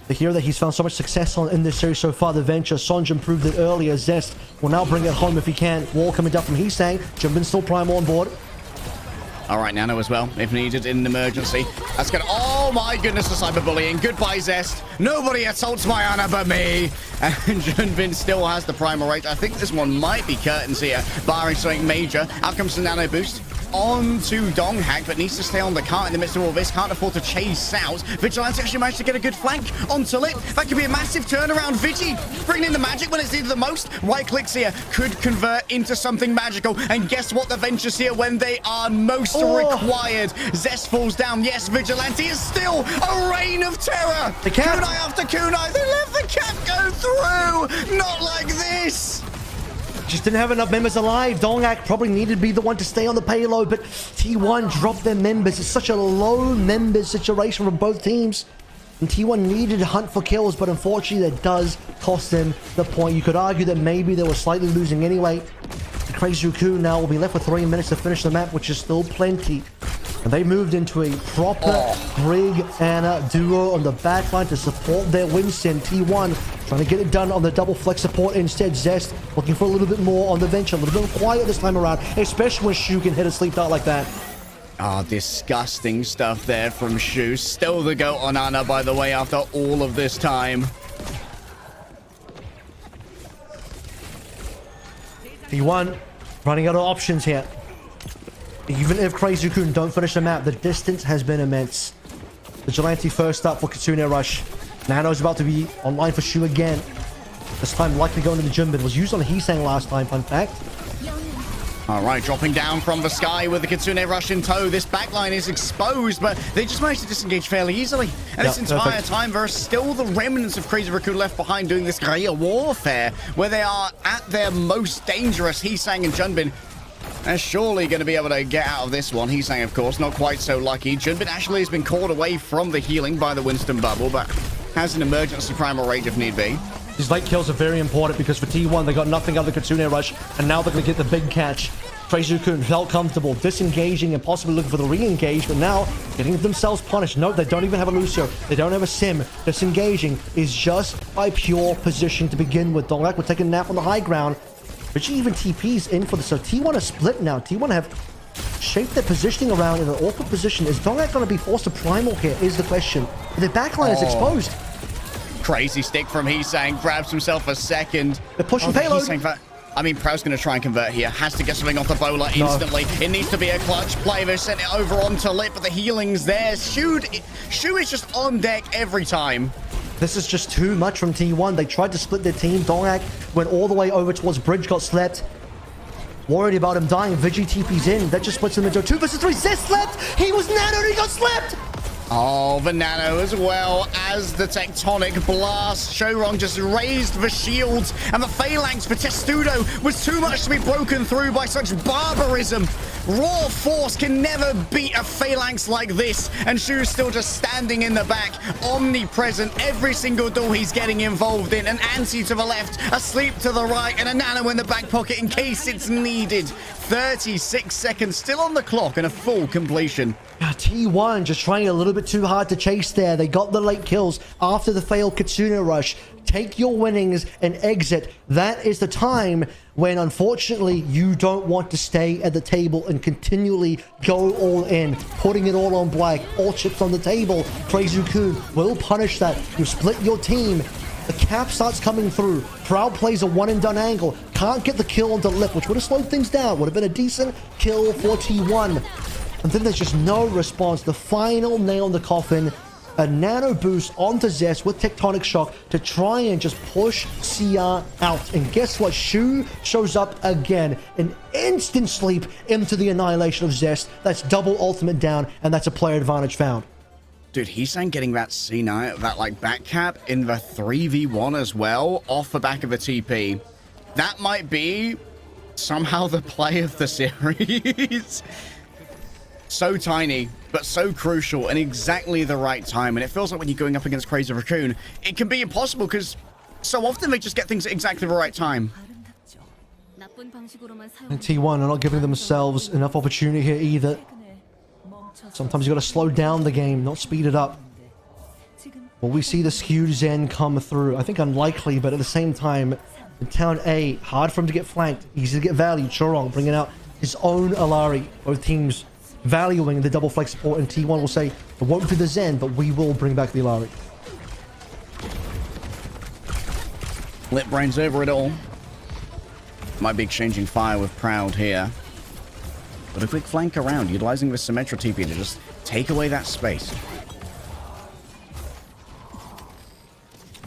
the hero that he's found so much success on in this series so far, the Venture. Sonjin proved it earlier. Zest will now bring it home if he can. Wall coming down from Heesang. Jumpin still prime on board. All right, Nano as well, if needed in an emergency. That's good. Oh my goodness, the cyberbullying. Goodbye, Zest. Nobody assaults my honor but me. And Junbin still has the primal rage. I think this one might be curtains here, barring something major. Out comes the Nano boost. On to Donglak, but needs to stay on the cart in the midst of all this. Can't afford to chase out. Vigilante actually managed to get a good flank onto Lip. That could be a massive turnaround. Vigi bringing in the magic when it's needed the most. Right clicks here could convert into something magical. And guess what? The Venture's here when they are most required. Zest falls down. Yes, Vigilante is still a reign of terror. The cat. Kunai after Kunai. They let the cat go through. Not like this. Just didn't have enough members alive. Donglak probably needed to be the one to stay on the payload, but T1 dropped their members. It's such a low members situation for both teams. And T1 needed to hunt for kills, but unfortunately that does cost them the point. You could argue that maybe they were slightly losing anyway. The Crazy Raccoon now will be left with 3 minutes to finish the map, which is still plenty. And they moved into a proper Brig Anna duo on the backline to support their Winston. T1 trying to get it done on the double flex support. Instead, Zest looking for a little bit more on the venture. A little bit quiet this time around, especially when Shu can hit a sleep dart like that. Disgusting stuff there from Shu. Still the GOAT on Anna, by the way, after all of this time. T1 running out of options here. Even if Crazy Raccoon don't finish the map, the distance has been immense. Vigilante first up for Kitsune Rush. Nano's about to be online for Shu again. This time likely going to the Jimbin. Was used on Heesang last time, fun fact. All right, dropping down from the sky with the Kitsune Rush in tow. This backline is exposed, but they just managed to disengage fairly easily. And this entire time, there are still the remnants of Crazy Raccoon left behind doing this guerrilla warfare, where they are at their most dangerous. Heesang and Junbin are surely going to be able to get out of this one. Heesang, of course, not quite so lucky. Junbin actually has been caught away from the healing by the Winston bubble, but has an emergency primal rage if need be. These late kills are very important because for T1, they got nothing out of the Kitsune Rush, and now they're going to get the big catch. Crazy Raccoon felt comfortable disengaging and possibly looking for the re-engage, but now getting themselves punished. No, they don't even have a Lucio. They don't have a Sim. Disengaging is just by pure position to begin with. Dongak will take a nap on the high ground, but even TP's in for this. So T1 are split now. T1 have shaped their positioning around in an awkward position. Is Dongak going to be forced to primal here is the question. The backline is exposed. Crazy stick from Heesang, grabs himself a second. They're pushing payload. I mean, Proud's going to try and convert here. Has to get something off the bowler instantly. It needs to be a clutch play. They've sent it over onto Lit, but the healing's there. Shu is just on deck every time. This is just too much from T1. They tried to split their team. Dongak went all the way over towards Bridge, got slept. Worried about him dying. Vigi TP's in. That just splits them into 2 versus 3. Zest slept. He was nanoed. He got slept. Oh, the nano as well as the tectonic blast. Shorong just raised the shields, and the phalanx for Testudo was too much to be broken through by such barbarism. Raw force can never beat a phalanx like this, and Shu's still just standing in the back, omnipresent. Every single duel he's getting involved in. An anti to the left, a sleep to the right, and a nano in the back pocket in case it's needed. 36 seconds still on the clock and a full completion. T1 just trying a little bit too hard to chase there. They got the late kills after the failed Kitsune Rush. Take your winnings and exit. That is the time when, unfortunately, you don't want to stay at the table and continually go all in, putting it all on black, all chips on the table. Crazy Raccoon will punish that. You split your team. The cap starts coming through. Proud plays a one-and-done angle. Can't get the kill onto Lip, which would have slowed things down. Would have been a decent kill for T1. And then there's just no response. The final nail in the coffin. A nano boost onto Zest with Tectonic Shock to try and just push CR out. And guess what? Shu shows up again. An instant sleep into the annihilation of Zest. That's double ultimate down, and that's a player advantage found. Dude, Heesang getting that C9, that like back cap in the 3v1 as well, off the back of the TP. That might be somehow the play of the series. So tiny, but so crucial, and exactly the right time. And it feels like when you're going up against Crazy Raccoon, it can be impossible because so often they just get things at exactly the right time. And T1 are not giving themselves enough opportunity here either. Sometimes you got to slow down the game, not speed it up. Well, we see the skewed Zen come through. I think unlikely, but at the same time, in Town A, hard for him to get flanked, easy to get value. Chorong bringing out his own Alari. Both teams valuing the double flex support, and T1 will say, it won't be the Zen, but we will bring back the Alari. Lit brains over it all. Might be exchanging fire with Proud here. But a quick flank around, utilizing the Symmetra TP to just take away that space.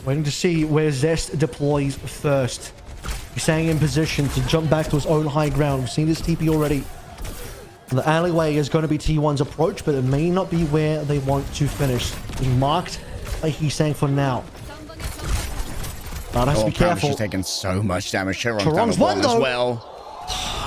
Waiting to see where Zest deploys first. He's staying in position to jump back to his own high ground. We've seen this TP already. The alleyway is going to be T1's approach, but it may not be where they want to finish. Being marked like he's saying for now. But has to be careful. She's taking so much damage. Chorong's Chorong's down one as though. well.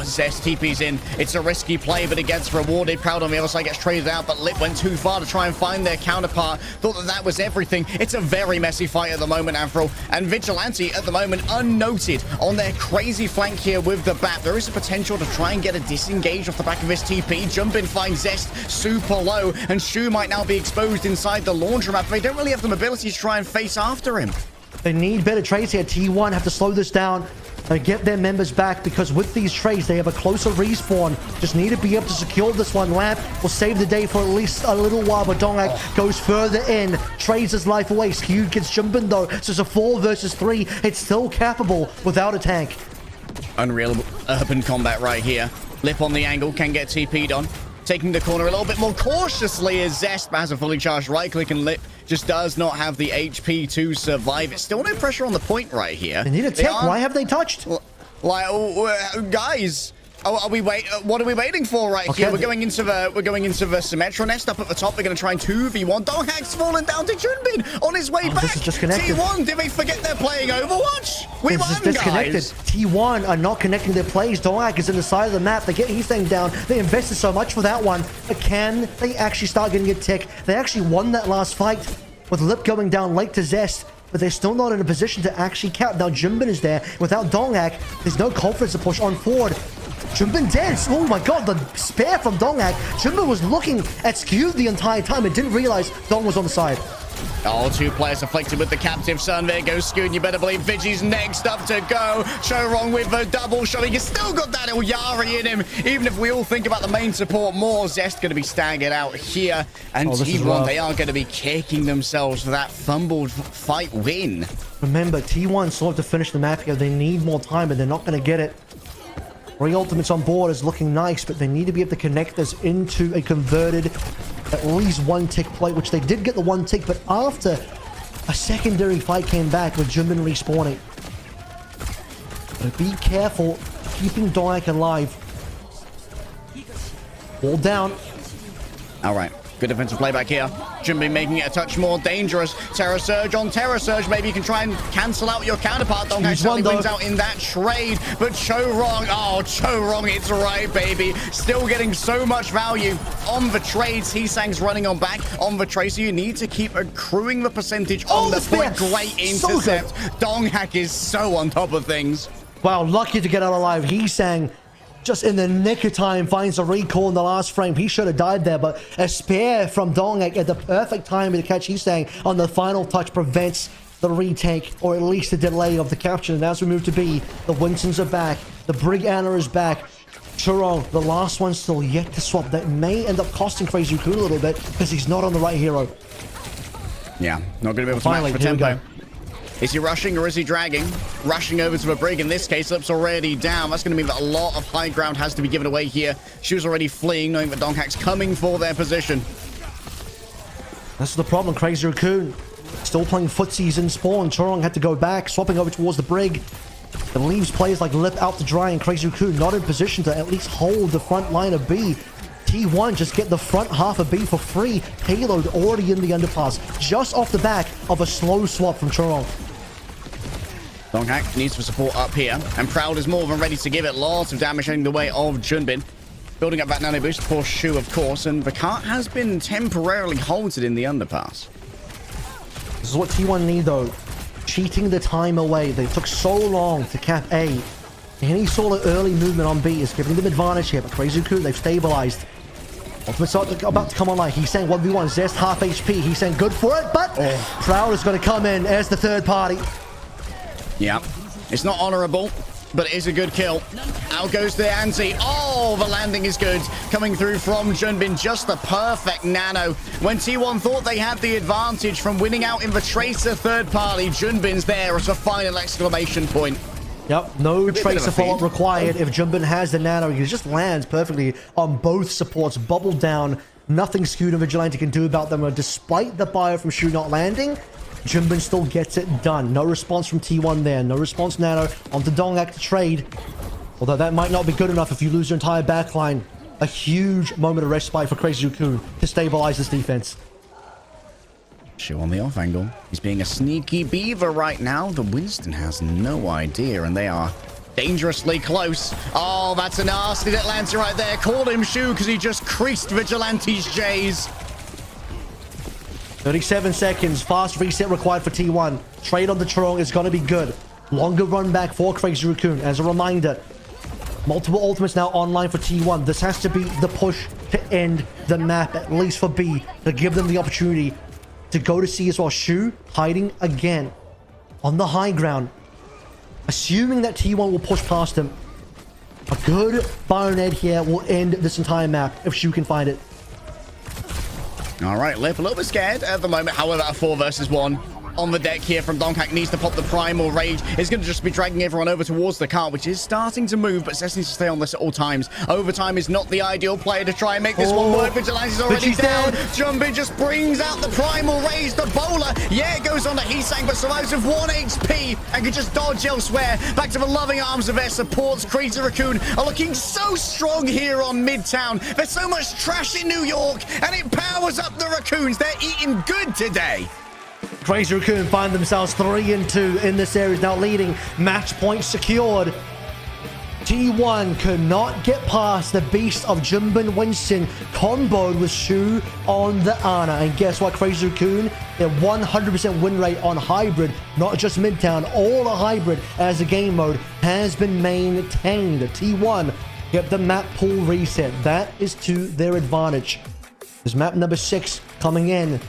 Zest TP's in. It's a risky play, but it gets rewarded. Proud on the other side gets traded out, but Lip went too far to try and find their counterpart. Thought that that was everything. It's a very messy fight at the moment, Avril. And Vigilante at the moment unnoted on their crazy flank here with the bat. There is a potential to try and get a disengage off the back of his TP. Jump in, finds Zest super low, and Shu might now be exposed inside the laundromat. They don't really have the mobility to try and face after him. They need better trades here. T1 have to slow this down and get their members back, because with these trades, they have a closer respawn. Just need to be able to secure this one. Lamp will save the day for at least a little while, but Dongak goes further in, trades his life away. Skewed gets jumping though, so it's a 4 versus 3. It's still capable without a tank. Unreal urban combat right here. Lip on the angle, can get TP'd on. Taking the corner a little bit more cautiously as Zest has a fully charged right click, and Lip just does not have the HP to survive. It's still no pressure on the point right here. They need a tech. Why have they touched? Like, guys, are we what are we waiting for right here? We're going into the Symmetra nest up at the top. They're going to try and 2v1. Donghak's fallen down to Junbin on his way back. This is disconnected. T1, did they forget they're playing Overwatch? We This won, is disconnected. guys. T1 are not connecting their plays. Donghak is in the side of the map. They get Heathang down. They invested so much for that one. But can they actually start getting a tick? They actually won that last fight with Lip going down late to Zest, but they're still not in a position to actually cap. Now Junbin is there. Without Donghak, there's no confidence to push on forward. Junbin dead. Oh my god, the spare from Donghak. Junbin was looking at Skew the entire time and didn't realize Dong was on the side. Oh, 2 players afflicted with the captive son. There goes Skew, and you better believe Vigi's next up to go. Chorong with the double shot. He's still got that Ilyari in him. Even if we all think about the main support more, Zest going to be staggered out here. And T1, they are going to be kicking themselves for that fumbled fight win. Remember, T1 still have to finish the map here. They need more time, but they're not going to get it. Re-Ultimates on board is looking nice, but they need to be able to connect this into a converted at least 1 tick play, which they did get the 1 tick, but after a secondary fight came back with Junbin respawning. But be careful keeping Donghak alive. Wall down. All right. Good defensive play back here. Junbin making it a touch more dangerous. Terror Surge on Terror Surge. Maybe you can try and cancel out your counterpart. Donghak certainly wins out in that trade. But Chorong, Chorong, it's right, baby. Still getting so much value on the trades. Heesang's running on back on the trade. So you need to keep accruing the percentage on the point. Great intercept. Donghak is so on top of things. Wow, lucky to get out alive. Heesang just in the nick of time finds a recall in the last frame. He should have died there, but a spare from Donghak at the perfect time to catch Heesang on the final touch prevents the retake, or at least the delay of the capture. And as we move to B, the Winstons are back. The Brig Anna is back. Chorong, the last one still yet to swap. That may end up costing Crazy Raccoon a little bit because he's not on the right hero. Yeah, not going to be able to match for tempo. Is he rushing or is he dragging? Rushing over to the Brig. In this case, Lip's already down. That's going to mean that a lot of high ground has to be given away here. She was already fleeing, knowing that Donghak's coming for their position. That's the problem. Crazy Raccoon still playing footsies in spawn. Chorong had to go back, swapping over towards the Brig. It leaves players like Lip out to dry, and Crazy Raccoon not in position to at least hold the front line of B. T1 just get the front half of B for free. Payload already in the underpass, just off the back of a slow swap from Chorong. Donghak needs for support up here, and Proud is more than ready to give it. Lots of damage heading the way of Junbin. Building up that nano boost for Shu, of course, and the cart has been temporarily halted in the underpass. This is what T1 need, though. Cheating the time away. They took so long to cap A. Any sort of early movement on B is giving them advantage here, but Crazy Raccoon, they've stabilized. Ultimate's about to come online. He's saying 1v1, Zest half HP. He's saying good for it, but Proud is going to come in as the third party. Yeah, it's not honorable, but it is a good kill. Out goes the ante. Oh, the landing is good. Coming through from Junbin, just the perfect nano. When T1 thought they had the advantage from winning out in the Tracer third party, Junbin's there as a final exclamation point. Yep, no Tracer follow-up required. If Junbin has the nano, he just lands perfectly on both supports. Bubble down. Nothing Skewed and Vigilante can do about them. Despite the bio from Shu not landing, Junbin still gets it done. No response from T1 there. No response nano onto Donghak to trade. Although that might not be good enough if you lose your entire backline. A huge moment of respite for Crazy Raccoon to stabilize this defense. Shu on the off angle. He's being a sneaky beaver right now. The Winston has no idea, and they are dangerously close. Oh, that's a nasty Atlanta right there. Called him Shu because he just creased Vigilante's J's. 37 seconds. Fast reset required for T1. Trade on the Trong is going to be good. Longer run back for Crazy Raccoon. As a reminder, multiple ultimates now online for T1. This has to be the push to end the map, at least for B, to give them the opportunity to go to C as well. Shu hiding again on the high ground, assuming that T1 will push past him. A good bayonet here will end this entire map if Shu can find it. All right, Lip a little bit scared at the moment. However, a 4 versus 1 on the deck here from Donkak needs to pop the Primal Rage. It's going to just be dragging everyone over towards the car, which is starting to move, but Cess needs to stay on this at all times. Overtime is not the ideal player to try and make this one work. Vigilante's already down. Jumpy just brings out the Primal Rage. The bowler, yeah, it goes on to Heesang, but survives with 1 HP and can just dodge elsewhere. Back to the loving arms of their supports. Crazy Raccoon are looking so strong here on Midtown. There's so much trash in New York, and it powers up the Raccoons. They're eating good today. Crazy Raccoon find themselves 3-2 in this series, now leading. Match point secured. T1 could not get past the beast of Jimbin Winston, comboed with Shu on the Ana. And guess what, Crazy Raccoon? Their 100% win rate on hybrid, not just Midtown, all a hybrid as the game mode has been maintained. T1 get the map pool reset. That is to their advantage. This map number 6 coming in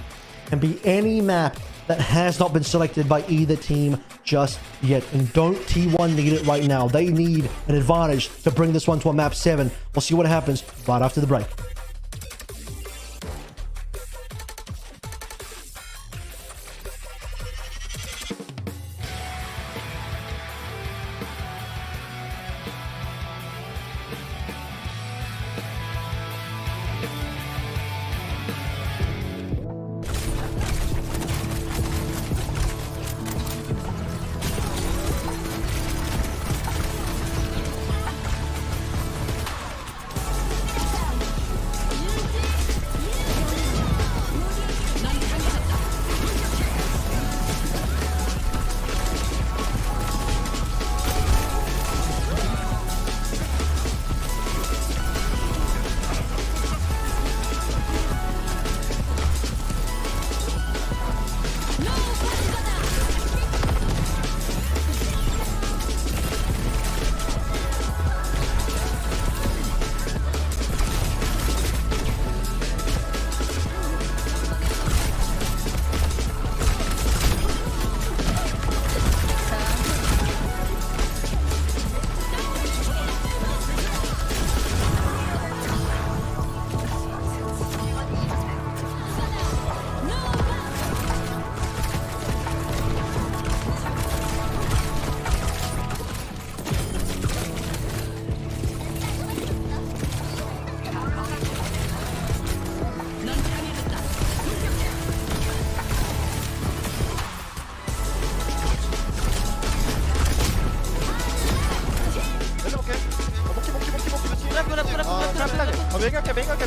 can be any map that has not been selected by either team just yet. And don't T1 need it right now. They need an advantage to bring this one to a map 7. We'll see what happens right after the break.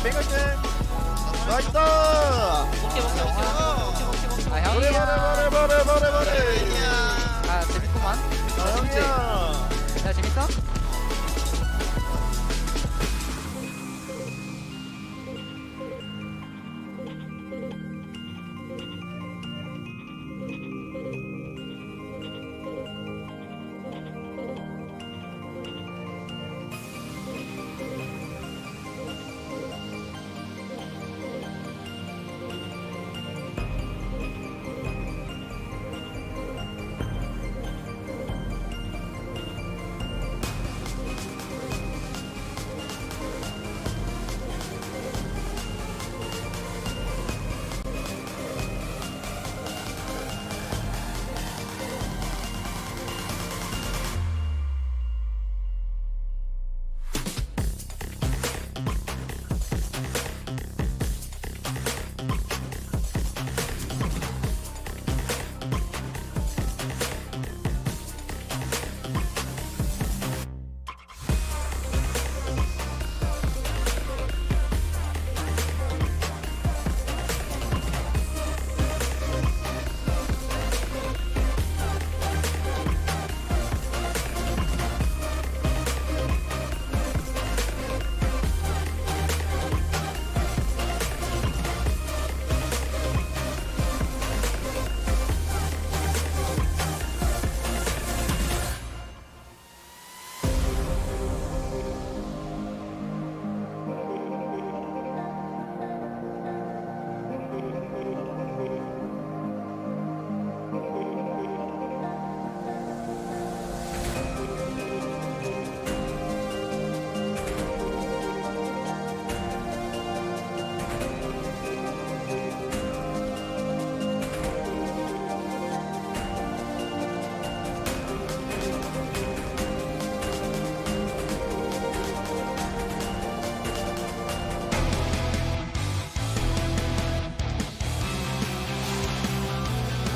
맹갈게. 나이스. 아 형이야. 버려. 아 재밌구만. 재밌지? 야 재밌어?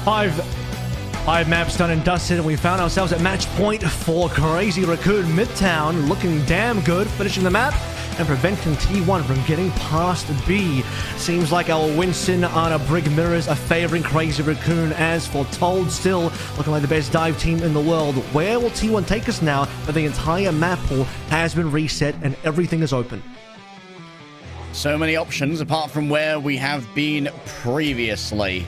Five maps done and dusted, and we found ourselves at match point for Crazy Raccoon. Midtown looking damn good, finishing the map and preventing T1 from getting past B. Seems like our Winston Anna Brig mirrors are favoring Crazy Raccoon. As foretold, still looking like the best dive team in the world. Where will T1 take us now that the entire map pool has been reset and everything is open? So many options apart from where we have been previously.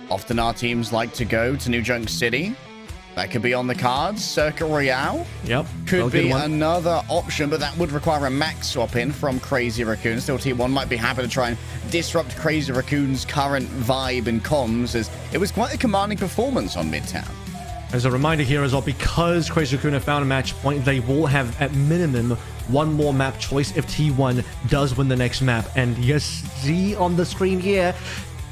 Often our teams like to go to New Junk City. That could be on the cards. Circuit Royale. Yep. Could be another option, but that would require a max swap in from Crazy Raccoon. Still, T1 might be happy to try and disrupt Crazy Raccoon's current vibe and comms, as it was quite a commanding performance on Midtown. As a reminder here as well, because Crazy Raccoon have found a match point, they will have at minimum one more map choice if T1 does win the next map. And you see on the screen here,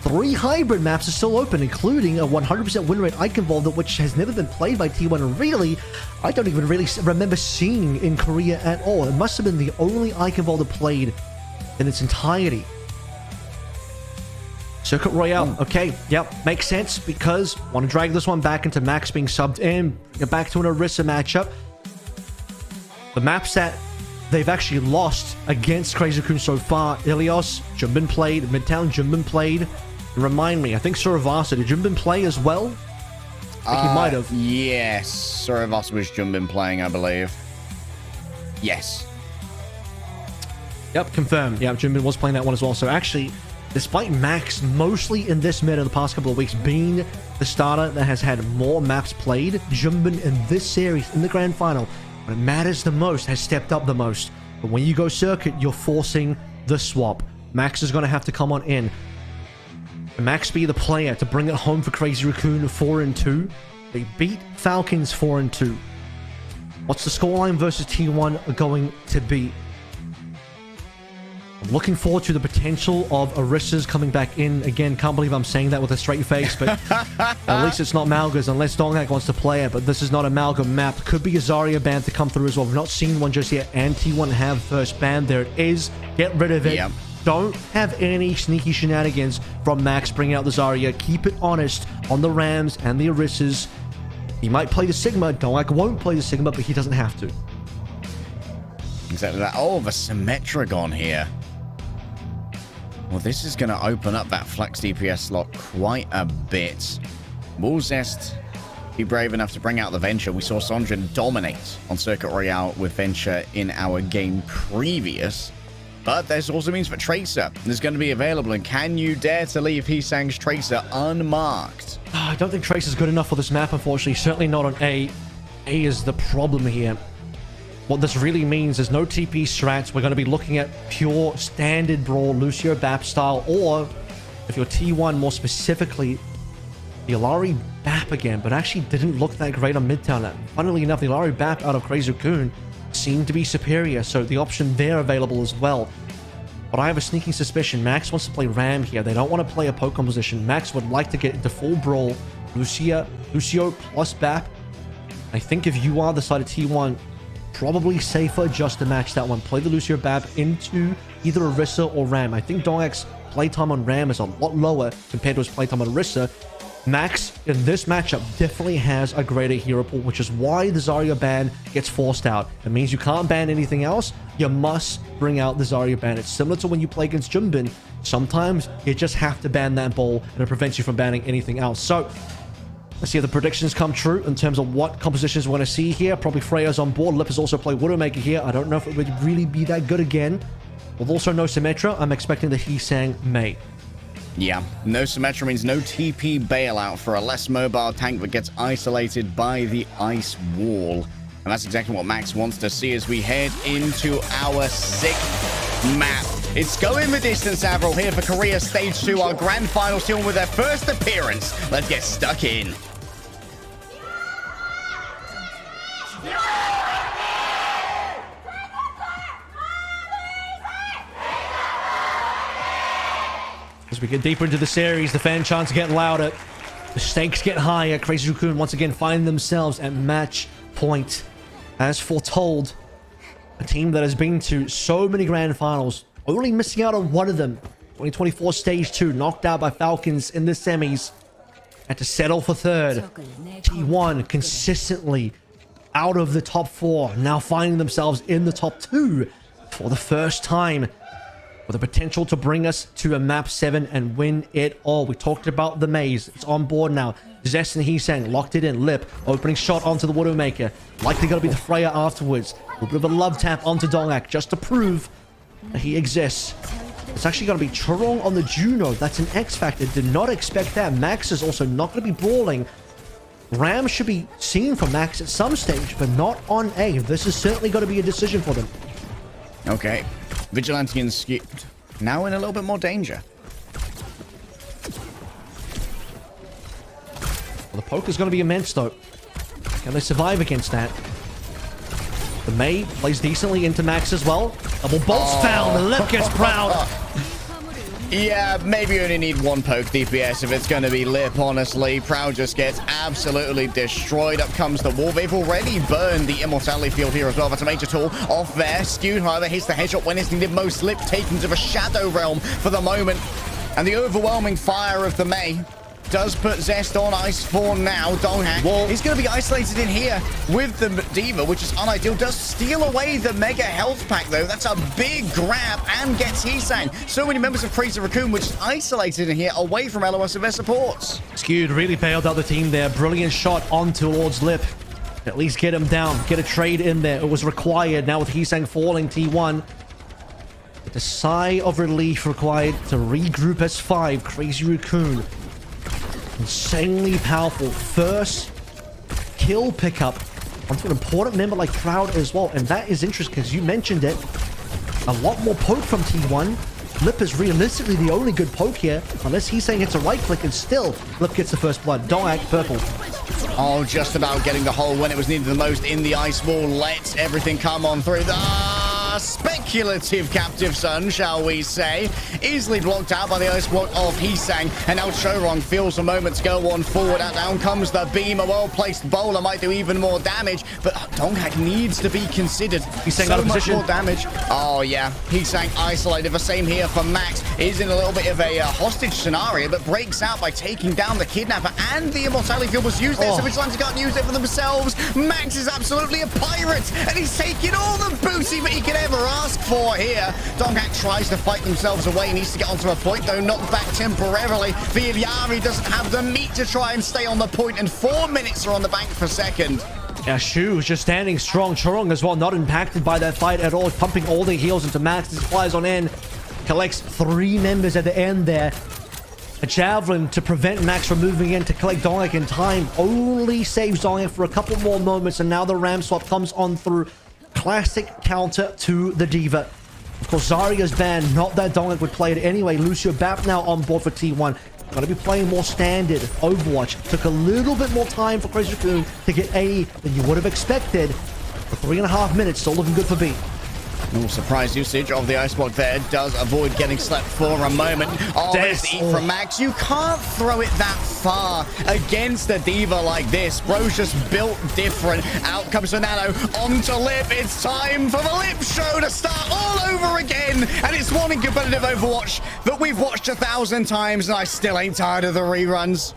3 hybrid maps are still open, including a 100% win rate Eichenwalde, which has never been played by T1. And really, I don't even really remember seeing in Korea at all. It must have been the only Eichenwalde played in its entirety. Circuit Royale. Okay, yep, makes sense because want to drag this one back into Max being subbed in, get back to an Orisa matchup. The maps that they've actually lost against Crazy Raccoon so far, Ilios, Jumbin played, Midtown, Jumbin played. Remind me, I think Suravasa, did Jumbin play as well? I think he might have. Yes, Suravasa was Jumbin playing, I believe. Yes. Yep, confirmed. Yeah, Jumbin was playing that one as well. So actually, despite Max mostly in this meta the past couple of weeks being the starter that has had more maps played, Jumbin in this series, in the grand final, when it matters the most, has stepped up the most. But when you go circuit, you're forcing the swap. Max is going to have to come on in. And Max be the player to bring it home for Crazy Raccoon 4-2. They beat Falcons 4-2. What's the scoreline versus T1 going to be? I'm looking forward to the potential of Orisa's coming back in. Again, can't believe I'm saying that with a straight face, but at least it's not Malga's unless Donghak wants to play it, but this is not a Malga map. Could be a Zarya ban to come through as well. We've not seen one just yet, and T1 have first ban. There it is. Get rid of it. Yep. Don't have any sneaky shenanigans from Max bringing out the Zarya. Keep it honest on the Rams and the Orisas. He might play the Sigma. Donghak won't play the Sigma, but he doesn't have to. Exactly that. Oh, the Symmetragon here. Well, this is going to open up that Flex DPS slot quite a bit. Will Zest be brave enough to bring out the Venture? We saw Sondrin dominate on Circuit Royale with Venture in our game previous. But there's also means that Tracer is going to be available. And can you dare to leave Hisang's Tracer unmarked? I don't think Tracer's good enough for this map, unfortunately. Certainly not on A. A is the problem here. What this really means is no TP strats. We're going to be looking at pure standard brawl, Lucio Bap style, or if you're T1 more specifically, the Illari Bap again, but actually didn't look that great on Midtown. Funnily enough, the Illari Bap out of Crazy Raccoon seemed to be superior, so the option there available as well. But I have a sneaking suspicion Max wants to play Ram here. They don't want to play a poke composition. Max would like to get into full brawl, Lucio plus Bap. I think if you are the side of T1, probably safer just to match that one. Play the Lucio Bap into either Orisa or Ram. I think Donghak's playtime on Ram is a lot lower compared to his playtime on Orisa. Max, in this matchup, definitely has a greater hero pool, which is why the Zarya ban gets forced out. It means you can't ban anything else. You must bring out the Zarya ban. It's similar to when you play against Jumbin. Sometimes you just have to ban that ball, and it prevents you from banning anything else. So, let's see if the predictions come true in terms of what compositions we're going to see here. Probably Freya's on board. Lip has also played Widowmaker here. I don't know if it would really be that good again. With also no Symmetra, I'm expecting the Hisang May. Yeah, no Symmetra means no TP bailout for a less mobile tank that gets isolated by the ice wall. And that's exactly what Max wants to see as we head into our 6th map. It's going the distance, Avril, here for Korea Stage 2, our grand final team with their first appearance. Let's get stuck in. As we get deeper into the series, the fan chants get louder. The stakes get higher. Crazy Raccoon once again find themselves at match point. As foretold, a team that has been to so many grand finals, only missing out on one of them. 2024 Stage 2, knocked out by Falcons in the semis. had to settle for third. T1 consistently out of the top 4, now finding themselves in the top 2 for the first time, with the potential to bring us to a map 7 and win it all. We talked about the maze. It's on board now. Zest and Heesang locked it in. Lip opening shot onto the Widowmaker. Likely going to be the Freya afterwards. A little bit of a love tap onto Dongak just to prove that he exists. It's actually going to be Chorong on the Juno. That's an X Factor. Did not expect that. Max is also not going to be brawling. Ram should be seen from Max at some stage, but not on A. This is certainly going to be a decision for them. Okay. Vigilante and Skewed now in a little bit more danger. Well, the poker's going to be immense, though. Can they survive against that? The Mei plays decently into Max as well. Double bolts found, and Lip gets proud. Yeah, maybe you only need 1 poke DPS if it's going to be Lip, honestly. Proud just gets absolutely destroyed. Up comes the wall. They've already burned the Immortality field here as well. That's a major tool off there. Skewed, however, hits the headshot when it's needed most. Lip taken to the Shadow Realm for the moment. And the overwhelming fire of the Mei does put Zest on ice for now. Donghak is going to be isolated in here with the D.Va, which is unideal. Does steal away the mega health pack, though. That's a big grab and gets Heesang. So many members of Crazy Raccoon, which is isolated in here away from LOS and their supports. Skewed really bailed out the team there. Brilliant shot on towards Lip. At least get him down. Get a trade in there. It was required. Now with Heesang falling, T1. The sigh of relief required to regroup as 5. Crazy Raccoon. Insanely powerful first kill pickup onto an important member like Proud as well. And that is interesting because you mentioned it. A lot more poke from T1. Lip is realistically the only good poke here, unless he's saying it's a right click, and still Lip gets the first blood. Dongak purple. Oh, just about getting the hole when it was needed the most in the ice wall. Lets everything come on through. Speculative captive son, shall we say. Easily blocked out by the ice block of Heesang. And now Chorong feels a moment to go on forward. And down comes the beam. A well-placed bowler might do even more damage. But Donghak needs to be considered. Heesang so much more damage. Oh, yeah. Heesang isolated. The same here for Max. Is in a little bit of a hostage scenario, but breaks out by taking down the Kidnapper. And the Immortality Field was used there, so Vigilante can't use it for themselves. Max is absolutely a pirate. And he's taking all the booty that he could ever ask for here. Donghak tries to fight themselves away. Needs to get onto a point, though knocked back temporarily. The Ilyari doesn't have the meat to try and stay on the point, and 4 minutes are on the bank for second. Yeah, Shu is just standing strong. Chorong as well, not impacted by that fight at all. Pumping all the heals into Max. This flies on in. Collects 3 members at the end there. A javelin to prevent Max from moving in to collect Donghak in time. Only saves Donghak for a couple more moments, and now the Ram swap comes on through. Classic counter to the D.Va. Of course, Zarya's banned. Not that Donghak would play it anyway. Lucio Bap now on board for T1. Going to be playing more standard Overwatch. Took a little bit more time for Crazy Raccoon to get A than you would have expected. For 3.5 minutes, still looking good for B. No surprise usage of the ice block there. Does avoid getting slept for a moment. Oh, it's eat from Max. You can't throw it that far against a D.Va like this. Bro's just built different. Out comes Nano onto Lip. It's time for the Lip show to start all over again. And it's one in competitive Overwatch that we've watched 1,000 times, and I still ain't tired of the reruns.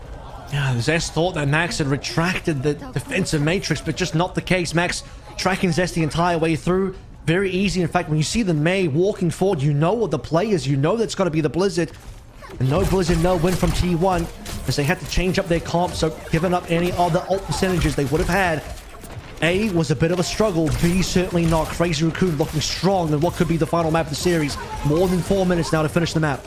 Yeah, Zest thought that Max had retracted the defensive matrix, but just not the case. Max tracking Zest the entire way through. Very easy. In fact, when you see the Mei walking forward, you know what the play is. You know that's going to be the Blizzard. And no Blizzard, no win from T1, as they had to change up their comp, so giving up any other ult percentages they would have had. A was a bit of a struggle. B certainly not. Crazy Raccoon looking strong in what could be the final map of the series. More than 4 minutes now to finish the map.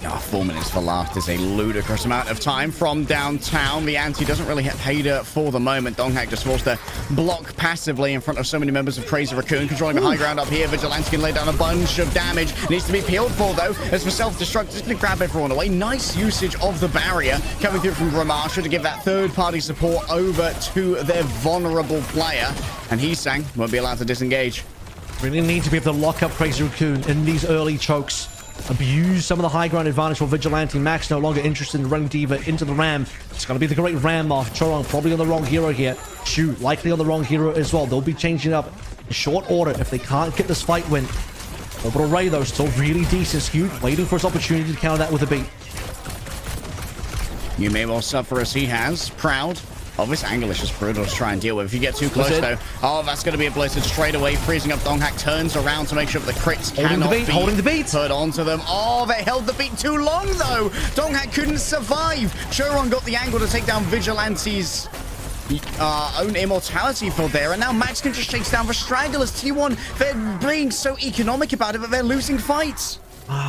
4 minutes for last is a ludicrous amount of time from downtown. The ante doesn't really hit paydirt for the moment. Donghak just forced to block passively in front of so many members of Crazy Raccoon. Controlling the high ground up here. Vigilante can lay down a bunch of damage. Needs to be peeled for, though. As for self-destruct, just going to grab everyone away. Nice usage of the barrier coming through from Ramasha to give that third-party support over to their vulnerable player. And Heesang won't be allowed to disengage. Really need to be able to lock up Crazy Raccoon in these early chokes. Abuse some of the high ground advantage for Vigilante. Max no longer interested in running D.Va into the Ram. It's going to be the great Ram off. Chorong probably on the wrong hero here. Shu likely on the wrong hero as well. They'll be changing up in short order if they can't get this fight win. Orbital Ray, though, still really decent. Skewed, waiting for his opportunity to counter that with a beat. You may well suffer as he has. Proud. Oh, this angle is just brutal to try and deal with. If you get too close, though, oh, that's going to be a blizzard straight away, freezing up. Donghak turns around to make sure that the crits cannot be holding the beat. put onto them. Oh, they held the beat too long, though. Donghak couldn't survive. Choron got the angle to take down Vigilante's own immortality for there, and now Max can just chase down the stragglers. T1, they're being so economic about it, but they're losing fights.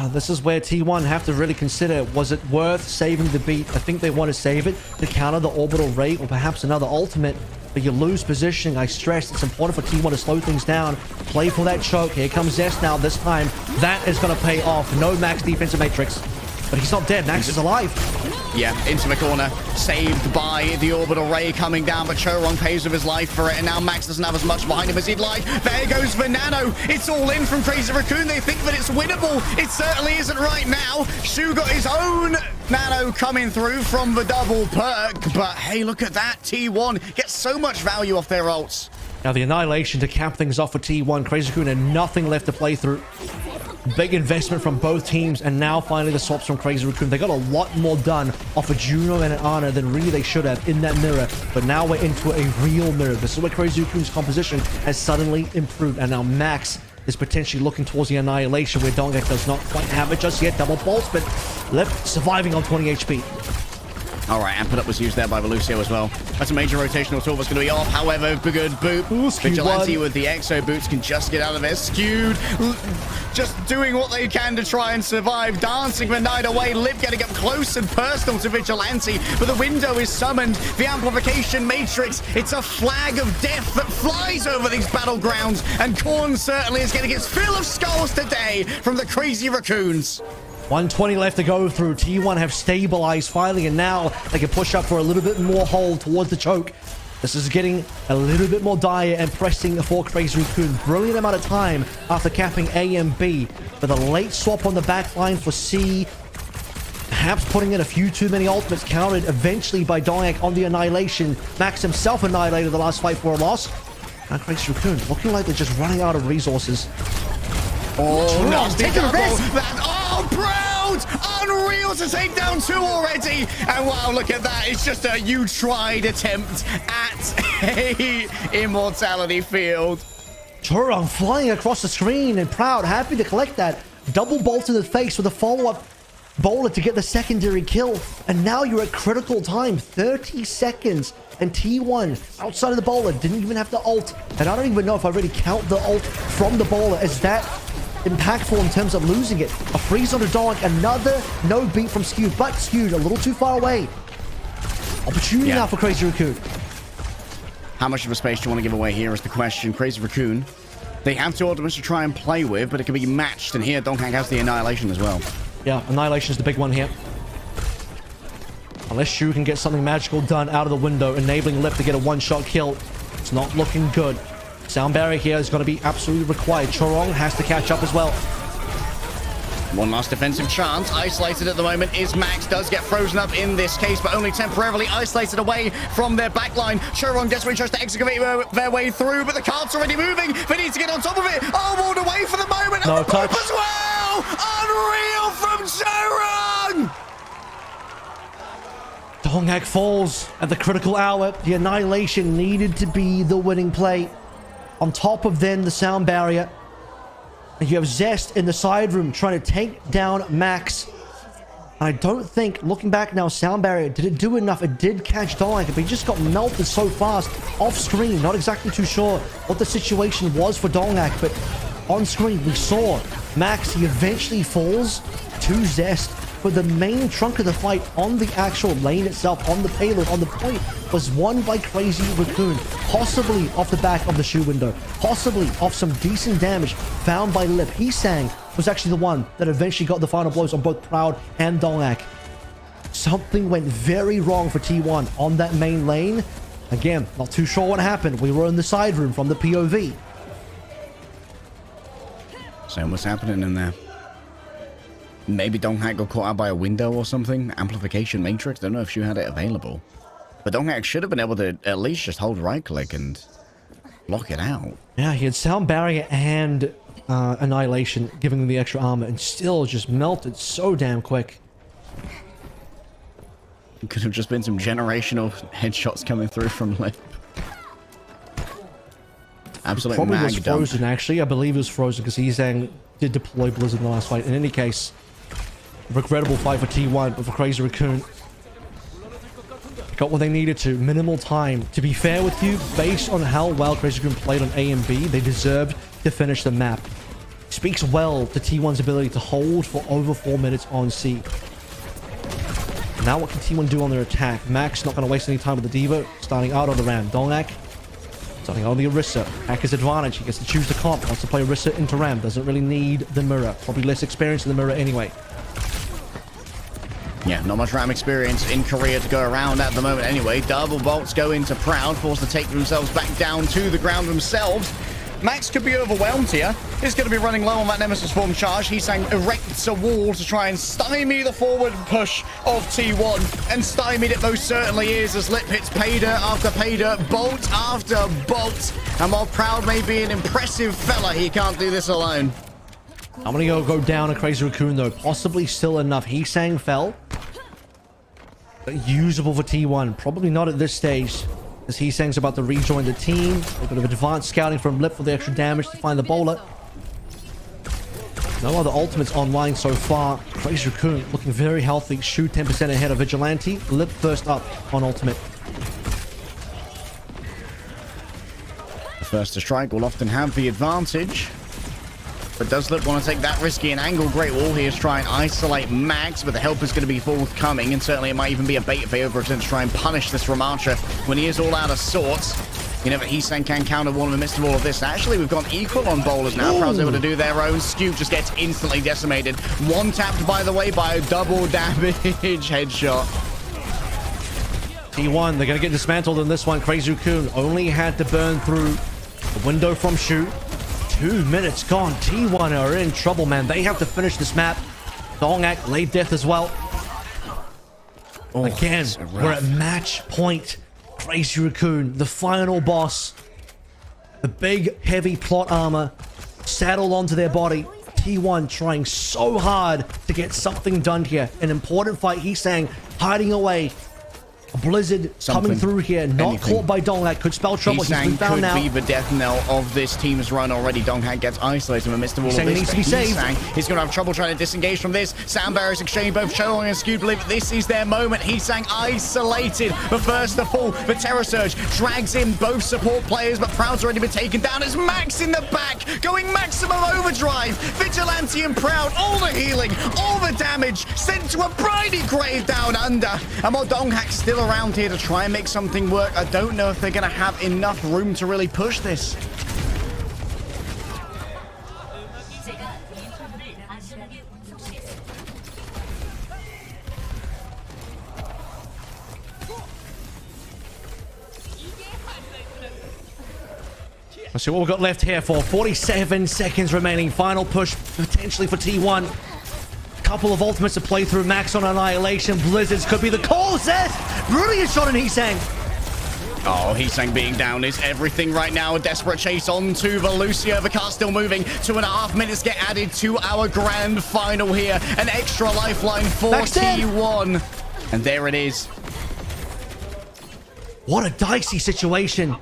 This is where T1 have to really consider, was it worth saving the beat? I think they want to save it to counter the orbital ray or perhaps another ultimate, but you lose positioning. I stress it's important for T1 to slow things down, play for that choke. Here comes Zest now. This time that is going to pay off. No Max defensive matrix, but he's not dead. Max is alive. Yeah, into the corner, saved by the orbital ray coming down, but Choron pays with his life for it, and now Max doesn't have as much behind him as he'd like. There goes the nano. It's all in from Crazy Raccoon. They think that it's winnable. It certainly isn't right now. Shu got his own nano coming through from the double perk, but hey, look at that. T1 gets so much value off their ults. Now the Annihilation to cap things off for T1. Crazy Raccoon had nothing left to play through. Big investment from both teams, and now finally the swaps from Crazy Raccoon. They got a lot more done off of Juno and an Ana than really they should have in that mirror, but now we're into a real mirror. This is where Crazy Raccoon's composition has suddenly improved, and now Max is potentially looking towards the Annihilation, where Donghak does not quite have it just yet. Double pulse, but left surviving on 20 HP. All right, Amp It Up was used there by Lucio as well. That's a major rotational tool that's going to be off. However, the good boot. Vigilante with the Exo boots can just get out of there. Skewed, just doing what they can to try and survive. Dancing the night away. Liv getting up close and personal to Vigilante, but the window is summoned. The amplification matrix. It's a flag of death that flies over these battlegrounds, and Korn certainly is getting its fill of skulls today from the Crazy Raccoons. 120 left to go through. T1 have stabilized finally, and now they can push up for a little bit more hold towards the choke. This is getting a little bit more dire and pressing for Crazy Raccoon. Brilliant amount of time after capping A and B, but the late swap on the back line for C, perhaps putting in a few too many ultimates, countered eventually by Donghak on the Annihilation. Max himself annihilated the last fight for a loss. Now Crazy Raccoon looking like they're just running out of resources. Oh, no, taking a risk. Oh, Proud! Unreal to take down 2 already. And wow, look at that. It's just a you tried attempt at a immortality field. Choron flying across the screen, and Proud happy to collect that. Double bolt in the face with a follow-up bowler to get the secondary kill. And now you're at critical time, 30 seconds. And T1 outside of the bowler didn't even have the ult. And I don't even know if I really count the ult from the bowler as that impactful in terms of losing it. A freeze on the dog, another no beat from Skewed, but Skewed a little too far away. Opportunity now for Crazy Raccoon. How much of a space do you want to give away here is the question. Crazy Raccoon, they have 2 ultimates to try and play with, but it can be matched, and here Donghak has the Annihilation as well. Yeah, Annihilation is the big one here. Unless Shu can get something magical done out of the window, enabling Lip to get a one-shot kill, it's not looking good. Sound barrier here is going to be absolutely required. Choron has to catch up as well. One last defensive chance. Isolated at the moment is Max. Does get frozen up in this case, but only temporarily isolated away from their backline. Choron desperately tries to excavate their way through, but the cart's already moving. They need to get on top of it. Oh, walled away for the moment. No touch as well. Unreal from Choron. Donghak falls at the critical hour. The Annihilation needed to be the winning play. On top of then the sound barrier. And you have Zest in the side room trying to take down Max. I don't think, looking back now, sound barrier, did it do enough? It did catch Donghak, but he just got melted so fast off screen. Not exactly too sure what the situation was for Donghak, but on screen we saw Max, he eventually falls to Zest. But the main trunk of the fight on the actual lane itself, on the payload, on the point, was won by Crazy Raccoon. Possibly off the back of the shoe window. Possibly off some decent damage found by Lip. Heesang was actually the one that eventually got the final blows on both Proud and Donghak. Something went very wrong for T1 on that main lane. Again, not too sure what happened. We were in the side room from the POV. So what's happening in there? Maybe Donghak got caught out by a window or something. Amplification matrix. Don't know if Shu had it available. But Donghak should have been able to at least just hold right click and block it out. Yeah, he had sound barrier and annihilation, giving him the extra armor, and still just melted so damn quick. Could have just been some generational headshots coming through from Lip. Absolutely Probably was mag dump. frozen, actually. I believe it was frozen because Heesang did deploy Blizzard in the last fight. In any case, regrettable fight for T1, but for Crazy Raccoon, got what they needed to. Minimal time. To be fair with you, based on how well Crazy Raccoon played on A and B, they deserved to finish the map. Speaks well to T1's ability to hold for over 4 minutes on C. Now what can T1 do on their attack? Max not going to waste any time with the Diva. Starting out on the Ram. Dongak starting on the Orisa. Hacker's advantage. He gets to choose the comp. Wants to play Orisa into Ram. Doesn't really need the mirror. Probably less experience in the mirror anyway. Yeah, not much Ram experience in Korea to go around at the moment anyway. Double bolts go into Proud, forced to take themselves back down to the ground themselves. Max could be overwhelmed here. He's going to be running low on that Nemesis form charge. Heesang erects a wall to try and stymie the forward push of T1. And stymied it most certainly is as Lip hits paydirt after paydirt, bolt after bolt. And while Proud may be an impressive fella, he can't do this alone. I'm going to go down a Crazy Raccoon though. Possibly still enough. Heesang fell. But usable for T1. Probably not at this stage, as Heesang's about to rejoin the team. A bit of advanced scouting from Lip for the extra damage to find the bowler. No other ultimates online so far. Crazy Raccoon looking very healthy. Shu 10% ahead of Vigilante. Lip first up on ultimate. The first to strike will often have the advantage. But does Lip want to take that risky and angle? Great Wall here to try and isolate Max, but the help is going to be forthcoming, and certainly it might even be a bait if they overextend to try and punish this Ramatcha when he is all out of sorts. You know, but Heesang can counter one in the midst of all of this. Actually, we've gone equal on bowlers now. Proud's able to do their own. Scoop just gets instantly decimated. One tapped, by the way, by a double damage headshot. T1, they're going to get dismantled in this one. Crazy Raccoon only had to burn through the window from Shu. 2 minutes gone. T1 are in trouble, man. They have to finish this map. Dongak laid death as well. Again, we're at match point. Crazy Raccoon, the final boss. The big, heavy plot armor saddled onto their body. T1 trying so hard to get something done here. An important fight. Heesang hiding away. A Blizzard coming through here, not caught by Donghak, could spell trouble. He's been found now. Could be the death knell of this team's run already. Donghak gets isolated in the midst of all of this. Needs to be saved. He's going to have trouble trying to disengage from this. Sound barriers exchange both Show and Scoop believe this is their moment. Heesang isolated, but first to fall. The Terror Surge drags in both support players, but Proud's already been taken down. As Max in the back, going maximum overdrive. Vigilante and Proud, all the healing, all the damage, sent to a briny grave down under. And while Donghak's still around here to try and make something work, I don't know if they're going to have enough room to really push this. Let's see what we've got left here for 47 seconds remaining. Final push potentially for T1. Couple of ultimates to play through. Max on Annihilation. Blizzards could be the call. Zest! Brilliant shot in Heesang. Oh, Heesang being down is everything right now. A desperate chase on to Velucia. The car still moving. 2.5 minutes get added to our grand final here. An extra lifeline for T1. And there it is. What a dicey situation.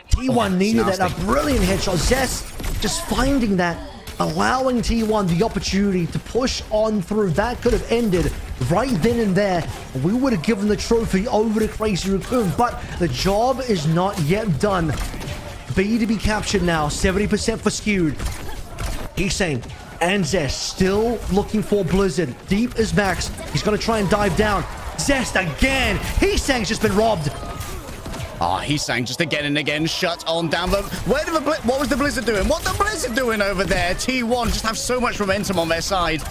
T1 needed that. A brilliant headshot. Zest just finding that, allowing T1 the opportunity to push on through. That could have ended right then and there. We would have given the trophy over to Crazy Raccoon, but the job is not yet done. B to be captured now. 70% for Skewed. Heesang and Zest still looking for Blizzard. Deep is Max. He's going to try and dive down. Zest again. Heesang's just been robbed. Ah, Heesang just again and again shut on down. But where did what was the Blizzard doing? What the Blizzard doing over there? T1 just have so much momentum on their side.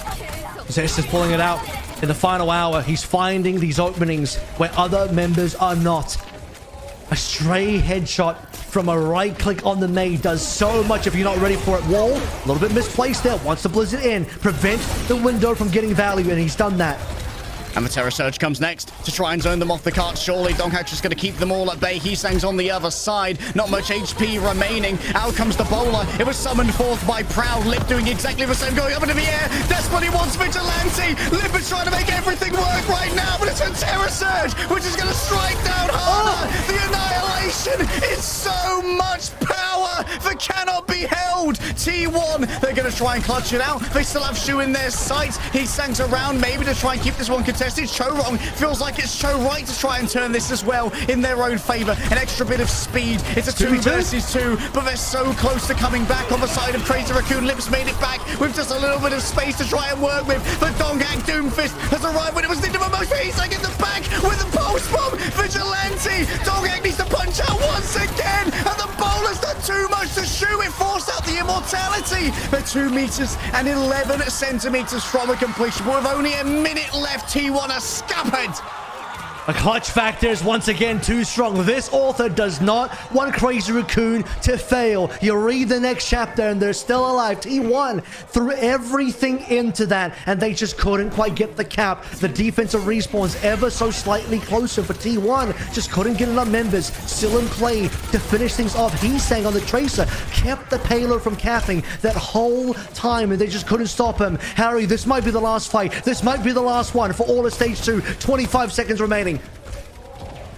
Zest is pulling it out in the final hour. He's finding these openings where other members are not. A stray headshot from a right click on the nade does so much if you're not ready for it. Wall, a little bit misplaced there. Wants the Blizzard in. Prevent the window from getting value, and he's done that. And the Terror Surge comes next to try and zone them off the cart. Surely Donghack just going to keep them all at bay. Heesang's on the other side. Not much HP remaining. Out comes the bowler. It was summoned forth by Proud. Lip doing exactly the same, going up into the air. Desperately wants Vigilante. Lip is trying to make everything work right now, but it's a Terror Surge, which is going to strike down harder. The Annihilation is so much power that cannot be held. T1, they're going to try and clutch it out. They still have Shu in their sights. Heesang's around maybe to try and keep this one contested. Chorong feels like it's Cho right to try and turn this as well in their own favor. An extra bit of speed. It's a 2 versus 2, but they're so close to coming back on the side of Crazy Raccoon. Lips made it back with just a little bit of space to try and work with. The Donghack Doomfist has arrived when it was needed the most. Heesang in the back with the pulse bomb. Vigilante. Donghack needs to punch out once again, and the bowler's done too much to shoot. It forced out the immortality. They're 2 meters and 11 centimeters from a completion, but with only a minute left, T1 are scuppered. The clutch factor is once again too strong. This author does not want Crazy Raccoon to fail. You read the next chapter and they're still alive. T1 threw everything into that and they just couldn't quite get the cap. The defensive respawns ever so slightly closer for T1. Just couldn't get enough members still in play to finish things off. Heesang on the Tracer kept the payload from capping that whole time and they just couldn't stop him. Harry, this might be the last fight. This might be the last one for all of Stage 2. 25 seconds remaining.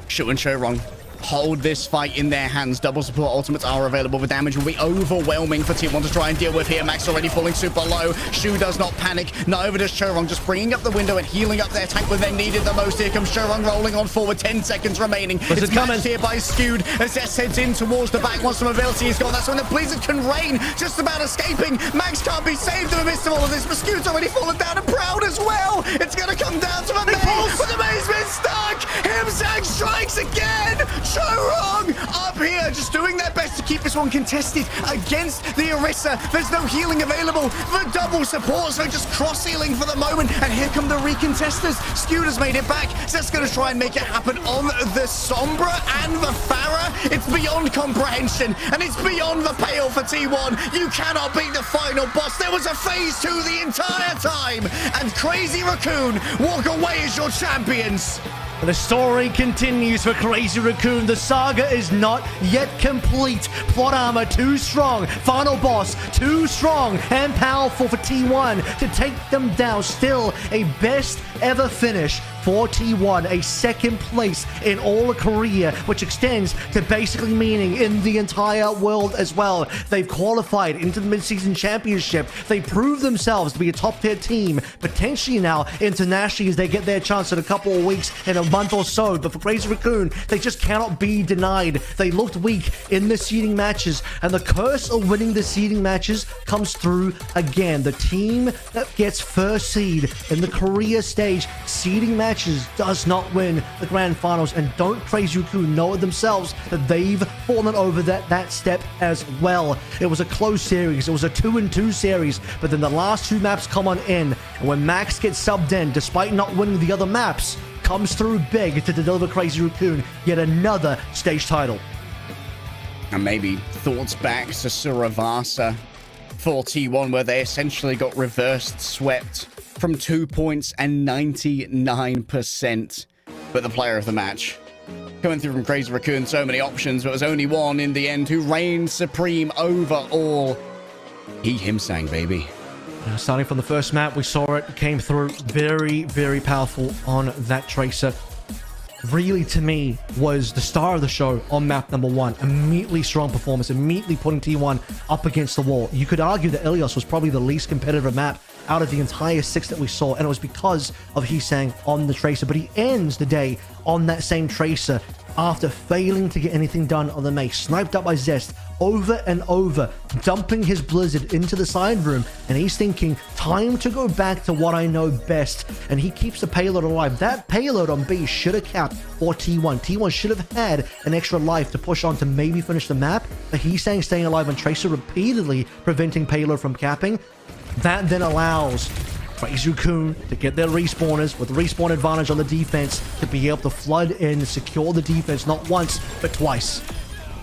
Shu and Chorong hold this fight in their hands. Double support ultimates are available. The damage will be overwhelming for T1 to try and deal with here. Max already falling super low. Shu does not panic. Neither does Chorong, just bringing up the window and healing up their tank when they needed the most. Here comes Chorong rolling on forward. 10 seconds remaining. It's matched here by Skewed as Zest heads in towards the back. Once the mobility is gone, that's when the Blizzard can rain. Just about escaping. Max can't be saved in the midst of all of this, but Skewed's already fallen down and Proud as well. It's going to come down to the maze, but the maze been stuck. Himsang strikes again. Chorong up here, just doing their best to keep this one contested against the Orisa. There's no healing available. The double supports are just cross-healing for the moment. And here come the recontesters. Skewed has made it back. Zest's going to try and make it happen on the Sombra and the Farah. It's beyond comprehension, and it's beyond the pale for T1. You cannot beat the final boss. There was a phase 2 the entire time, and Crazy Raccoon walk away as your champions. The story continues for Crazy Raccoon. The saga is not yet complete. Plot armor too strong. Final boss too strong and powerful for T1 to take them down. Still a best ever finish for T1, a second place in all of Korea, which extends to basically meaning in the entire world as well. They've qualified into the mid-season championship. They proved themselves to be a top-tier team, potentially now internationally as they get their chance in a couple of weeks, in a month or so. But for Crazy Raccoon, they just cannot be denied. They looked weak in the seeding matches, and the curse of winning the seeding matches comes through again. The team that gets first seed in the Korea stage seeding matches does not win the grand finals, and don't Crazy Raccoon know it themselves that they've fallen over that step as well. It was a close series. It was a 2-2 series, but then the last 2 maps come on in, and when Max gets subbed in, despite not winning the other maps, comes through big to deliver Crazy Raccoon yet another stage title. And maybe thoughts back to Suravasa for T1, where they essentially got reversed swept from 2 points and 99%. But the player of the match coming through from Crazy Raccoon, so many options, but it was only one in the end who reigned supreme over all. Himsang, baby. Starting from the first map, we saw it came through very, very powerful on that Tracer. Really, to me, was the star of the show on map number 1. Immediately strong performance, immediately putting T1 up against the wall. You could argue that Ilios was probably the least competitive map out of the entire 6 that we saw, and it was because of Heesang on the Tracer. But he ends the day on that same Tracer after failing to get anything done on the mace. Sniped up by Zest over and over, dumping his Blizzard into the side room, and he's thinking, time to go back to what I know best, and he keeps the payload alive. That payload on B should have capped for T1. T1 should have had an extra life to push on to maybe finish the map, but he's staying alive on Tracer, repeatedly preventing payload from capping. That then allows Crazy Raccoon to get their respawners with respawn advantage on the defense to be able to flood in, secure the defense not once, but twice.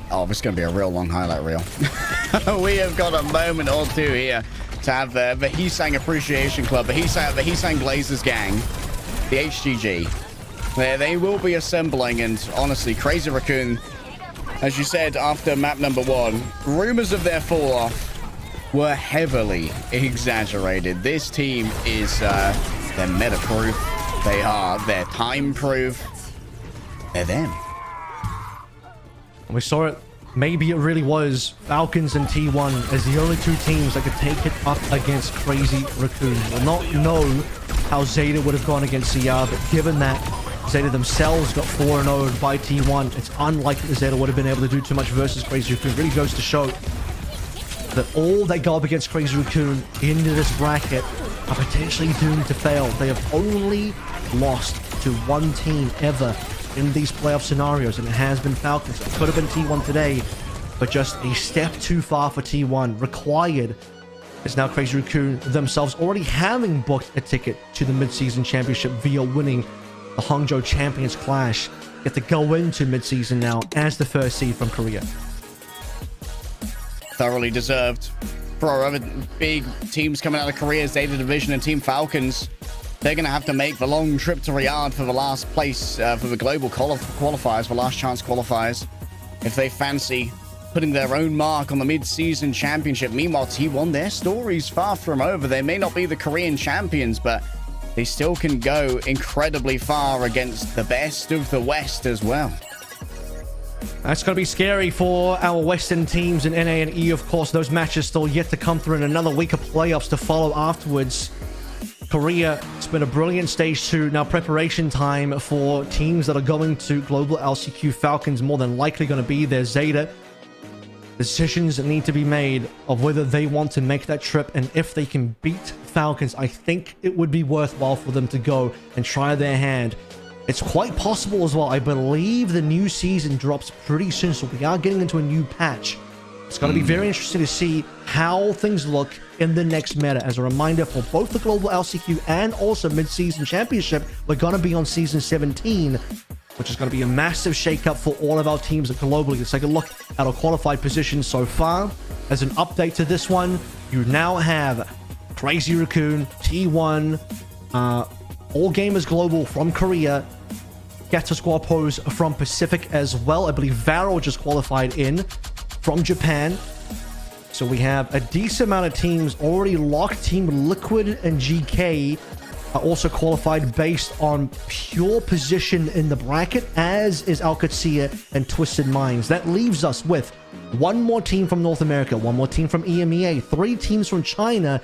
Oh, this is going to be a real long highlight reel. We have got a moment or two here to have the Heesang Appreciation Club, the Heesang Blazers gang, the HGG. They will be assembling, and honestly, Crazy Raccoon, as you said after map number 1, rumors of their fall off were heavily exaggerated. This team is, they're meta-proof. They're time-proof. They're them. And we saw it. Maybe it really was Falcons and T1 as the only 2 teams that could take it up against Crazy Raccoon. We'll not know how Zeta would have gone against CR, but given that Zeta themselves got 4-0'd by T1, it's unlikely that Zeta would have been able to do too much versus Crazy Raccoon. It really goes to show that all they go up against Crazy Raccoon into this bracket are potentially doomed to fail. They have only lost to 1 team ever in these playoff scenarios, and it has been Falcons. It could have been T1 today, but just a step too far for T1. Required is now Crazy Raccoon themselves already having booked a ticket to the mid-season championship via winning the Hangzhou Champions Clash. Get to go into mid-season now as the first seed from Korea. Thoroughly deserved. For our other big teams coming out of Korea, Zeta Division and Team Falcons, they're going to have to make the long trip to Riyadh for the last place for the global qualifiers, the last chance qualifiers, if they fancy putting their own mark on the mid-season championship. Meanwhile, T1, their story's far from over. They may not be the Korean champions, but they still can go incredibly far against the best of the West as well. That's going to be scary for our Western teams in NA and E. Of course, those matches still yet to come through, and another week of playoffs to follow afterwards. Korea, it's been a brilliant stage 2. Now preparation time for teams that are going to Global LCQ. Falcons more than likely going to be there. Zeta, decisions need to be made of whether they want to make that trip, and if they can beat Falcons, I think it would be worthwhile for them to go and try their hand. It's quite possible as well. I believe the new season drops pretty soon, so we are getting into a new patch. It's going to be very interesting to see how things look in the next meta. As a reminder, for both the Global LCQ and also Mid-Season Championship, we're going to be on Season 17, which is going to be a massive shakeup for all of our teams globally. Let's take a look at our qualified positions so far. As an update to this one, you now have Crazy Raccoon, T1, All Gamers Global from Korea, Gata Squad Pose from Pacific as well. I believe Varo just qualified in from Japan. So we have a decent amount of teams already locked. Team Liquid and GK are also qualified based on pure position in the bracket, as is OWCS and Twisted Minds. That leaves us with 1 more team from North America, 1 more team from EMEA, 3 teams from China,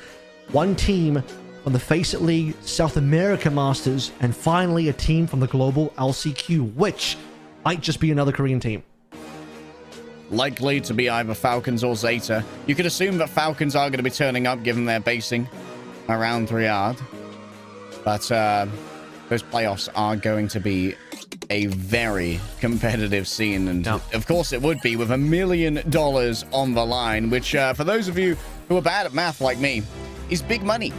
1 team from the Face It League South America Masters, and finally a team from the Global LCQ, which might just be another Korean team. Likely to be either Falcons or Zeta. You could assume that Falcons are going to be turning up given their basing around Riyadh. But those playoffs are going to be a very competitive scene. And of course it would be, with $1 million on the line, which for those of you who are bad at math like me, is big money.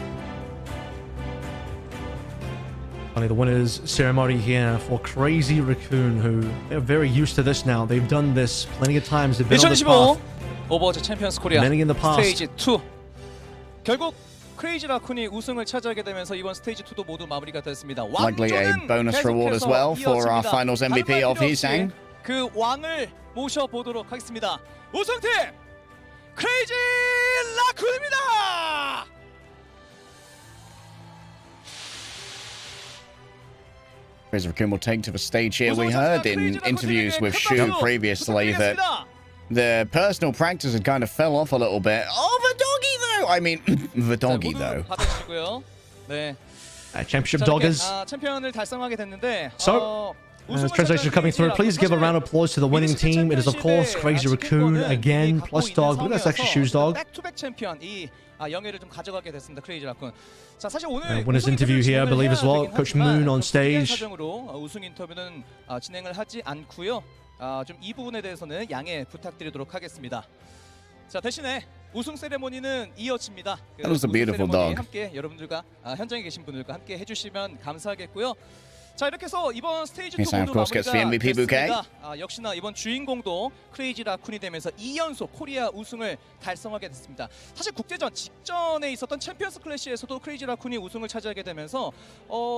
The winners ceremony here for Crazy Raccoon, who they're very used to this now. They've done this plenty of times. They've been on this 2015 path. 오버워치 챔피언스 코리아 Many in the past. 스테이지 2. 결국 크레이지 라쿤이 우승을 차지하게 되면서 이번 스테이지 2도 모두 마무리가 됐습니다. Likely a bonus reward as well for our finals MVP of Hisang. 그 왕을 모셔 보도록 하겠습니다. 우승팀 크레이지 라쿤입니다. Crazy Raccoon will take to the stage here. We heard in interviews with Shu previously that the personal practice had kind of fell off a little bit. Oh, the doggy though! I mean, the doggy though. 네. Championship doggers. 챔피언을 달성하게 됐는데. So, as translation coming through, please give a round of applause to the winning team. It is, of course, Crazy Raccoon again, plus dog, but that's actually Shu's dog. 백투백 챔피언 이 영예를 좀 가져가게 됐습니다. 크레이지 라쿤. 자, 사실 오늘 winners interview here, I believe, as well. Coach Moon on stage. 사정으로 우승 인터뷰는 진행을 하지 않고요. 좀 이 부분에 대해서는 양해 부탁드리도록 하겠습니다. 자, 대신에 우승 세레모니는 이어집니다. That was a beautiful dog. 함께 여러분들과 현장에 계신 분들과 함께 해주시면 감사하겠고요. 자 이렇게 해서 이번 스테이지 2 Midtown, 모두 of course, gets the 마무리가 MVP bouquet. 됐습니다. 역시나 이번 주인공도 크레이지 라쿤이 되면서 2연속 코리아 우승을 달성하게 됐습니다. 사실 국제전 직전에 있었던 챔피언스 클래시에서도 크레이지 라쿤이 우승을 차지하게 되면서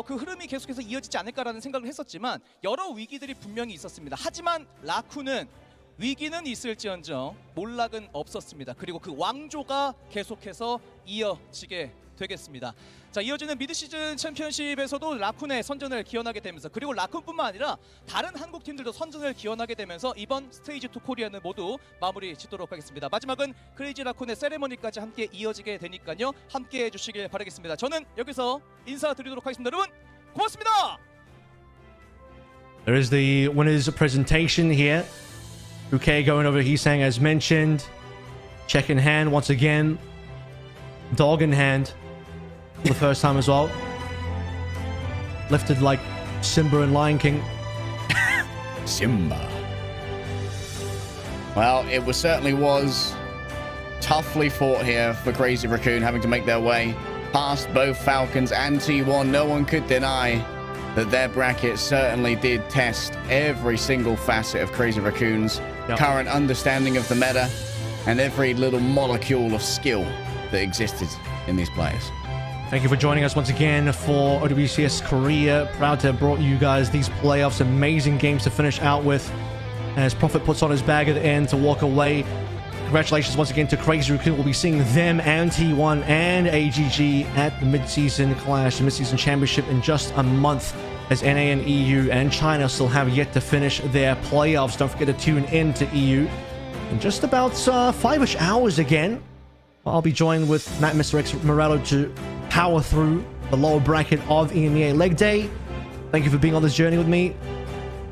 그 흐름이 계속해서 이어지지 않을까라는 생각을 했었지만 여러 위기들이 분명히 있었습니다. 하지만 라쿤은 위기는 있을지언정 몰락은 없었습니다. 그리고 그 왕조가 계속해서 이어지게 되겠습니다. 자, 이어지는 미드시즌 챔피언십에서도 라쿤의 선전을 기원하게 되면서 그리고 라쿤뿐만 아니라 다른 한국 팀들도 선전을 기원하게 되면서 이번 스테이지 2 코리아는 모두 마무리 짓도록 하겠습니다. 마지막은 크레이지 라쿤의 세레머니까지 함께 이어지게 되니까요. 함께 해주시길 바라겠습니다. 저는 여기서 인사드리도록 하겠습니다. 여러분 고맙습니다. There is the winners presentation here. Bouquet going over Hisang as mentioned. Check in hand once again. Dog in hand for the first time as well. Lifted like Simba and Lion King. Simba. Well, it certainly was toughly fought here for Crazy Raccoon, having to make their way past both Falcons and T1. No one could deny that their bracket certainly did test every single facet of Crazy Raccoon's current understanding of the meta and every little molecule of skill that existed in these players. Thank you for joining us once again for OWCS Korea. Proud to have brought you guys these playoffs. Amazing games to finish out with. As Prophet puts on his bag at the end to walk away. Congratulations once again to Crazy Raccoon. We'll be seeing them and T1 and AGG at the mid-season clash, the mid-season championship in just a month, as NA and EU and China still have yet to finish their playoffs. Don't forget to tune in to EU in just about 5-ish hours again. I'll be joined with Matt Mr. X Morello to power through the lower bracket of EMEA leg day. Thank you for being on this journey with me.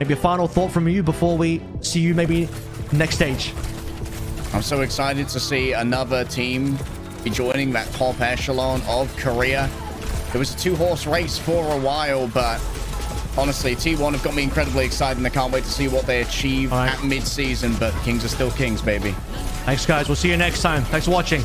Maybe a final thought from you before we see you maybe next stage. I'm so excited to see another team be joining that top echelon of Korea. It was a two-horse race for a while, but honestly, T1 have got me incredibly excited, and I can't wait to see what they achieve at mid-season, but kings are still kings, baby. Thanks, guys. We'll see you next time. Thanks for watching.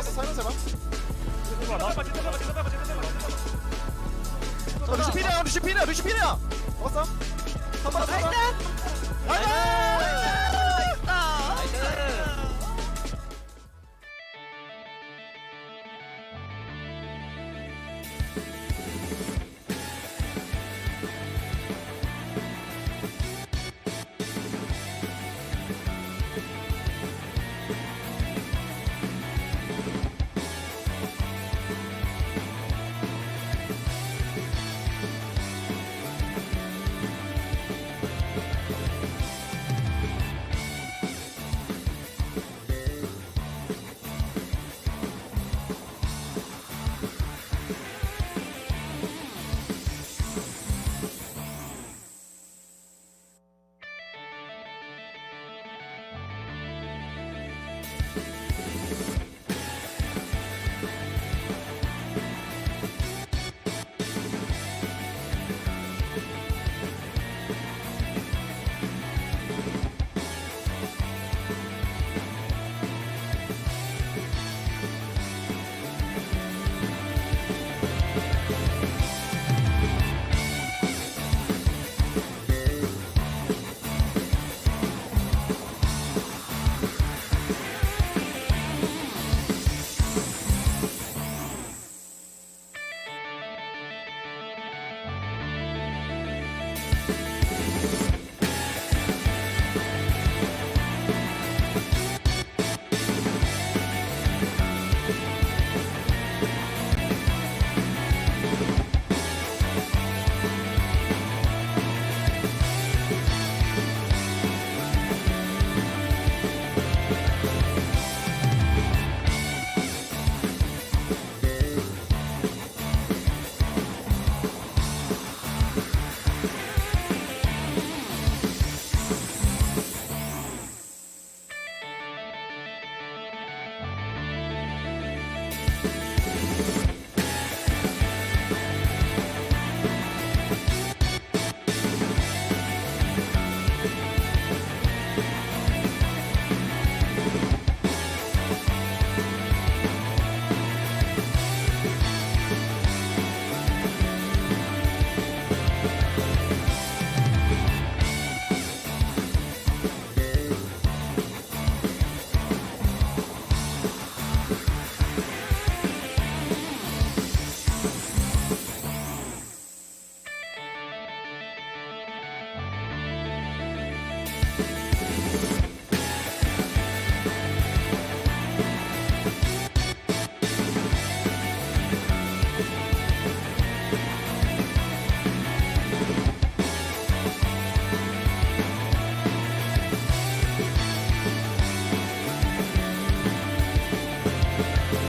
살면서 해봐. 루시피냐 루시피냐 루시피냐 먹었어? 한번 나이스!